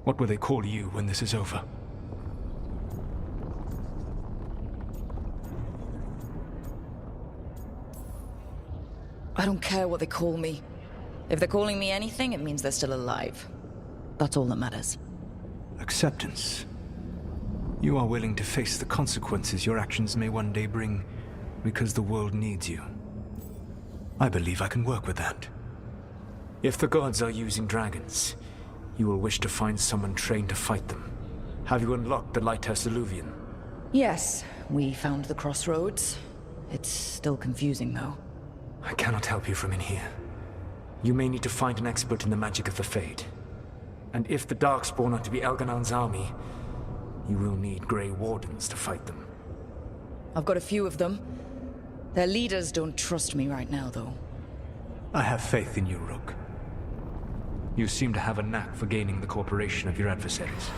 What will they call you when this is over? I don't care what they call me. If they're calling me anything, it means they're still alive. That's all that matters. Acceptance. You are willing to face the consequences your actions may one day bring, because the world needs you. I believe I can work with that. If the gods are using dragons, you will wish to find someone trained to fight them. Have you unlocked the Lighthouse Illuvian? Yes, we found the crossroads. It's still confusing, though. I cannot help you from in here. You may need to find an expert in the magic of the Fade. And if the Darkspawn are to be Elganan's army, you will need Grey Wardens to fight them. I've got a few of them. Their leaders don't trust me right now, though. I have faith in you, Rook. You seem to have a knack for gaining the cooperation of your adversaries.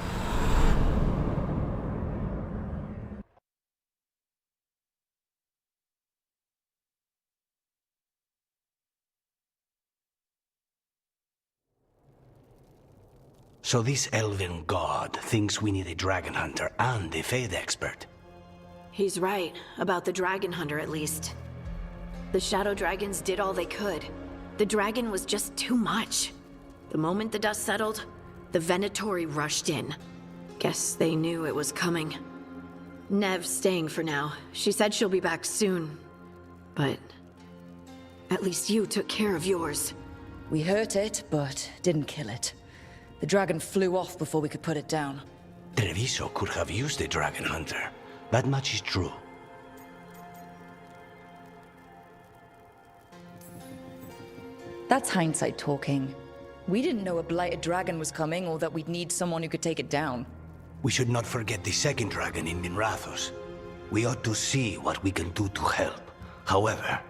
So this elven god thinks we need a dragon hunter and a Fade expert. He's right, about the dragon hunter at least. The shadow dragons did all they could. The dragon was just too much. The moment the dust settled, the Venatori rushed in. Guess they knew it was coming. Nev's staying for now. She said she'll be back soon. But at least you took care of yours. We hurt it, but didn't kill it. The dragon flew off before we could put it down. Treviso could have used a dragon hunter. That much is true. That's hindsight talking. We didn't know a blighted dragon was coming, or that we'd need someone who could take it down. We should not forget the second dragon in Minrathos. We ought to see what we can do to help. However,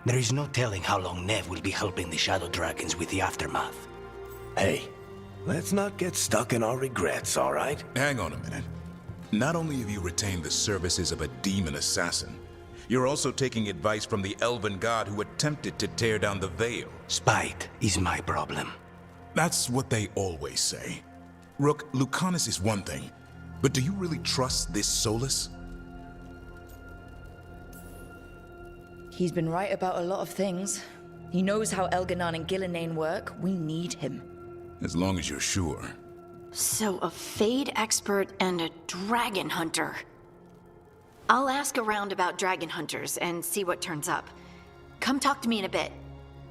there is no telling how long Nev will be helping the shadow dragons with the aftermath. Hey, let's not get stuck in our regrets, all right? Hang on a minute. Not only have you retained the services of a demon assassin, you're also taking advice from the elven god who attempted to tear down the Veil. Spite is my problem. That's what they always say. Rook, Lucanus is one thing, but do you really trust this Solus? He's been right about a lot of things. He knows how Elganan and Gillenane work. We need him. As long as you're sure. So a Fade expert and a dragon hunter. I'll ask around about dragon hunters and see what turns up. Come talk to me in a bit.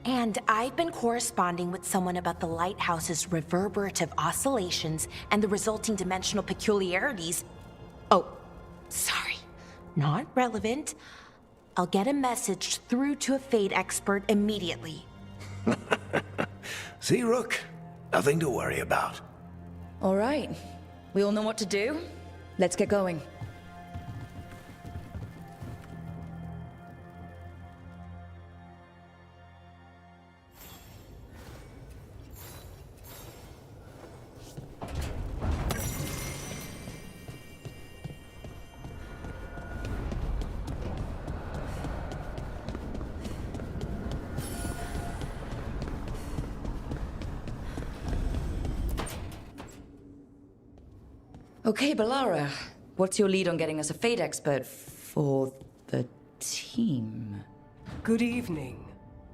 And I've been corresponding with someone about the lighthouse's reverberative oscillations and the resulting dimensional peculiarities. Oh, sorry. Not relevant. I'll get a message through to a Fade expert immediately. See, Rook? Nothing to worry about. All right. We all know what to do? Let's get going. Okay, Balara, what's your lead on getting us a Fate expert for the team? Good evening.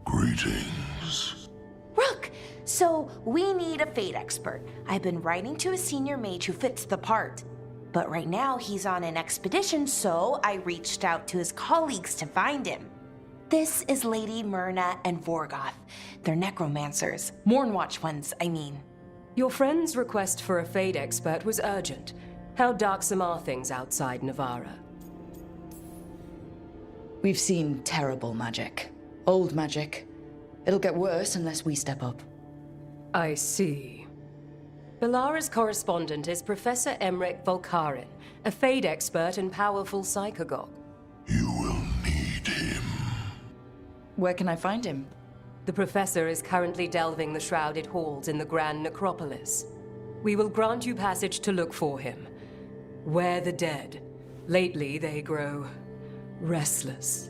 Greetings. Rook! So, we need a Fate expert. I've been writing to a senior mage who fits the part. But right now, he's on an expedition, so I reached out to his colleagues to find him. This is Lady Myrna and Vorgoth. They're necromancers. Mournwatch ones, I mean. Your friend's request for a Fate expert was urgent. How darksome are things outside Navarra? We've seen terrible magic. Old magic. It'll get worse unless we step up. I see. Balara's correspondent is Professor Emmerich Volkarin, a Fate expert and powerful psychagogue. Where can I find him? The Professor is currently delving the shrouded halls in the Grand Necropolis. We will grant you passage to look for him. Where the dead. Lately they grow restless.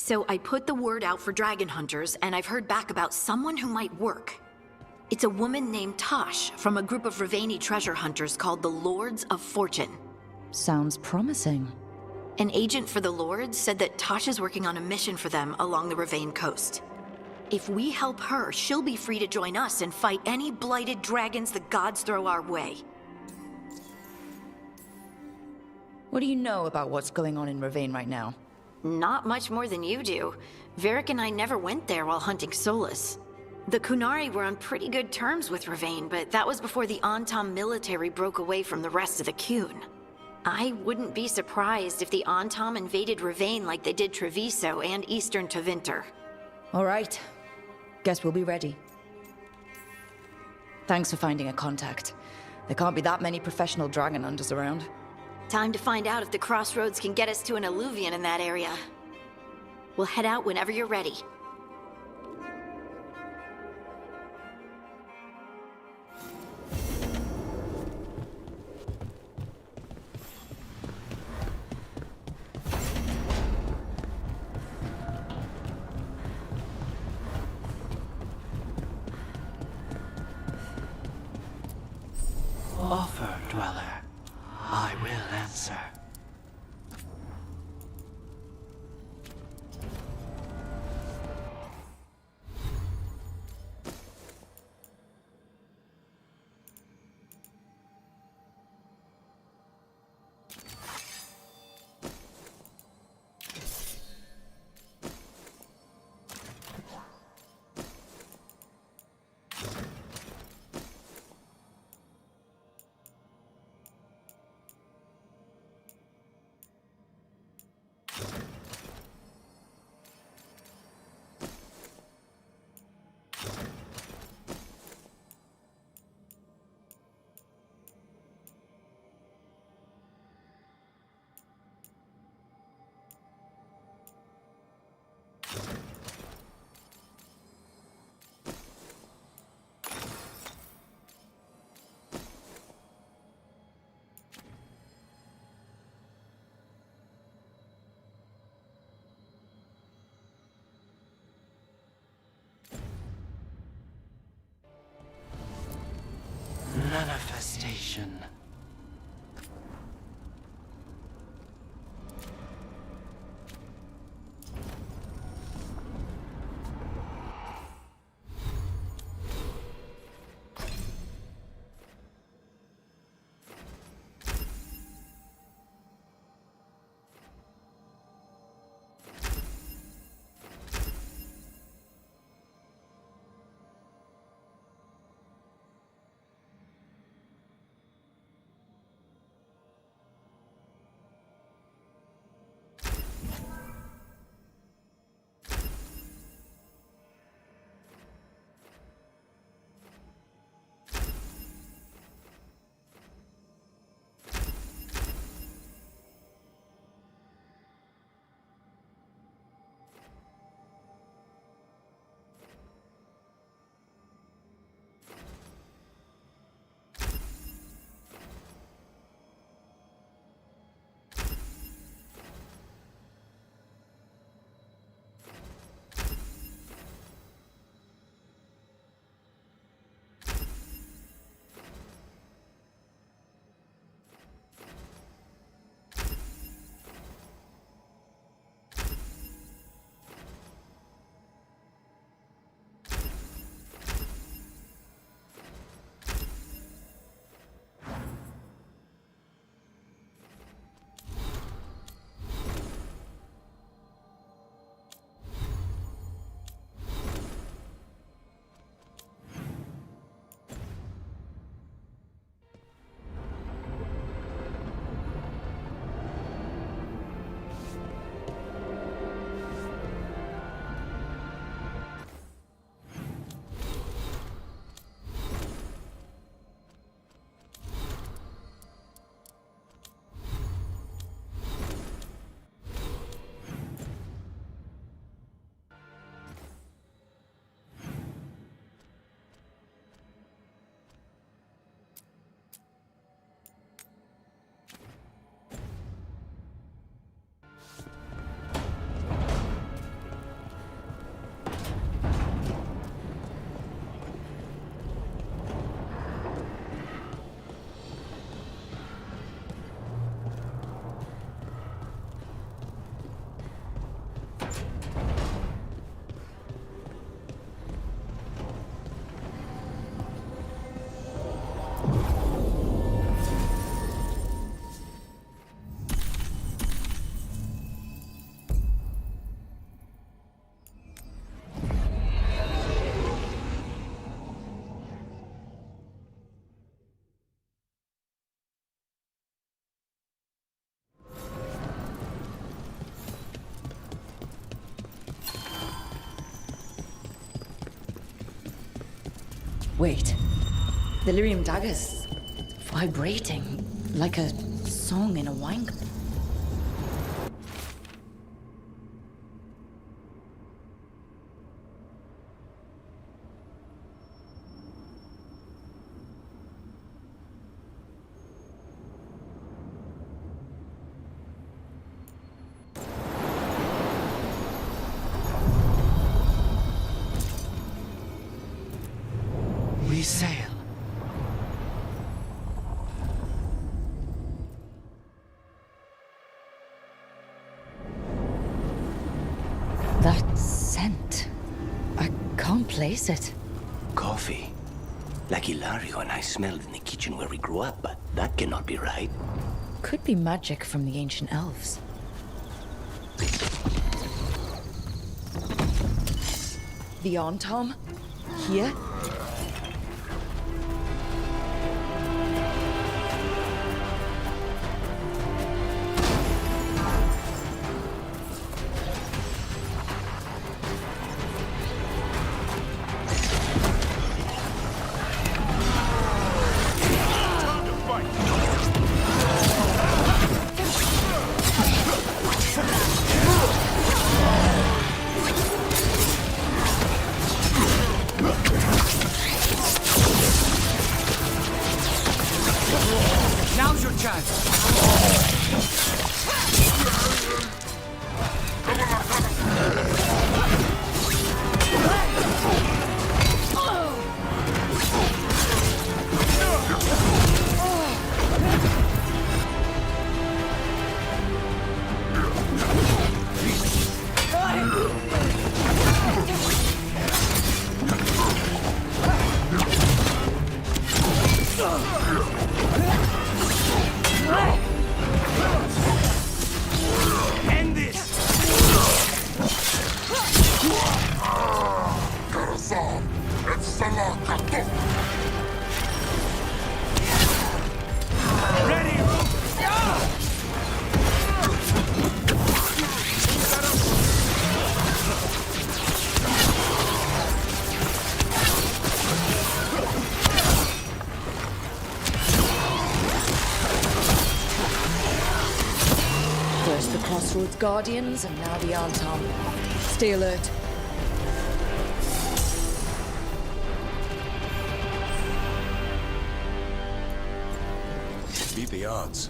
So I put the word out for dragon hunters, and I've heard back about someone who might work. It's a woman named Tosh from a group of Ravani treasure hunters called the Lords of Fortune. Sounds promising. An agent for the Lords said that Tosh is working on a mission for them along the Ravane coast. If we help her, she'll be free to join us and fight any blighted dragons the gods throw our way. What do you know about what's going on in Ravane right now? Not much more than you do. Varric and I never went there while hunting Solus. The Kunari were on pretty good terms with Ravane, but that was before the Antam military broke away from the rest of the Kun. I wouldn't be surprised if the Antam invaded Ravane like they did Treviso and Eastern Tevinter. All right. Guess we'll be ready. Thanks for finding a contact. There can't be that many professional dragon hunters around. Time to find out if the crossroads can get us to an alluvion in that area. We'll head out whenever you're ready. Offer, Dweller. I will answer. Manifestation. Wait. The lyrium dagger's vibrating like a song in a wine glass. We sail. That scent. I can't place it. Coffee. Like Hilario and I smelled in the kitchen where we grew up, but that cannot be right. Could be magic from the ancient elves. The Arm, here? Now's your chance. End this! Ready! First the Crossroads Guardians, and now the Arm. Stay alert. Beat the odds.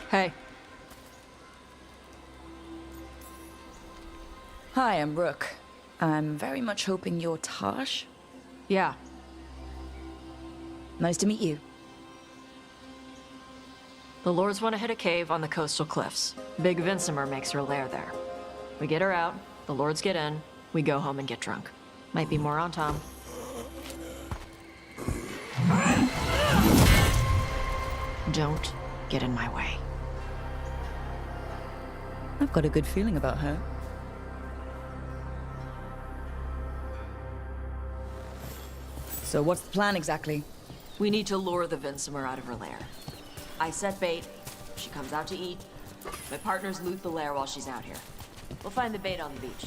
Hey. Hi, I'm Rook. I'm very much hoping you're Tosh. Yeah. Nice to meet you. The Lords want to hit a cave on the coastal cliffs. Big Vinsimer makes her lair there. We get her out, the Lords get in, we go home and get drunk. Might be more on Tom. Don't get in my way. I've got a good feeling about her. So what's the plan exactly? We need to lure the Vinsomer out of her lair. I set bait, she comes out to eat. My partners loot the lair while she's out here. We'll find the bait on the beach.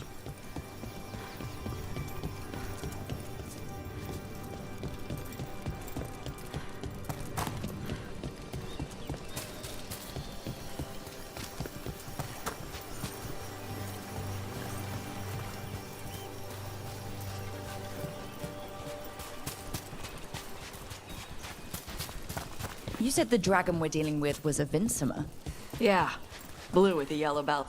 You said the dragon we're dealing with was a Vinsomer. Yeah, blue with a yellow belt.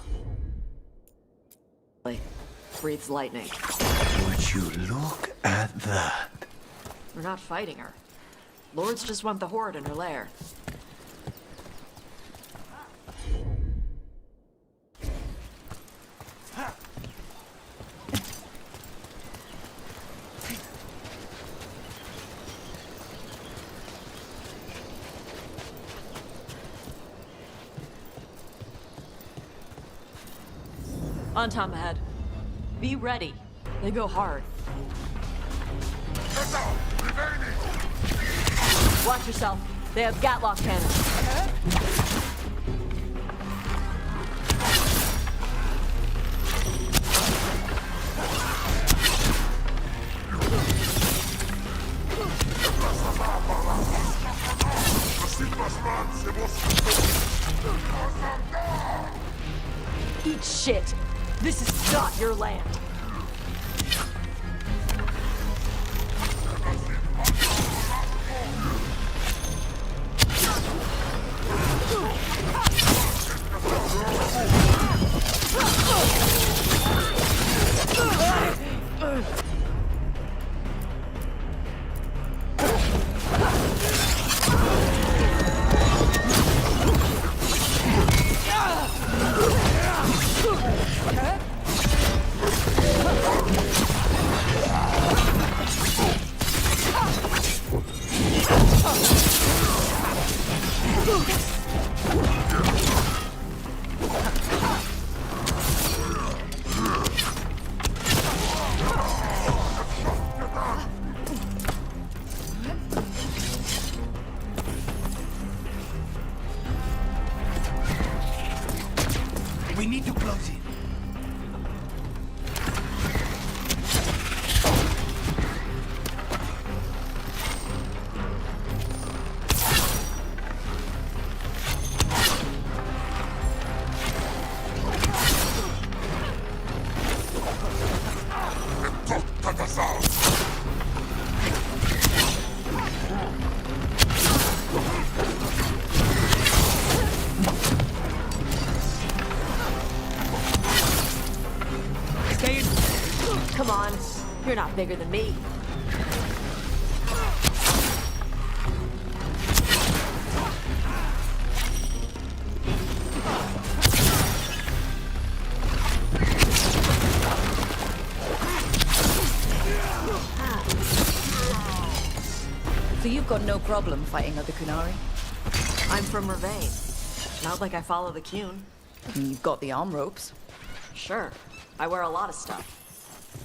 Breathes lightning. Would you look at that? We're not fighting her. Lords just want the horde in her lair. On Tom ahead. Be ready. They go hard. Watch yourself. They have Gatlock cannons. Eat shit. This is not your land. We need to close it. Come on. You're not bigger than me. So you've got no problem fighting other Kunari? I'm from Mervain. Not like I follow the Qun. And you've got the arm ropes. Sure. I wear a lot of stuff.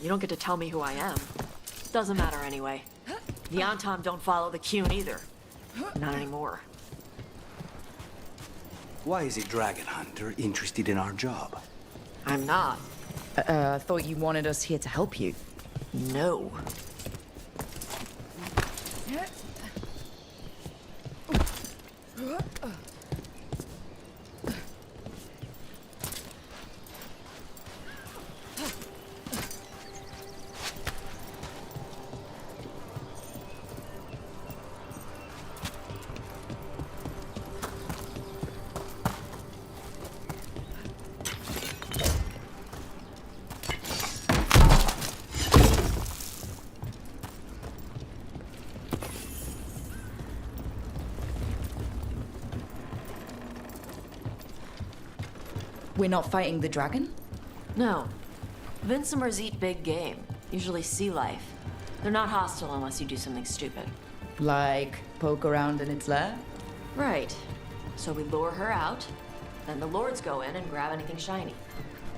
You don't get to tell me who I am. Doesn't matter anyway. The Antam don't follow the Qun either. Not anymore. Why is a dragon hunter interested in our job? I'm not. I thought you wanted us here to help you. No. We're not fighting the dragon? No. Vinsomers eat big game, usually sea life. They're not hostile unless you do something stupid. Like poke around in its lair? Right. So we lure her out, then the lords go in and grab anything shiny.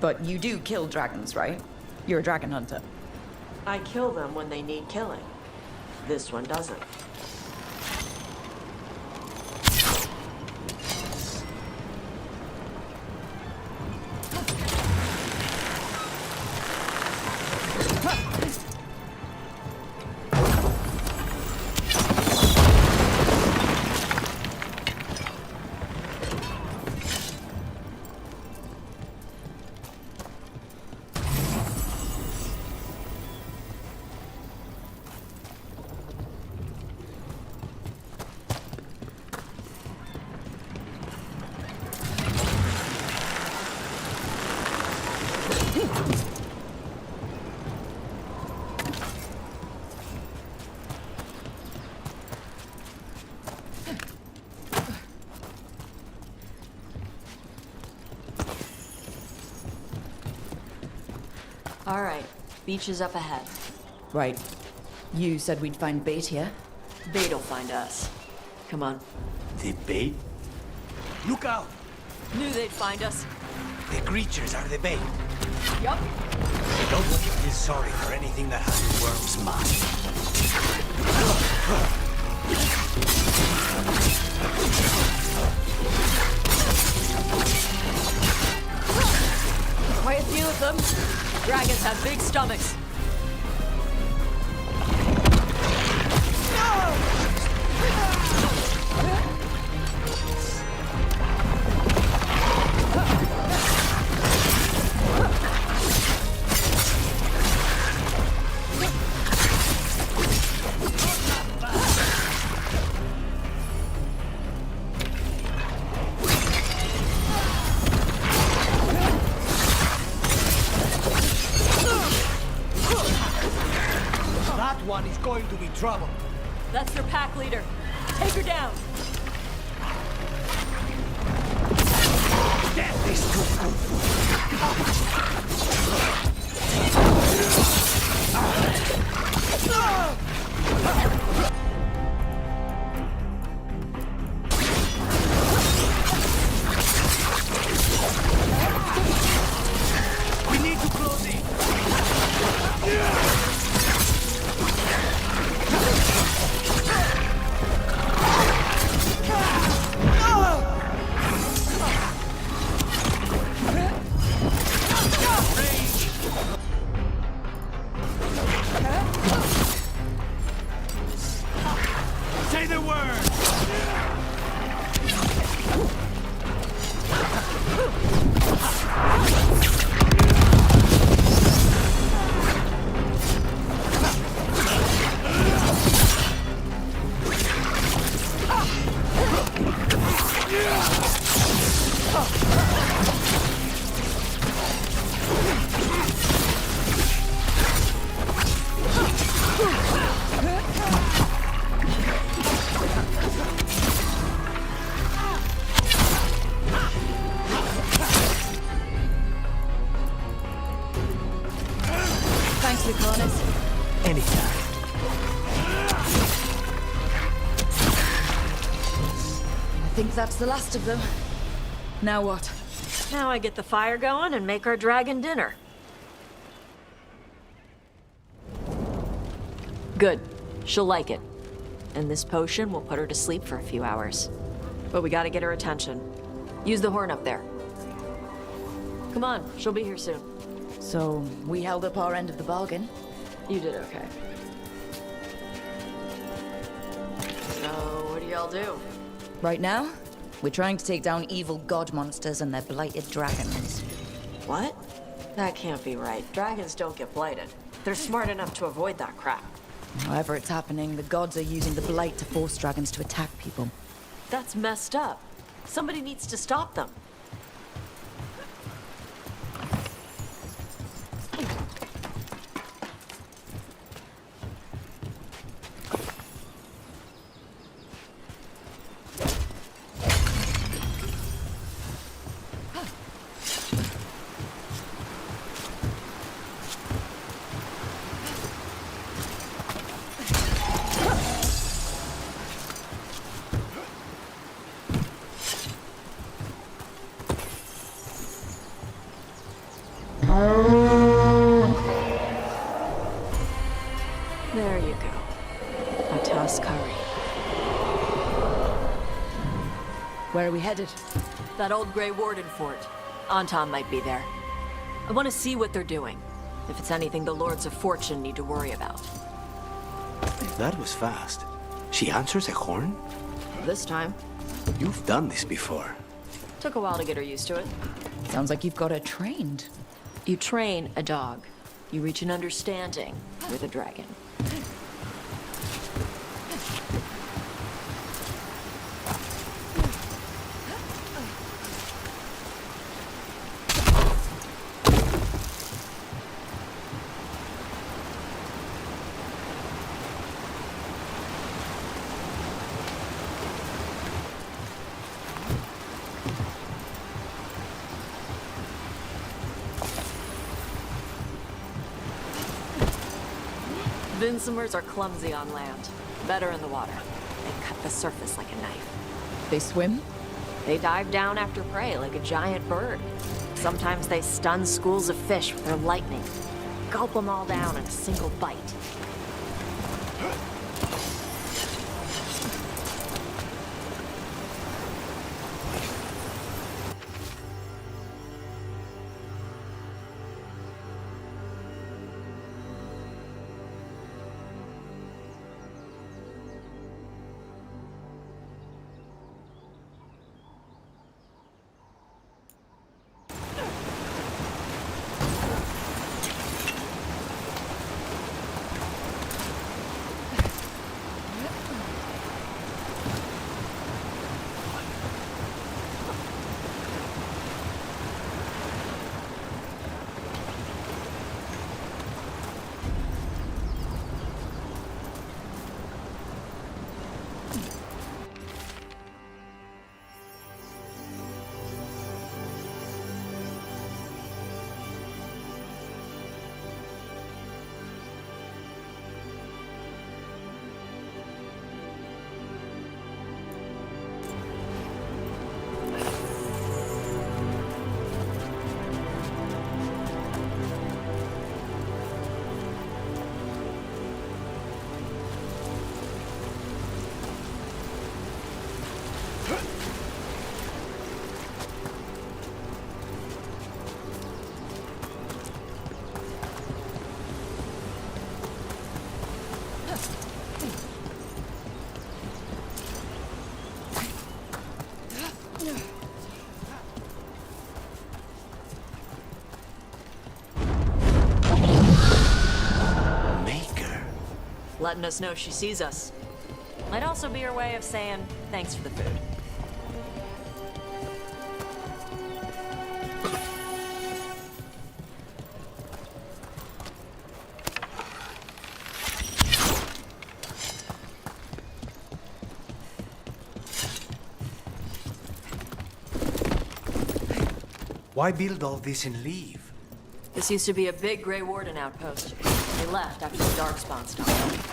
But you do kill dragons, right? You're a dragon hunter. I kill them when they need killing. This one doesn't. All right, beach is up ahead. Right. You said we'd find bait here? Bait'll find us. Come on. The bait? Look out! Knew they'd find us. The creatures are the bait. Yup. Don't look at this sorry for anything that has a worm's mind. Quite a few of them. Dragons have big stomachs. One is going to be trouble. That's their pack leader. Take her down. Death is too good. We need to close it. Say the word! Thanks, Lucanus. Anytime. I think that's the last of them. Now what? Now I get the fire going and make our dragon dinner. Good. She'll like it. And this potion will put her to sleep for a few hours. But we gotta get her attention. Use the horn up there. Come on, she'll be here soon. So, we held up our end of the bargain. You did okay. So, what do y'all do? Right now, we're trying to take down evil god monsters and their blighted dragons. What? That can't be right. Dragons don't get blighted. They're smart enough to avoid that crap. However it's happening, the gods are using the blight to force dragons to attack people. That's messed up. Somebody needs to stop them. curry. Where are we headed? That old Grey Warden fort. Anton might be there. I want to see what they're doing. If it's anything the Lords of Fortune need to worry about. That was fast. She answers a horn? This time. You've done this before. Took a while to get her used to it. Sounds like you've got her trained. You train a dog. You reach an understanding with a dragon. Vinsomers are clumsy on land, better in the water. They cut the surface like a knife. They swim? They dive down after prey like a giant bird. Sometimes they stun schools of fish with their lightning. Gulp them all down in a single bite. Letting us know she sees us. Might also be her way of saying thanks for the food. Why build all this and leave? This used to be a big Grey Warden outpost. They left after the Darkspawn stopped.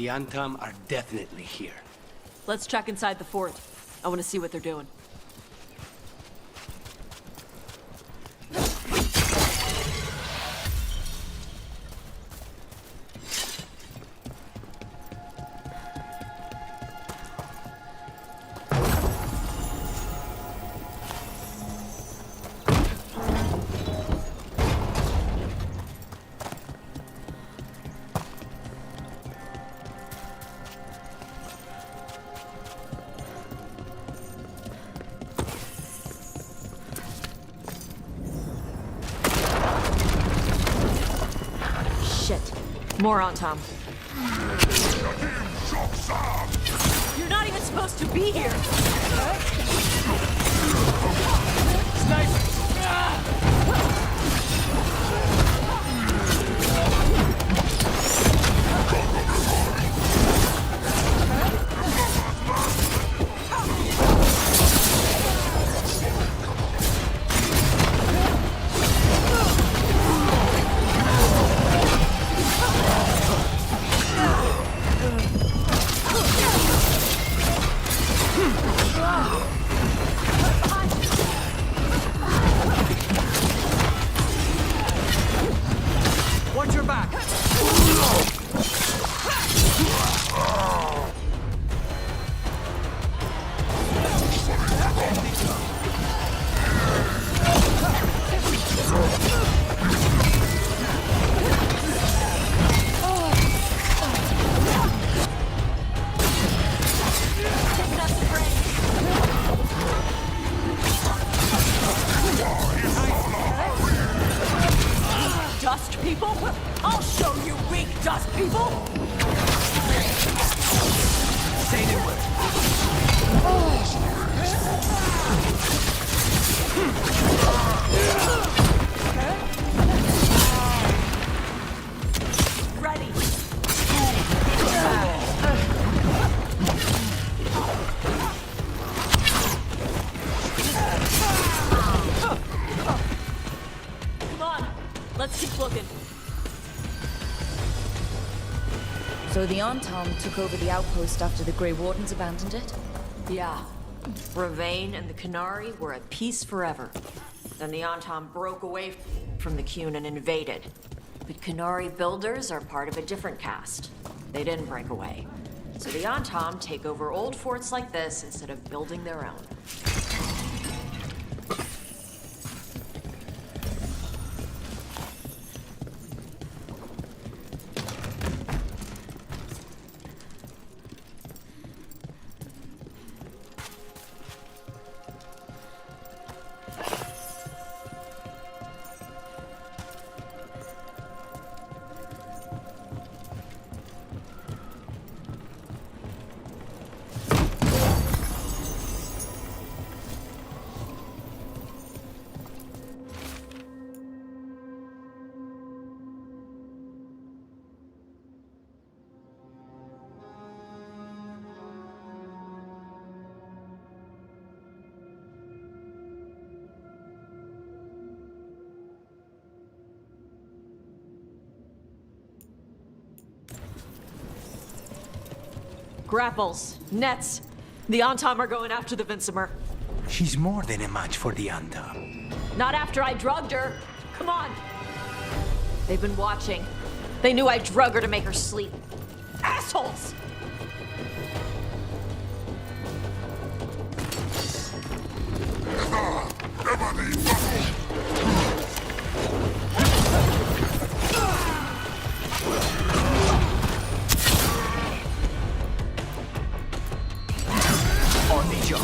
The Antam are definitely here. Let's check inside the fort. I want to see what they're doing. More on Tom. You're not even supposed to be here! Watch your back! Dust people? I'll show you weak dust people! Say the word. Ready! Come on, let's keep looking. So the Antam took over the outpost after the Grey Wardens abandoned it? Yeah. Ravane and the Qunari were at peace forever. Then the Antam broke away from the Qun and invaded. But Qunari builders are part of a different caste. They didn't break away. So the Antam take over old forts like this instead of building their own. Grapples, nets. The Antam are going after the Vinsimer. She's more than a match for the Antam. Not after I drugged her. Come on. They've been watching. They knew I drug her to make her sleep. Assholes! On the job.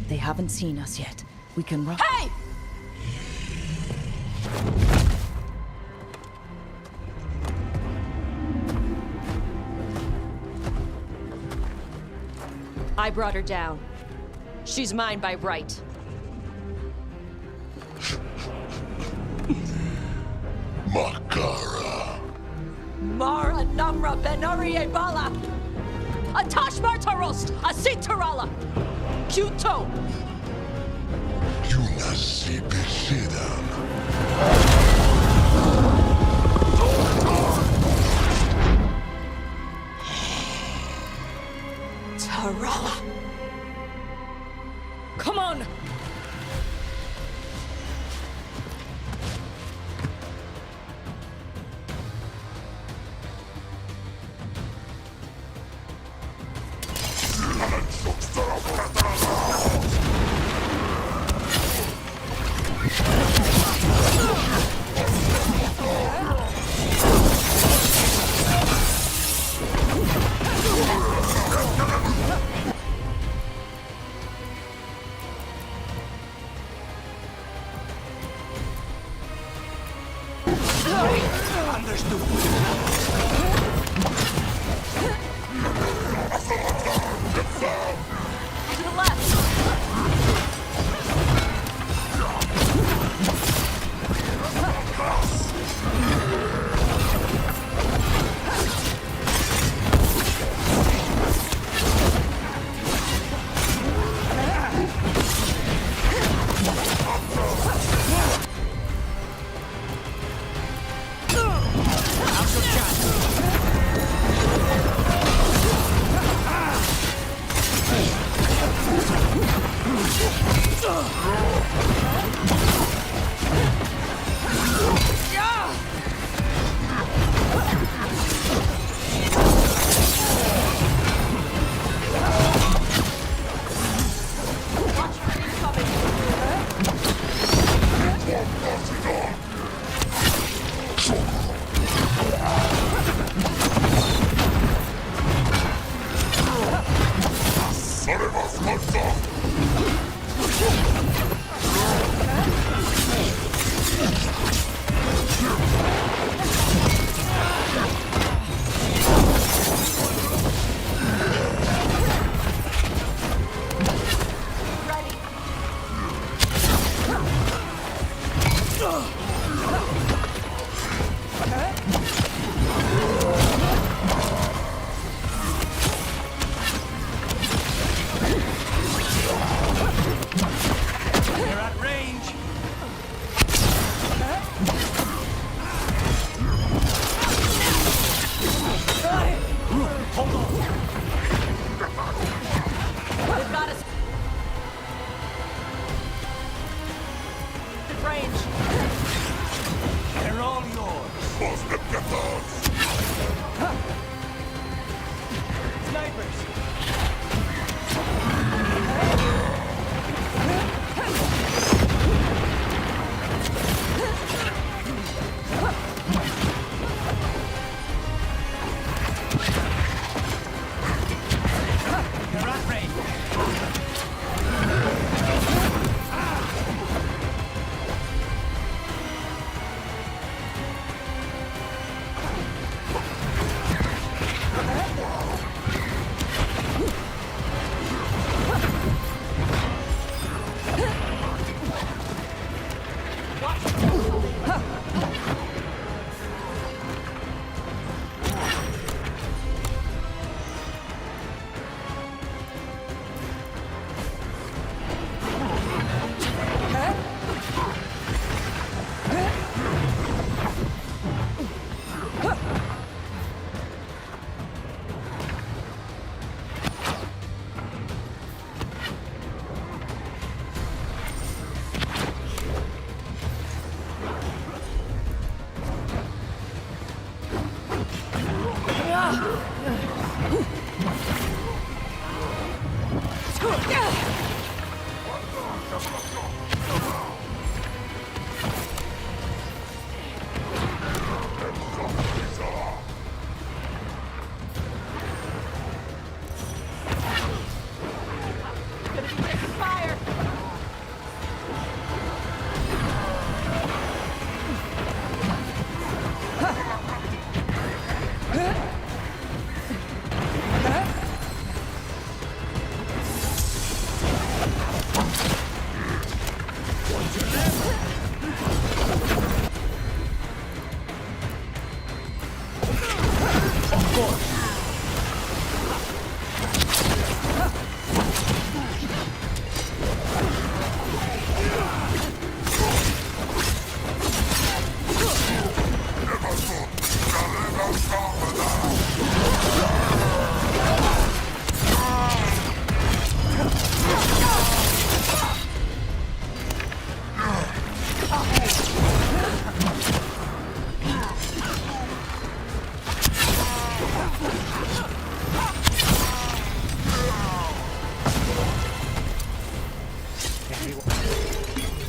They haven't seen us yet. We can run. Hey! I brought her down. She's mine by right. Makara. Mara Namra Benari Bala! Atash Martarost! Asitarala! Kyuto! Yunasi Bishidam. Tarala! Come on!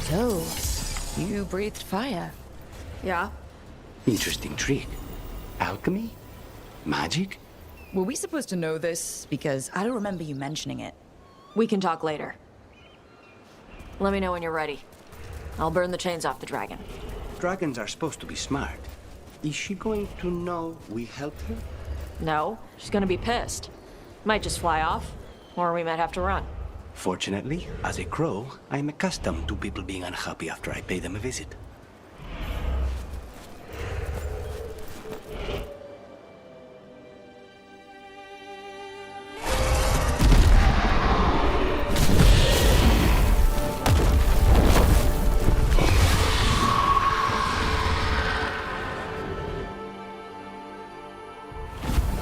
So, you breathed fire. Yeah? Interesting trick. Alchemy? Magic? Were we supposed to know this? Because I don't remember you mentioning it. We can talk later. Let me know when you're ready. I'll burn the chains off the dragon. Dragons are supposed to be smart. Is she going to know we helped her? No, she's gonna be pissed. Might just fly off, or we might have to run. Fortunately, as a crow, I am accustomed to people being unhappy after I pay them a visit.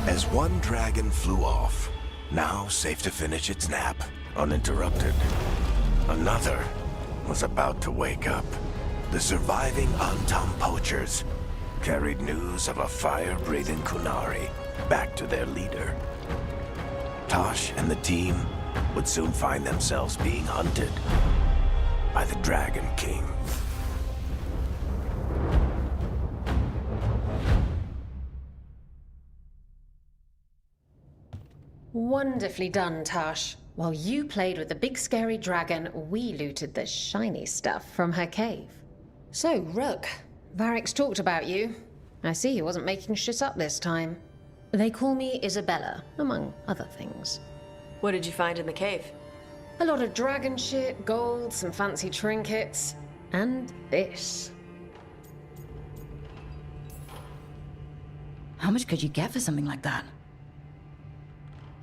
As one dragon flew off, now safe to finish its nap, uninterrupted, another was about to wake up. The surviving Antam poachers carried news of a fire-breathing Kunari back to their leader. Tosh and the team would soon find themselves being hunted by the Dragon King. Wonderfully done, Tosh. While you played with the big scary dragon, we looted the shiny stuff from her cave. So, Rook, Varric's talked about you. I see he wasn't making shit up this time. They call me Isabella, among other things. What did you find in the cave? A lot of dragon shit, gold, some fancy trinkets, and this. How much could you get for something like that?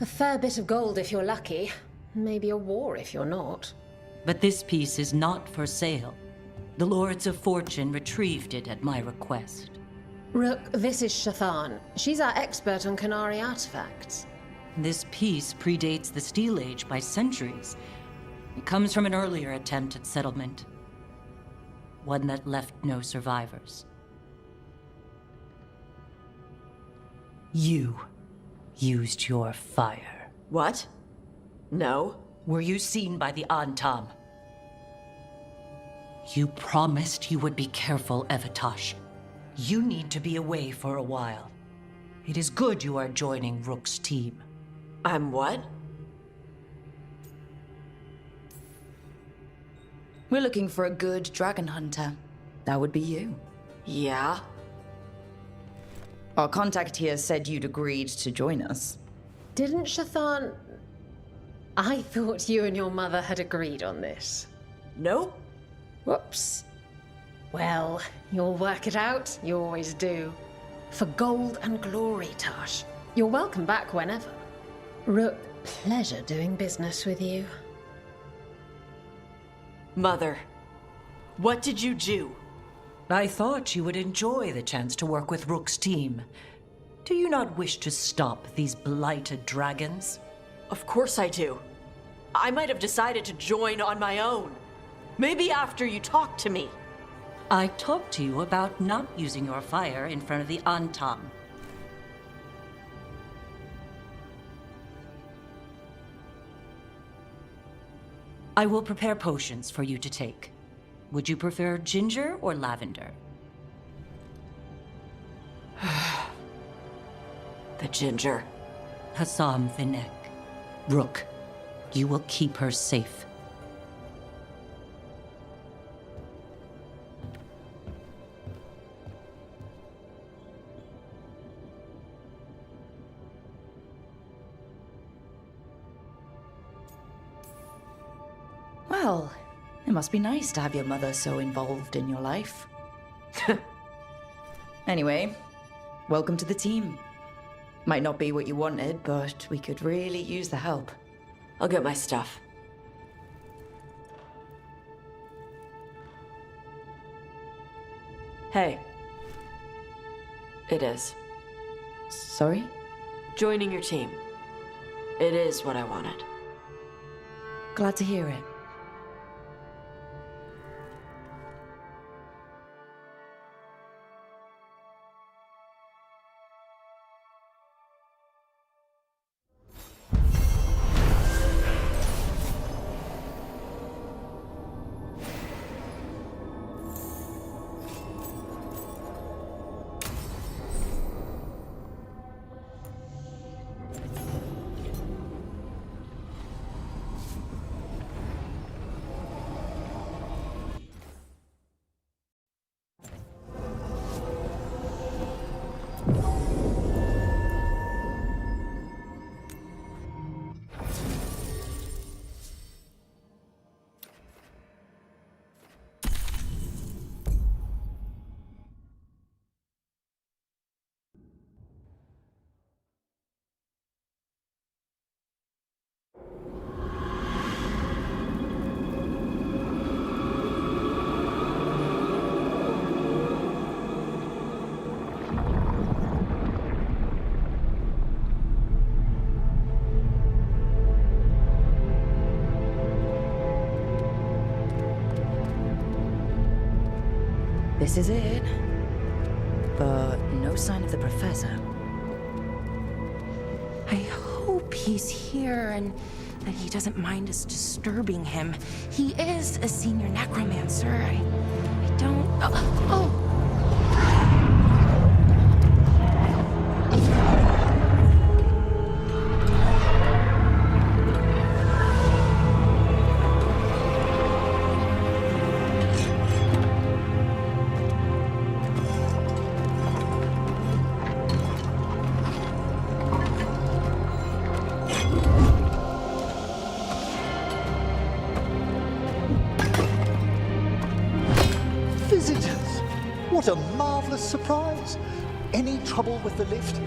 A fair bit of gold if you're lucky. Maybe a war if you're not. But this piece is not for sale. The Lords of Fortune retrieved it at my request. Rook, this is Shathan. She's our expert on Kunari artifacts. This piece predates the Steel Age by centuries. It comes from an earlier attempt at settlement. One that left no survivors. You used your fire. What? No. Were you seen by the Antam? You promised you would be careful, Evatosh. You need to be away for a while. It is good you are joining Rook's team. I'm what? We're looking for a good dragon hunter. That would be you. Yeah? Our contact here said you'd agreed to join us. Didn't Shathan... I thought you and your mother had agreed on this. Nope. Whoops. Well, you'll work it out. You always do. For gold and glory, Tash. You're welcome back whenever. Rook, pleasure doing business with you. Mother, what did you do? I thought you would enjoy the chance to work with Rook's team. Do you not wish to stop these blighted dragons? Of course I do. I might have decided to join on my own. Maybe after you talked to me. I talked to you about not using your fire in front of the Antam. I will prepare potions for you to take. Would you prefer ginger or lavender? The ginger. Hassam Finek. Rook, you will keep her safe. Well, it must be nice to have your mother so involved in your life. Anyway, welcome to the team. Might not be what you wanted, but we could really use the help. I'll get my stuff. Hey. It is. Sorry? Joining your team. It is what I wanted. Glad to hear it. This is it. But no sign of the professor. I hope he's here and that he doesn't mind us disturbing him. He is a senior necromancer. I don't... Oh! What a marvelous surprise! Any trouble with the lift?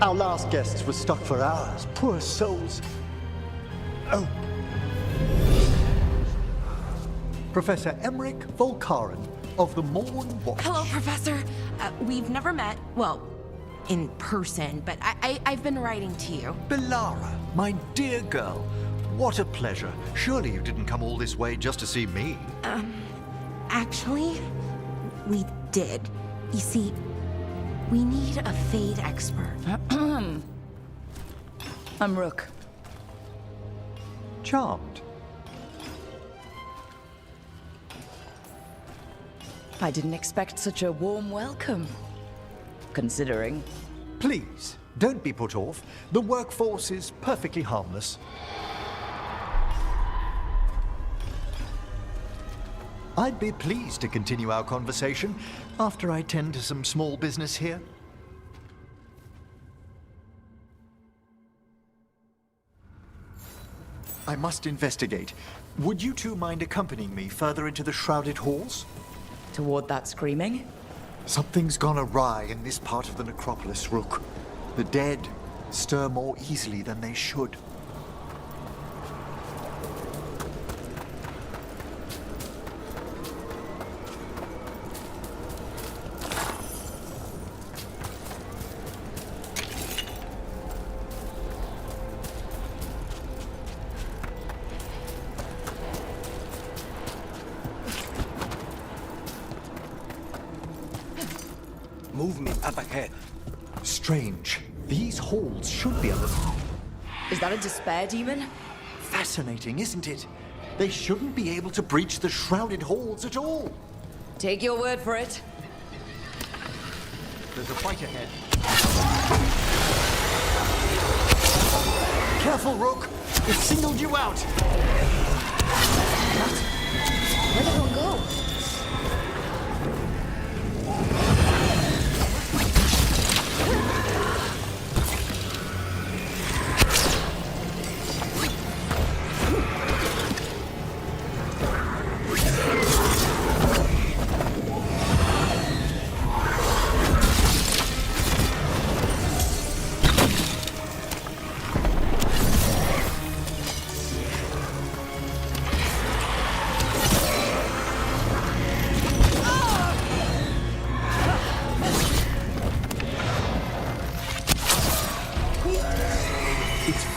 Our last guests were stuck for hours. Poor souls. Oh. Professor Emmerich Volkaren of the Morn Watch. Hello, Professor. We've never met, well, in person, but I've been writing to you. Belara, my dear girl, what a pleasure. Surely you didn't come all this way just to see me. Actually, we did. You see, we need a Fade expert. I'm Rook. Charmed. I didn't expect such a warm welcome. Considering. Please, don't be put off. The workforce is perfectly harmless. I'd be pleased to continue our conversation after I tend to some small business here. I must investigate. Would you two mind accompanying me further into the shrouded halls? Toward that screaming? Something's gone awry in this part of the necropolis, Rook. The dead stir more easily than they should. Movement up ahead. Strange. These halls should be under... Is that a despair demon? Fascinating, isn't it? They shouldn't be able to breach the shrouded halls at all. Take your word for it. There's a fight ahead. Careful, Rook! It singled you out! Where'd everyone go?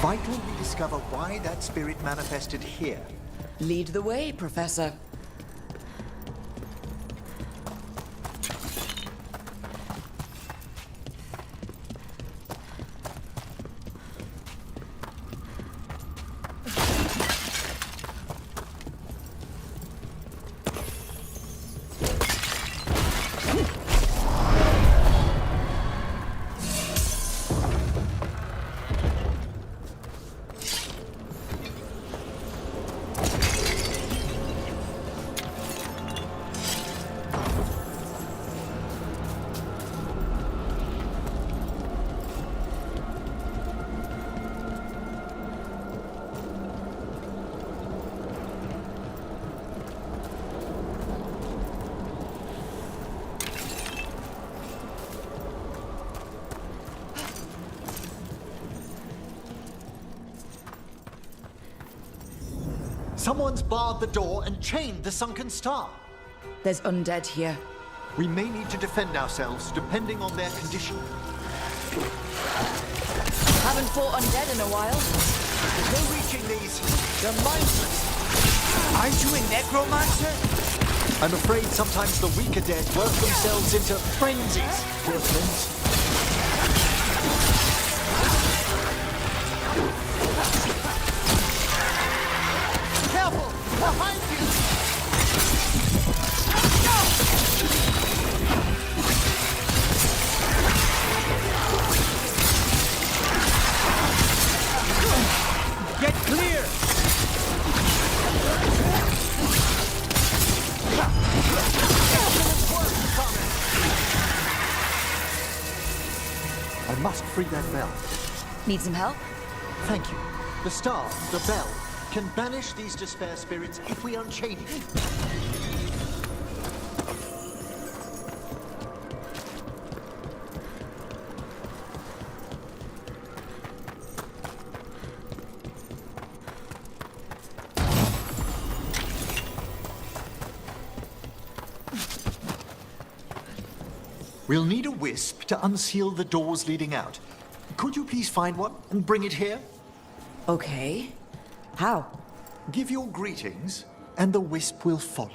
Vital we discover why that spirit manifested here. Lead the way, Professor. Someone's barred the door and chained the sunken star. There's undead here. We may need to defend ourselves, depending on their condition. Haven't fought undead in a while. There's no reaching these. They're mindless. Aren't you a necromancer? I'm afraid sometimes the weaker dead work themselves into frenzies. Poor things. Careful! Behind you! Get clear! I must free that bell. Need some help? Thank you. The star, the bell, can banish these despair spirits if we unchain it. We'll need a wisp to unseal the doors leading out. Could you please find one and bring it here? Okay. How? Give your greetings, and the wisp will follow.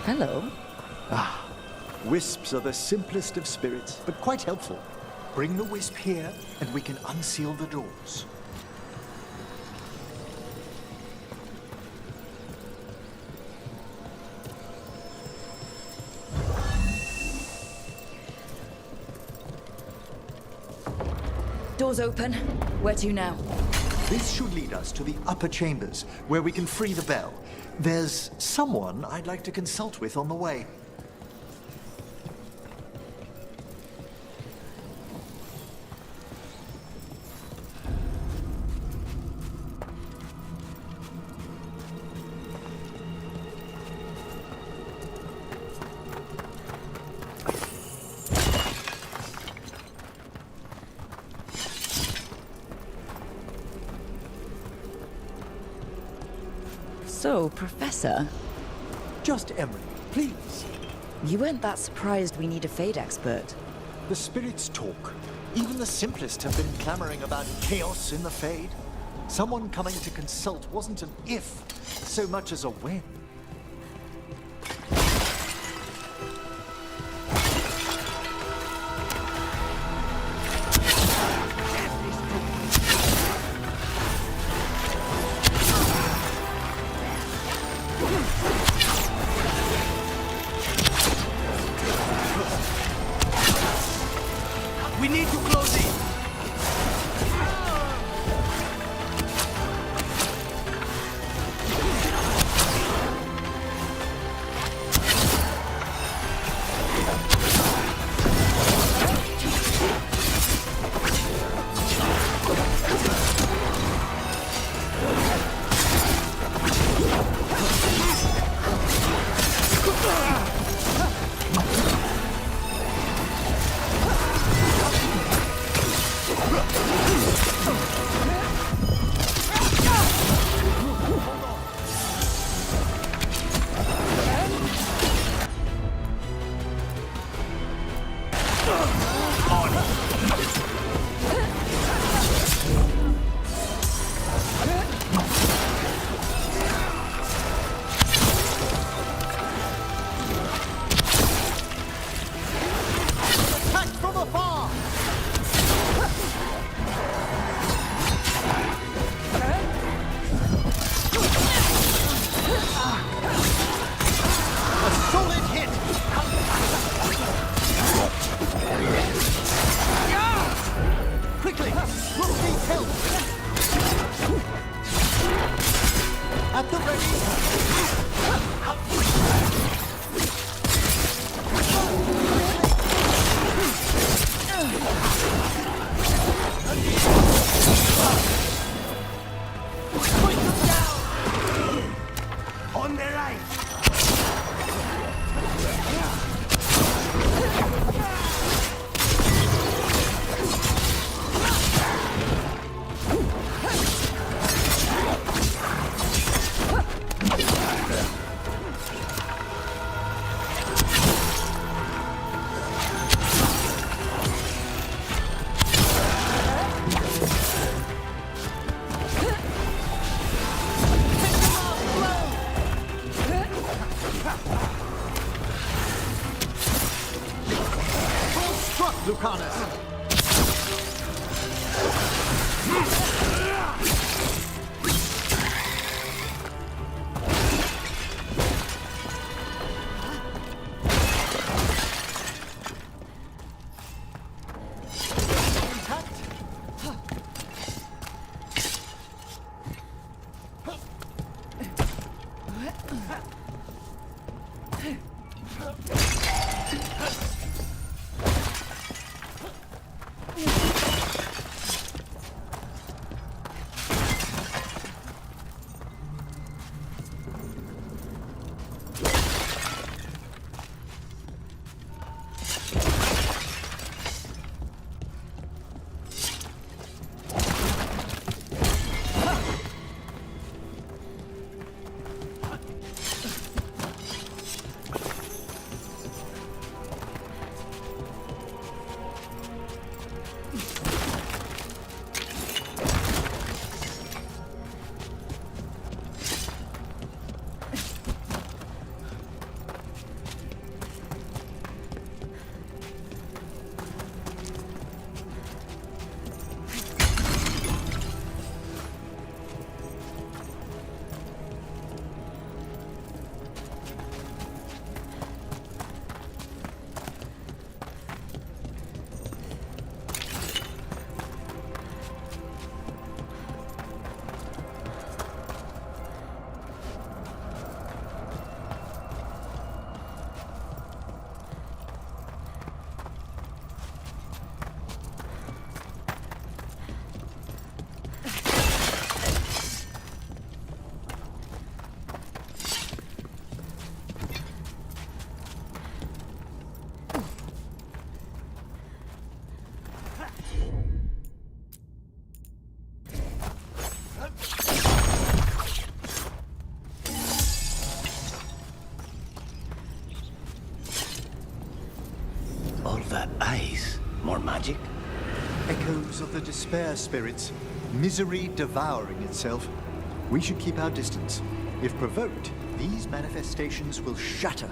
Hello. Ah, wisps are the simplest of spirits, but quite helpful. Bring the wisp here, and we can unseal the doors. Doors open. Where to now? This should lead us to the upper chambers, where we can free the bell. There's someone I'd like to consult with on the way. So, Professor? Just Emery, please. You weren't that surprised we need a Fade expert. The spirits talk. Even the simplest have been clamoring about chaos in the Fade. Someone coming to consult wasn't an if, so much as a when. We need to close it! More magic? Echoes of the despair spirits, misery devouring itself. We should keep our distance. If provoked, these manifestations will shatter.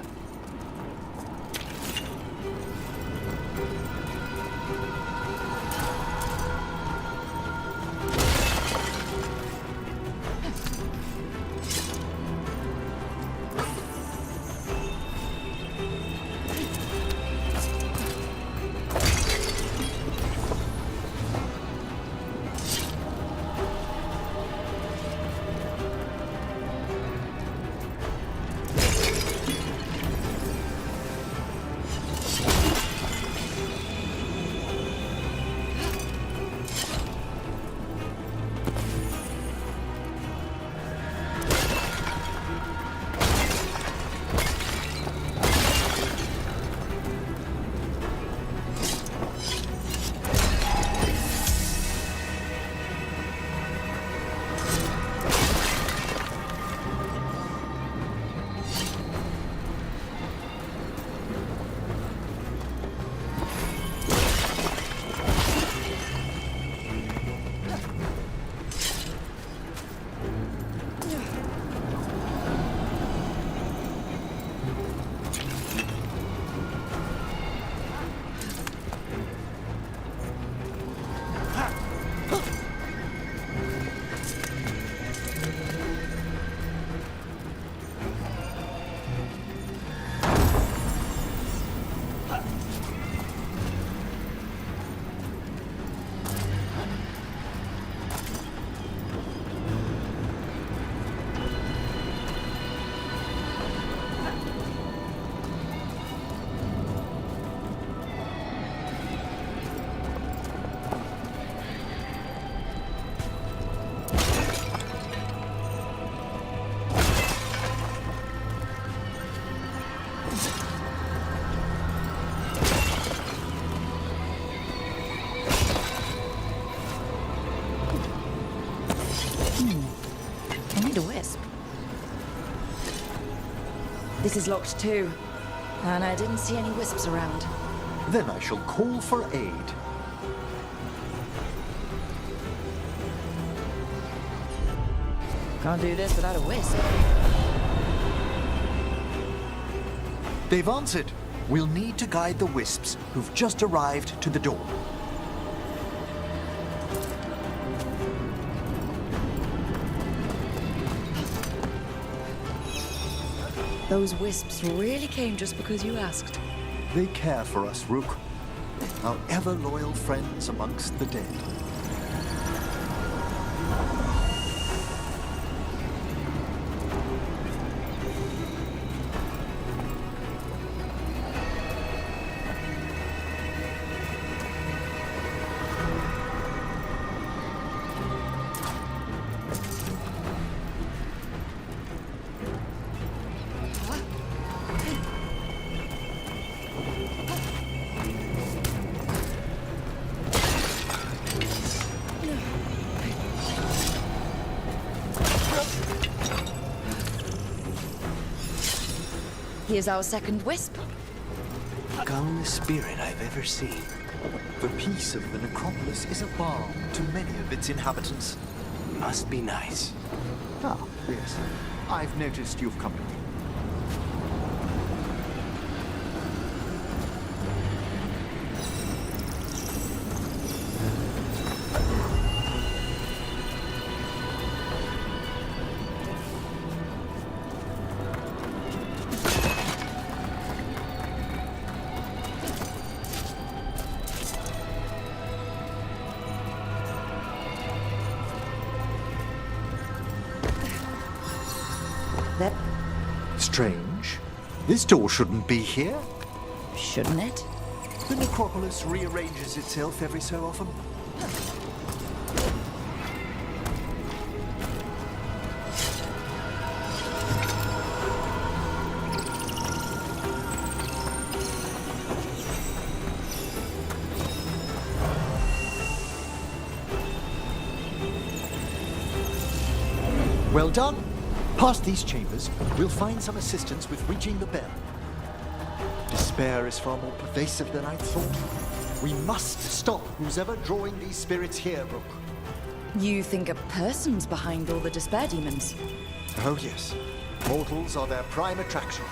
This is locked too, and I didn't see any wisps around. Then I shall call for aid. Can't do this without a wisp. They've answered. We'll need to guide the wisps who've just arrived to the door. Those wisps really came just because you asked. They care for us, Rook. Our ever-loyal friends amongst the dead. Here's our second wisp. Calmest spirit I've ever seen. The peace of the necropolis is a balm to many of its inhabitants. Must be nice. Ah, yes. I've noticed you've company. Strange. This door shouldn't be here. Shouldn't it? The necropolis rearranges itself every so often. Well done. Past these chambers, we'll find some assistance with reaching the bell. Despair is far more pervasive than I thought. We must stop who's ever drawing these spirits here, Rook. You think a person's behind all the despair demons? Oh yes. Mortals are their prime attraction.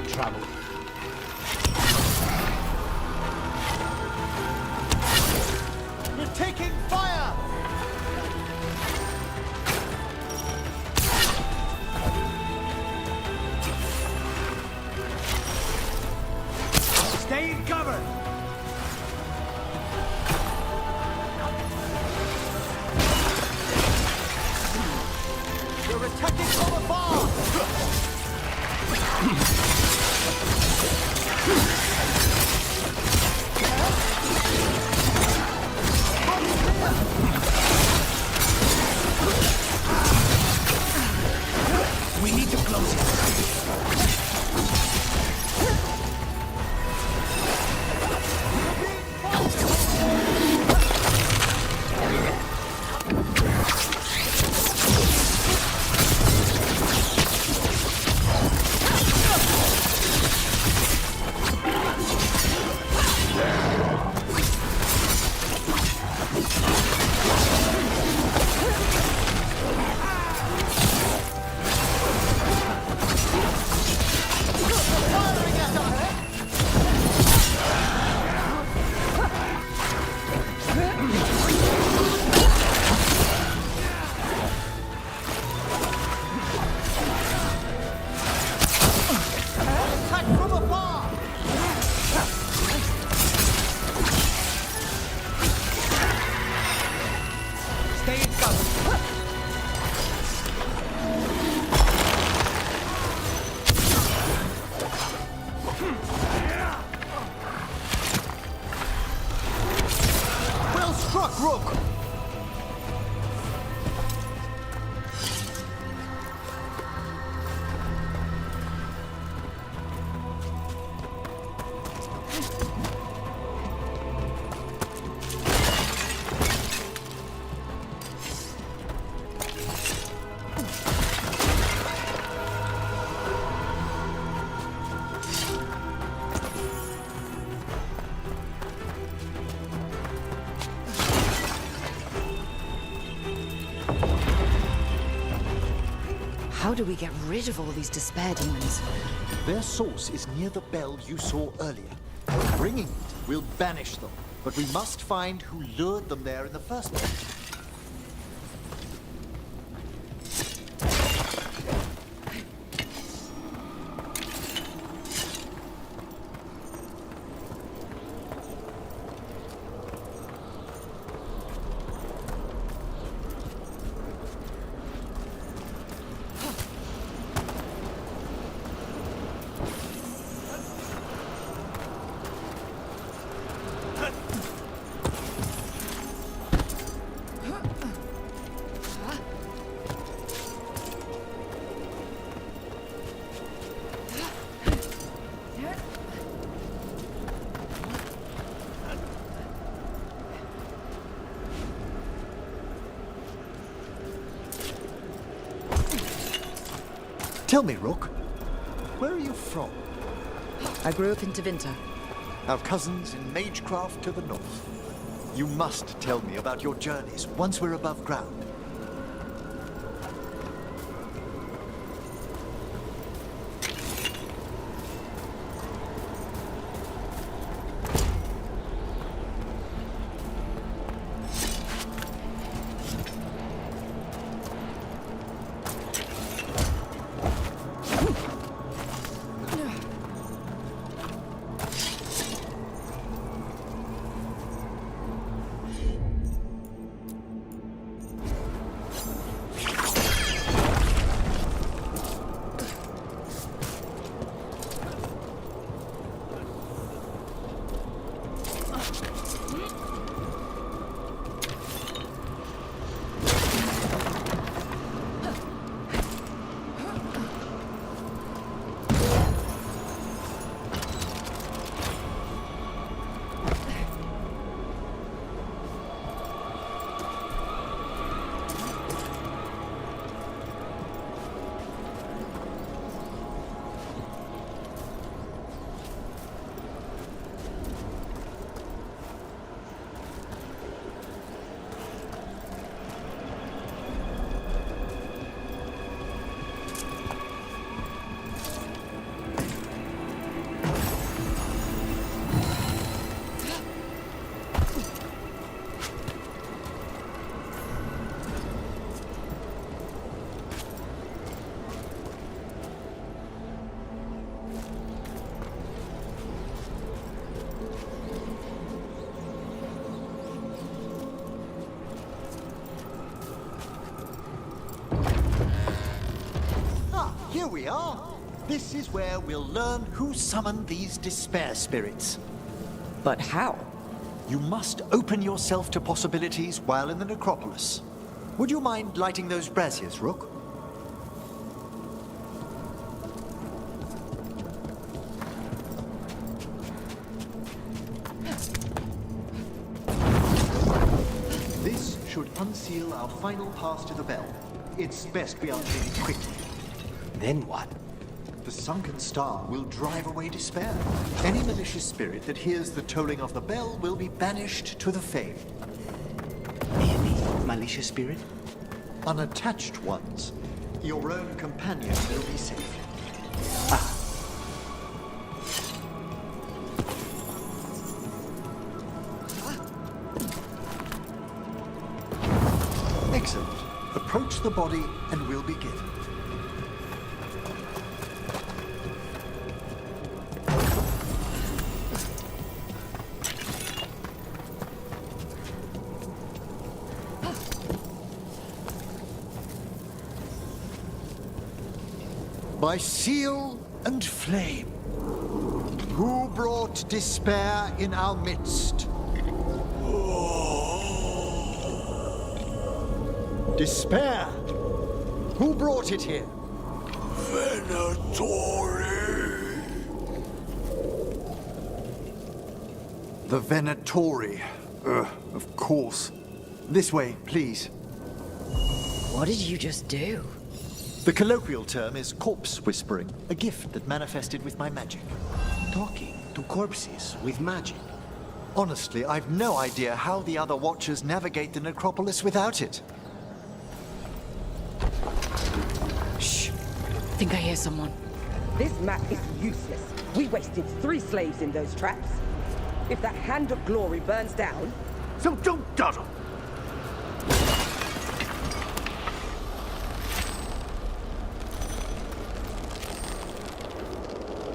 Travel. We're taking fire! Stay in cover! They're attacking from afar! We need to close it. How do we get rid of all these despair demons? Their source is near the bell you saw earlier. Bringing it will banish them, but we must find who lured them there in the first place. Tell me, Rook, where are you from? I grew up in Tevinter. Our cousins in Magecraft to the north. You must tell me about your journeys once we're above ground. we are. This is where we'll learn who summoned these despair spirits. But how? You must open yourself to possibilities while in the necropolis. Would you mind lighting those braziers, Rook? This should unseal our final pass to the bell. It's best we unchain it quickly. Then what? The sunken star will drive away despair. Any malicious spirit that hears the tolling of the bell will be banished to the Fade. Any malicious spirit? Unattached ones. Your own companion will be safe. Excellent. Approach the body and we'll begin. By seal and flame, who brought despair in our midst? Despair? Who brought it here? Venatori! The Venatori. Of course. This way, please. What did you just do? The colloquial term is corpse whispering, a gift that manifested with my magic. Talking to corpses with magic. Honestly, I've no idea how the other Watchers navigate the necropolis without it. Shh. Think I hear someone. This map is useless. We wasted 3 slaves in those traps. If that Hand of Glory burns down... So don't dawdle!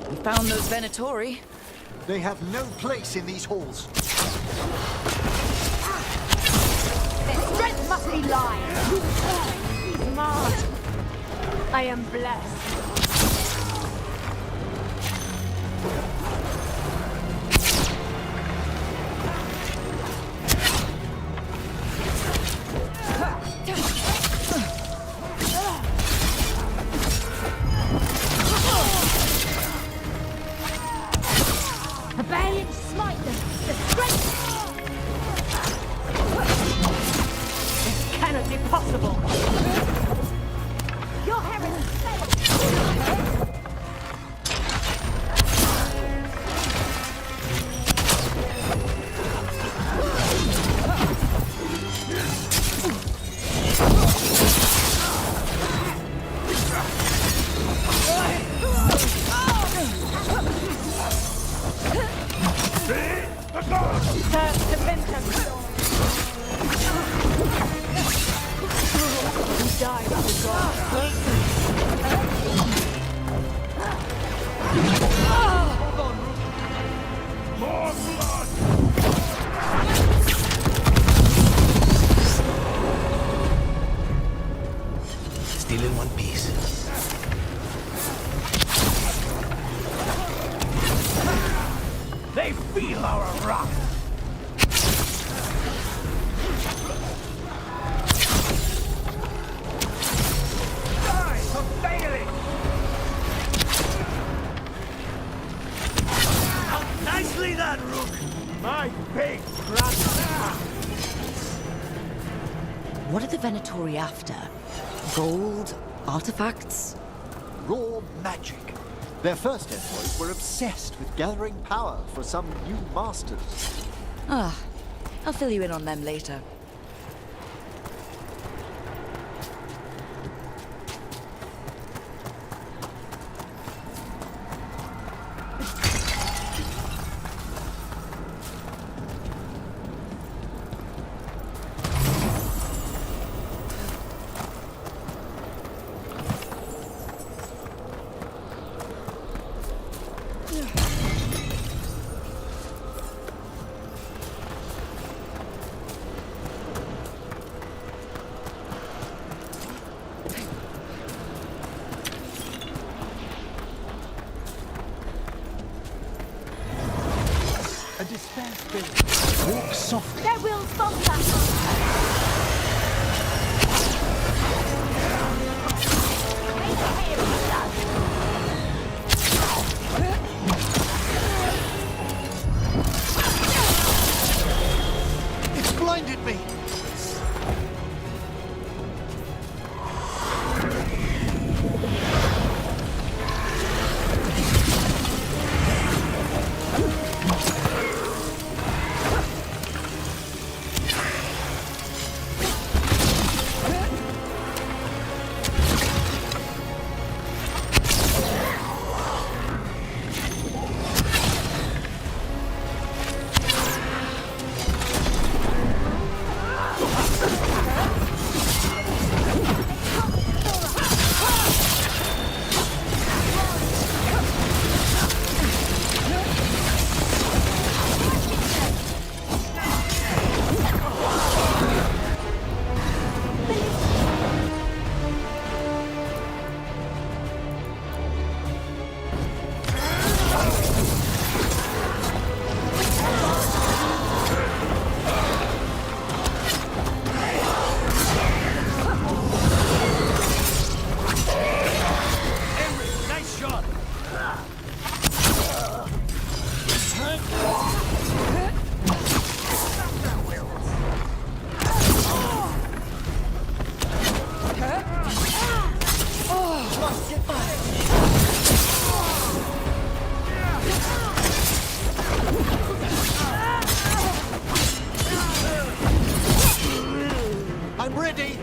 We found those Venatori. They have no place in these halls. Their strength must be lying. He's mad. I am blessed. Rebellion, smite them! The strength! This cannot be possible! Your heritage failed! Still in one piece. They feel our wrath! Die for failing! Nicely done, Rook! My big brother! What are the Venatori after? Gold? Artifacts? Raw magic. Their first envoys were obsessed with gathering power for some new masters. Ah, I'll fill you in on them later. despair spirits. Walk softly. Their wills falter! It's blinded me! I'm ready!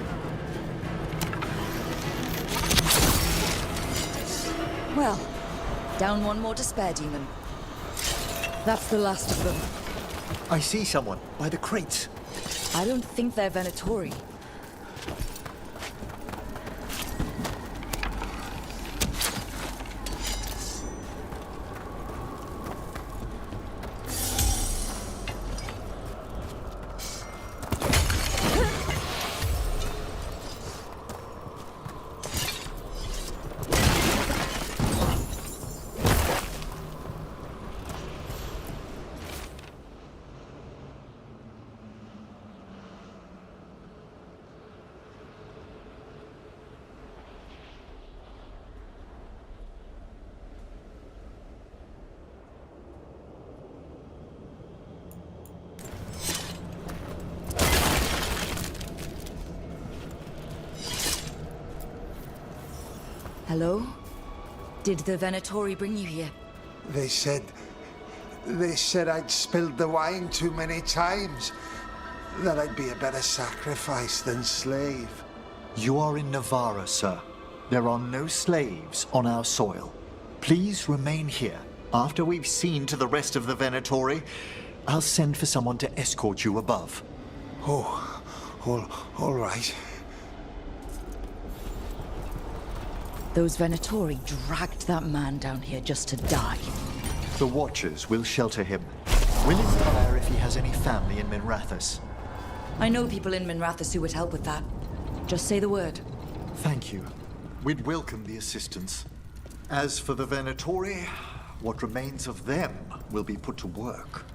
Well, down one more despair demon. That's the last of them. I see someone by the crates. I don't think they're Venatori. Hello? Did the Venatori bring you here? They said I'd spilled the wine too many times. That I'd be a better sacrifice than slave. You are in Navarra, sir. There are no slaves on our soil. Please remain here. After we've seen to the rest of the Venatori, I'll send for someone to escort you above. Oh, all right. Those Venatori dragged that man down here just to die. The Watchers will shelter him. We'll inquire if he has any family in Minrathous. I know people in Minrathous who would help with that. Just say the word. Thank you. We'd welcome the assistance. As for the Venatori, what remains of them will be put to work.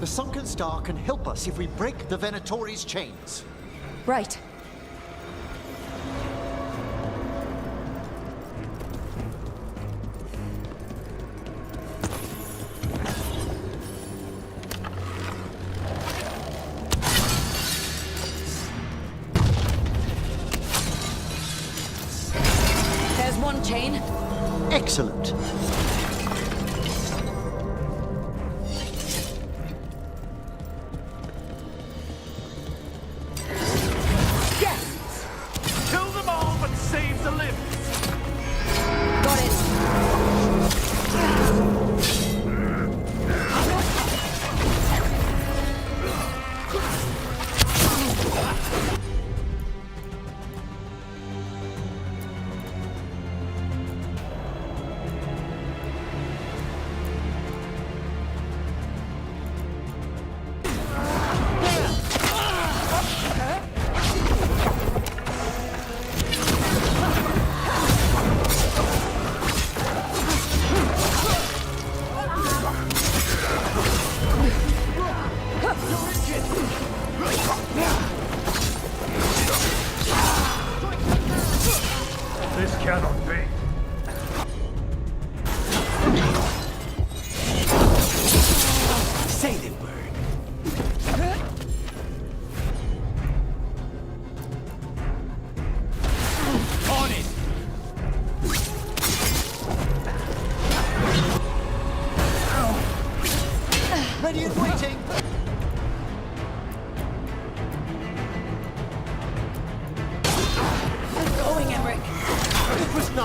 The Sunken Star can help us if we break the Venatori's chains. Right. There's one chain. Excellent.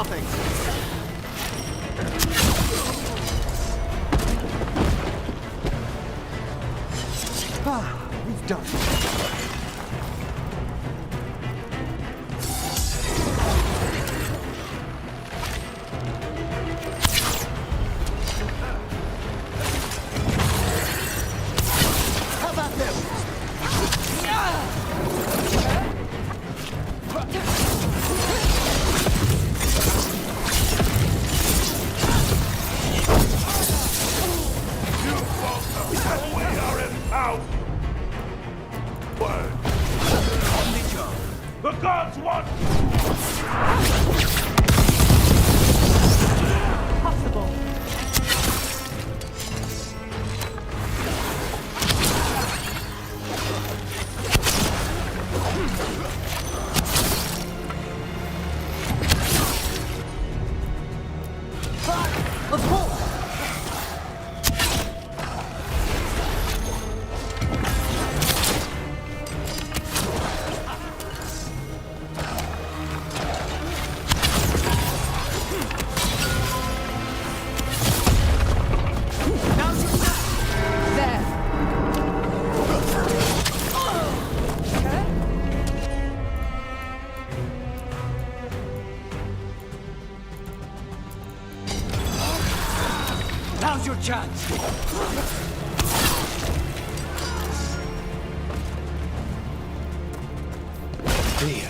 nothing. We've done it. Now's your chance! Clear.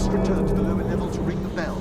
Return to the lower level to ring the bell.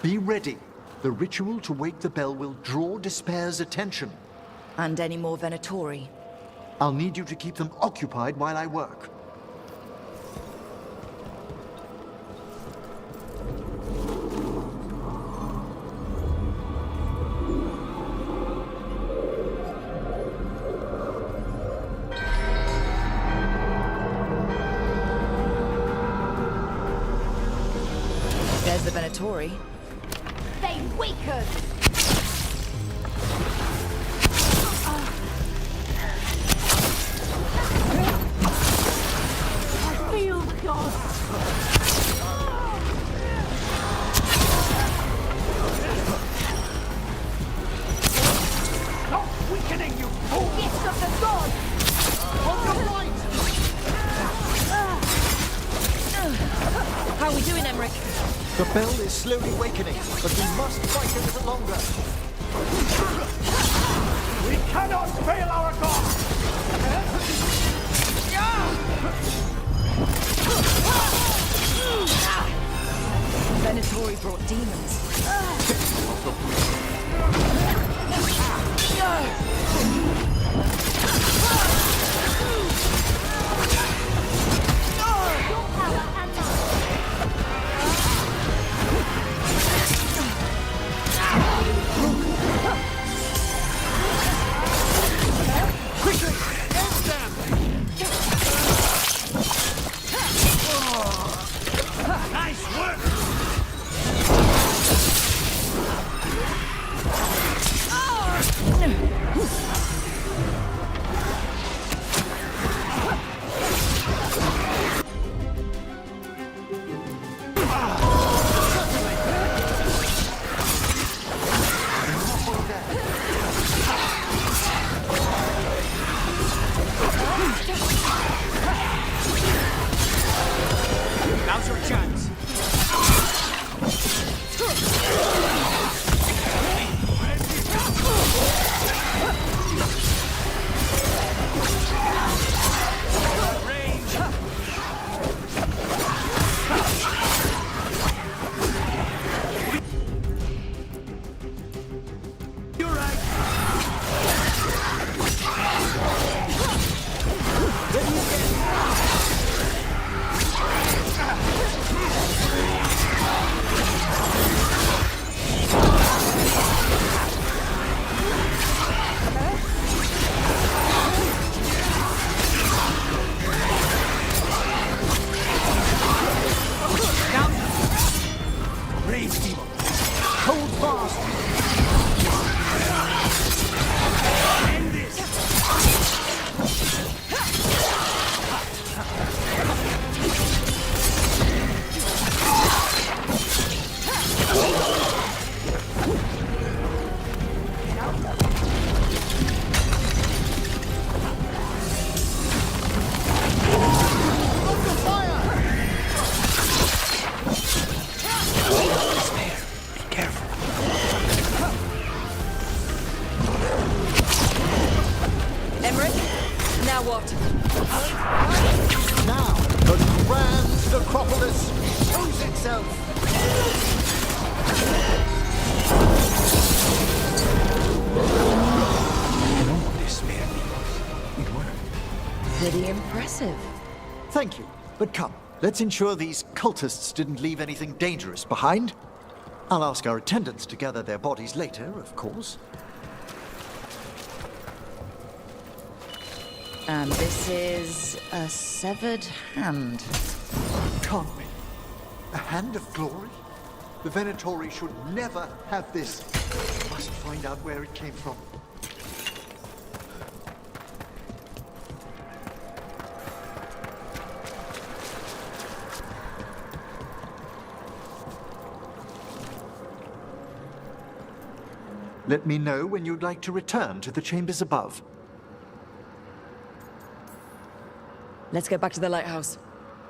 Be ready. The ritual to wake the bell will draw Despair's attention. And any more Venatori? I'll need you to keep them occupied while I work. There's the Venatori. They weaken! I feel the gods! Stop weakening, you fool! Gift of the gods! On your right! How are we doing, Emmerich? The bell is slowly wakening, but we must fight a little longer. We cannot fail our god! Venatori brought demons. Nice work! Now's your chance. Pretty impressive. Thank you, but come, let's ensure these cultists didn't leave anything dangerous behind. I'll ask our attendants to gather their bodies later, of course. And this is a severed hand. Can't be. A hand of glory? The Venatori should never have this. Must find out where it came from. Let me know when you'd like to return to the chambers above. Let's get back to the lighthouse.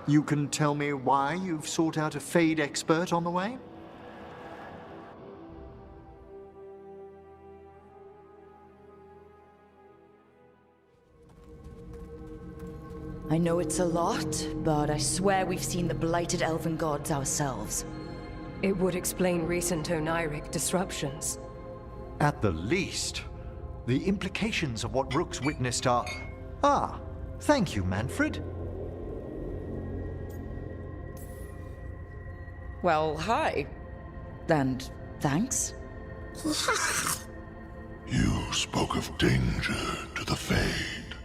You can tell me why you've sought out a Fade expert on the way? I know it's a lot, but I swear we've seen the blighted elven gods ourselves. It would explain recent oniric disruptions. At the least, the implications of what Rook's witnessed are... Ah, thank you, Manfred. Well, hi. And thanks. You spoke of danger to the Fade.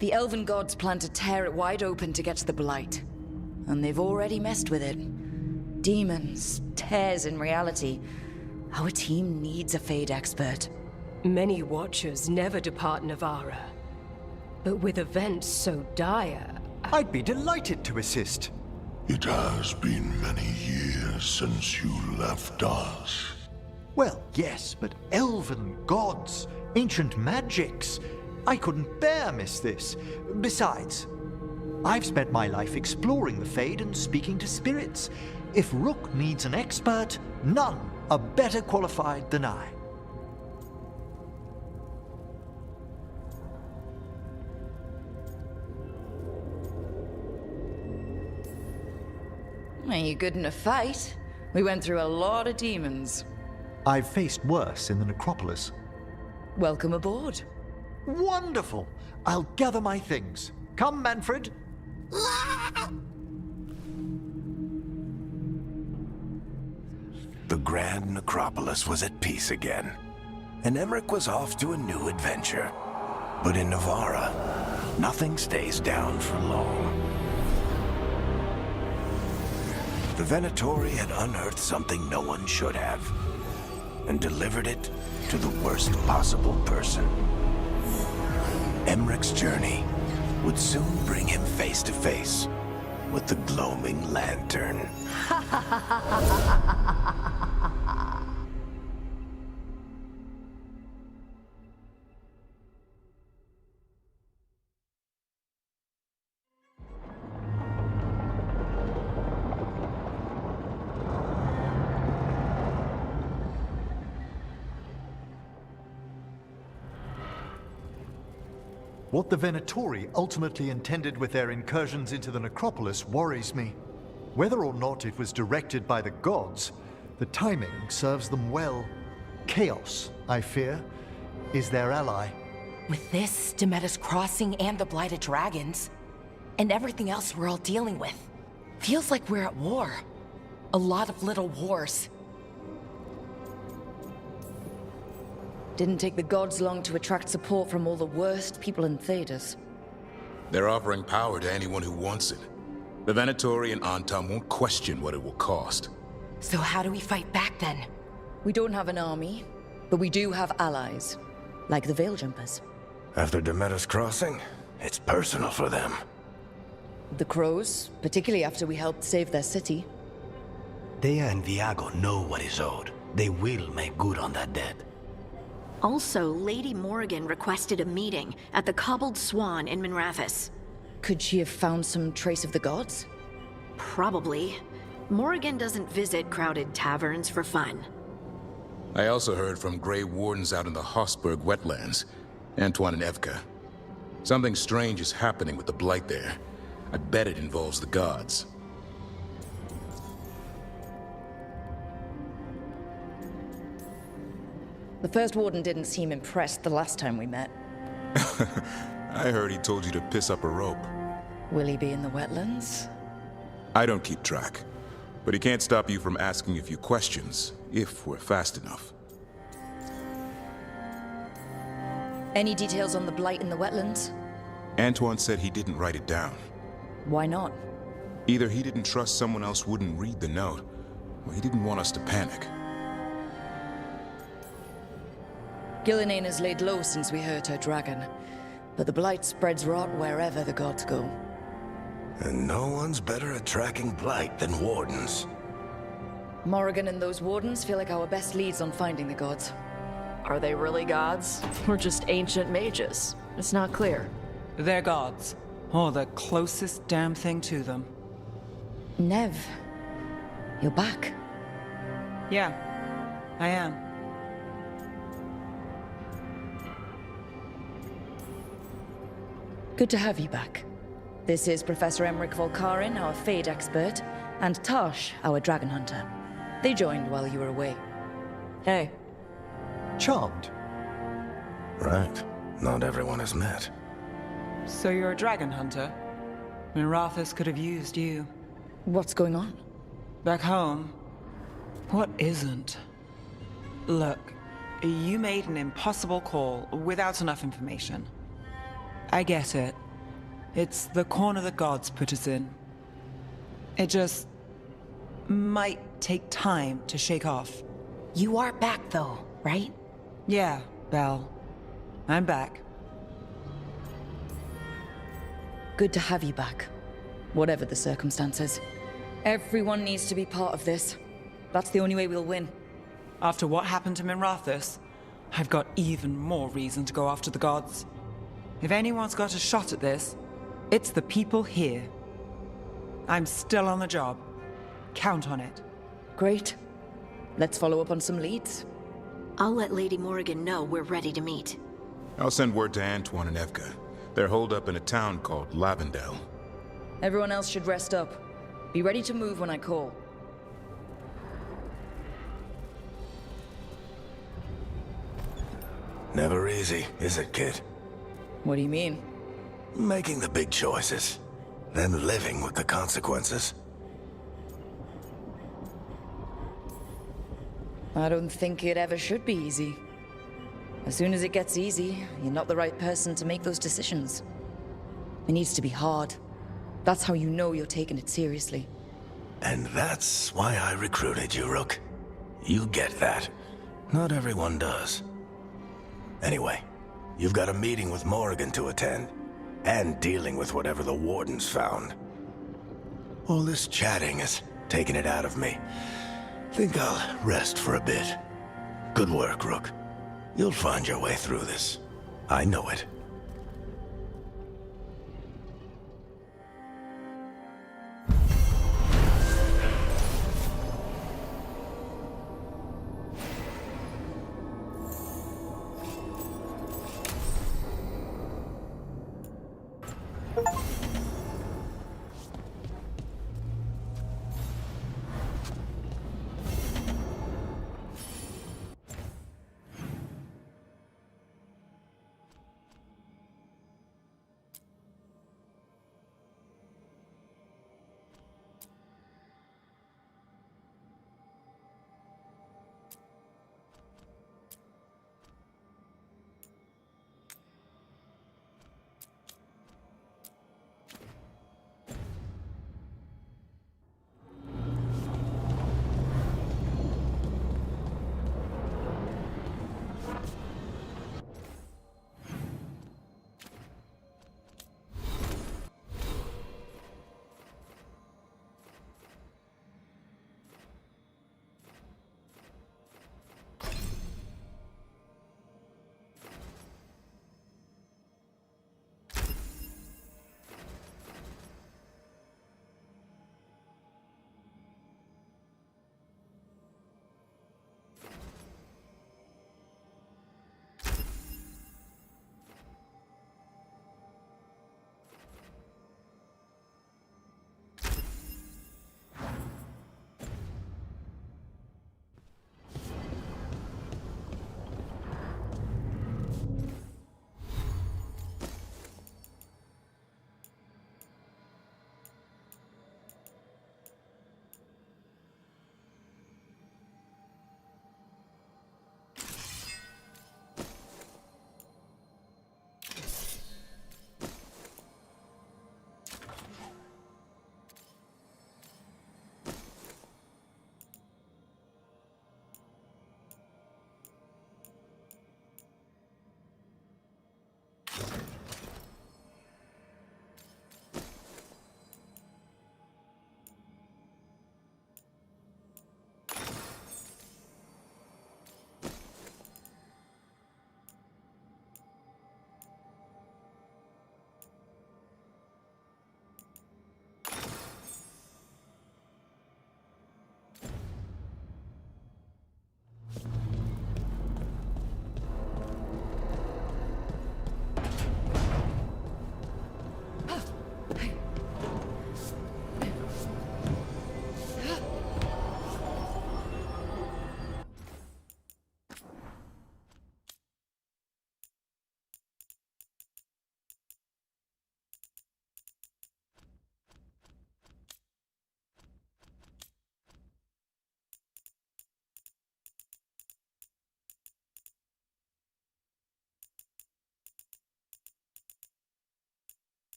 The elven gods plan to tear it wide open to get to the blight. And they've already messed with it. Demons, tears in reality. Our team needs a Fade expert. Many Watchers never depart Navarra. But with events so dire... I'd be delighted to assist. It has been many years since you left us. Well, yes, but elven gods, ancient magics. I couldn't bear miss this. Besides, I've spent my life exploring the Fade and speaking to spirits. If Rook needs an expert, none are better qualified than I. Are you good in a fight? We went through a lot of demons. I've faced worse in the necropolis. Welcome aboard. Wonderful! I'll gather my things. Come, Manfred. The Grand Necropolis was at peace again, and Emmerich was off to a new adventure. But in Navarra, nothing stays down for long. The Venatori had unearthed something no one should have, and delivered it to the worst possible person. Emmerich's journey would soon bring him face to face with the gloaming lantern. What the Venatori ultimately intended with their incursions into the necropolis worries me. Whether or not it was directed by the gods, the timing serves them well. Chaos, I fear, is their ally. With this, Demeter's Crossing and the Blighted Dragons, and everything else we're all dealing with, feels like we're at war. A lot of little wars. Didn't take the gods long to attract support from all the worst people in Thedas. They're offering power to anyone who wants it. The Venatori and Antam won't question what it will cost. So how do we fight back then? We don't have an army, but we do have allies, like the Veil Jumpers. After Demeter's Crossing, it's personal for them. The Crows, particularly after we helped save their city. Dea and Viago know what is owed. They will make good on that debt. Also, Lady Morrigan requested a meeting at the Cobbled Swan in Minrathous. Could she have found some trace of the gods? Probably. Morrigan doesn't visit crowded taverns for fun. I also heard from Grey Wardens out in the Hossberg wetlands, Antoine and Evka. Something strange is happening with the Blight there. I bet it involves the gods. The first warden didn't seem impressed the last time we met. I heard he told you to piss up a rope. Will he be in the wetlands? I don't keep track, but he can't stop you from asking a few questions, if we're fast enough. Any details on the blight in the wetlands? Antoine said he didn't write it down. Why not? Either he didn't trust someone else wouldn't read the note, or he didn't want us to panic. Gillinane has laid low since we hurt her dragon, but the blight spreads rot wherever the gods go. And no one's better at tracking blight than wardens. Morrigan and those wardens feel like our best leads on finding the gods. Are they really gods? Or just ancient mages? It's not clear. They're gods. Or the closest damn thing to them. Nev, you're back. Yeah, I am. Good to have you back. This is Professor Emmerich Volkarin, our Fade expert, and Tosh, our dragon hunter. They joined while you were away. Hey. Charmed. Right. Not everyone has met. So you're a dragon hunter? Mirathus could have used you. What's going on? Back home, what isn't? Look, you made an impossible call without enough information. I get it. It's the corner the gods put us in. It just might take time to shake off. You are back though, right? Yeah, Belle. I'm back. Good to have you back. Whatever the circumstances. Everyone needs to be part of this. That's the only way we'll win. After what happened to Mirathus, I've got even more reason to go after the gods. If anyone's got a shot at this, it's the people here. I'm still on the job. Count on it. Great. Let's follow up on some leads. I'll let Lady Morrigan know we're ready to meet. I'll send word to Antoine and Evka. They're holed up in a town called Lavendel. Everyone else should rest up. Be ready to move when I call. Never easy, is it, kid? What do you mean? Making the big choices, then living with the consequences. I don't think it ever should be easy. As soon as it gets easy, you're not the right person to make those decisions. It needs to be hard. That's how you know you're taking it seriously. And that's why I recruited you, Rook. You get that. Not everyone does. Anyway, you've got a meeting with Morrigan to attend, and dealing with whatever the wardens found. All this chatting has taken it out of me. Think I'll rest for a bit. Good work, Rook. You'll find your way through this. I know it.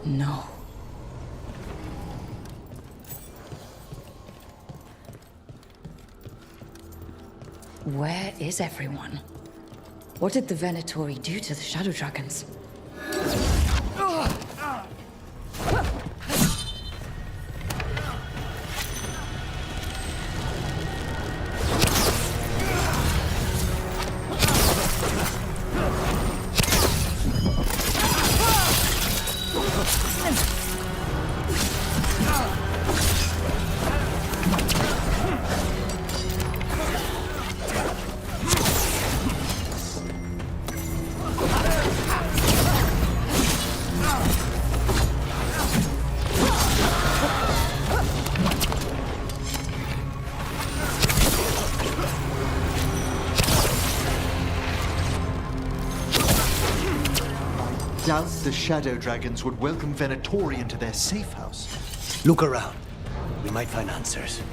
No. Where is everyone? What did the Venatori do to the Shadow Dragons? Doubt the Shadow Dragons would welcome Venatori into their safe house. Look around. We might find answers.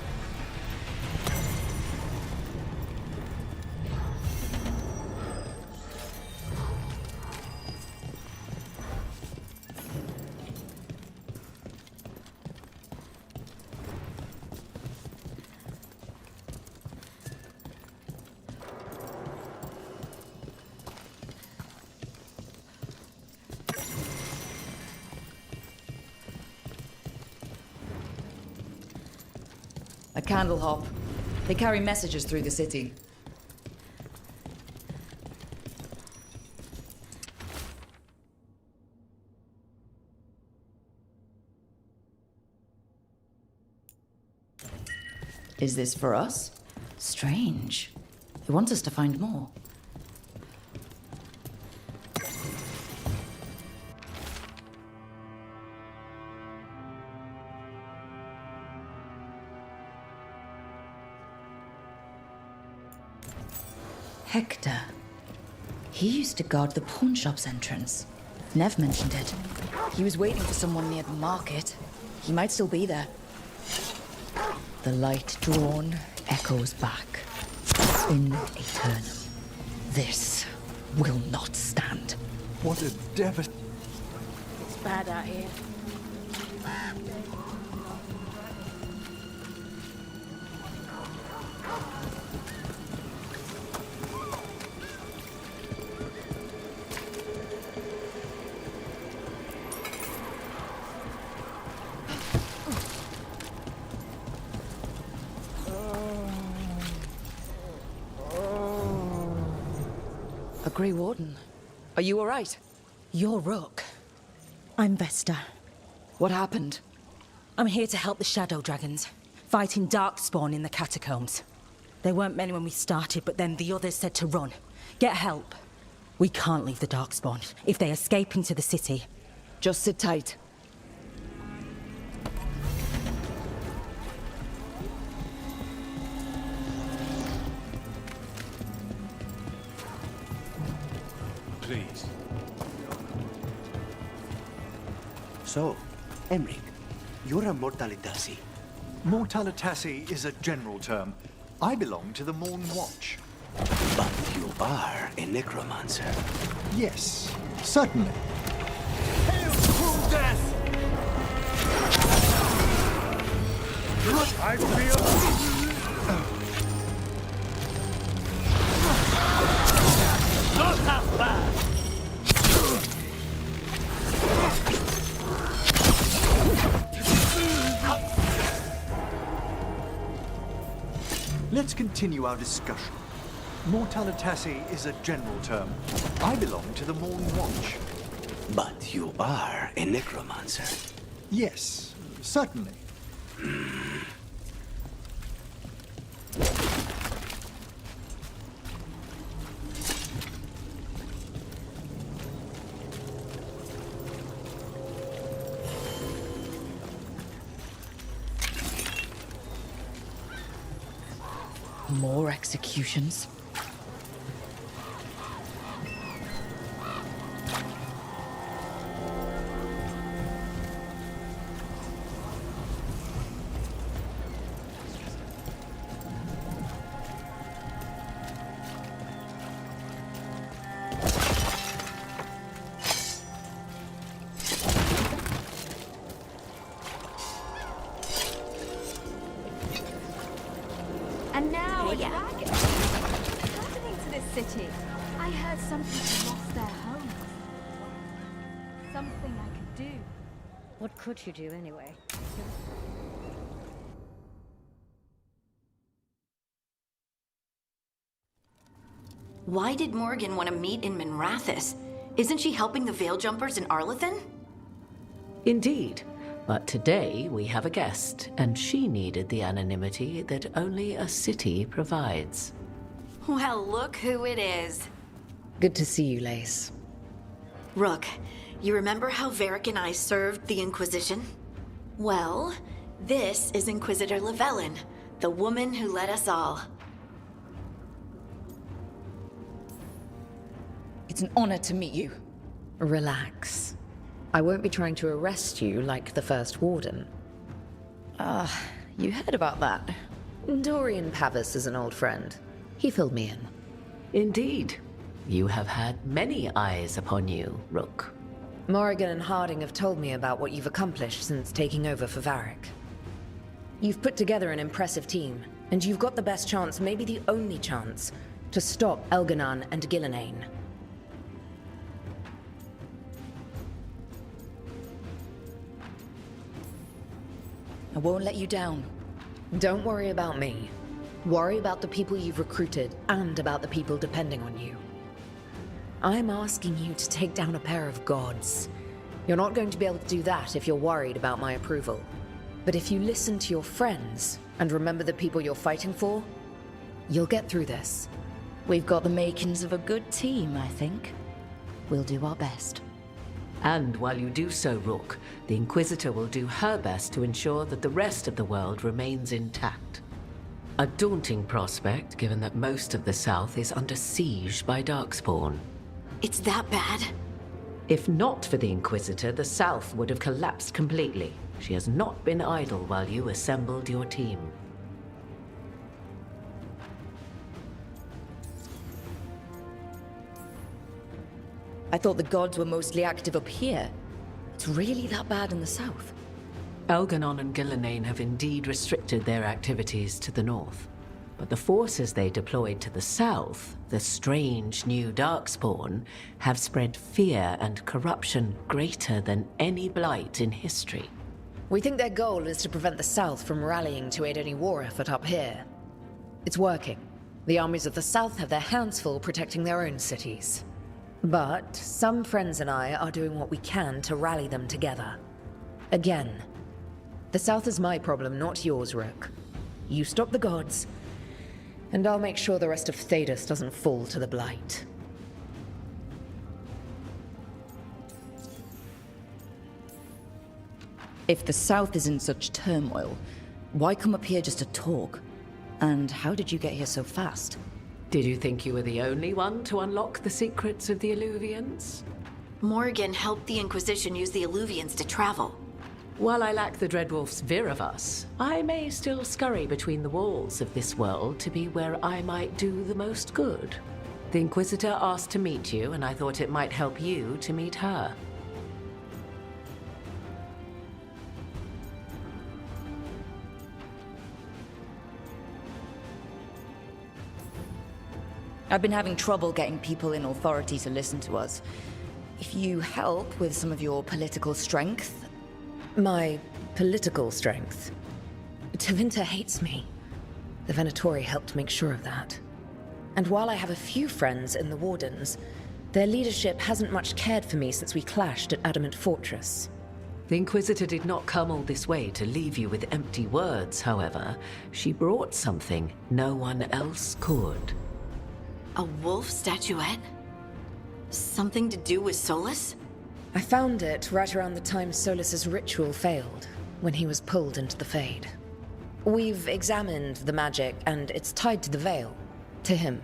A candle hop. They carry messages through the city. Is this for us? Strange. They want us to find more. Hector. He used to guard the pawn shop's entrance. Nev mentioned it. He was waiting for someone near the market. He might still be there. The light drawn echoes back. In eternum. This will not stand. What a devil. It's bad out here. A Grey Warden. Are you all right? You're Rook. I'm Vesta. What happened? I'm here to help the Shadow Dragons, fighting Darkspawn in the catacombs. There weren't many when we started, but then the others said to run. Get help. We can't leave the Darkspawn if they escape into the city. Just sit tight. Please. So, Emric, you're a Mortalitasi. Mortalitasi is a general term. I belong to the Morn Watch. But you are a necromancer. Yes, certainly. Hail cruel death! I feel... Not half bad! Let's continue our discussion. Mortalitasi is a general term. I belong to the Morn Watch. But you are a necromancer. Yes, certainly. More executions? city. I heard some people lost their homes. Something I could do. What could you do anyway? Why did Morgan want to meet in Minrathous? Isn't she helping the Veil Jumpers in Arlathan? Indeed. But today we have a guest, and she needed the anonymity that only a city provides. Well, look who it is. Good to see you, Lace. Rook, you remember how Varric and I served the Inquisition? Well, this is Inquisitor Llewellyn, the woman who led us all. It's an honor to meet you. Relax. I won't be trying to arrest you like the first warden. You heard about that. Dorian Pavis is an old friend. He filled me in. Indeed. You have had many eyes upon you, Rook. Morrigan and Harding have told me about what you've accomplished since taking over for Varric. You've put together an impressive team, and you've got the best chance, maybe the only chance, to stop Elganon and Gillenane. I won't let you down. Don't worry about me. Worry about the people you've recruited and about the people depending on you. I'm asking you to take down a pair of gods. You're not going to be able to do that if you're worried about my approval. But if you listen to your friends and remember the people you're fighting for, you'll get through this. We've got the makings of a good team, I think. We'll do our best. And while you do so, Rook, the Inquisitor will do her best to ensure that the rest of the world remains intact. A daunting prospect, given that most of the South is under siege by Darkspawn. It's that bad? If not for the Inquisitor, the South would have collapsed completely. She has not been idle while you assembled your team. I thought the gods were mostly active up here. It's really that bad in the south. Elganon and Gillenane have indeed restricted their activities to the north. But the forces they deployed to the south, the strange new Darkspawn, have spread fear and corruption greater than any blight in history. We think their goal is to prevent the south from rallying to aid any war effort up here. It's working. The armies of the south have their hands full protecting their own cities. But some friends and I are doing what we can to rally them together. Again, the South is my problem, not yours, Rook. You stop the gods, and I'll make sure the rest of Thedas doesn't fall to the Blight. If the South is in such turmoil, why come up here just to talk? And how did you get here so fast? Did you think you were the only one to unlock the secrets of the Illuvians? Morgan helped the Inquisition use the Illuvians to travel. While I lack the Dreadwolf's Viravus, I may still scurry between the walls of this world to be where I might do the most good. The Inquisitor asked to meet you, and I thought it might help you to meet her. I've been having trouble getting people in authority to listen to us. If you help with some of your political strength... My political strength? Tevinter hates me. The Venatori helped make sure of that. And while I have a few friends in the Wardens, their leadership hasn't much cared for me since we clashed at Adamant Fortress. The Inquisitor did not come all this way to leave you with empty words, however. She brought something no one else could. A wolf statuette? Something to do with Solus? I found it right around the time Solus's ritual failed, when he was pulled into the Fade. We've examined the magic, and it's tied to the Veil. To him.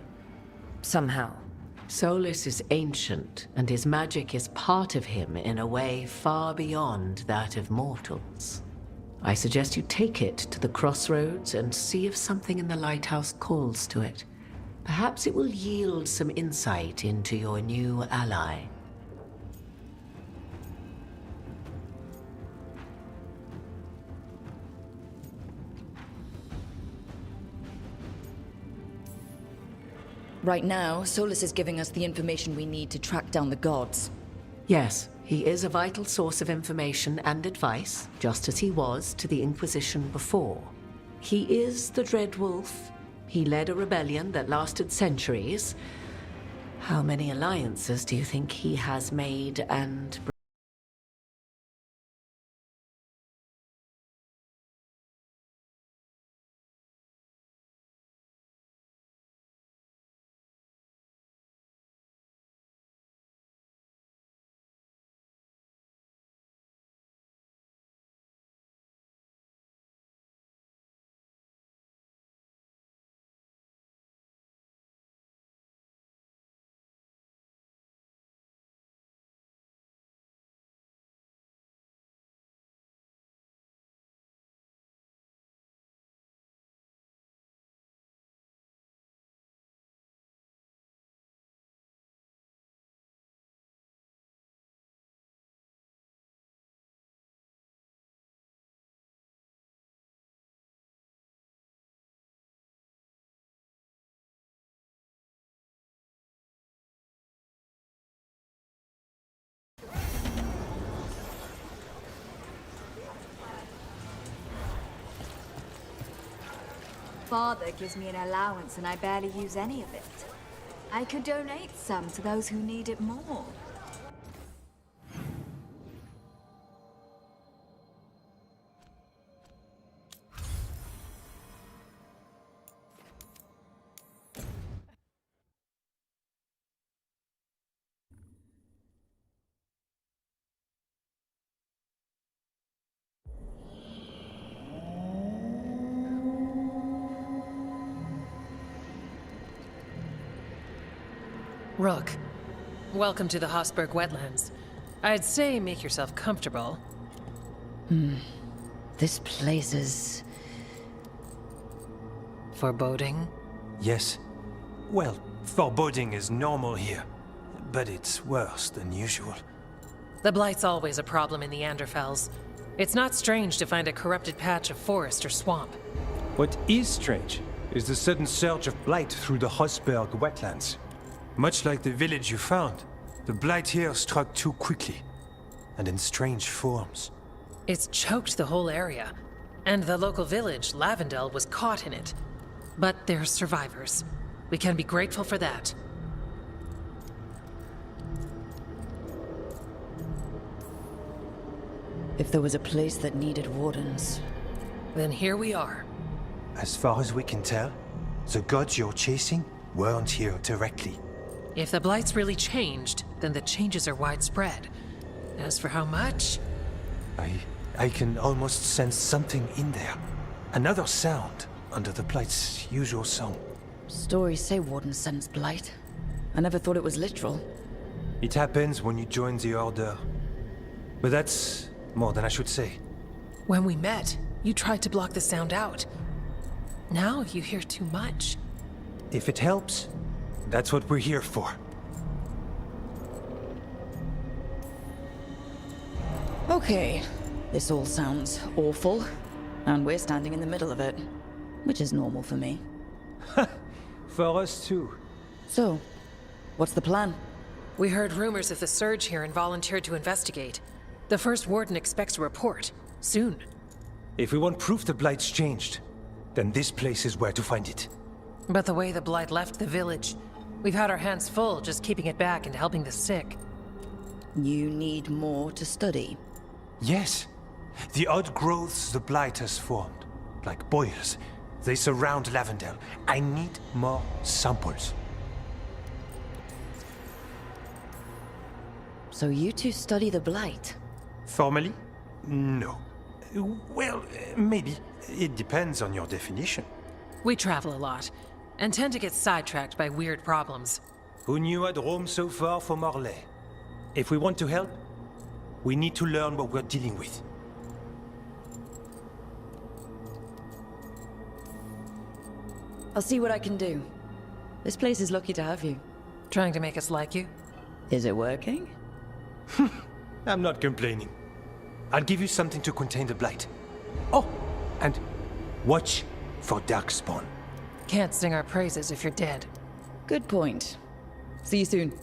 Somehow. Solus is ancient, and his magic is part of him in a way far beyond that of mortals. I suggest you take it to the crossroads and see if something in the lighthouse calls to it. Perhaps it will yield some insight into your new ally. Right now, Solus is giving us the information we need to track down the gods. Yes, he is a vital source of information and advice, just as he was to the Inquisition before. He is the Dread Wolf. He led a rebellion that lasted centuries. How many alliances do you think he has made and... Father gives me an allowance and I barely use any of it. I could donate some to those who need it more. Rook, welcome to the Hosberg wetlands. I'd say make yourself comfortable. This place is... foreboding? Yes. Well, foreboding is normal here, but it's worse than usual. The Blight's always a problem in the Anderfels. It's not strange to find a corrupted patch of forest or swamp. What is strange is the sudden surge of blight through the Hosberg wetlands. Much like the village you found, the blight here struck too quickly, and in strange forms. It's choked the whole area, and the local village, Lavendel, was caught in it. But they're survivors. We can be grateful for that. If there was a place that needed wardens... Then here we are. As far as we can tell, the gods you're chasing weren't here directly. If the Blight's really changed, then the changes are widespread. As for how much... I can almost sense something in there. Another sound under the Blight's usual song. Stories say wardens sense blight. I never thought it was literal. It happens when you join the Order. But that's more than I should say. When we met, you tried to block the sound out. Now you hear too much. If it helps, that's what we're here for. Okay, this all sounds awful, and we're standing in the middle of it, which is normal for me. For us too. So, what's the plan? We heard rumors of the surge here and volunteered to investigate. The first warden expects a report, soon. If we want proof the Blight's changed, then this place is where to find it. But the way the Blight left the village, we've had our hands full just keeping it back and helping the sick. You need more to study. Yes. The odd growths the Blight has formed, like boils, they surround Lavendel. I need more samples. So you two study the Blight? Formally? No. Well, maybe. It depends on your definition. We travel a lot, and tend to get sidetracked by weird problems. Who knew I'd roam so far from Orlais? If we want to help, we need to learn what we're dealing with. I'll see what I can do. This place is lucky to have you. Trying to make us like you? Is it working? I'm not complaining. I'll give you something to contain the Blight. Oh, and watch for Darkspawn. Can't sing our praises if you're dead. Good point. See you soon.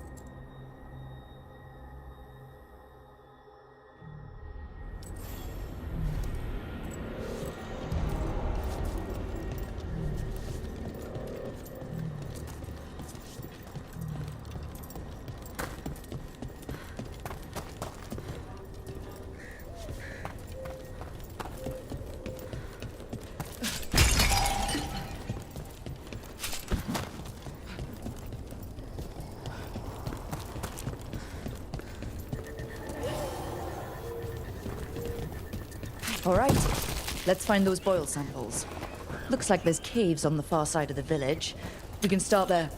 All right, let's find those boil samples. Looks like there's caves on the far side of the village. We can start there.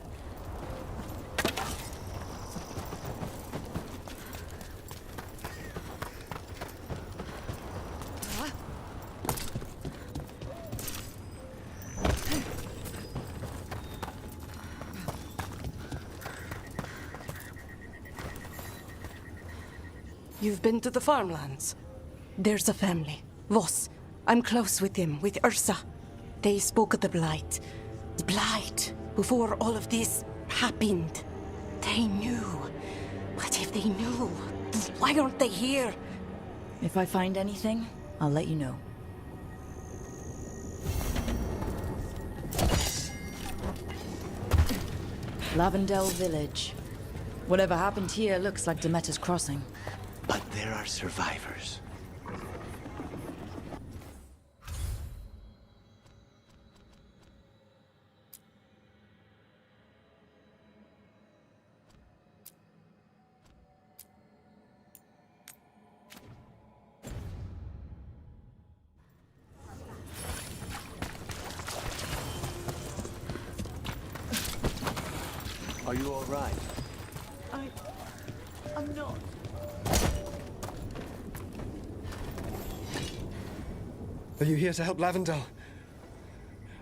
You've been to the farmlands? There's a family. Voss. I'm close with him, with Ursa. They spoke of the Blight. The Blight. Before all of this happened. They knew. But if they knew, why aren't they here? If I find anything, I'll let you know. Lavendel Village. Whatever happened here looks like Demeter's Crossing. But there are survivors. Are you all right? I'm not. Are you here to help Lavendel?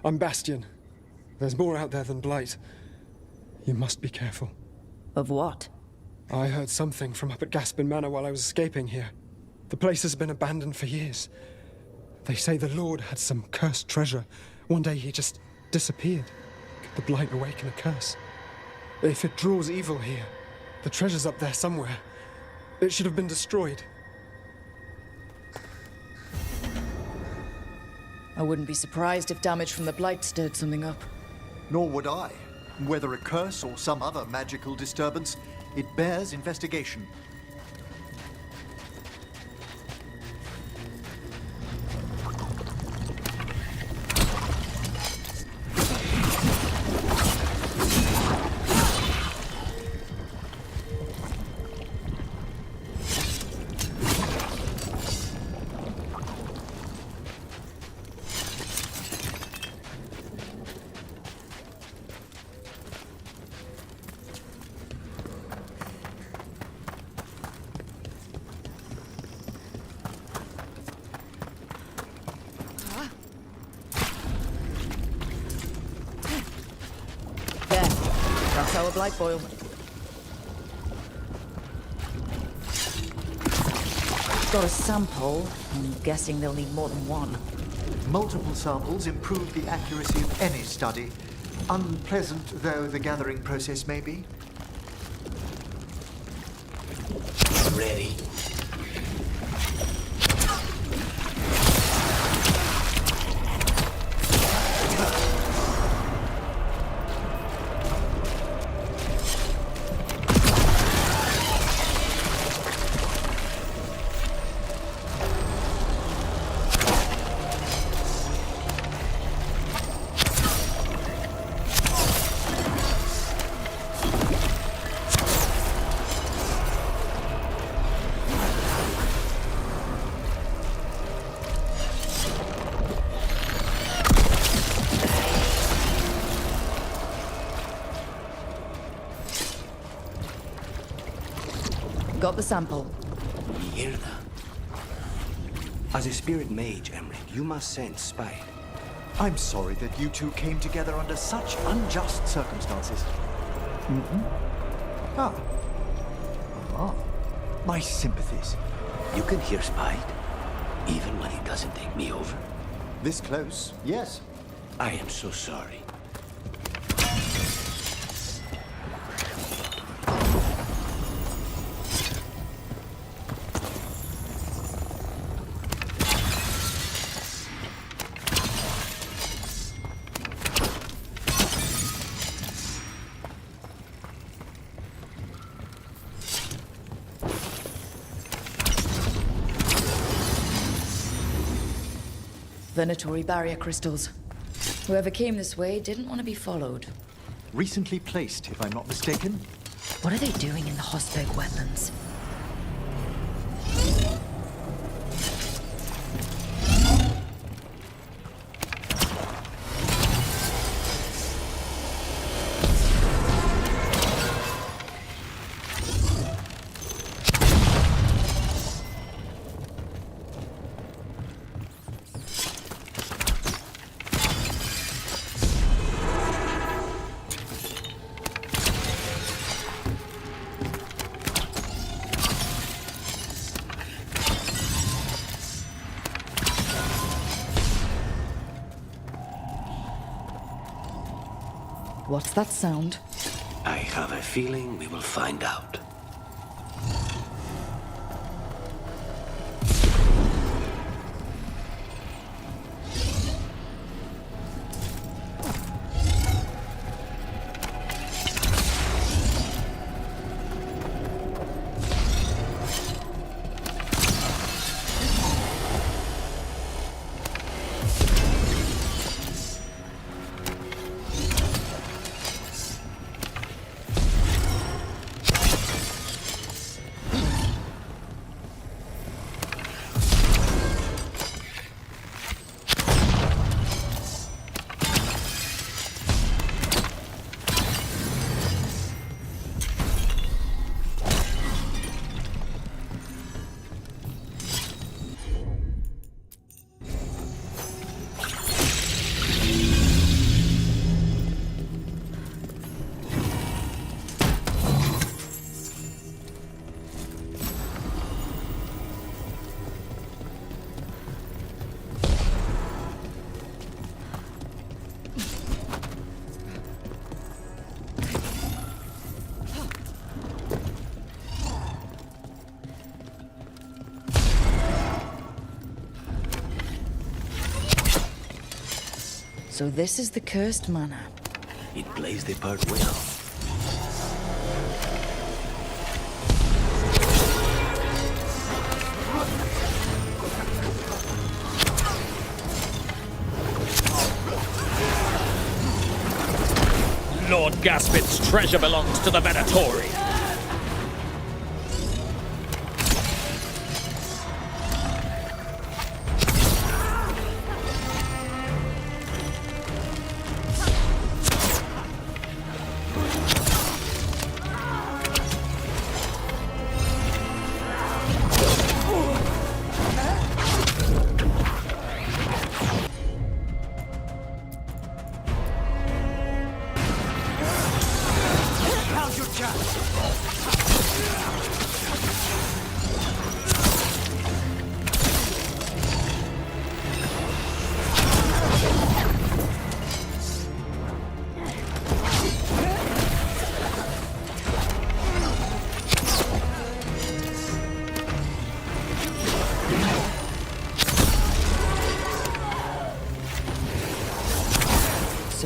I'm Bastion. There's more out there than Blight. You must be careful. Of what? I heard something from up at Gaspin Manor while I was escaping here. The place has been abandoned for years. They say the Lord had some cursed treasure. One day he just disappeared. Could the Blight awaken a curse? If it draws evil here, the treasure's up there somewhere. It should have been destroyed. I wouldn't be surprised if damage from the Blight stirred something up. Nor would I. Whether a curse or some other magical disturbance, it bears investigation. Our Blight boil. Got a sample. I'm guessing they'll need more than one. Multiple samples improve the accuracy of any study, unpleasant though the gathering process may be. Ready. Got the sample. Mierda. As a spirit mage, Emmerich, you must sense spite. I'm sorry that you two came together under such unjust circumstances. My sympathies. You can hear spite, even when it doesn't take me over. This close, yes. I am so sorry. Venatory barrier crystals. Whoever came this way didn't want to be followed. Recently placed, if I'm not mistaken. What are they doing in the Hosberg wetlands? What's that sound? I have a feeling we will find out. So this is the cursed manor. It plays the part well. Lord Gaspin's treasure belongs to the Venatori.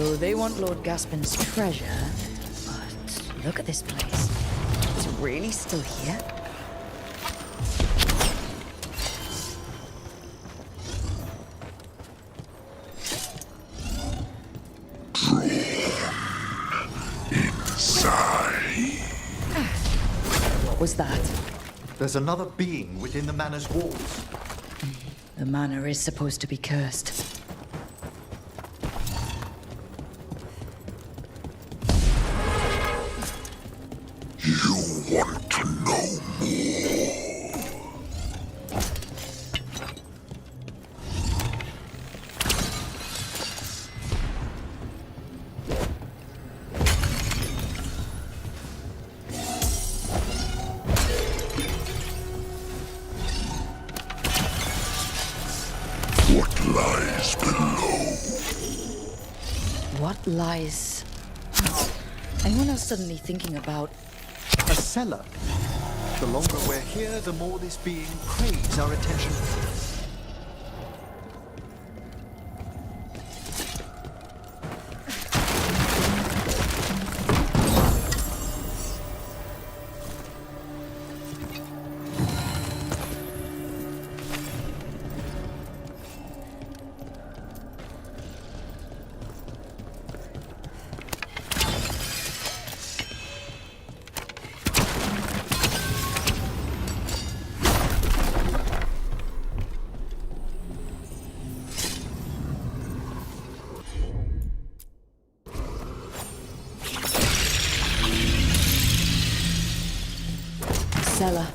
So they want Lord Gaspin's treasure, but look at this place. It's really still here? What was that? There's another being within the manor's walls. The manor is supposed to be cursed. Want to know more? What lies below? What lies? Anyone else suddenly thinking about a cellar? The longer we're here, the more this being craves our attention. cellar.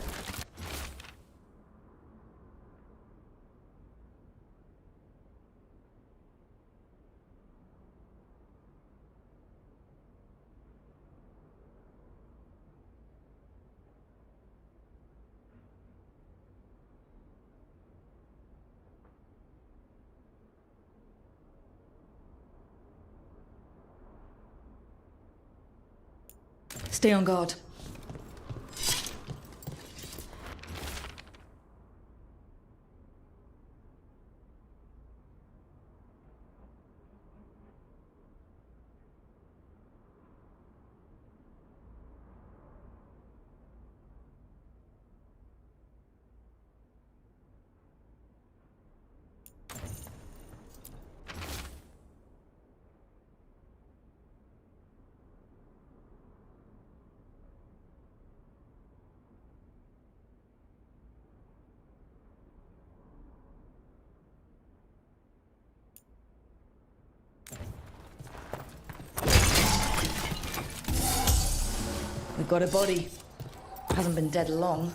Stay on guard. We've got a body. Hasn't been dead long.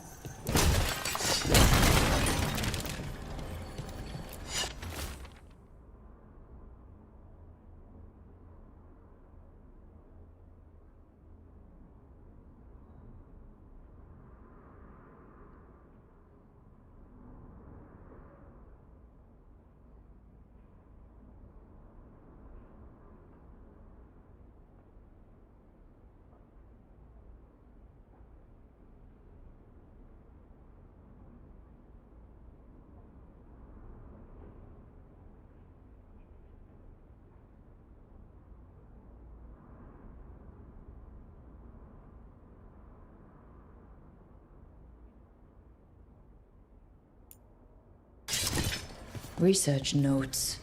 Research notes.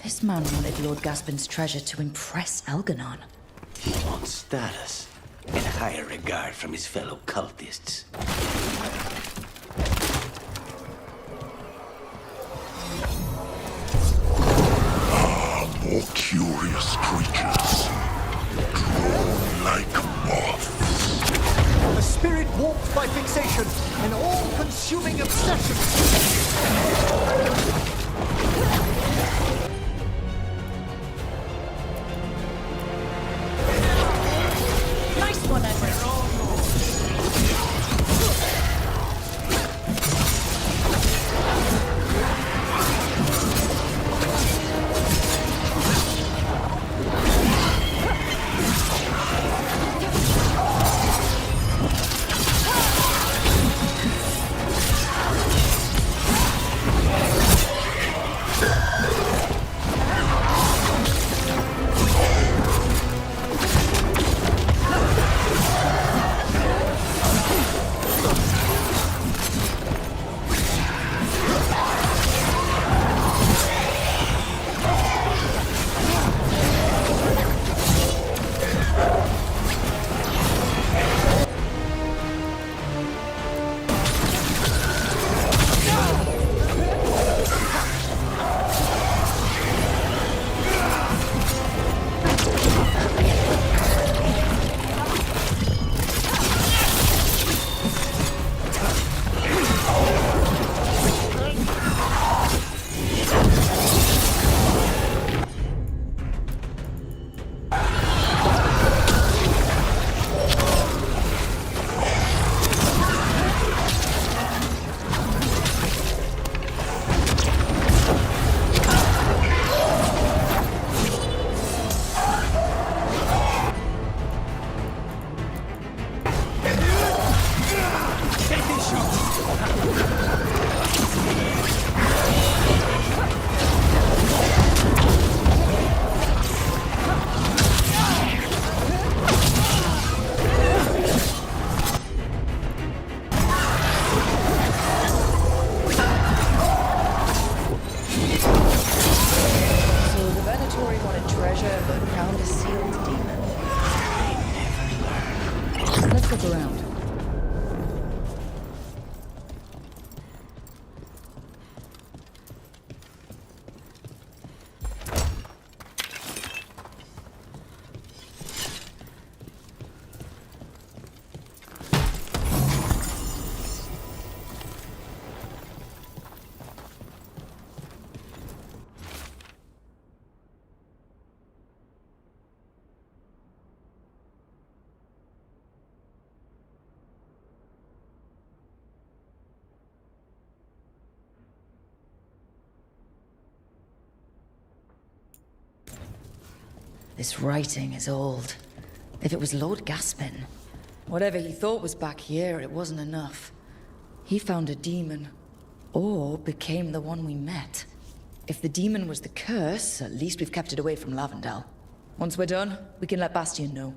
This man wanted Lord Gaspin's treasure to impress Elganon. He wants status and higher regard from his fellow cultists. More curious creatures, drawn like moths. A spirit warped by fixation, an all-consuming obsession. Nice one, Edward. This writing is old. If it was Lord Gaspin, whatever he thought was back here, it wasn't enough. He found a demon, or became the one we met. If the demon was the curse, at least we've kept it away from Lavendel. Once we're done, we can let Bastion know.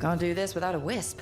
Can't do this without a wisp.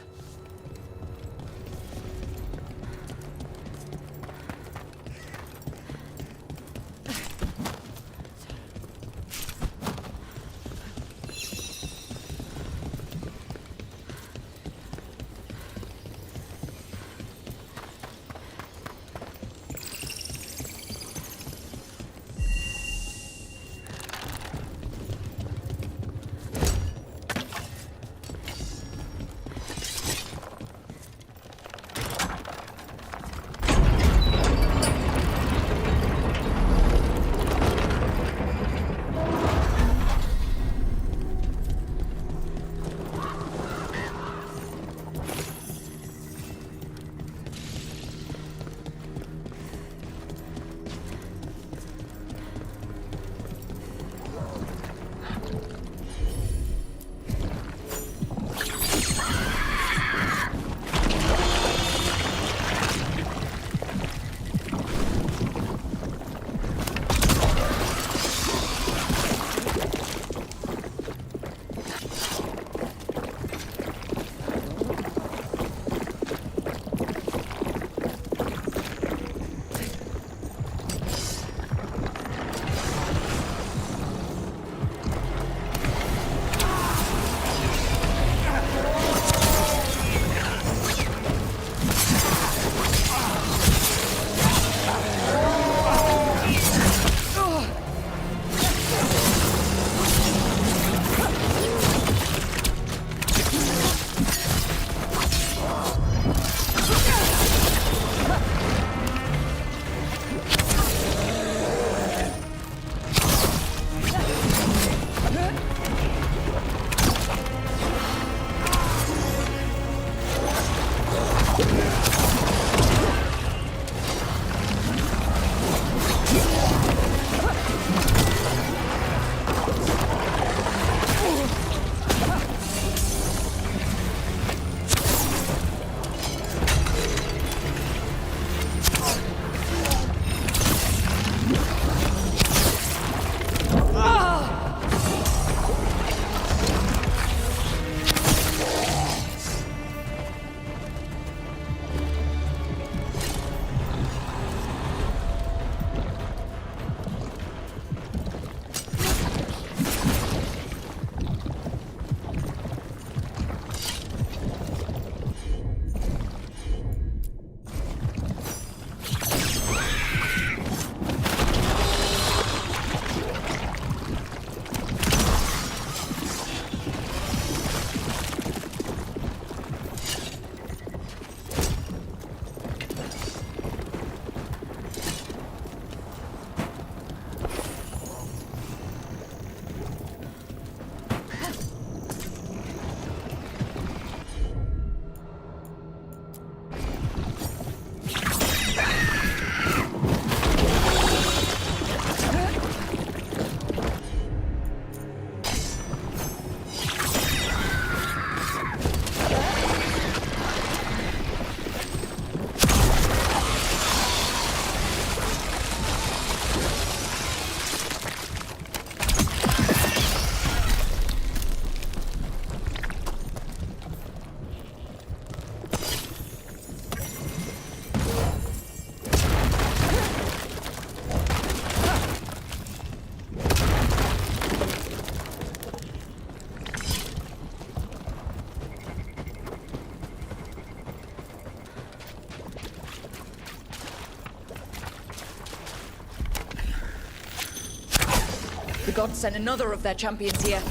The gods sent another of their champions here.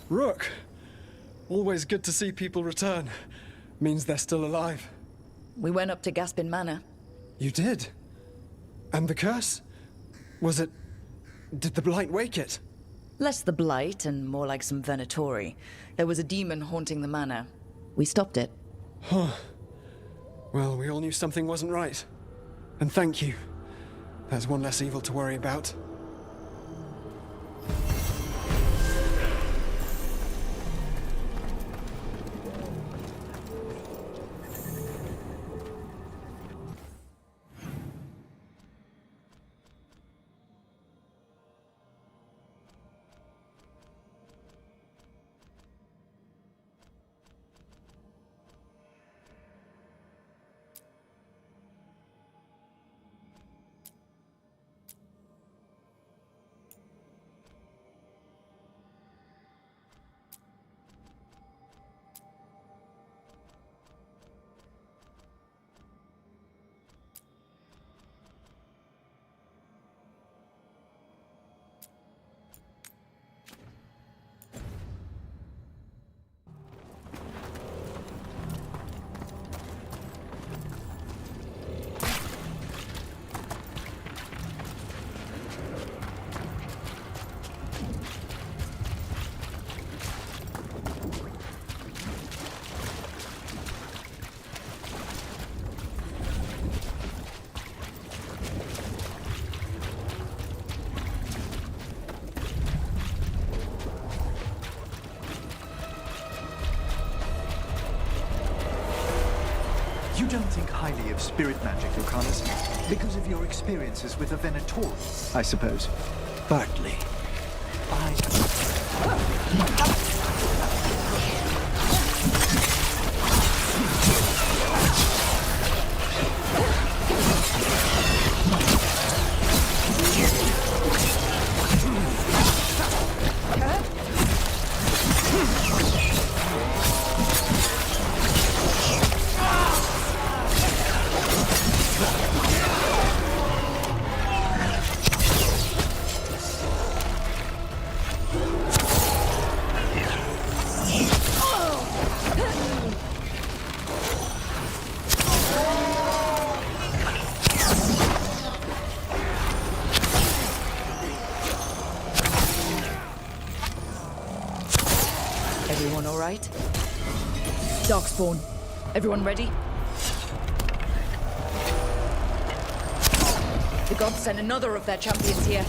Rook! Always good to see people return. Means they're still alive. We went up to Gaspin Manor. You did? And the curse? Was it... Did the blight wake it? Less the blight and more like some Venatori. There was a demon haunting the manor. We stopped it. Huh. Well, we all knew something wasn't right. And thank you. There's one less evil to worry about. You don't think highly of spirit magic, Lucanus, because of your experiences with the Venatori, I suppose. Partly. Everyone all right? Darkspawn, everyone ready? The gods sent another of their champions here.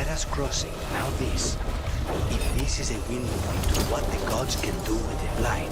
Thedas crossing, now this. If this is a window into what the gods can do with the blight...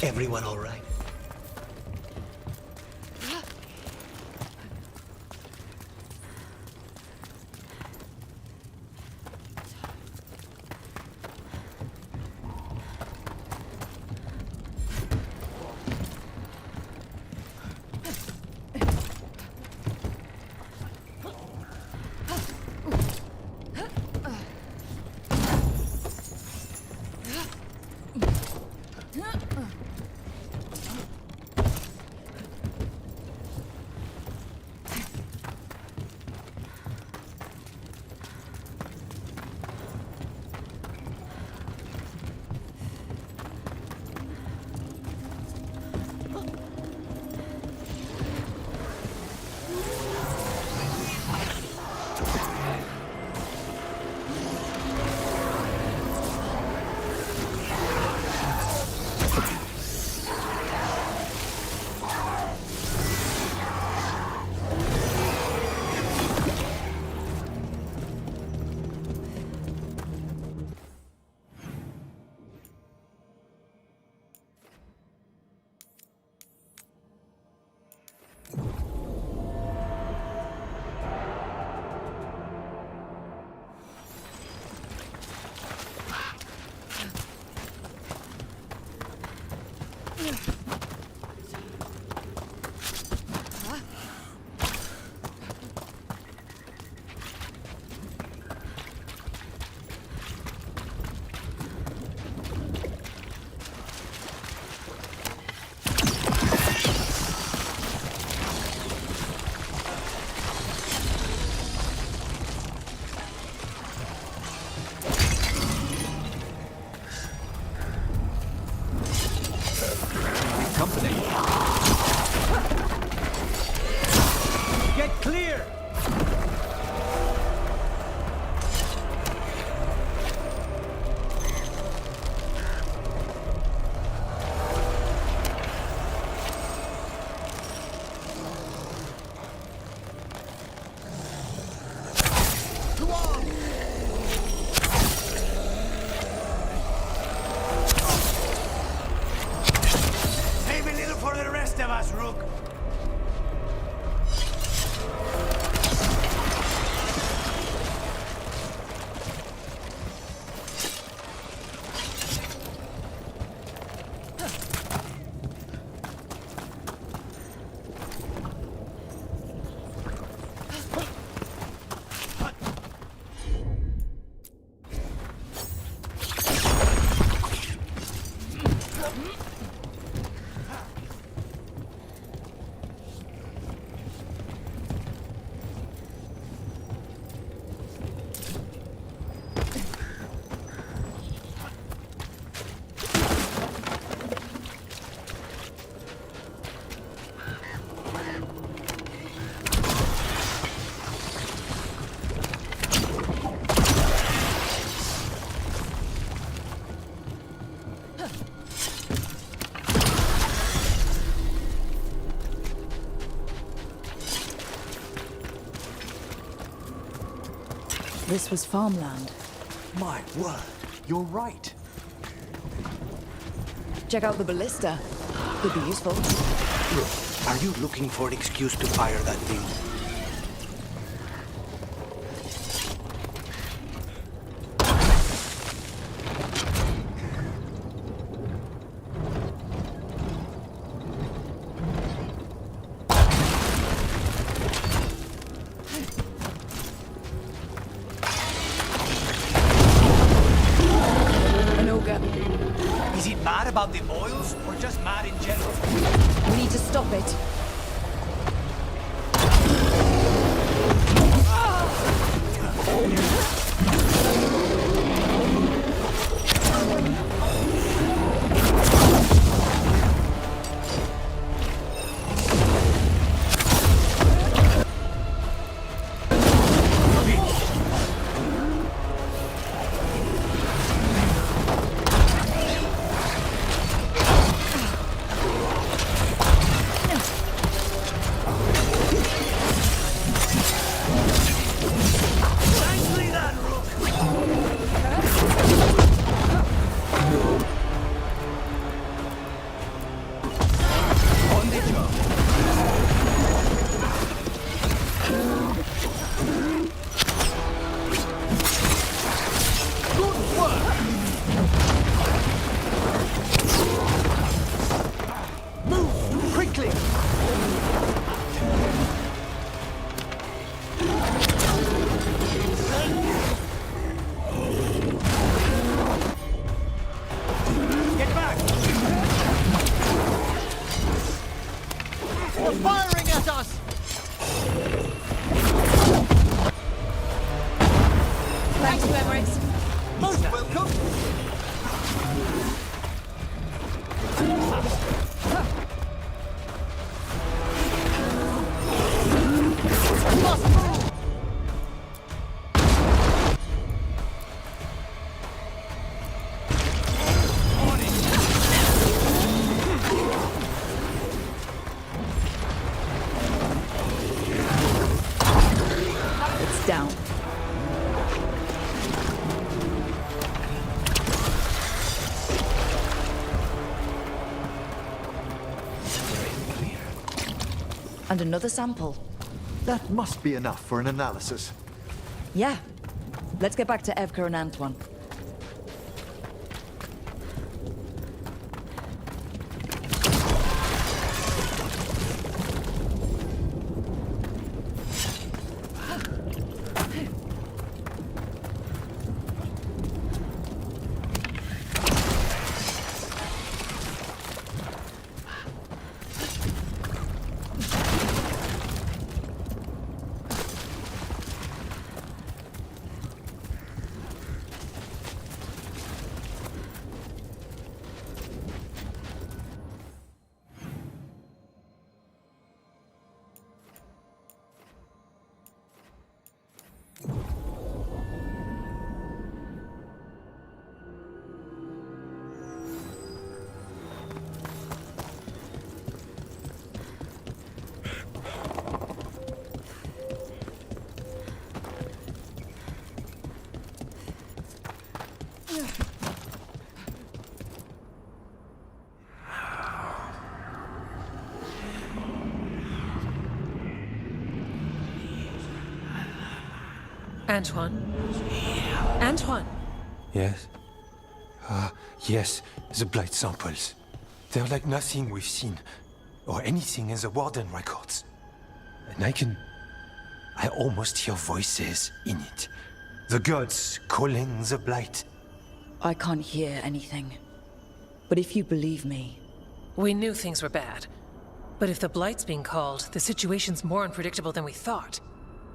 Everyone all right? this was farmland. My word, you're right. Check out the ballista. Could be useful. Look, are you looking for an excuse to fire that thing? Is it mad about the oils, or just mad in general? We need to stop it. Down. And another sample. That must be enough for an analysis. Yeah. Let's get back to Evka and Antoine. Antoine? Antoine! Yes? Yes, the blight samples. They're like nothing we've seen, or anything in the Warden records. And I almost hear voices in it. The gods calling the blight. I can't hear anything. But if you believe me... We knew things were bad. But if the blight's being called, the situation's more unpredictable than we thought.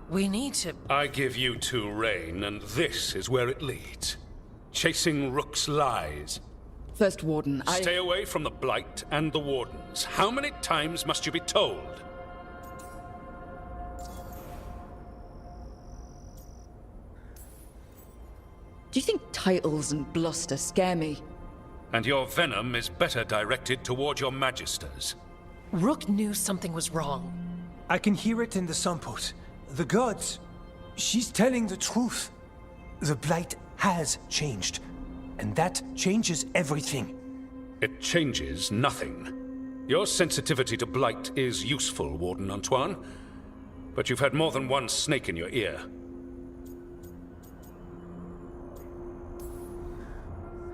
We need to... I give you two reign, and this is where it leads. Chasing Rook's lies. First Warden, Stay away from the Blight and the Wardens. How many times must you be told? Do you think titles and bluster scare me? And your venom is better directed toward your magisters. Rook knew something was wrong. I can hear it in the samples. The gods. She's telling the truth. The Blight has changed, and that changes everything. It changes nothing. Your sensitivity to blight is useful, Warden Antoine, but you've had more than one snake in your ear.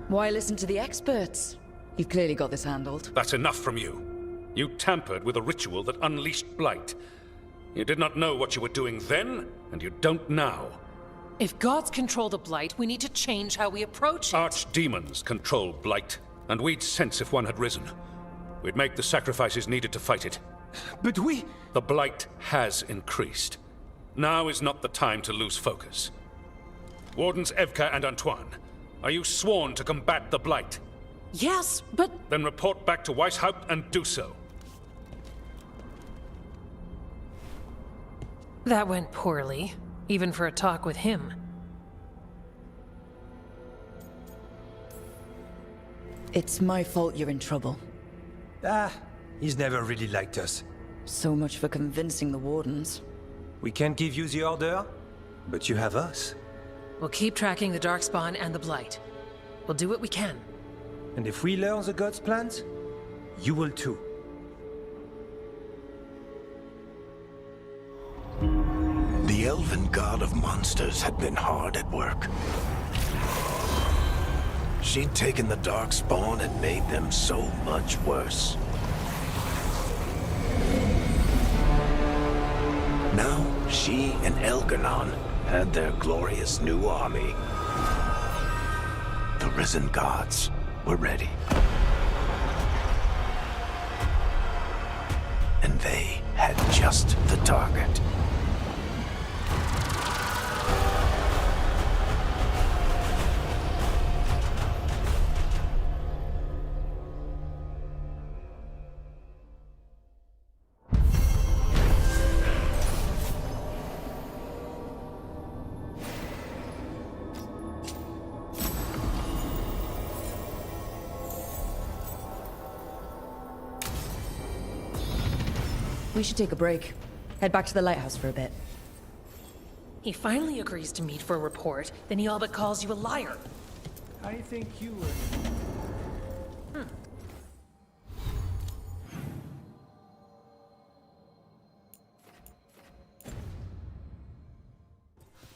Why listen to the experts? You've clearly got this handled. That's enough from you. You tampered with a ritual that unleashed blight. You did not know what you were doing then, and you don't now. If gods control the Blight, we need to change how we approach it. Archdemons control blight, and we'd sense if one had risen. We'd make the sacrifices needed to fight it. But we... The blight has increased. Now is not the time to lose focus. Wardens Evka and Antoine, are you sworn to combat the blight? Yes, but... Then report back to Weishaupt and do so. That went poorly, even for a talk with him. It's my fault you're in trouble. He's never really liked us. So much for convincing the Wardens. We can't give you the order, but you have us. We'll keep tracking the Darkspawn and the Blight. We'll do what we can. And if we learn the gods' plans, you will too. The elven god of monsters had been hard at work. She'd taken the Darkspawn and made them so much worse. Now, she and Elgarnon had their glorious new army. The risen gods were ready. And they had just the target. We should take a break. Head back to the lighthouse for a bit. He finally agrees to meet for a report, then he all but calls you a liar. I think you were...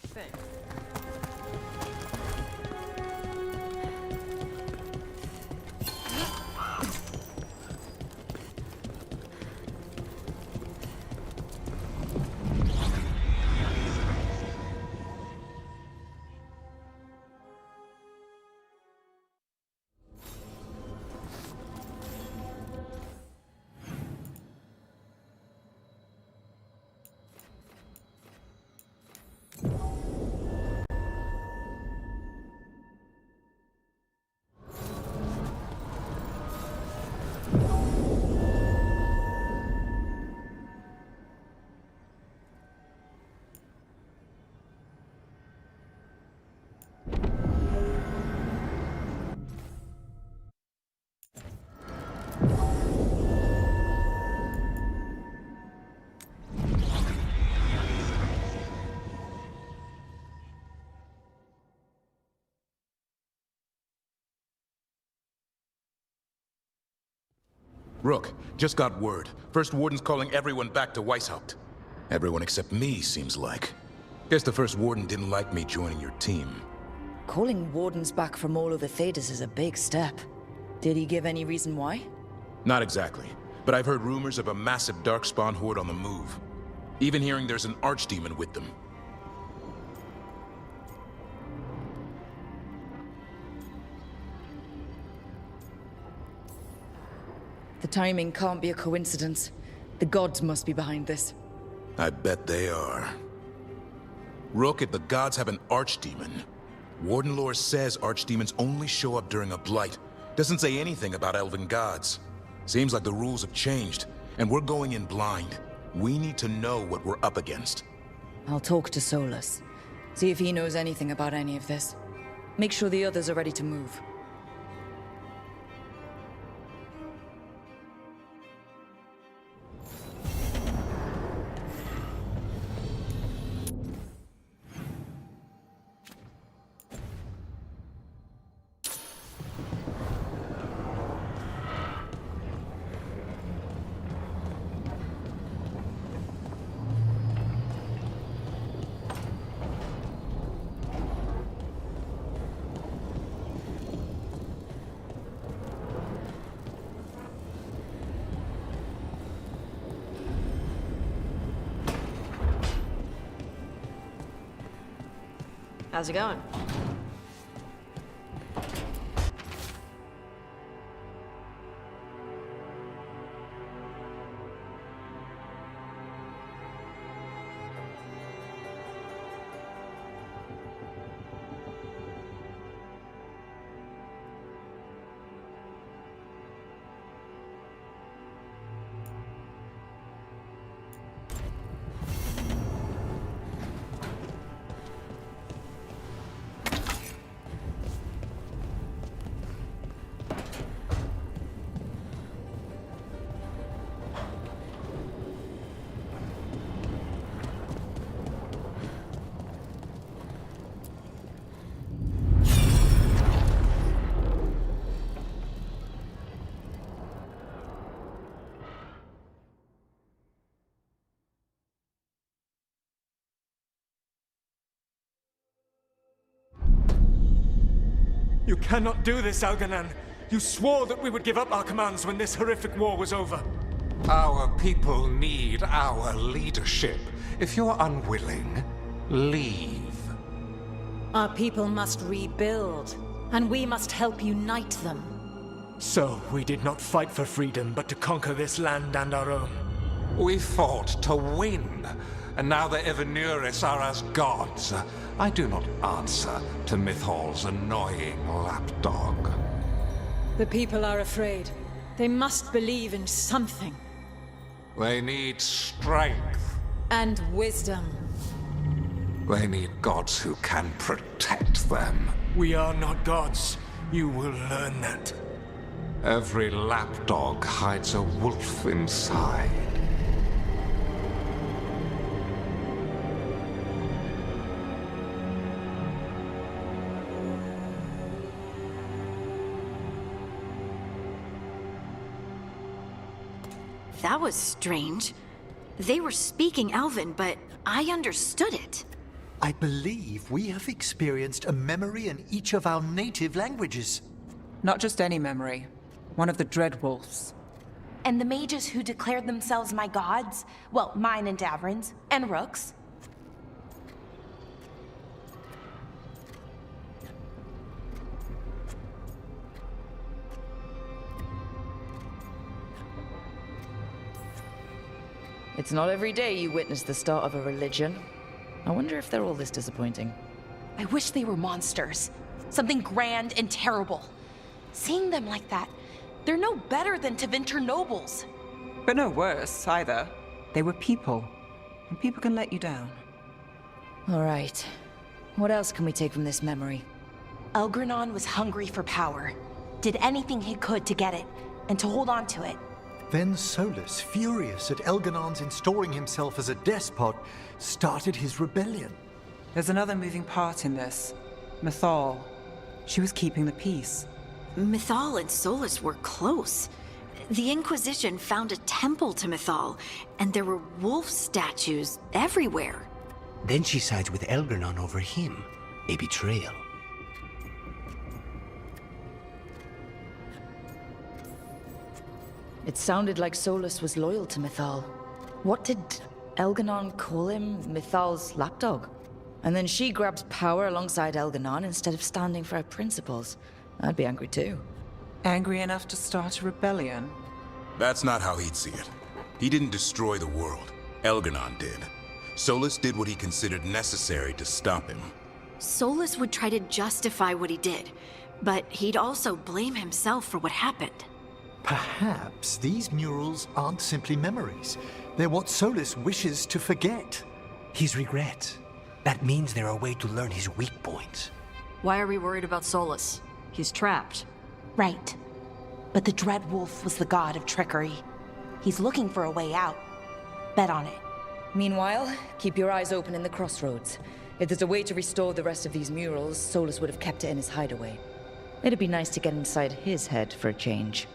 Thanks. Rook, just got word. First Warden's calling everyone back to Weishaupt. Everyone except me, seems like. Guess the First Warden didn't like me joining your team. Calling Wardens back from all over Thedas is a big step. Did he give any reason why? Not exactly, but I've heard rumors of a massive Darkspawn horde on the move. Even hearing there's an Archdemon with them. The timing can't be a coincidence. The gods must be behind this. I bet they are. Rook, if the gods have an Archdemon, Warden lore says Archdemons only show up during a blight. Doesn't say anything about elven gods. Seems like the rules have changed, and we're going in blind. We need to know what we're up against. I'll talk to Solus. See if he knows anything about any of this. Make sure the others are ready to move. How's it going? You cannot do this, Algernon. You swore that we would give up our commands when this horrific war was over. Our people need our leadership. If you're unwilling, leave. Our people must rebuild, and we must help unite them. So, we did not fight for freedom, but to conquer this land and our own. We fought to win, and now the Evenuris are as gods. I do not answer to Mythal's annoying lapdog. The people are afraid. They must believe in something. They need strength. And wisdom. They need gods who can protect them. We are not gods. You will learn that. Every lapdog hides a wolf inside. That was strange. They were speaking Elven, but I understood it. I believe we have experienced a memory in each of our native languages. Not just any memory. One of the Dread Wolves. And the mages who declared themselves my gods? Well, mine and Davrin's, and Rook's. It's not every day you witness the start of a religion. I wonder if they're all this disappointing. I wish they were monsters. Something grand and terrible. Seeing them like that, they're no better than Tevinter nobles. But no worse, either. They were people. And people can let you down. All right. What else can we take from this memory? Elgranon was hungry for power. Did anything he could to get it, and to hold on to it. Then Solus, furious at Elganon's installing himself as a despot, started his rebellion. There's another moving part in this. Mythal. She was keeping the peace. Mythal and Solus were close. The Inquisition found a temple to Mythal, and there were wolf statues everywhere. Then she sides with Elgranon over him. A betrayal. It sounded like Solus was loyal to Mythal. What did Elganon call him? Mythal's lapdog? And then she grabs power alongside Elganon instead of standing for her principles. I'd be angry too. Angry enough to start a rebellion? That's not how he'd see it. He didn't destroy the world. Elganon did. Solus did what he considered necessary to stop him. Solus would try to justify what he did, but he'd also blame himself for what happened. Perhaps these murals aren't simply memories. They're what Solus wishes to forget. His regrets. That means they're a way to learn his weak points. Why are we worried about Solus? He's trapped. Right. But the Dread Wolf was the god of trickery. He's looking for a way out. Bet on it. Meanwhile, keep your eyes open in the crossroads. If there's a way to restore the rest of these murals, Solus would have kept it in his hideaway. It'd be nice to get inside his head for a change.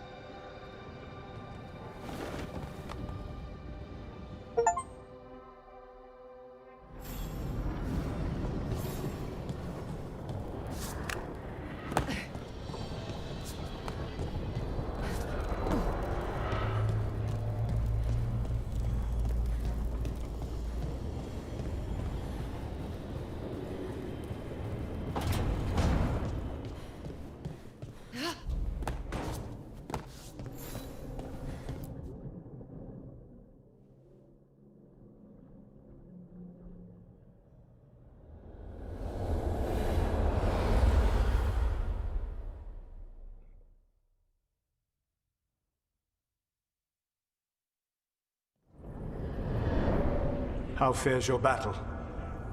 How fares your battle?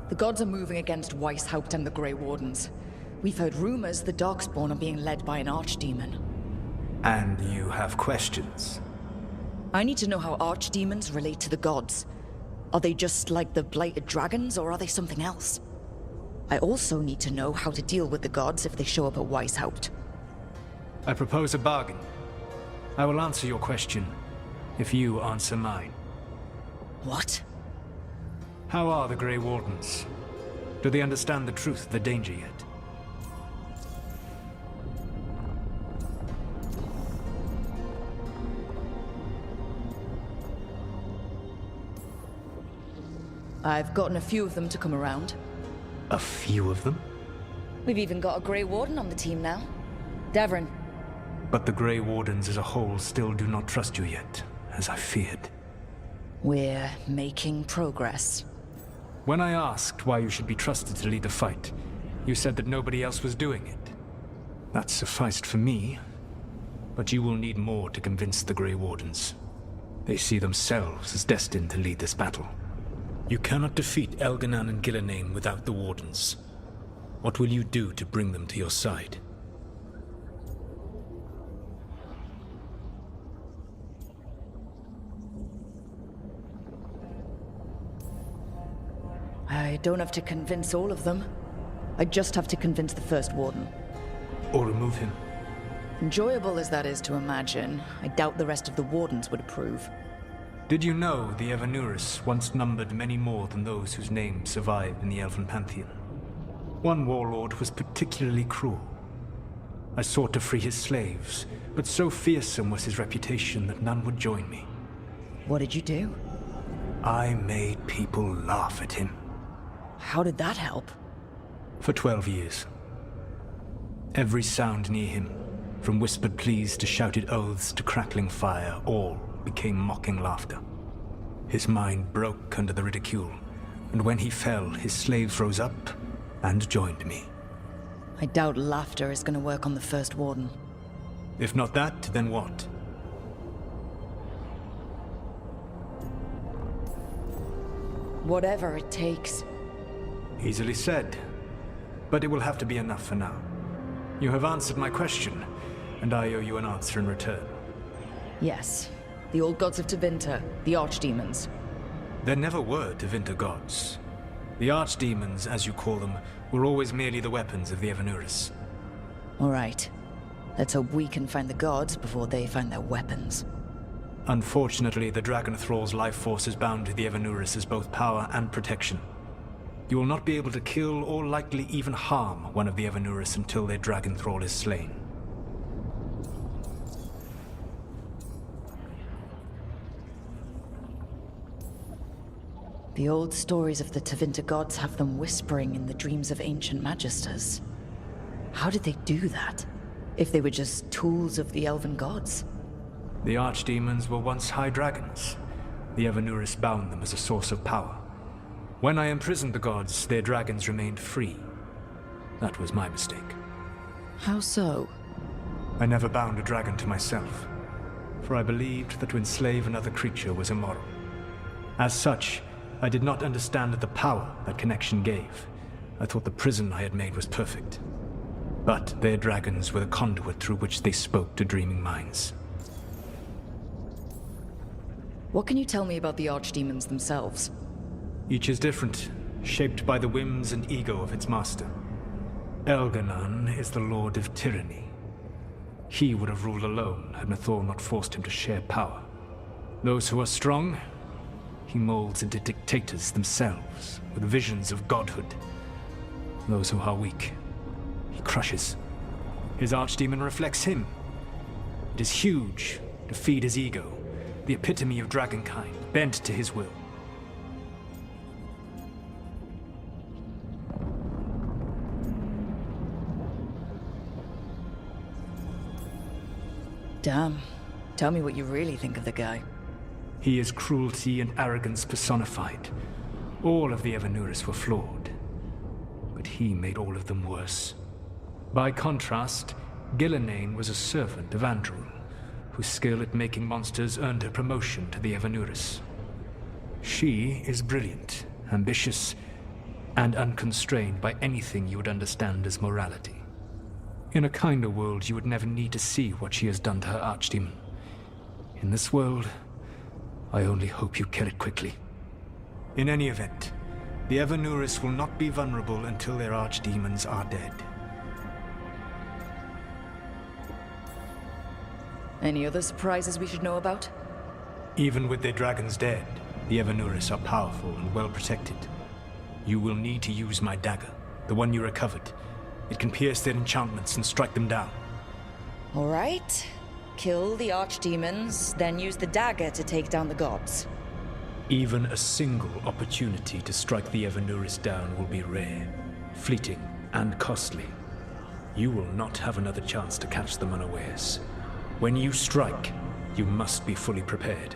The gods are moving against Weishaupt and the Grey Wardens. We've heard rumors the Darkspawn are being led by an archdemon. And you have questions? I need to know how archdemons relate to the gods. Are they just like the blighted dragons, or are they something else? I also need to know how to deal with the gods if they show up at Weishaupt. I propose a bargain. I will answer your question if you answer mine. What? How are the Grey Wardens? Do they understand the truth of the danger yet? I've gotten a few of them to come around. A few of them? We've even got a Grey Warden on the team now. Devrin. But the Grey Wardens as a whole still do not trust you yet, as I feared. We're making progress. When I asked why you should be trusted to lead the fight, you said that nobody else was doing it. That sufficed for me, but you will need more to convince the Grey Wardens. They see themselves as destined to lead this battle. You cannot defeat Elganan and Gillenane without the Wardens. What will you do to bring them to your side? I don't have to convince all of them. I just have to convince the First Warden. Or remove him. Enjoyable as that is to imagine, I doubt the rest of the Wardens would approve. Did you know the Evanuris once numbered many more than those whose names survive in the Elven Pantheon? One warlord was particularly cruel. I sought to free his slaves, but so fearsome was his reputation that none would join me. What did you do? I made people laugh at him. How did that help? For 12 years. Every sound near him, from whispered pleas to shouted oaths to crackling fire, all became mocking laughter. His mind broke under the ridicule, and when he fell, his slaves rose up and joined me. I doubt laughter is going to work on the First Warden. If not that, then what? Whatever it takes. Easily said, but it will have to be enough for now. You have answered my question, and I owe you an answer in return. Yes. The old gods of Tevinter, the archdemons. There never were Tevinter gods. The archdemons, as you call them, were always merely the weapons of the Evanuris. All right. Let's hope we can find the gods before they find their weapons. Unfortunately, the Dragon Thrall's life force is bound to the Evanuris as both power and protection. You will not be able to kill or likely even harm one of the Evanuris until their Dragon Thrall is slain. The old stories of the Tevinter gods have them whispering in the dreams of ancient magisters. How did they do that? If they were just tools of the elven gods? The archdemons were once high dragons. The Evanuris bound them as a source of power. When I imprisoned the gods, their dragons remained free. That was my mistake. How so? I never bound a dragon to myself, for I believed that to enslave another creature was immoral. As such, I did not understand the power that connection gave. I thought the prison I had made was perfect. But their dragons were the conduit through which they spoke to dreaming minds. What can you tell me about the archdemons themselves? Each is different, shaped by the whims and ego of its master. Elganan is the Lord of Tyranny. He would have ruled alone had Nathor not forced him to share power. Those who are strong, he molds into dictators themselves, with visions of godhood. Those who are weak, he crushes. His archdemon reflects him. It is huge, to feed his ego, the epitome of dragonkind, bent to his will. Damn. Tell me what you really think of the guy. He is cruelty and arrogance personified. All of the Evanuris were flawed, but he made all of them worse. By contrast, Gillenane was a servant of Andrul, whose skill at making monsters earned her promotion to the Evanuris. She is brilliant, ambitious, and unconstrained by anything you would understand as morality. In a kinder world, you would never need to see what she has done to her archdemon. In this world, I only hope you kill it quickly. In any event, the Evanuris will not be vulnerable until their archdemons are dead. Any other surprises we should know about? Even with their dragons dead, the Evanuris are powerful and well protected. You will need to use my dagger, the one you recovered. It can pierce their enchantments and strike them down. All right. Kill the archdemons, then use the dagger to take down the gods. Even a single opportunity to strike the Evanuris down will be rare, fleeting, and costly. You will not have another chance to catch them unawares. When you strike, you must be fully prepared.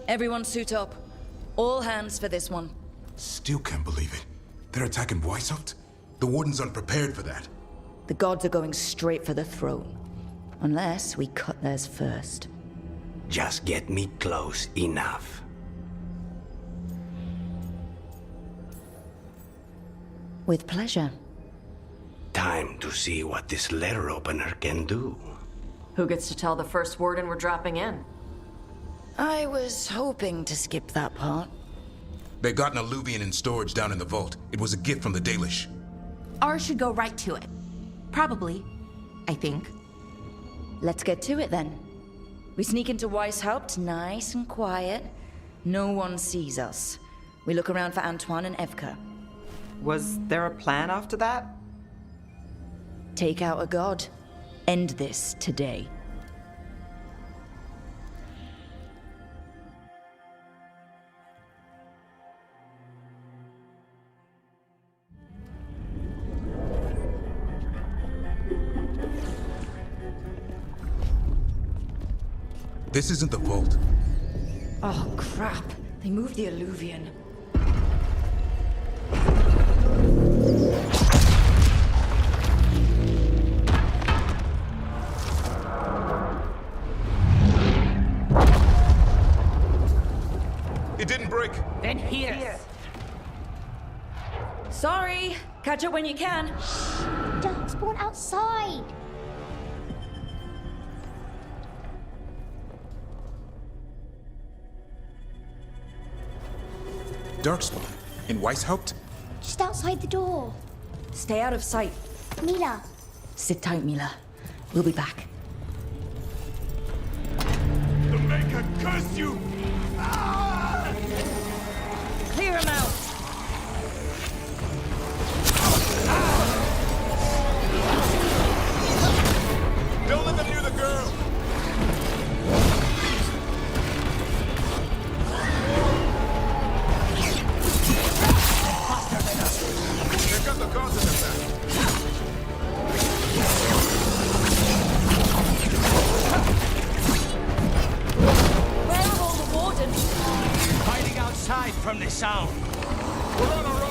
Everyone suit up. All hands for this one. Still can't believe it. They're attacking Weishaupt? The Warden's unprepared for that. The gods are going straight for the throne. Unless we cut theirs first. Just get me close enough. With pleasure. Time to see what this letter opener can do. Who gets to tell the first Warden we're dropping in? I was hoping to skip that part. They got an alluvian in storage down in the vault. It was a gift from the Dalish. Ours should go right to it. Probably. I think. Let's get to it then. We sneak into Weishaupt, nice and quiet. No one sees us. We look around for Antoine and Evka. Was there a plan after that? Take out a god. End this today. This isn't the vault. Oh, crap. They moved the alluvian. It didn't break. Then here. Sorry. Catch up when you can. Darkspawn outside. Darkspawn? In Weishaupt? Just outside the door. Stay out of sight. Mila. Sit tight, Mila. We'll be back. The Maker curse you! Ah! Clear him out! Don't let them near the girl! They've got the gods in their back. Where are all the wardens? Hiding outside from the sound. We're on our own!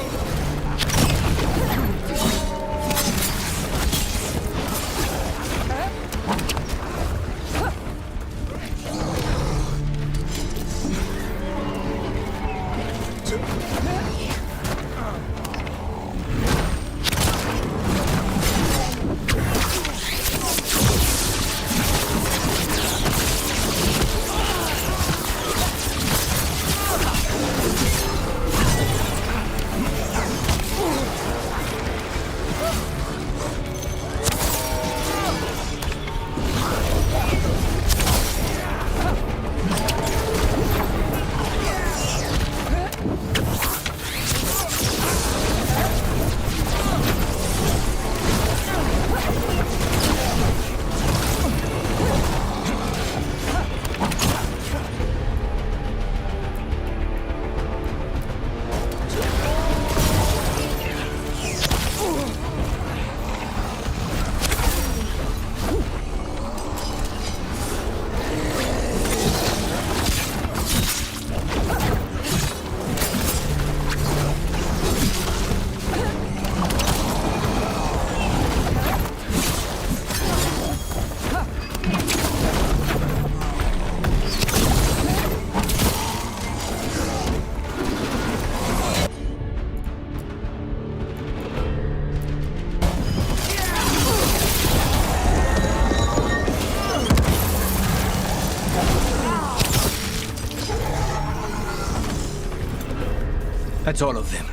That's all of them,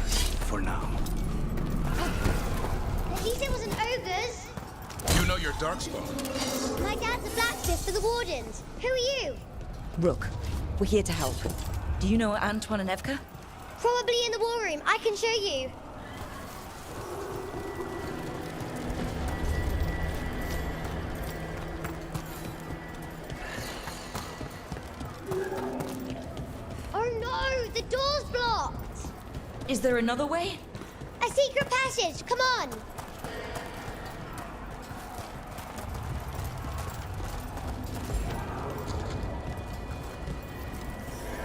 for now. At least it wasn't ogres. You know your darkspawn. My dad's a blacksmith for the Wardens. Who are you? Rook, we're here to help. Do you know Antoine and Evka? Probably in the war room. I can show you. Oh no! The door's blocked! Is there another way? A secret passage! Come on!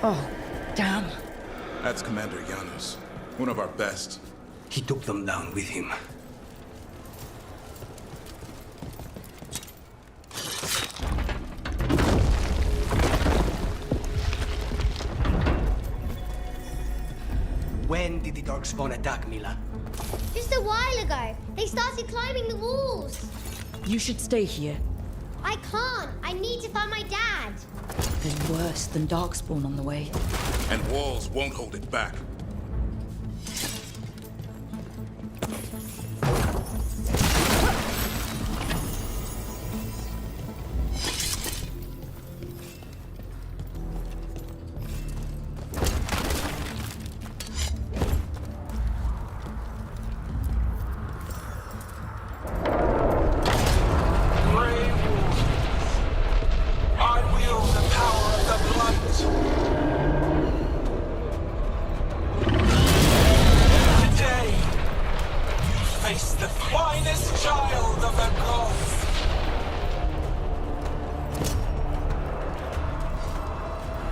Oh, damn. That's Commander Janos, one of our best. He took them down with him. When did the Darkspawn attack, Mila? Just a while ago. They started climbing the walls. You should stay here. I can't. I need to find my dad. There's worse than Darkspawn on the way. And walls won't hold it back.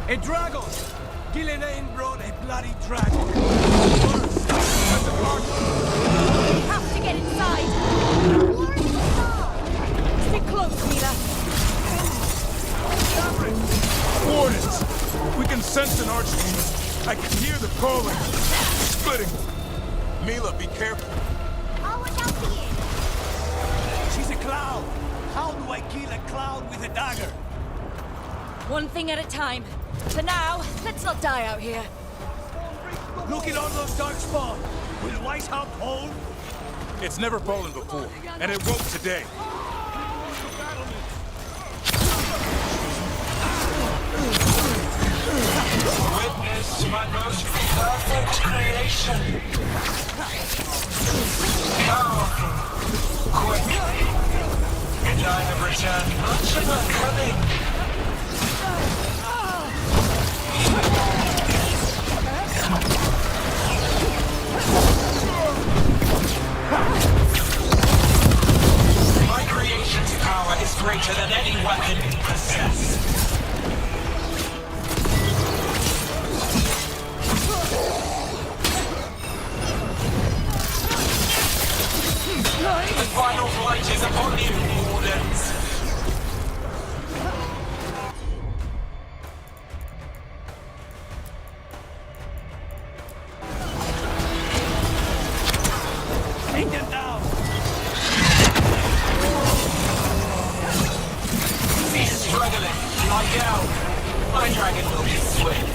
A dragon! Gillian brought a bloody dragon. We have to get inside! Stay close, Mila. Wardens! We can sense an archdemon. I can hear the calling. Splitting. Mila, be careful. I'll watch out for you. She's a cloud. How do I kill a cloud with a dagger? One thing at a time. For now, let's not die out here. Look at all those darkspawn. Will Weishaupt hold? It's never fallen before, and it won't today. Witness my most perfect creation. Powerful, quick, and I have returned much of my cunning. My creation's power is greater than any weapon you possess. The final flight is upon you, Wardens. Take them down! Cease struggling. Lie down. My dragon will be swift.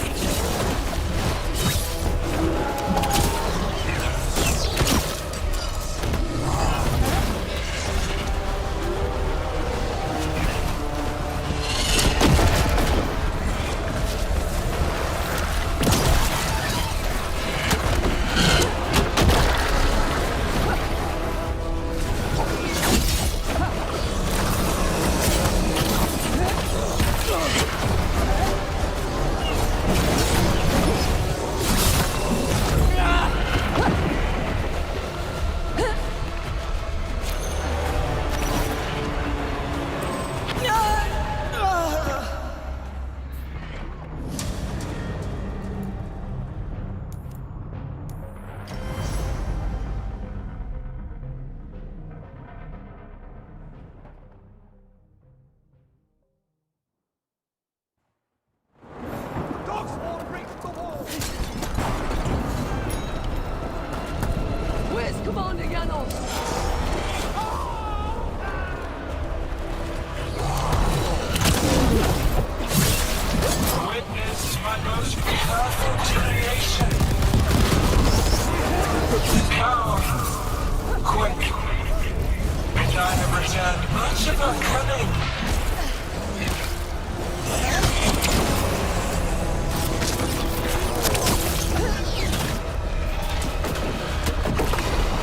Where's Commander Janos? Witness my most perfect creation. Much of our coming.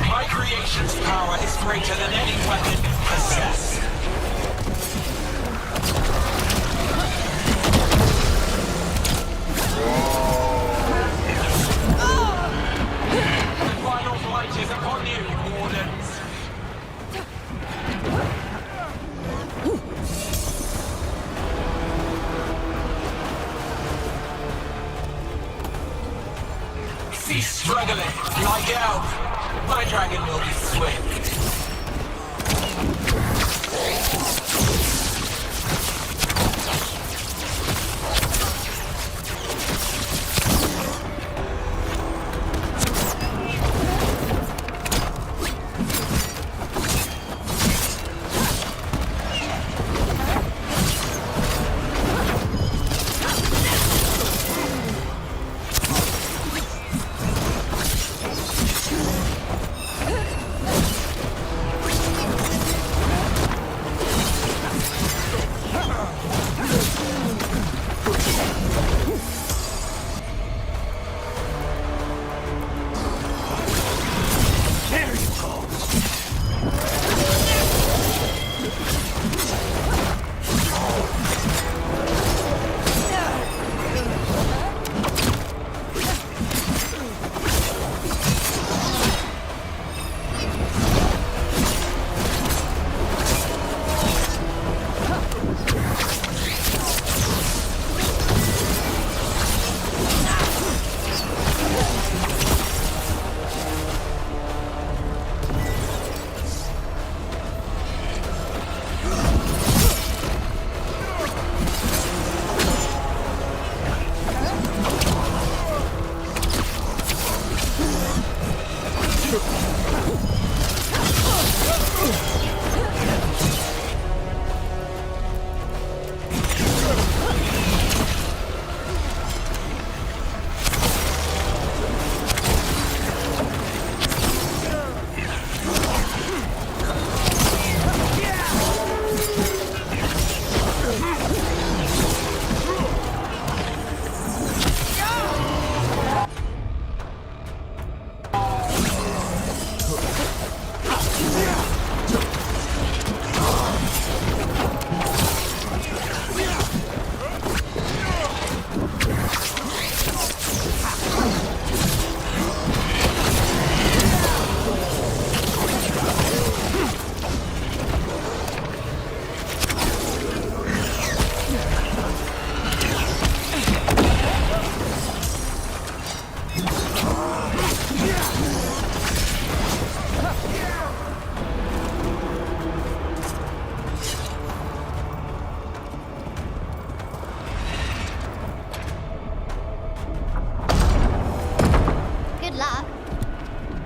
My creation's power is greater than any weapon you possess. The final flight is upon you, Wardens. Cease struggling. Lie down. My dragon will be swift.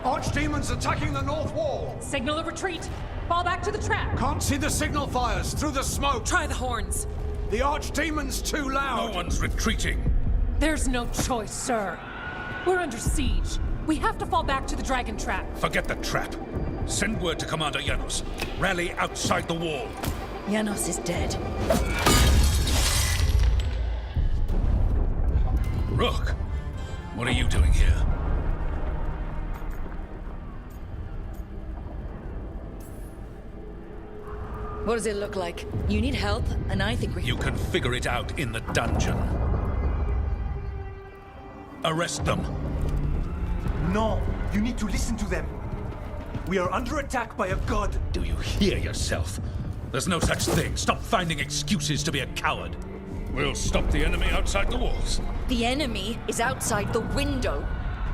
Archdemons attacking the north wall! Signal a retreat! Fall back to the trap! Can't see the signal fires through the smoke! Try the horns! The Archdemons too loud! No one's retreating! There's no choice, sir. We're under siege. We have to fall back to the dragon trap. Forget the trap. Send word to Commander Janos. Rally outside the wall. Janos is dead. Rook, what are you doing here? What does it look like? You need help, and I think we... You can figure it out in the dungeon. Arrest them. No, you need to listen to them. We are under attack by a god. Do you hear yourself? There's no such thing. Stop finding excuses to be a coward. We'll stop the enemy outside the walls. The enemy is outside the window.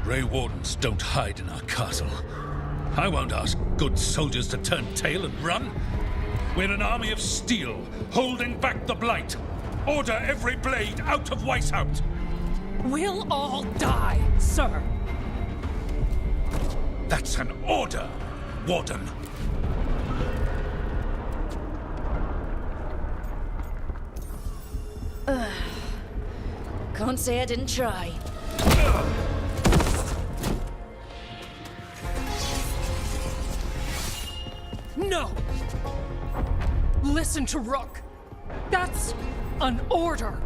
Grey Wardens don't hide in our castle. I won't ask good soldiers to turn tail and run. We're an army of steel, holding back the Blight. Order every blade out of Weishaupt. We'll all die, sir. That's an order, Warden. Can't say I didn't try. No! Listen to Rook. That's an order.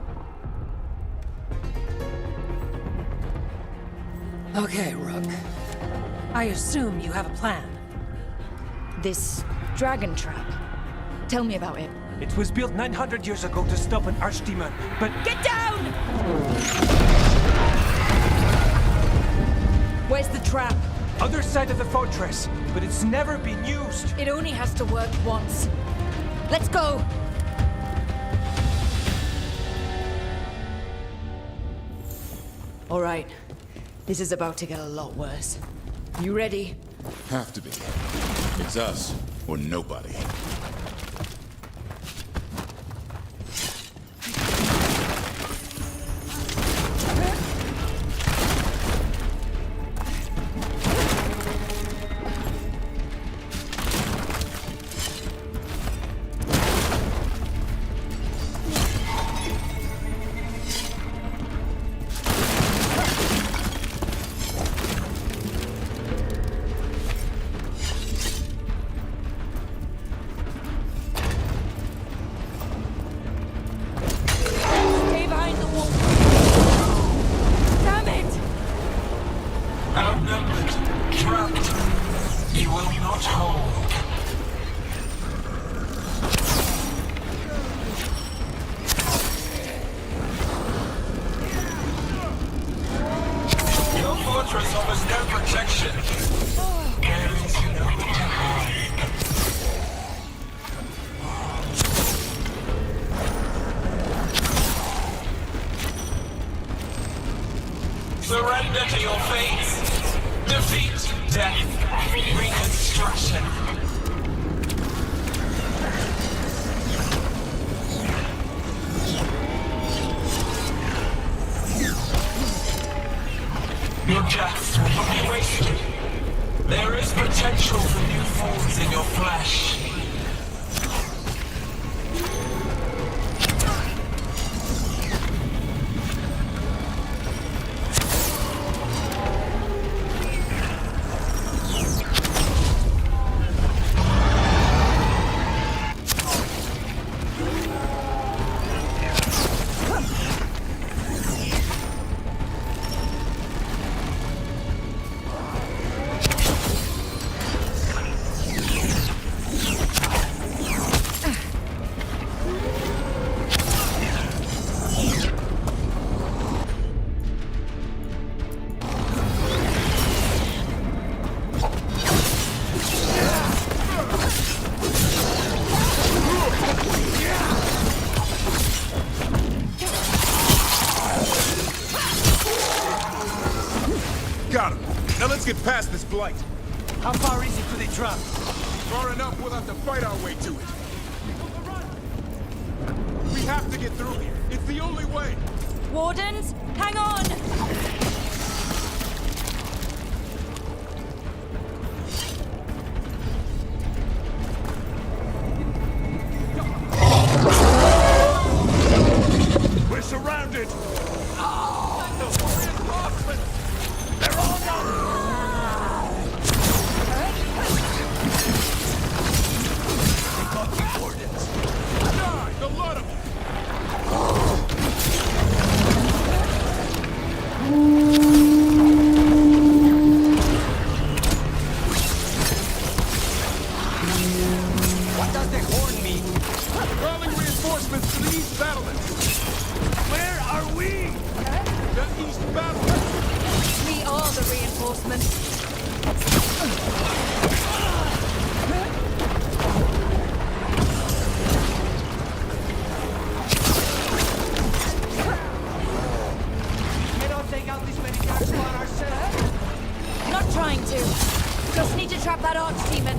Okay, Rook. I assume you have a plan. This dragon trap. Tell me about it. It was built 900 years ago to stop an archdemon, but... Get down! Where's the trap? Other side of the fortress, but it's never been used. It only has to work once. Let's go! All right. This is about to get a lot worse. You ready? Have to be. It's us, or nobody. Surrender to your fate. Defeat, death, reconstruction. Your deaths will not be wasted. There is potential for new forms in your flesh. Got him. Now let's get past this blight. How far is it to the trap? Far enough we'll have to fight our way to it. We have to get through here. It's the only way. Wardens, hang on! We're surrounded! They're all gone! Die, the lot of them! What does the horn mean? Calling reinforcements to the east battlements. Where are we? The east battlements. We are the reinforcements. Cannot take out this many darkspawn ourselves. Not trying to. Just need to trap that archdemon.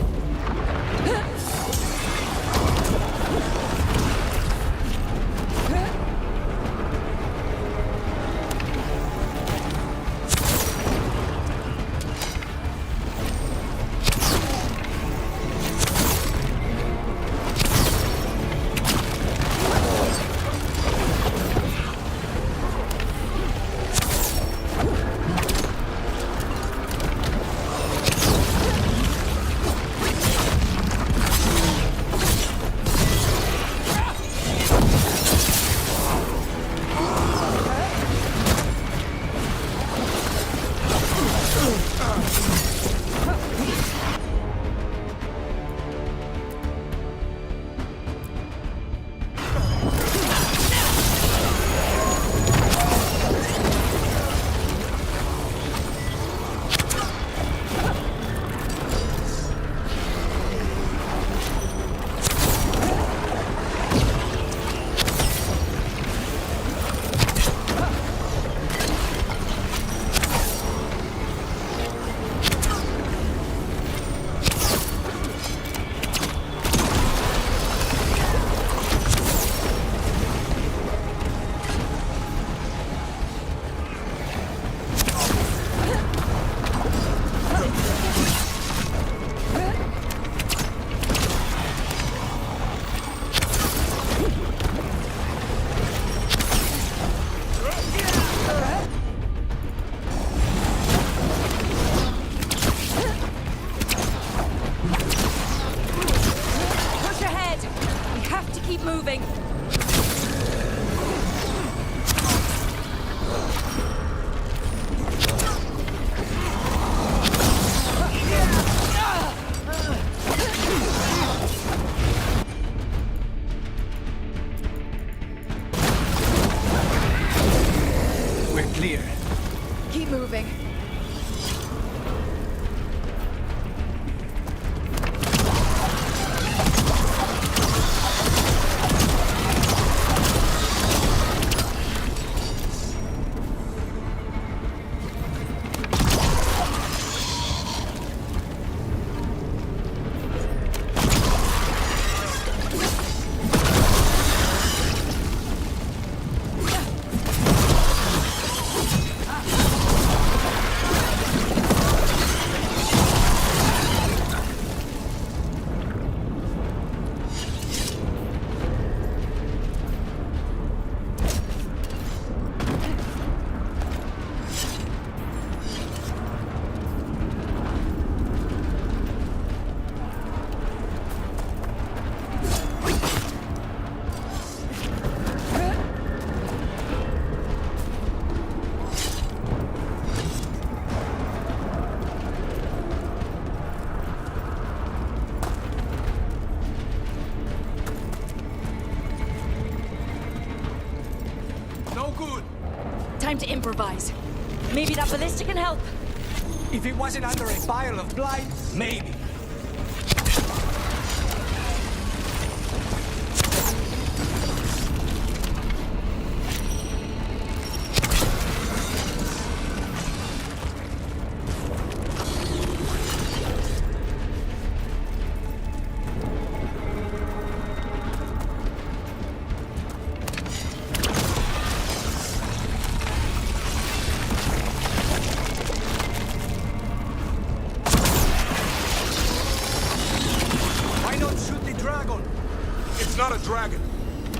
Time to improvise. Maybe that ballista can help. If it wasn't under a pile of blight, maybe.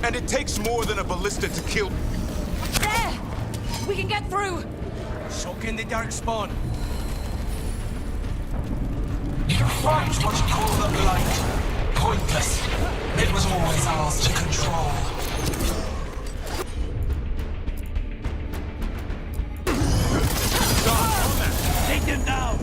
And it takes more than a ballista to kill. There! We can get through! So can the Darkspawn. You fight what you call the blight. Pointless. It was always ours to control. Take them down!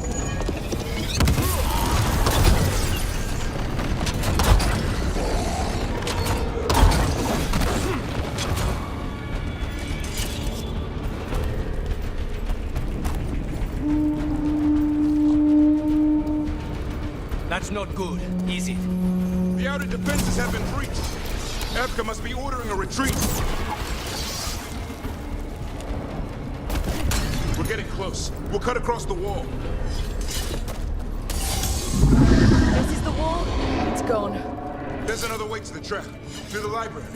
That's not good, is it? The outer defenses have been breached. Evka must be ordering a retreat. We're getting close. We'll cut across the wall. This is the wall. It's gone. There's another way to the trap. Through the library.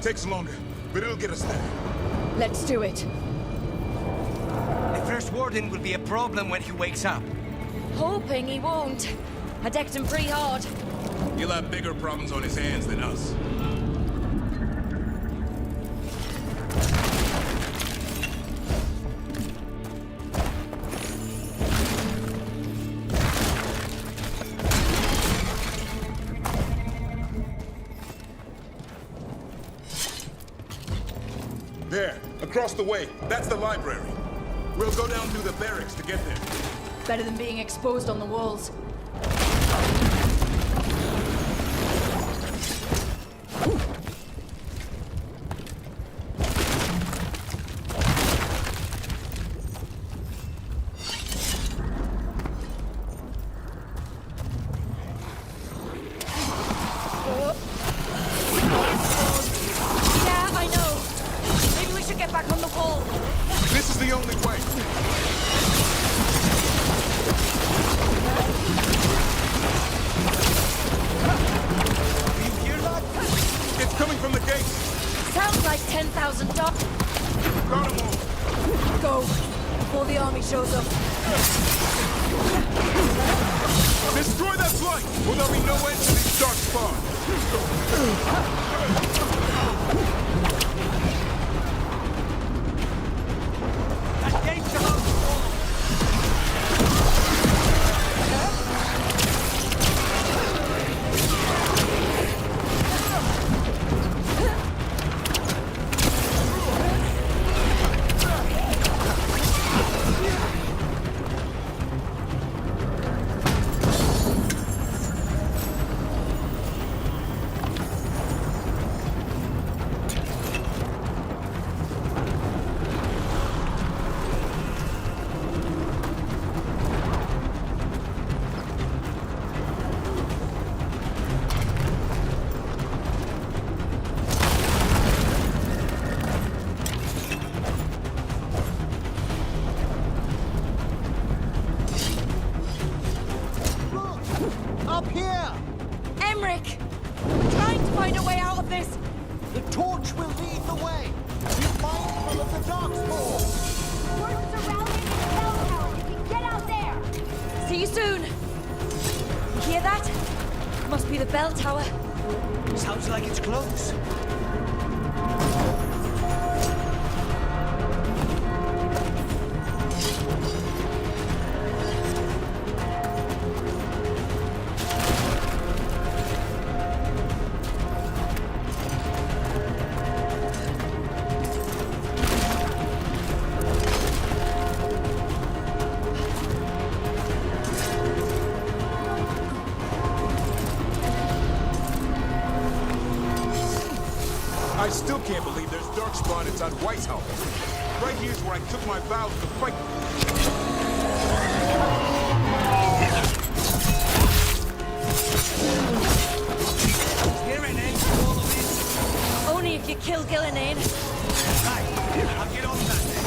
Takes longer, but it'll get us there. Let's do it. The first warden will be a problem when he wakes up. Hoping he won't. I decked him pretty hard. He'll have bigger problems on his hands than us. There, across the way. That's the library. We'll go down through the barracks to get there. Better than being exposed on the walls. Yeah, I know. Maybe we should get back on the wall. This is the only way. Do you hear that? It's coming from the gate. Sounds like 10,000 dogs. Got 'em all. Go, before the army shows up. Destroy that blight, or there'll be no end to these dark spawns. That gate's about to fall. Up here! Emmerich! We're trying to find a way out of this. The torch will lead the way. Be mindful of the darkspawn. We're surrounded in the bell tower. We can get out there. See you soon. You hear that? Must be the bell tower. Sounds like it's close. I still can't believe there's darkspawn inside Weishaupt. Right here's where I took my vows to fight. Here ain't end to all of this. Only if you kill Gillenane. Right, I'll get on that then.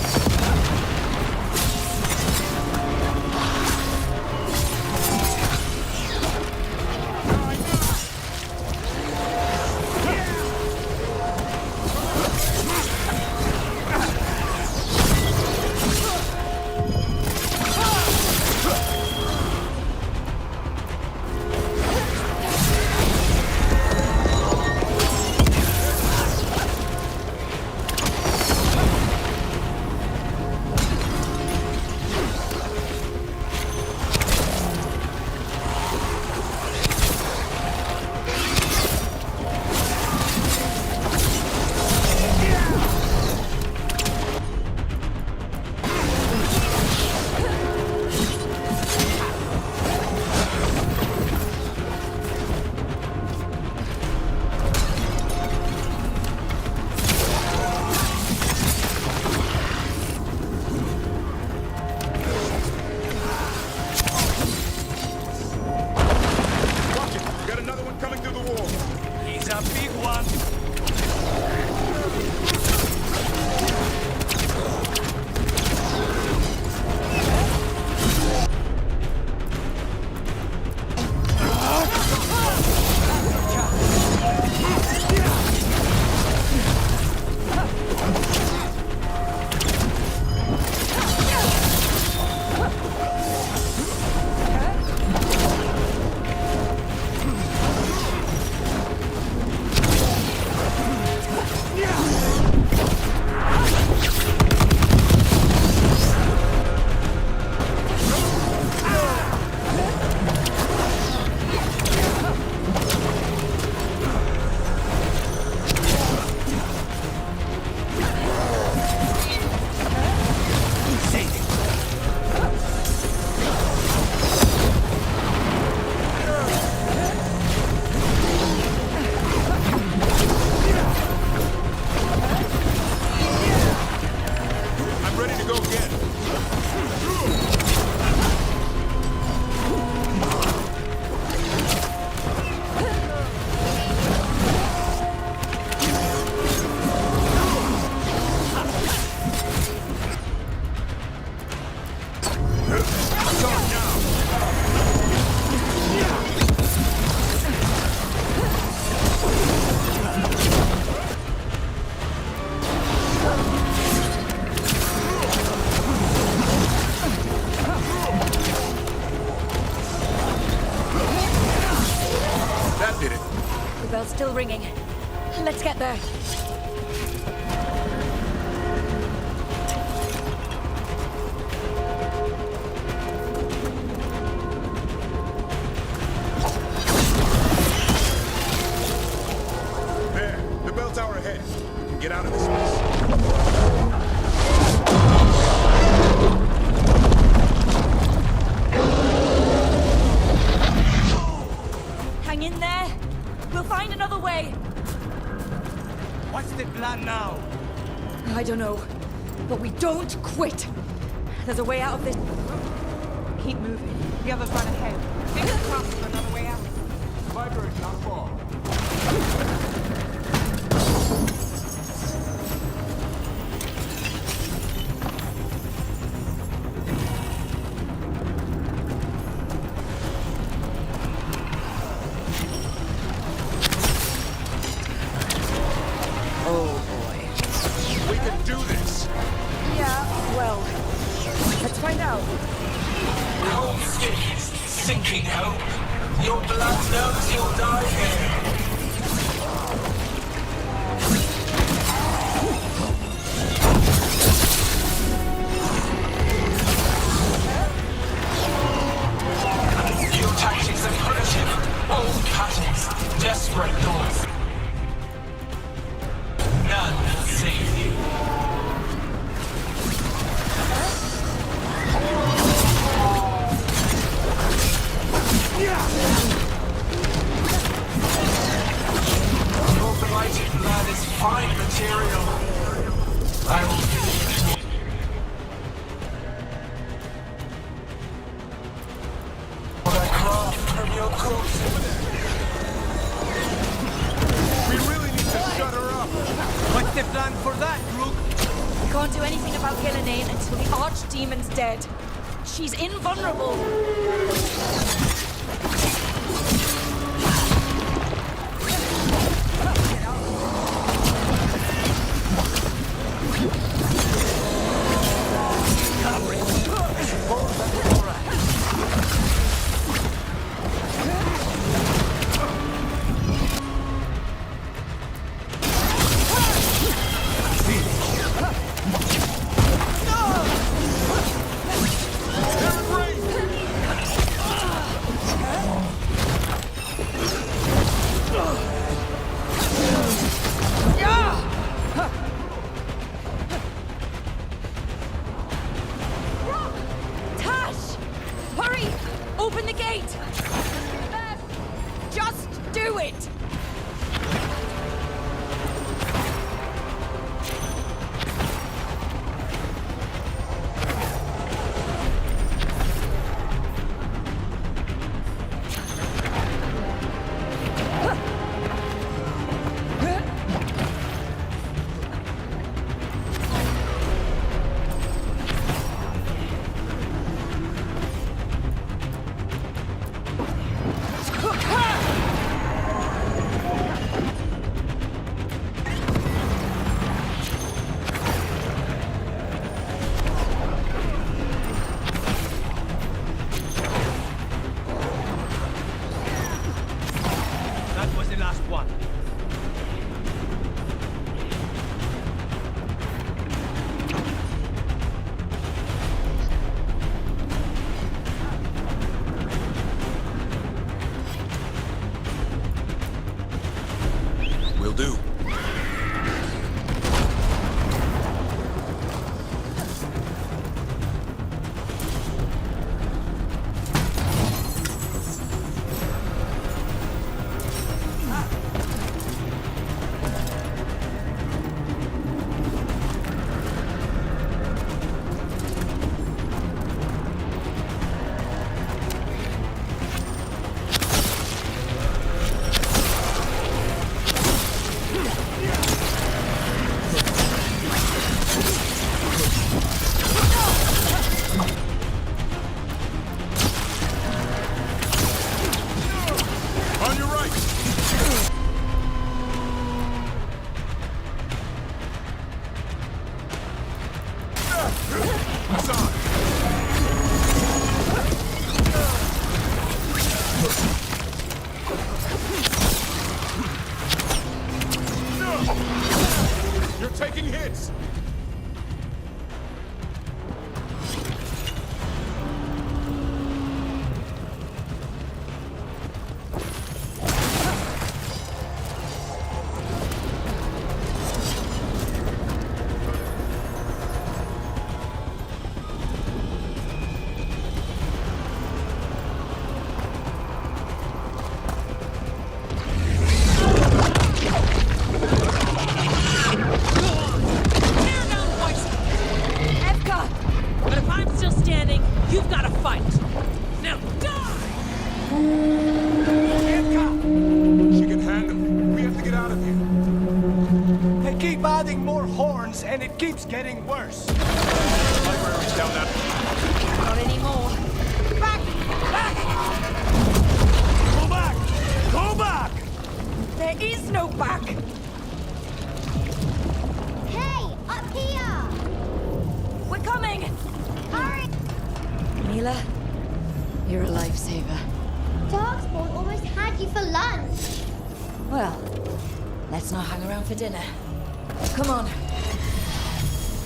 still ringing. Let's get there. There, the bell tower ahead. We can get out of this mess. Hang in there. We'll find another way. What's the plan now? I don't know, but we don't quit. There's a way out of this. Keep moving. The others run ahead. Fingers crossed for another way out. Vibrate, not fall. Oh boy. We can do this! Yeah, well, let's find out. Cold stick, sinking hope. Your blood knows you'll die here. Your tactics are primitive. Old patterns. Desperate thoughts. None will save you. Your blighted blood is fine material. I will give it to you. What I craft from your corpse. We really need to shut her up. What's the plan for that, Rook? We can't do anything about Gillenane until the Archdemon's dead. She's invulnerable. Tash! Hurry! Open the gate! Just do it! That was the last one. Will do. getting worse. Library's down that. Not anymore. Back! Back! Go back! Go back! There is no back! Hey, up here! We're coming! Hurry! Mila, you're a lifesaver. Darkspawn almost had you for lunch. Well, let's not hang around for dinner. Come on.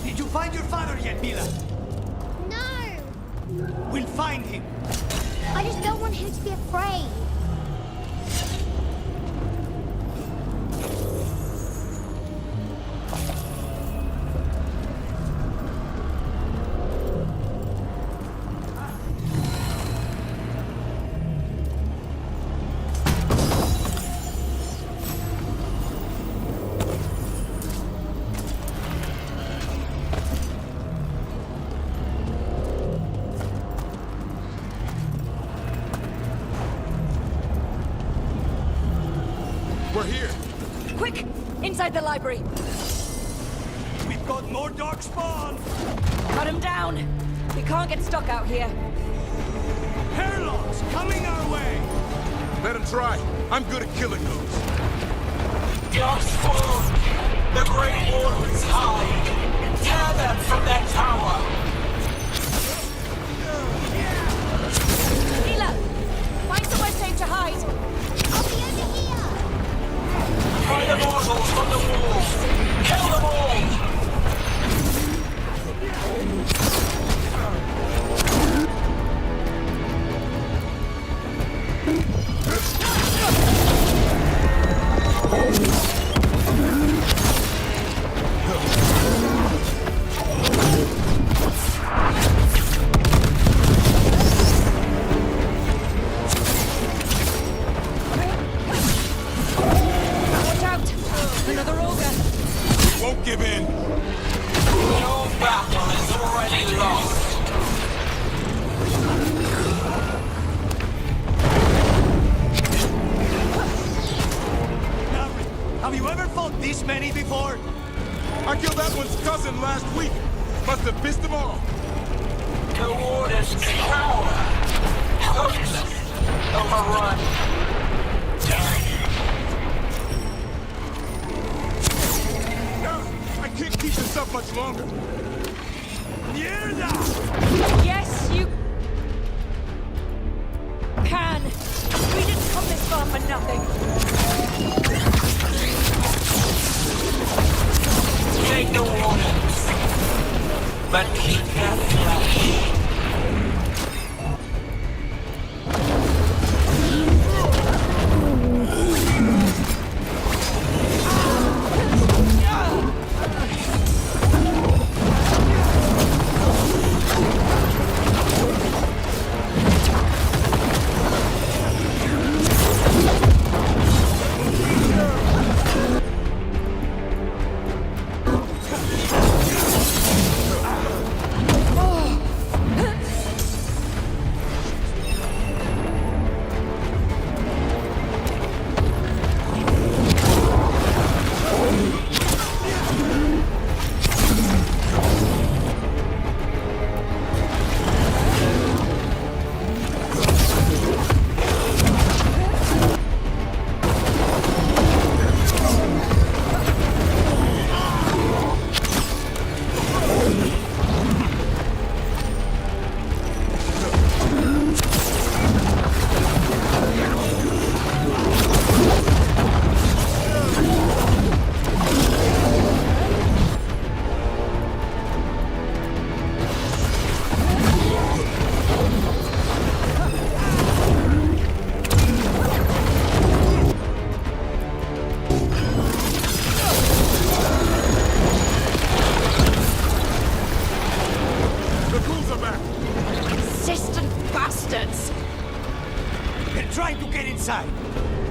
Did you find your father yet, Mila? No! We'll find him. I just don't want him to be afraid. We're here. Quick! Inside the library! We've got more Darkspawn! Cut him down! We can't get stuck out here. Hairlocks coming our way! Let him try. I'm good at killing those. Darkspawn! The Great Wardens hide! Tear them from their tower! Mila! Find somewhere safe to hide! I'll be over here! Find the mortals from the walls! Kill them all! Watch out! Another ogre! Won't give in. Your battle is already lost! Have you ever fought this many before? I killed that one's cousin last week. Must have pissed them off. The Wardens cower! Hopeless! Overrun! I can't keep this up much longer. Mierda! Yes, you can! We didn't come this far for nothing! Take the Wardens! But keep their flesh!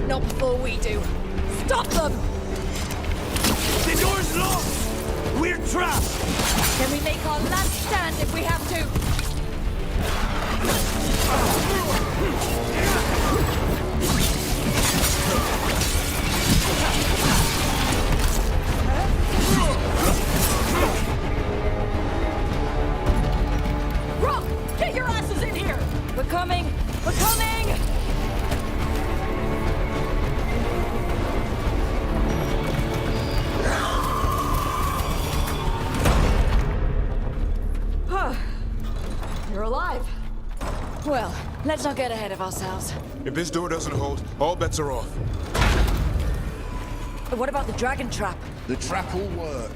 Not before we do. Stop them! The door's locked! We're trapped! Then we make our last stand if we have to. Let's not get ahead of ourselves. If this door doesn't hold, all bets are off. What about the dragon trap? The trap will work.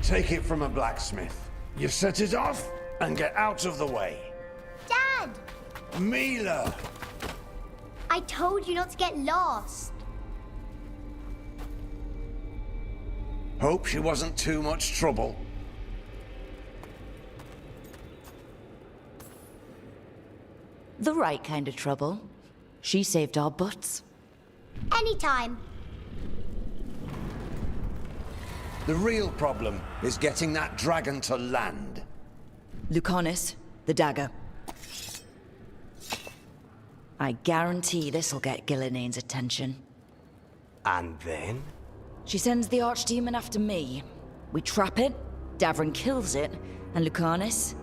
Take it from a blacksmith. You set it off and get out of the way. Dad! Mila! I told you not to get lost. Hope she wasn't too much trouble. The right kind of trouble. She saved our butts. Anytime. The real problem is getting that dragon to land. Lucanis, the dagger. I guarantee this'll get Gillinean's attention. And then? She sends the archdemon after me. We trap it, Davrin kills it, and Lucanis,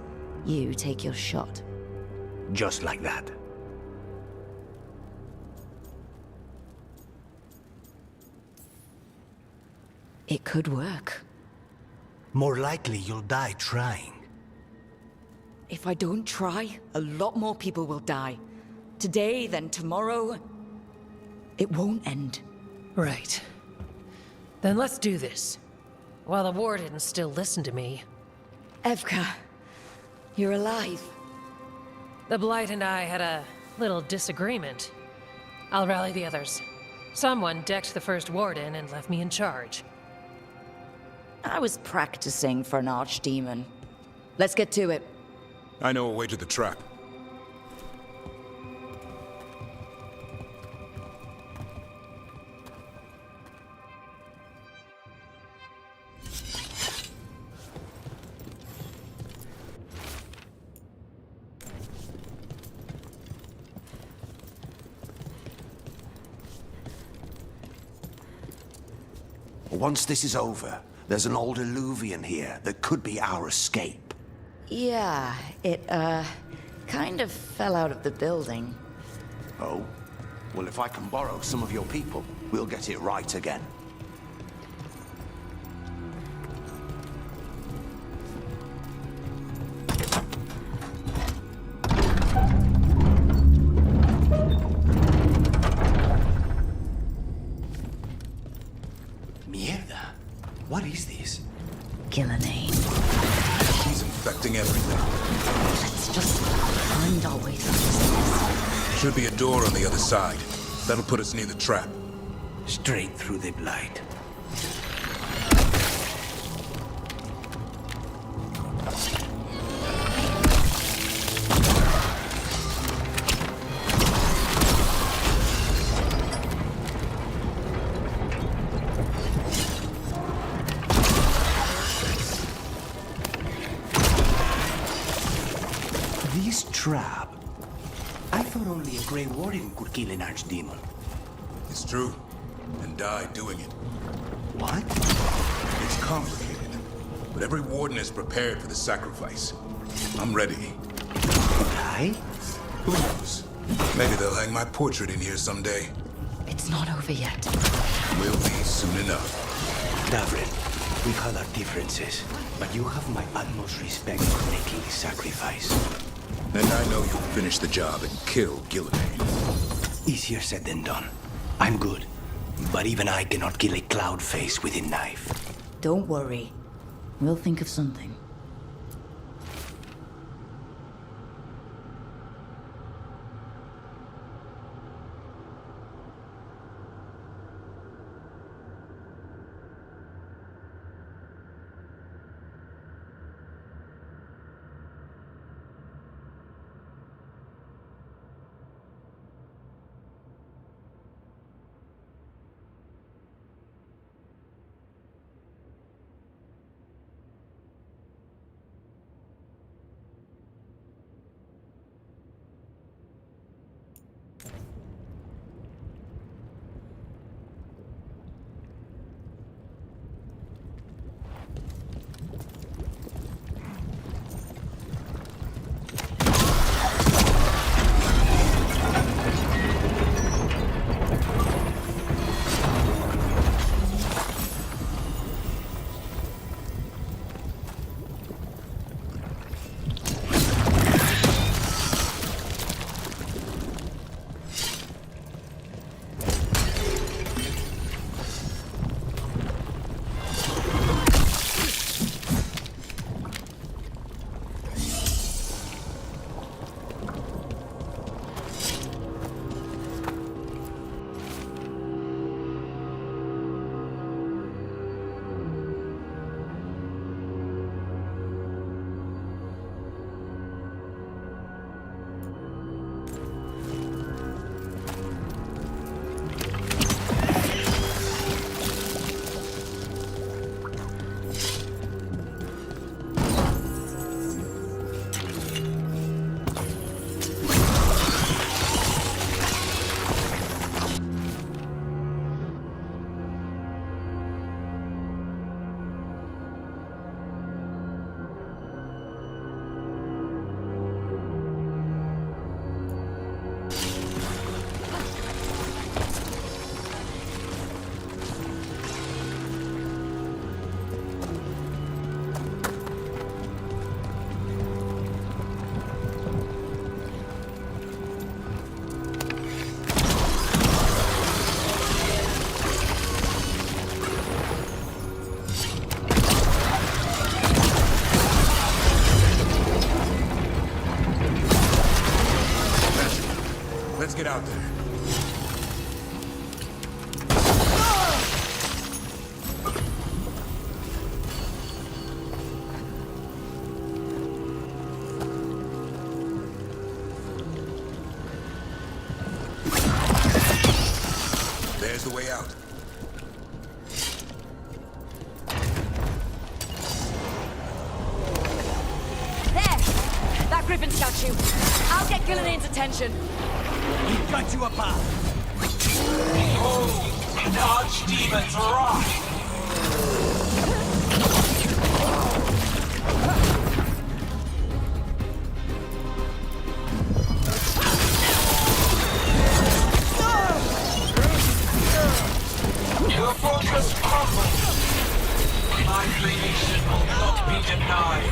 you take your shot. Just like that. It could work. More likely you'll die trying. If I don't try, a lot more people will die. Today, then tomorrow. It won't end. Right. Then let's do this. While the Warden's still listen to me. Evka, you're alive. The Blight and I had a little disagreement. I'll rally the others. Someone decked the first Warden and left me in charge. I was practicing for an archdemon. Let's get to it. I know a way to the trap. Once this is over, there's an old Illuvian here that could be our escape. Yeah, it, kind of fell out of the building. Oh? Well, if I can borrow some of your people, we'll get it right again. Mierda. What is this? Gillinean. She's infecting everything. Let's just find our way through this mess. Should be a door on the other side. That'll put us near the trap. Straight through the Blight. This trap. I thought only a Grey Warden could kill an archdemon. It's true. And die doing it. What? It's complicated. But every Warden is prepared for the sacrifice. I'm ready. Die? Who knows? Maybe they'll hang my portrait in here someday. It's not over yet. Will be soon enough. Davrin, we've had our differences, but you have my utmost respect for making the sacrifice. And I know you'll finish the job and kill Gillinean. Easier said than done. I'm good, but even I cannot kill a cloud face with a knife. Don't worry. We'll think of something. Let's get out there. There's the way out. There! That Griffin statue. I'll get Gillanane's attention. He got you a path. Behold, an archdemon's wrath! Your fortress crumbles. My creation will not be denied.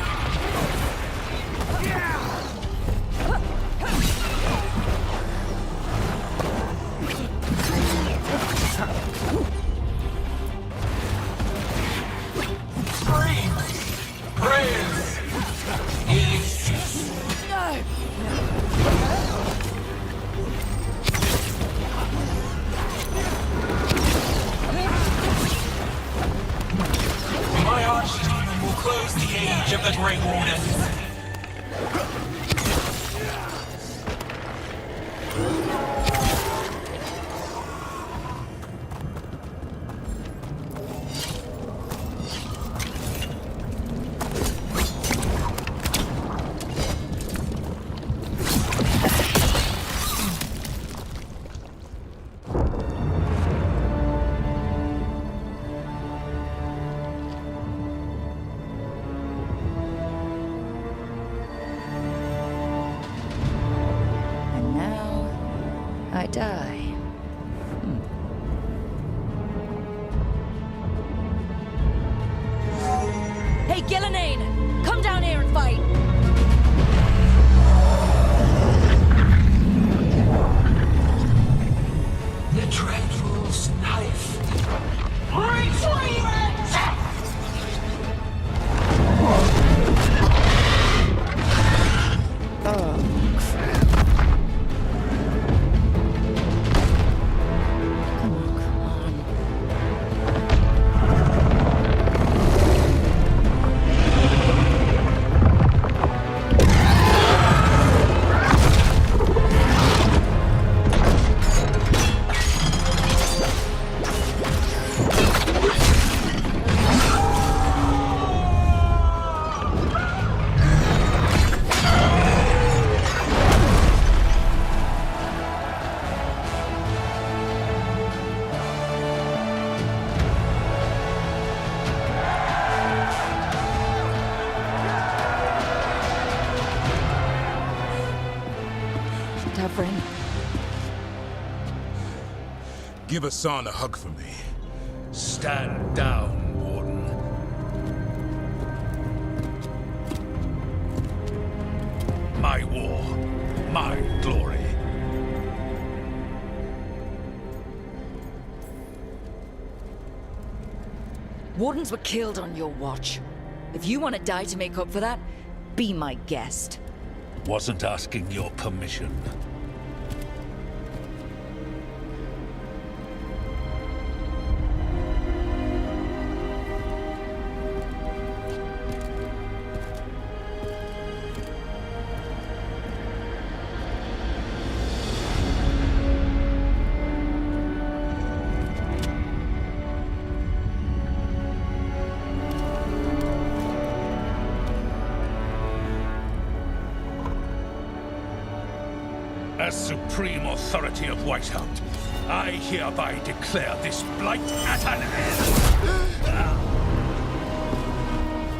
My archdemon will close the age of the Grey Warden. And now, I die. Hey, Gillanane! Come down here and fight! The Dreadful's knife. Retrieve it! Tavrin. Give Asan a hug for me. Stand down, Warden. My war, my glory. Wardens were killed on your watch. If you want to die to make up for that, be my guest. Wasn't asking your permission. As supreme authority of Whitehound, I hereby declare this blight at an end.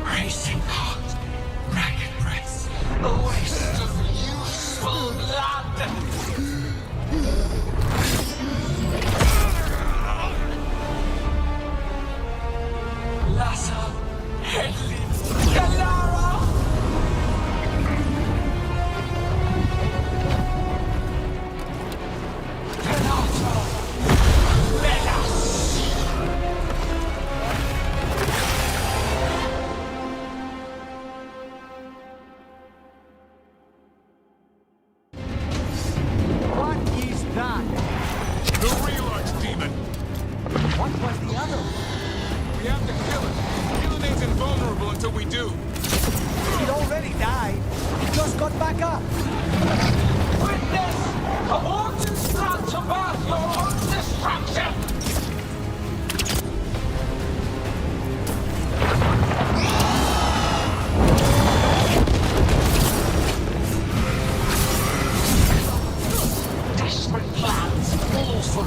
Racing heart, ragged breath, a waste of useful blood. Lassa, Headley, Galara. till we do. It already died. It just got back up. Witness! A warden start to birth your own destruction! Desperate plans, all for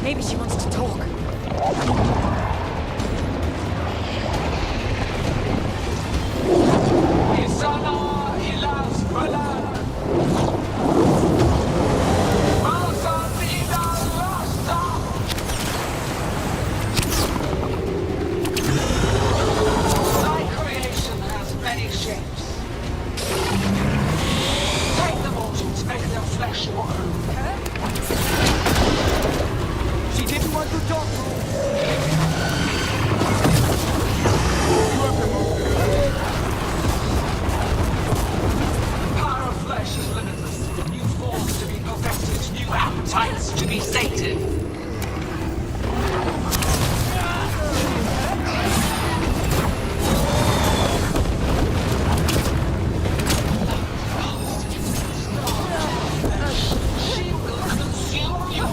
Maybe she wants to talk. Thy creation has many shapes. Take the mortals, make their flesh your own. She didn't want to talk. Power of flesh is limitless. New forms to be perfected, new appetites to be sated. She will consume you.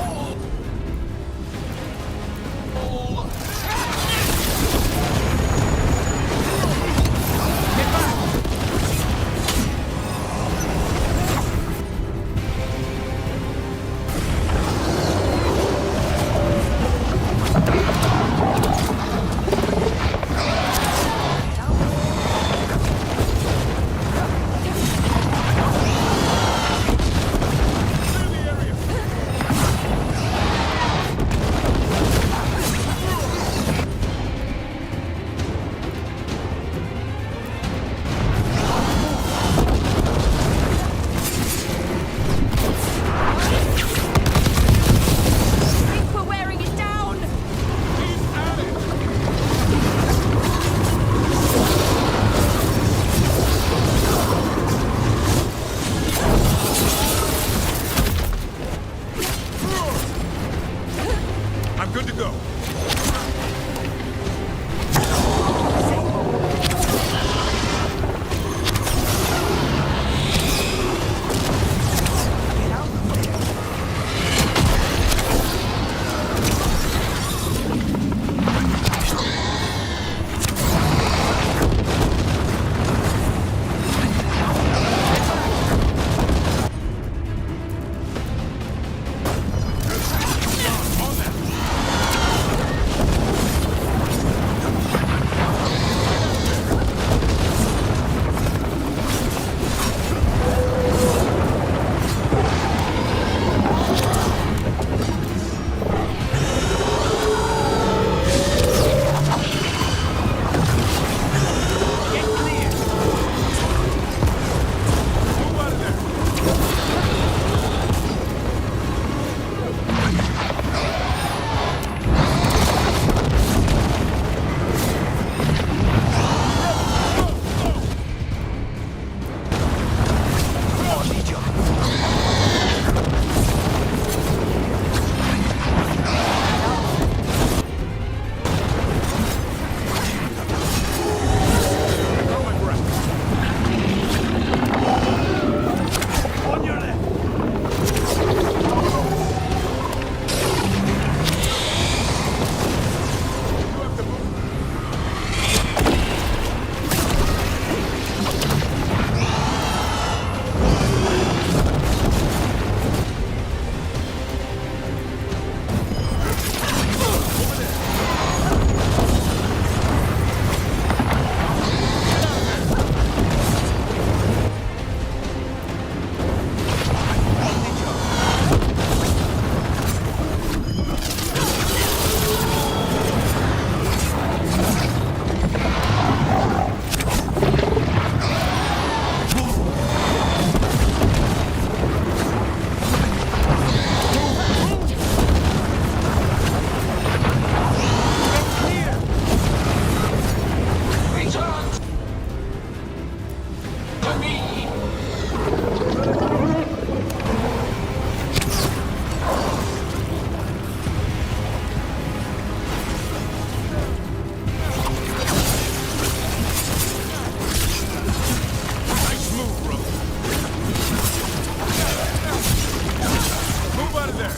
out of there!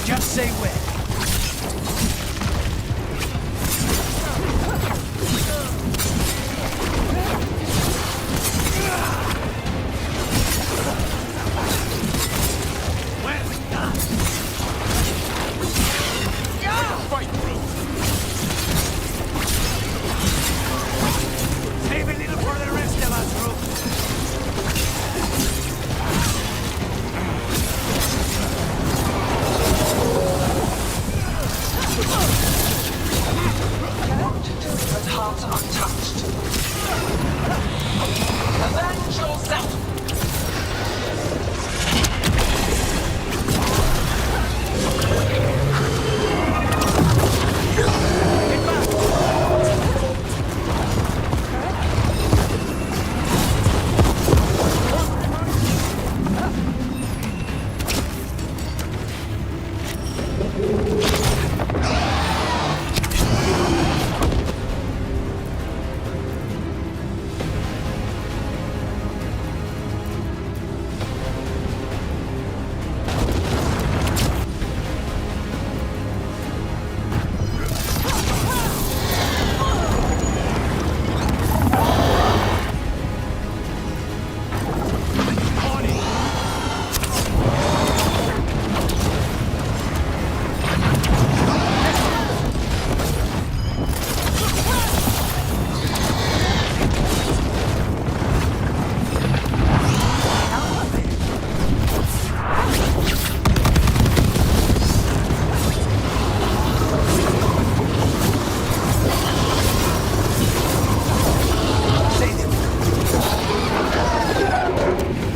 Just say when. Save a little for the rest of us, Rook. But heart untouched. Avenge yourself!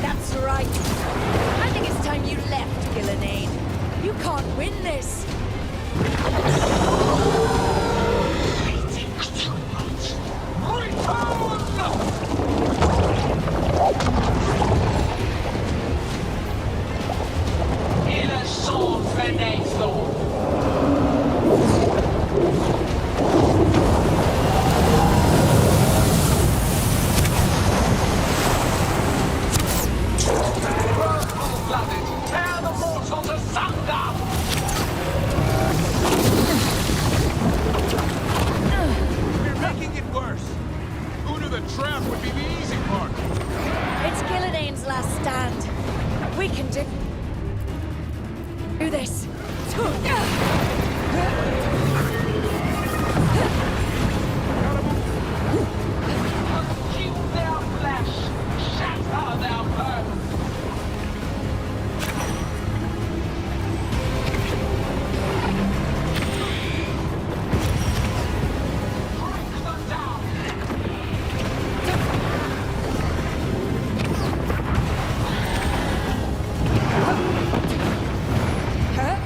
That's right. I think it's time you left, Gillenane. You can't win this. Il est son fenêtre. Tear the mortals asunder! We're making it worse. Who knew the trap would be the easy part? It's Gillenane's last stand. We can do this. Keep their flesh, shatter their bones. Huh?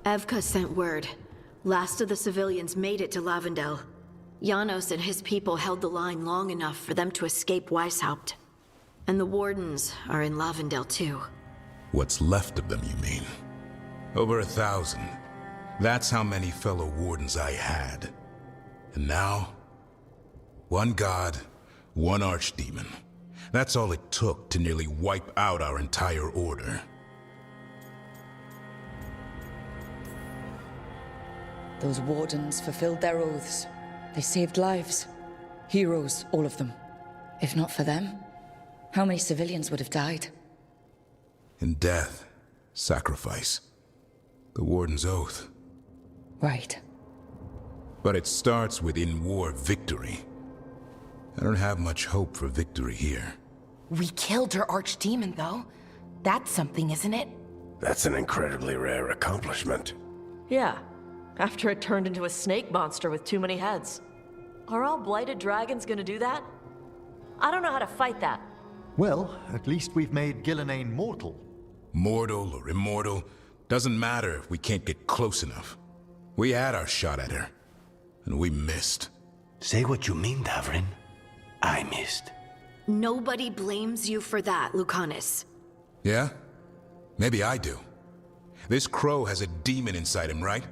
Evka sent word. Last of the civilians made it to Lavendel. Janos and his people held the line long enough for them to escape Weishaupt. And the Wardens are in Lavendel too. What's left of them, you mean? Over 1,000. That's how many fellow Wardens I had. And now, one god, one archdemon. That's all it took to nearly wipe out our entire order. Those Wardens fulfilled their oaths. They saved lives. Heroes, all of them. If not for them, how many civilians would have died? In death, sacrifice. The Warden's oath. Right. But it starts with in-war victory. I don't have much hope for victory here. We killed her archdemon, though. That's something, isn't it? That's an incredibly rare accomplishment. Yeah, after it turned into a snake monster with too many heads. Are all blighted dragons gonna do that? I don't know how to fight that. Well, at least we've made Gillenane mortal. Mortal or immortal, doesn't matter if we can't get close enough. We had our shot at her, and we missed. Say what you mean, Davrin. I missed. Nobody blames you for that, Lucanus. Yeah? Maybe I do. This crow has a demon inside him, right?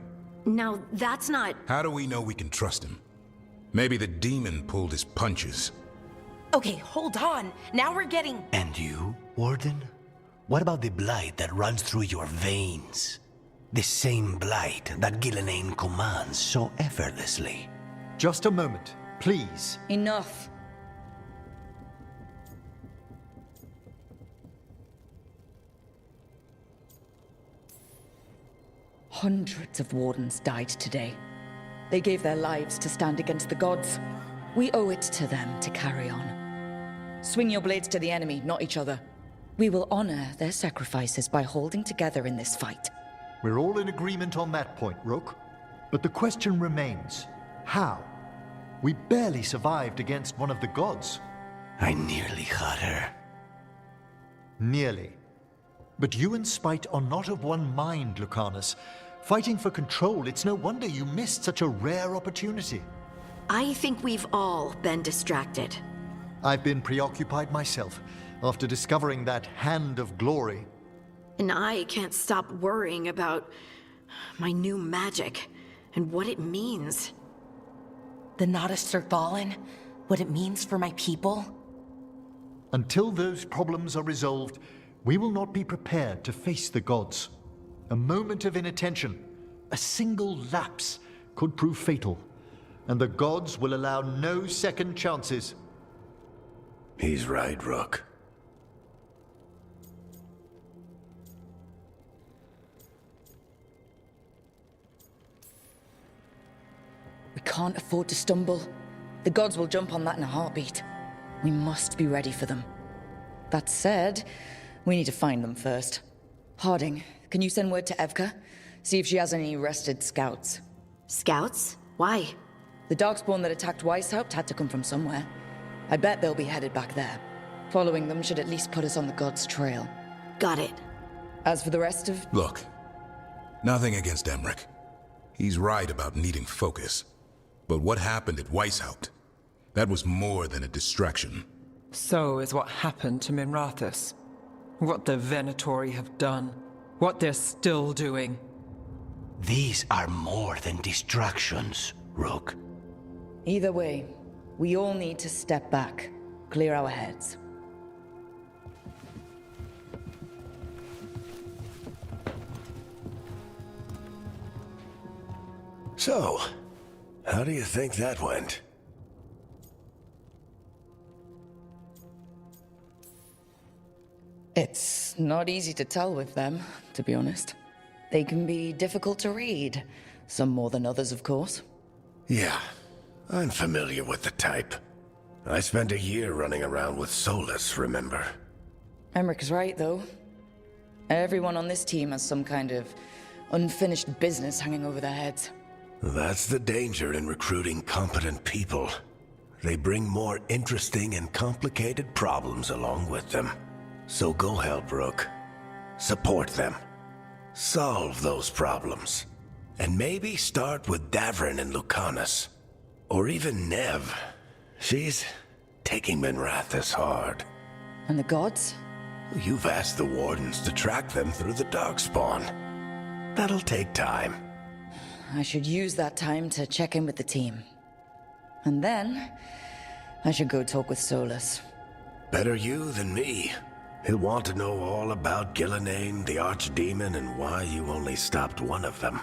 Now, that's not... How do we know we can trust him? Maybe the demon pulled his punches. Okay, hold on. Now we're getting... And you, Warden? What about the blight that runs through your veins? The same blight that Gillenane commands so effortlessly. Just a moment, please. Enough. Hundreds of wardens died today. They gave their lives to stand against the gods. We owe it to them to carry on. Swing your blades to the enemy, not each other. We will honor their sacrifices by holding together in this fight. We're all in agreement on that point, Rook. But the question remains, how? We barely survived against one of the gods. I nearly had her. Nearly. But you and Spite are not of one mind, Lucanus. Fighting for control, it's no wonder you missed such a rare opportunity. I think we've all been distracted. I've been preoccupied myself, after discovering that Hand of Glory. And I can't stop worrying about my new magic and what it means. The Nadists are fallen? What it means for my people? Until those problems are resolved, we will not be prepared to face the gods. A moment of inattention, a single lapse, could prove fatal, and the gods will allow no second chances. He's right, Rook. We can't afford to stumble. The gods will jump on that in a heartbeat. We must be ready for them. That said, we need to find them first. Harding, can you send word to Evka? See if she has any rested scouts. Scouts? Why? The Darkspawn that attacked Weishaupt had to come from somewhere. I bet they'll be headed back there. Following them should at least put us on the gods' trail. Got it. As for the rest of... Look, nothing against Emmerich. He's right about needing focus. But what happened at Weishaupt? That was more than a distraction. So is what happened to Minrathous. What the Venatori have done. What they're still doing. These are more than distractions, Rook. Either way, we all need to step back, clear our heads. So, how do you think that went? It's not easy to tell with them, to be honest. They can be difficult to read. Some more than others, of course. Yeah, I'm familiar with the type. I spent a year running around with Solus, remember? Emmerich right, though. Everyone on this team has some kind of unfinished business hanging over their heads. That's the danger in recruiting competent people. They bring more interesting and complicated problems along with them. So go help Rook. Support them. Solve those problems. And maybe start with Davrin and Lucanus. Or even Nev. She's taking Minrathous hard. And the gods? You've asked the Wardens to track them through the Darkspawn. That'll take time. I should use that time to check in with the team. And then, I should go talk with Solus. Better you than me. He'll want to know all about Gillenane, the Archdemon, and why you only stopped one of them.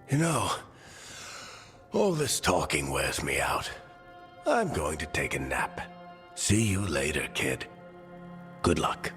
You know, all this talking wears me out. I'm going to take a nap. See you later, kid. Good luck.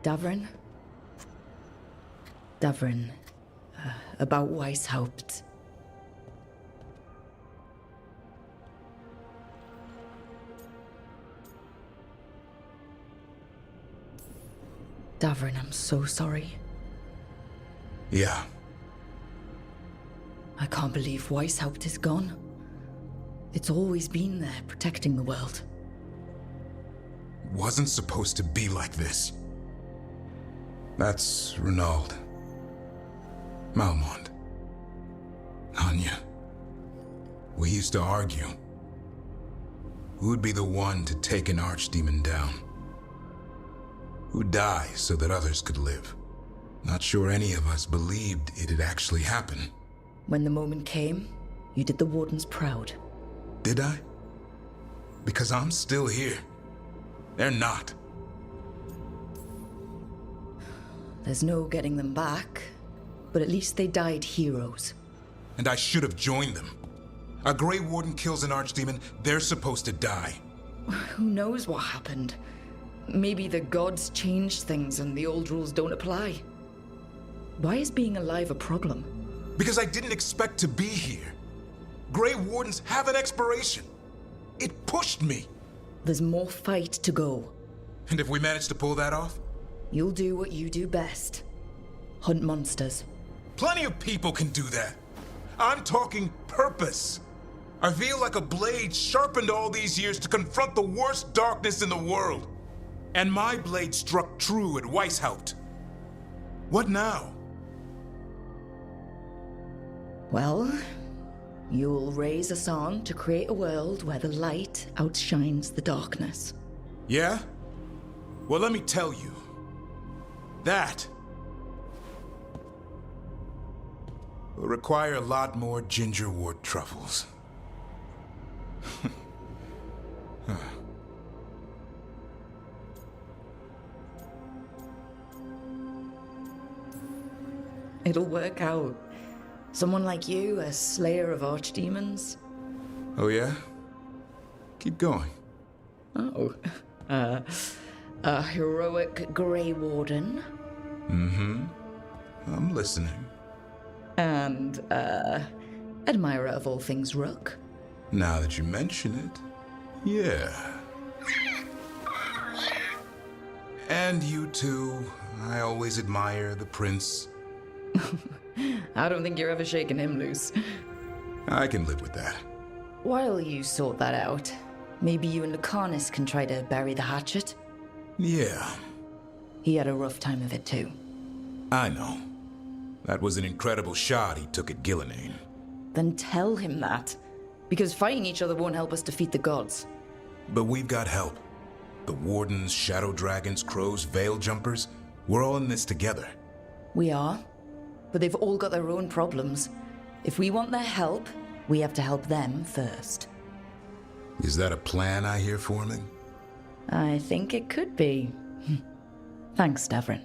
Davrin? Davrin, about Weishaupt. Davrin, I'm so sorry. Yeah. I can't believe Weishaupt is gone. It's always been there, protecting the world. Wasn't supposed to be like this. That's Renaud. Malmond. Anya. We used to argue. Who'd be the one to take an archdemon down? Who'd die so that others could live? Not sure any of us believed it'd actually happen. When the moment came, you did the Wardens proud. Did I? Because I'm still here. They're not. There's no getting them back, but at least they died heroes. And I should have joined them. A Grey Warden kills an archdemon, they're supposed to die. Who knows what happened? Maybe the gods changed things and the old rules don't apply. Why is being alive a problem? Because I didn't expect to be here. Grey Wardens have an expiration. It pushed me. There's more fight to go. And if we manage to pull that off? You'll do what you do best. Hunt monsters. Plenty of people can do that. I'm talking purpose. I feel like a blade sharpened all these years to confront the worst darkness in the world. And my blade struck true at Weishaupt. What now? Well, you'll raise a song to create a world where the light outshines the darkness. Yeah? Well, let me tell you. That will require a lot more gingerwort truffles. It'll work out. Someone like you, a slayer of archdemons. Oh yeah? Keep going. Oh. A heroic Grey Warden. Mm-hmm. I'm listening. And, admirer of all things Rook. Now that you mention it, yeah. And you too. I always admire the prince. I don't think you're ever shaking him loose. I can live with that. While you sort that out, maybe you and Lucanus can try to bury the hatchet? Yeah. He had a rough time of it too. I know. That was an incredible shot he took at Gillenane. Then tell him that. Because fighting each other won't help us defeat the gods. But we've got help. The Wardens, Shadow Dragons, Crows, Veil Jumpers, we're all in this together. We are. But they've all got their own problems. If we want their help, we have to help them first. Is that a plan I hear forming? I think it could be. Thanks, Stavrin.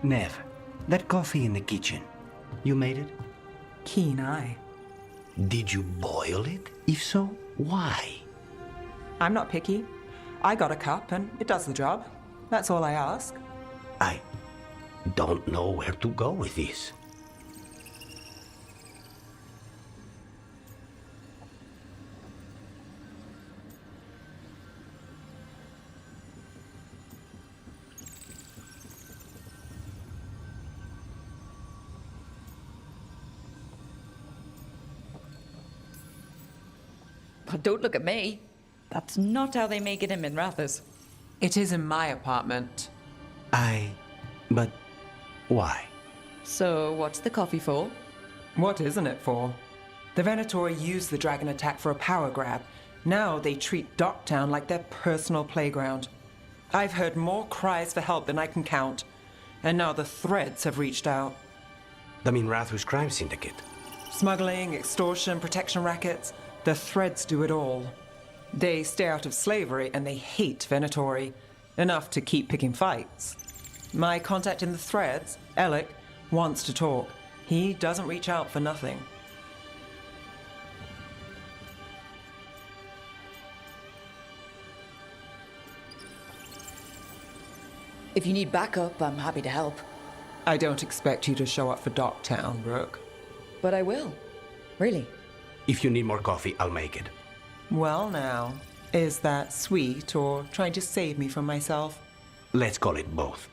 Nev, that coffee in the kitchen, you made it? Keen eye. Did you boil it? If so, why? I'm not picky. I got a cup and it does the job. That's all I ask. I don't know where to go with this. But don't look at me. That's not how they make it in Minrathous. It is in my apartment. But why? So, what's the coffee for? What isn't it for? The Venatori used the dragon attack for a power grab. Now they treat Docktown like their personal playground. I've heard more cries for help than I can count. And now the Threads have reached out. The Minrathous crime syndicate. Smuggling, extortion, protection rackets. The Threads do it all. They stay out of slavery and they hate Venatori. Enough to keep picking fights. My contact in the Threads, Alec, wants to talk. He doesn't reach out for nothing. If you need backup, I'm happy to help. I don't expect you to show up for Docktown, Rook. But I will. Really. If you need more coffee, I'll make it. Well now, is that sweet or trying to save me from myself? Let's call it both.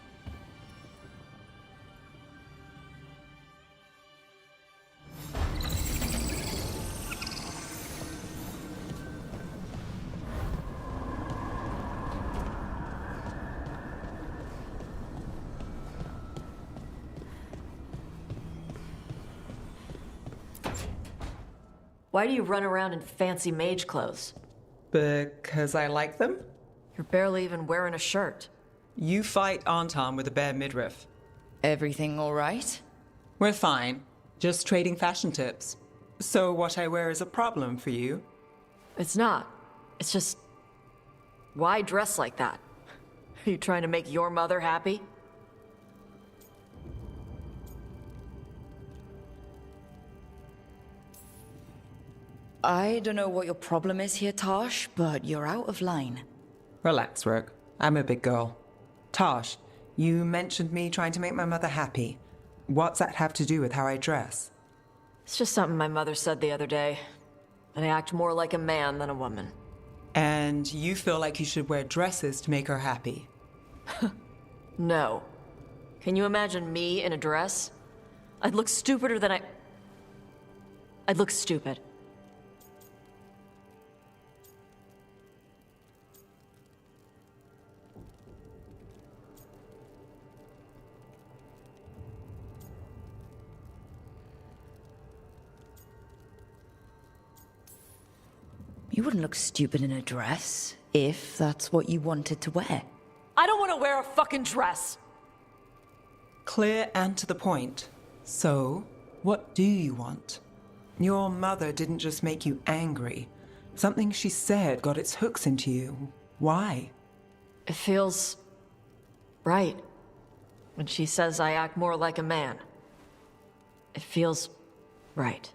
Why do you run around in fancy mage clothes? Because I like them? You're barely even wearing a shirt. You fight Anton with a bare midriff. Everything all right? We're fine. Just trading fashion tips. So what I wear is a problem for you? It's not. It's just... why dress like that? Are you trying to make your mother happy? I don't know what your problem is here, Tosh, but you're out of line. Relax, Rook. I'm a big girl. Tosh, you mentioned me trying to make my mother happy. What's that have to do with how I dress? It's just something my mother said the other day. That I act more like a man than a woman. And you feel like you should wear dresses to make her happy? No. Can you imagine me in a dress? I'd look stupider than I'd look stupid. You wouldn't look stupid in a dress, if that's what you wanted to wear. I don't want to wear a fucking dress! Clear and to the point. So, what do you want? Your mother didn't just make you angry. Something she said got its hooks into you. Why? It feels... right. When she says I act more like a man. It feels... right.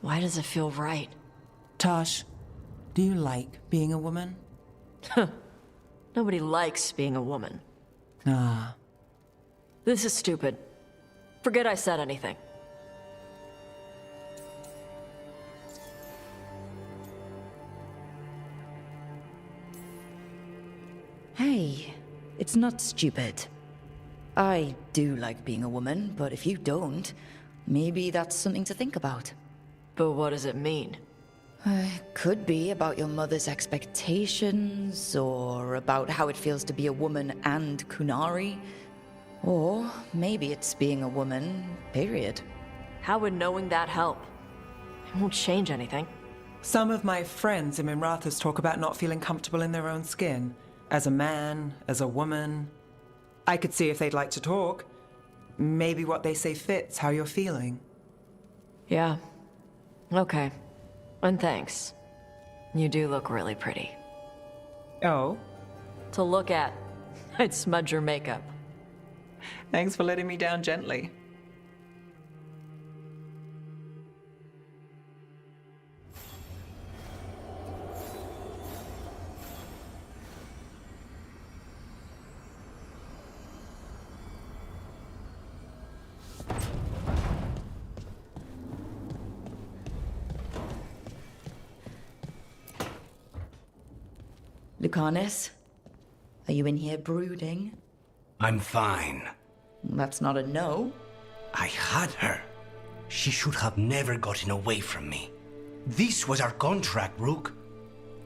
Why does it feel right? Tosh, do you like being a woman? Nobody likes being a woman. Ah. This is stupid. Forget I said anything. Hey, it's not stupid. I do like being a woman, but if you don't, maybe that's something to think about. But what does it mean? It could be about your mother's expectations, or about how it feels to be a woman and Kunari. Or maybe it's being a woman, period. How would knowing that help? It won't change anything. Some of my friends in Minrathous talk about not feeling comfortable in their own skin. As a man, as a woman. I could see if they'd like to talk. Maybe what they say fits how you're feeling. Yeah. Okay. And thanks. You do look really pretty. Oh? To look at. I'd smudge your makeup. Thanks for letting me down gently. Lucanus, are you in here brooding? I'm fine. That's not a no. I had her. She should have never gotten away from me. This was our contract, Rook.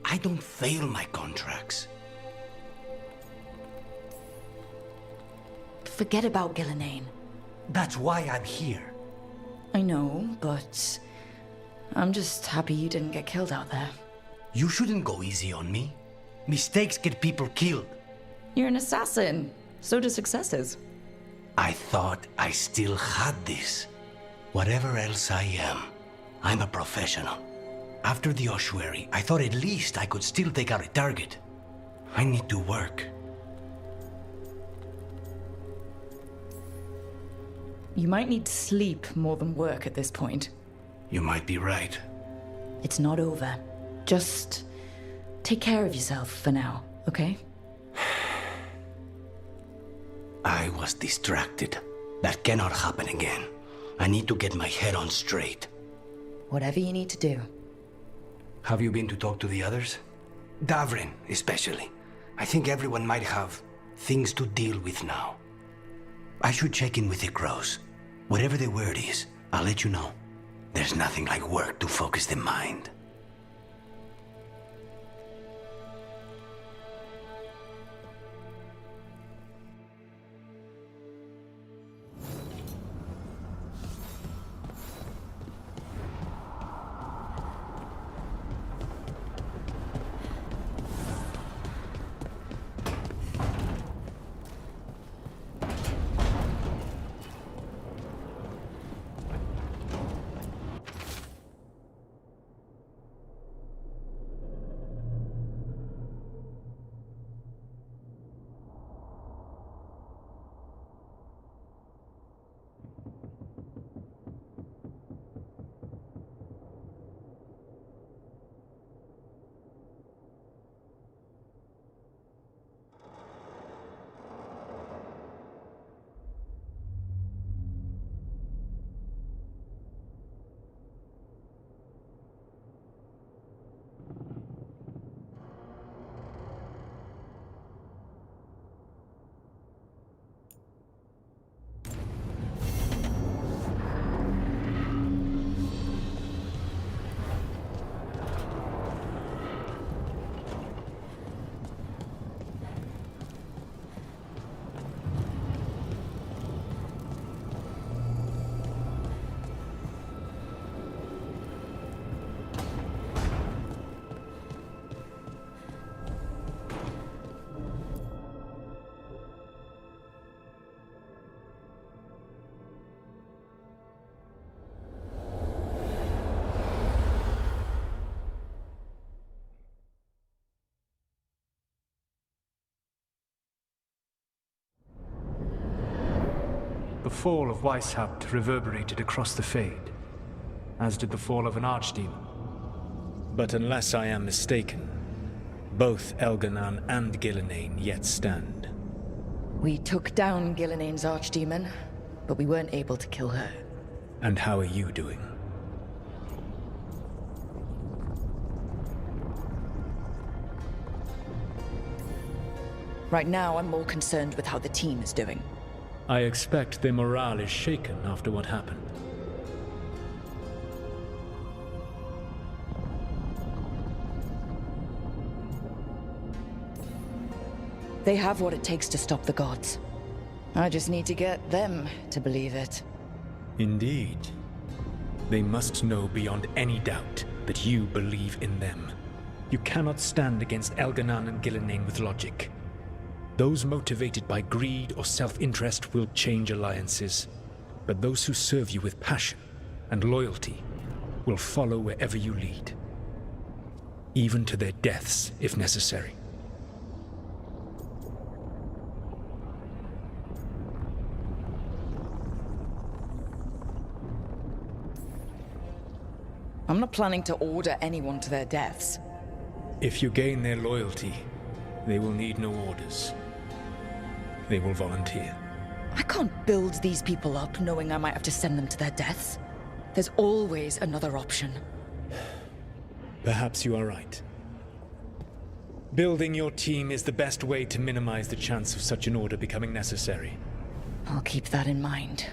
I don't fail my contracts. Forget about Gillenane. That's why I'm here. I know, but I'm just happy you didn't get killed out there. You shouldn't go easy on me. Mistakes get people killed. You're an assassin. So do successes. I thought I still had this. Whatever else I am, I'm a professional. After the ossuary, I thought at least I could still take out a target. I need to work. You might need sleep more than work at this point. You might be right. It's not over. Just take care of yourself for now, okay? I was distracted. That cannot happen again. I need to get my head on straight. Whatever you need to do. Have you been to talk to the others? Davrin, especially. I think everyone might have things to deal with now. I should check in with the crows. Whatever the word is, I'll let you know. There's nothing like work to focus the mind. The fall of Weishaupt reverberated across the Fade, as did the fall of an archdemon. But unless I am mistaken, both Elganan and Gillenane yet stand. We took down Gillenane's archdemon, but we weren't able to kill her. And how are you doing? Right now, I'm more concerned with how the team is doing. I expect their morale is shaken after what happened. They have what it takes to stop the gods. I just need to get them to believe it. Indeed. They must know beyond any doubt that you believe in them. You cannot stand against Elganan and Gillenane with logic. Those motivated by greed or self-interest will change alliances, but those who serve you with passion and loyalty will follow wherever you lead, even to their deaths if necessary. I'm not planning to order anyone to their deaths. If you gain their loyalty, they will need no orders. They will volunteer. I can't build these people up knowing I might have to send them to their deaths. There's always another option. Perhaps you are right. Building your team is the best way to minimize the chance of such an order becoming necessary. I'll keep that in mind.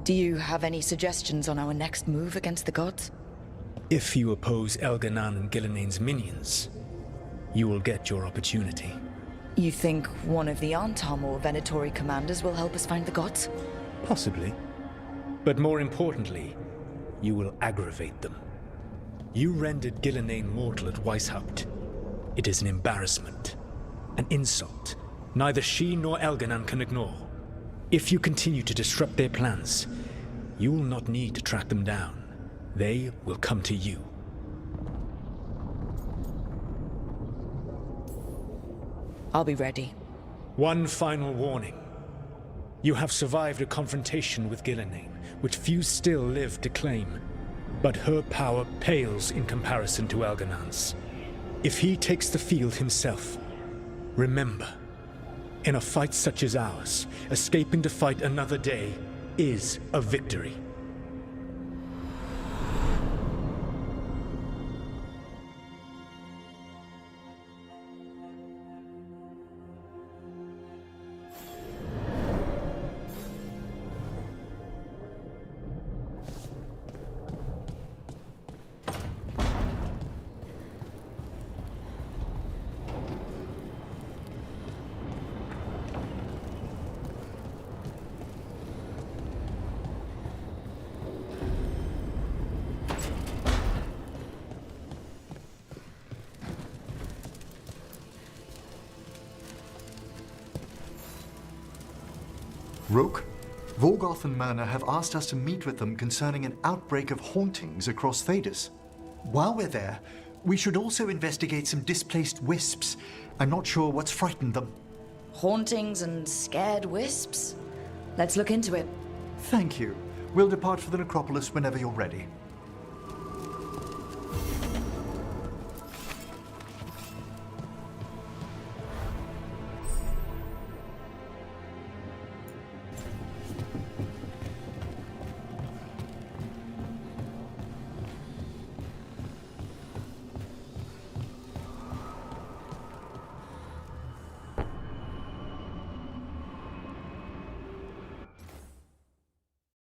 Do you have any suggestions on our next move against the gods? If you oppose Elganan and Gillenane's minions, you will get your opportunity. You think one of the Antam or Venatori commanders will help us find the gods? Possibly. But more importantly, you will aggravate them. You rendered Gillenane mortal at Weishaupt. It is an embarrassment, an insult, neither she nor Elganan can ignore. If you continue to disrupt their plans, you will not need to track them down. They will come to you. I'll be ready. One final warning. You have survived a confrontation with Gillenane, which few still live to claim. But her power pales in comparison to Elganan's. If he takes the field himself, remember, In a fight such as ours, escaping to fight another day is a victory. Rook, Vorgoth and Myrna have asked us to meet with them concerning an outbreak of hauntings across Thedas. While we're there, we should also investigate some displaced wisps. I'm not sure what's frightened them. Hauntings and scared wisps? Let's look into it. Thank you. We'll depart for the necropolis whenever you're ready.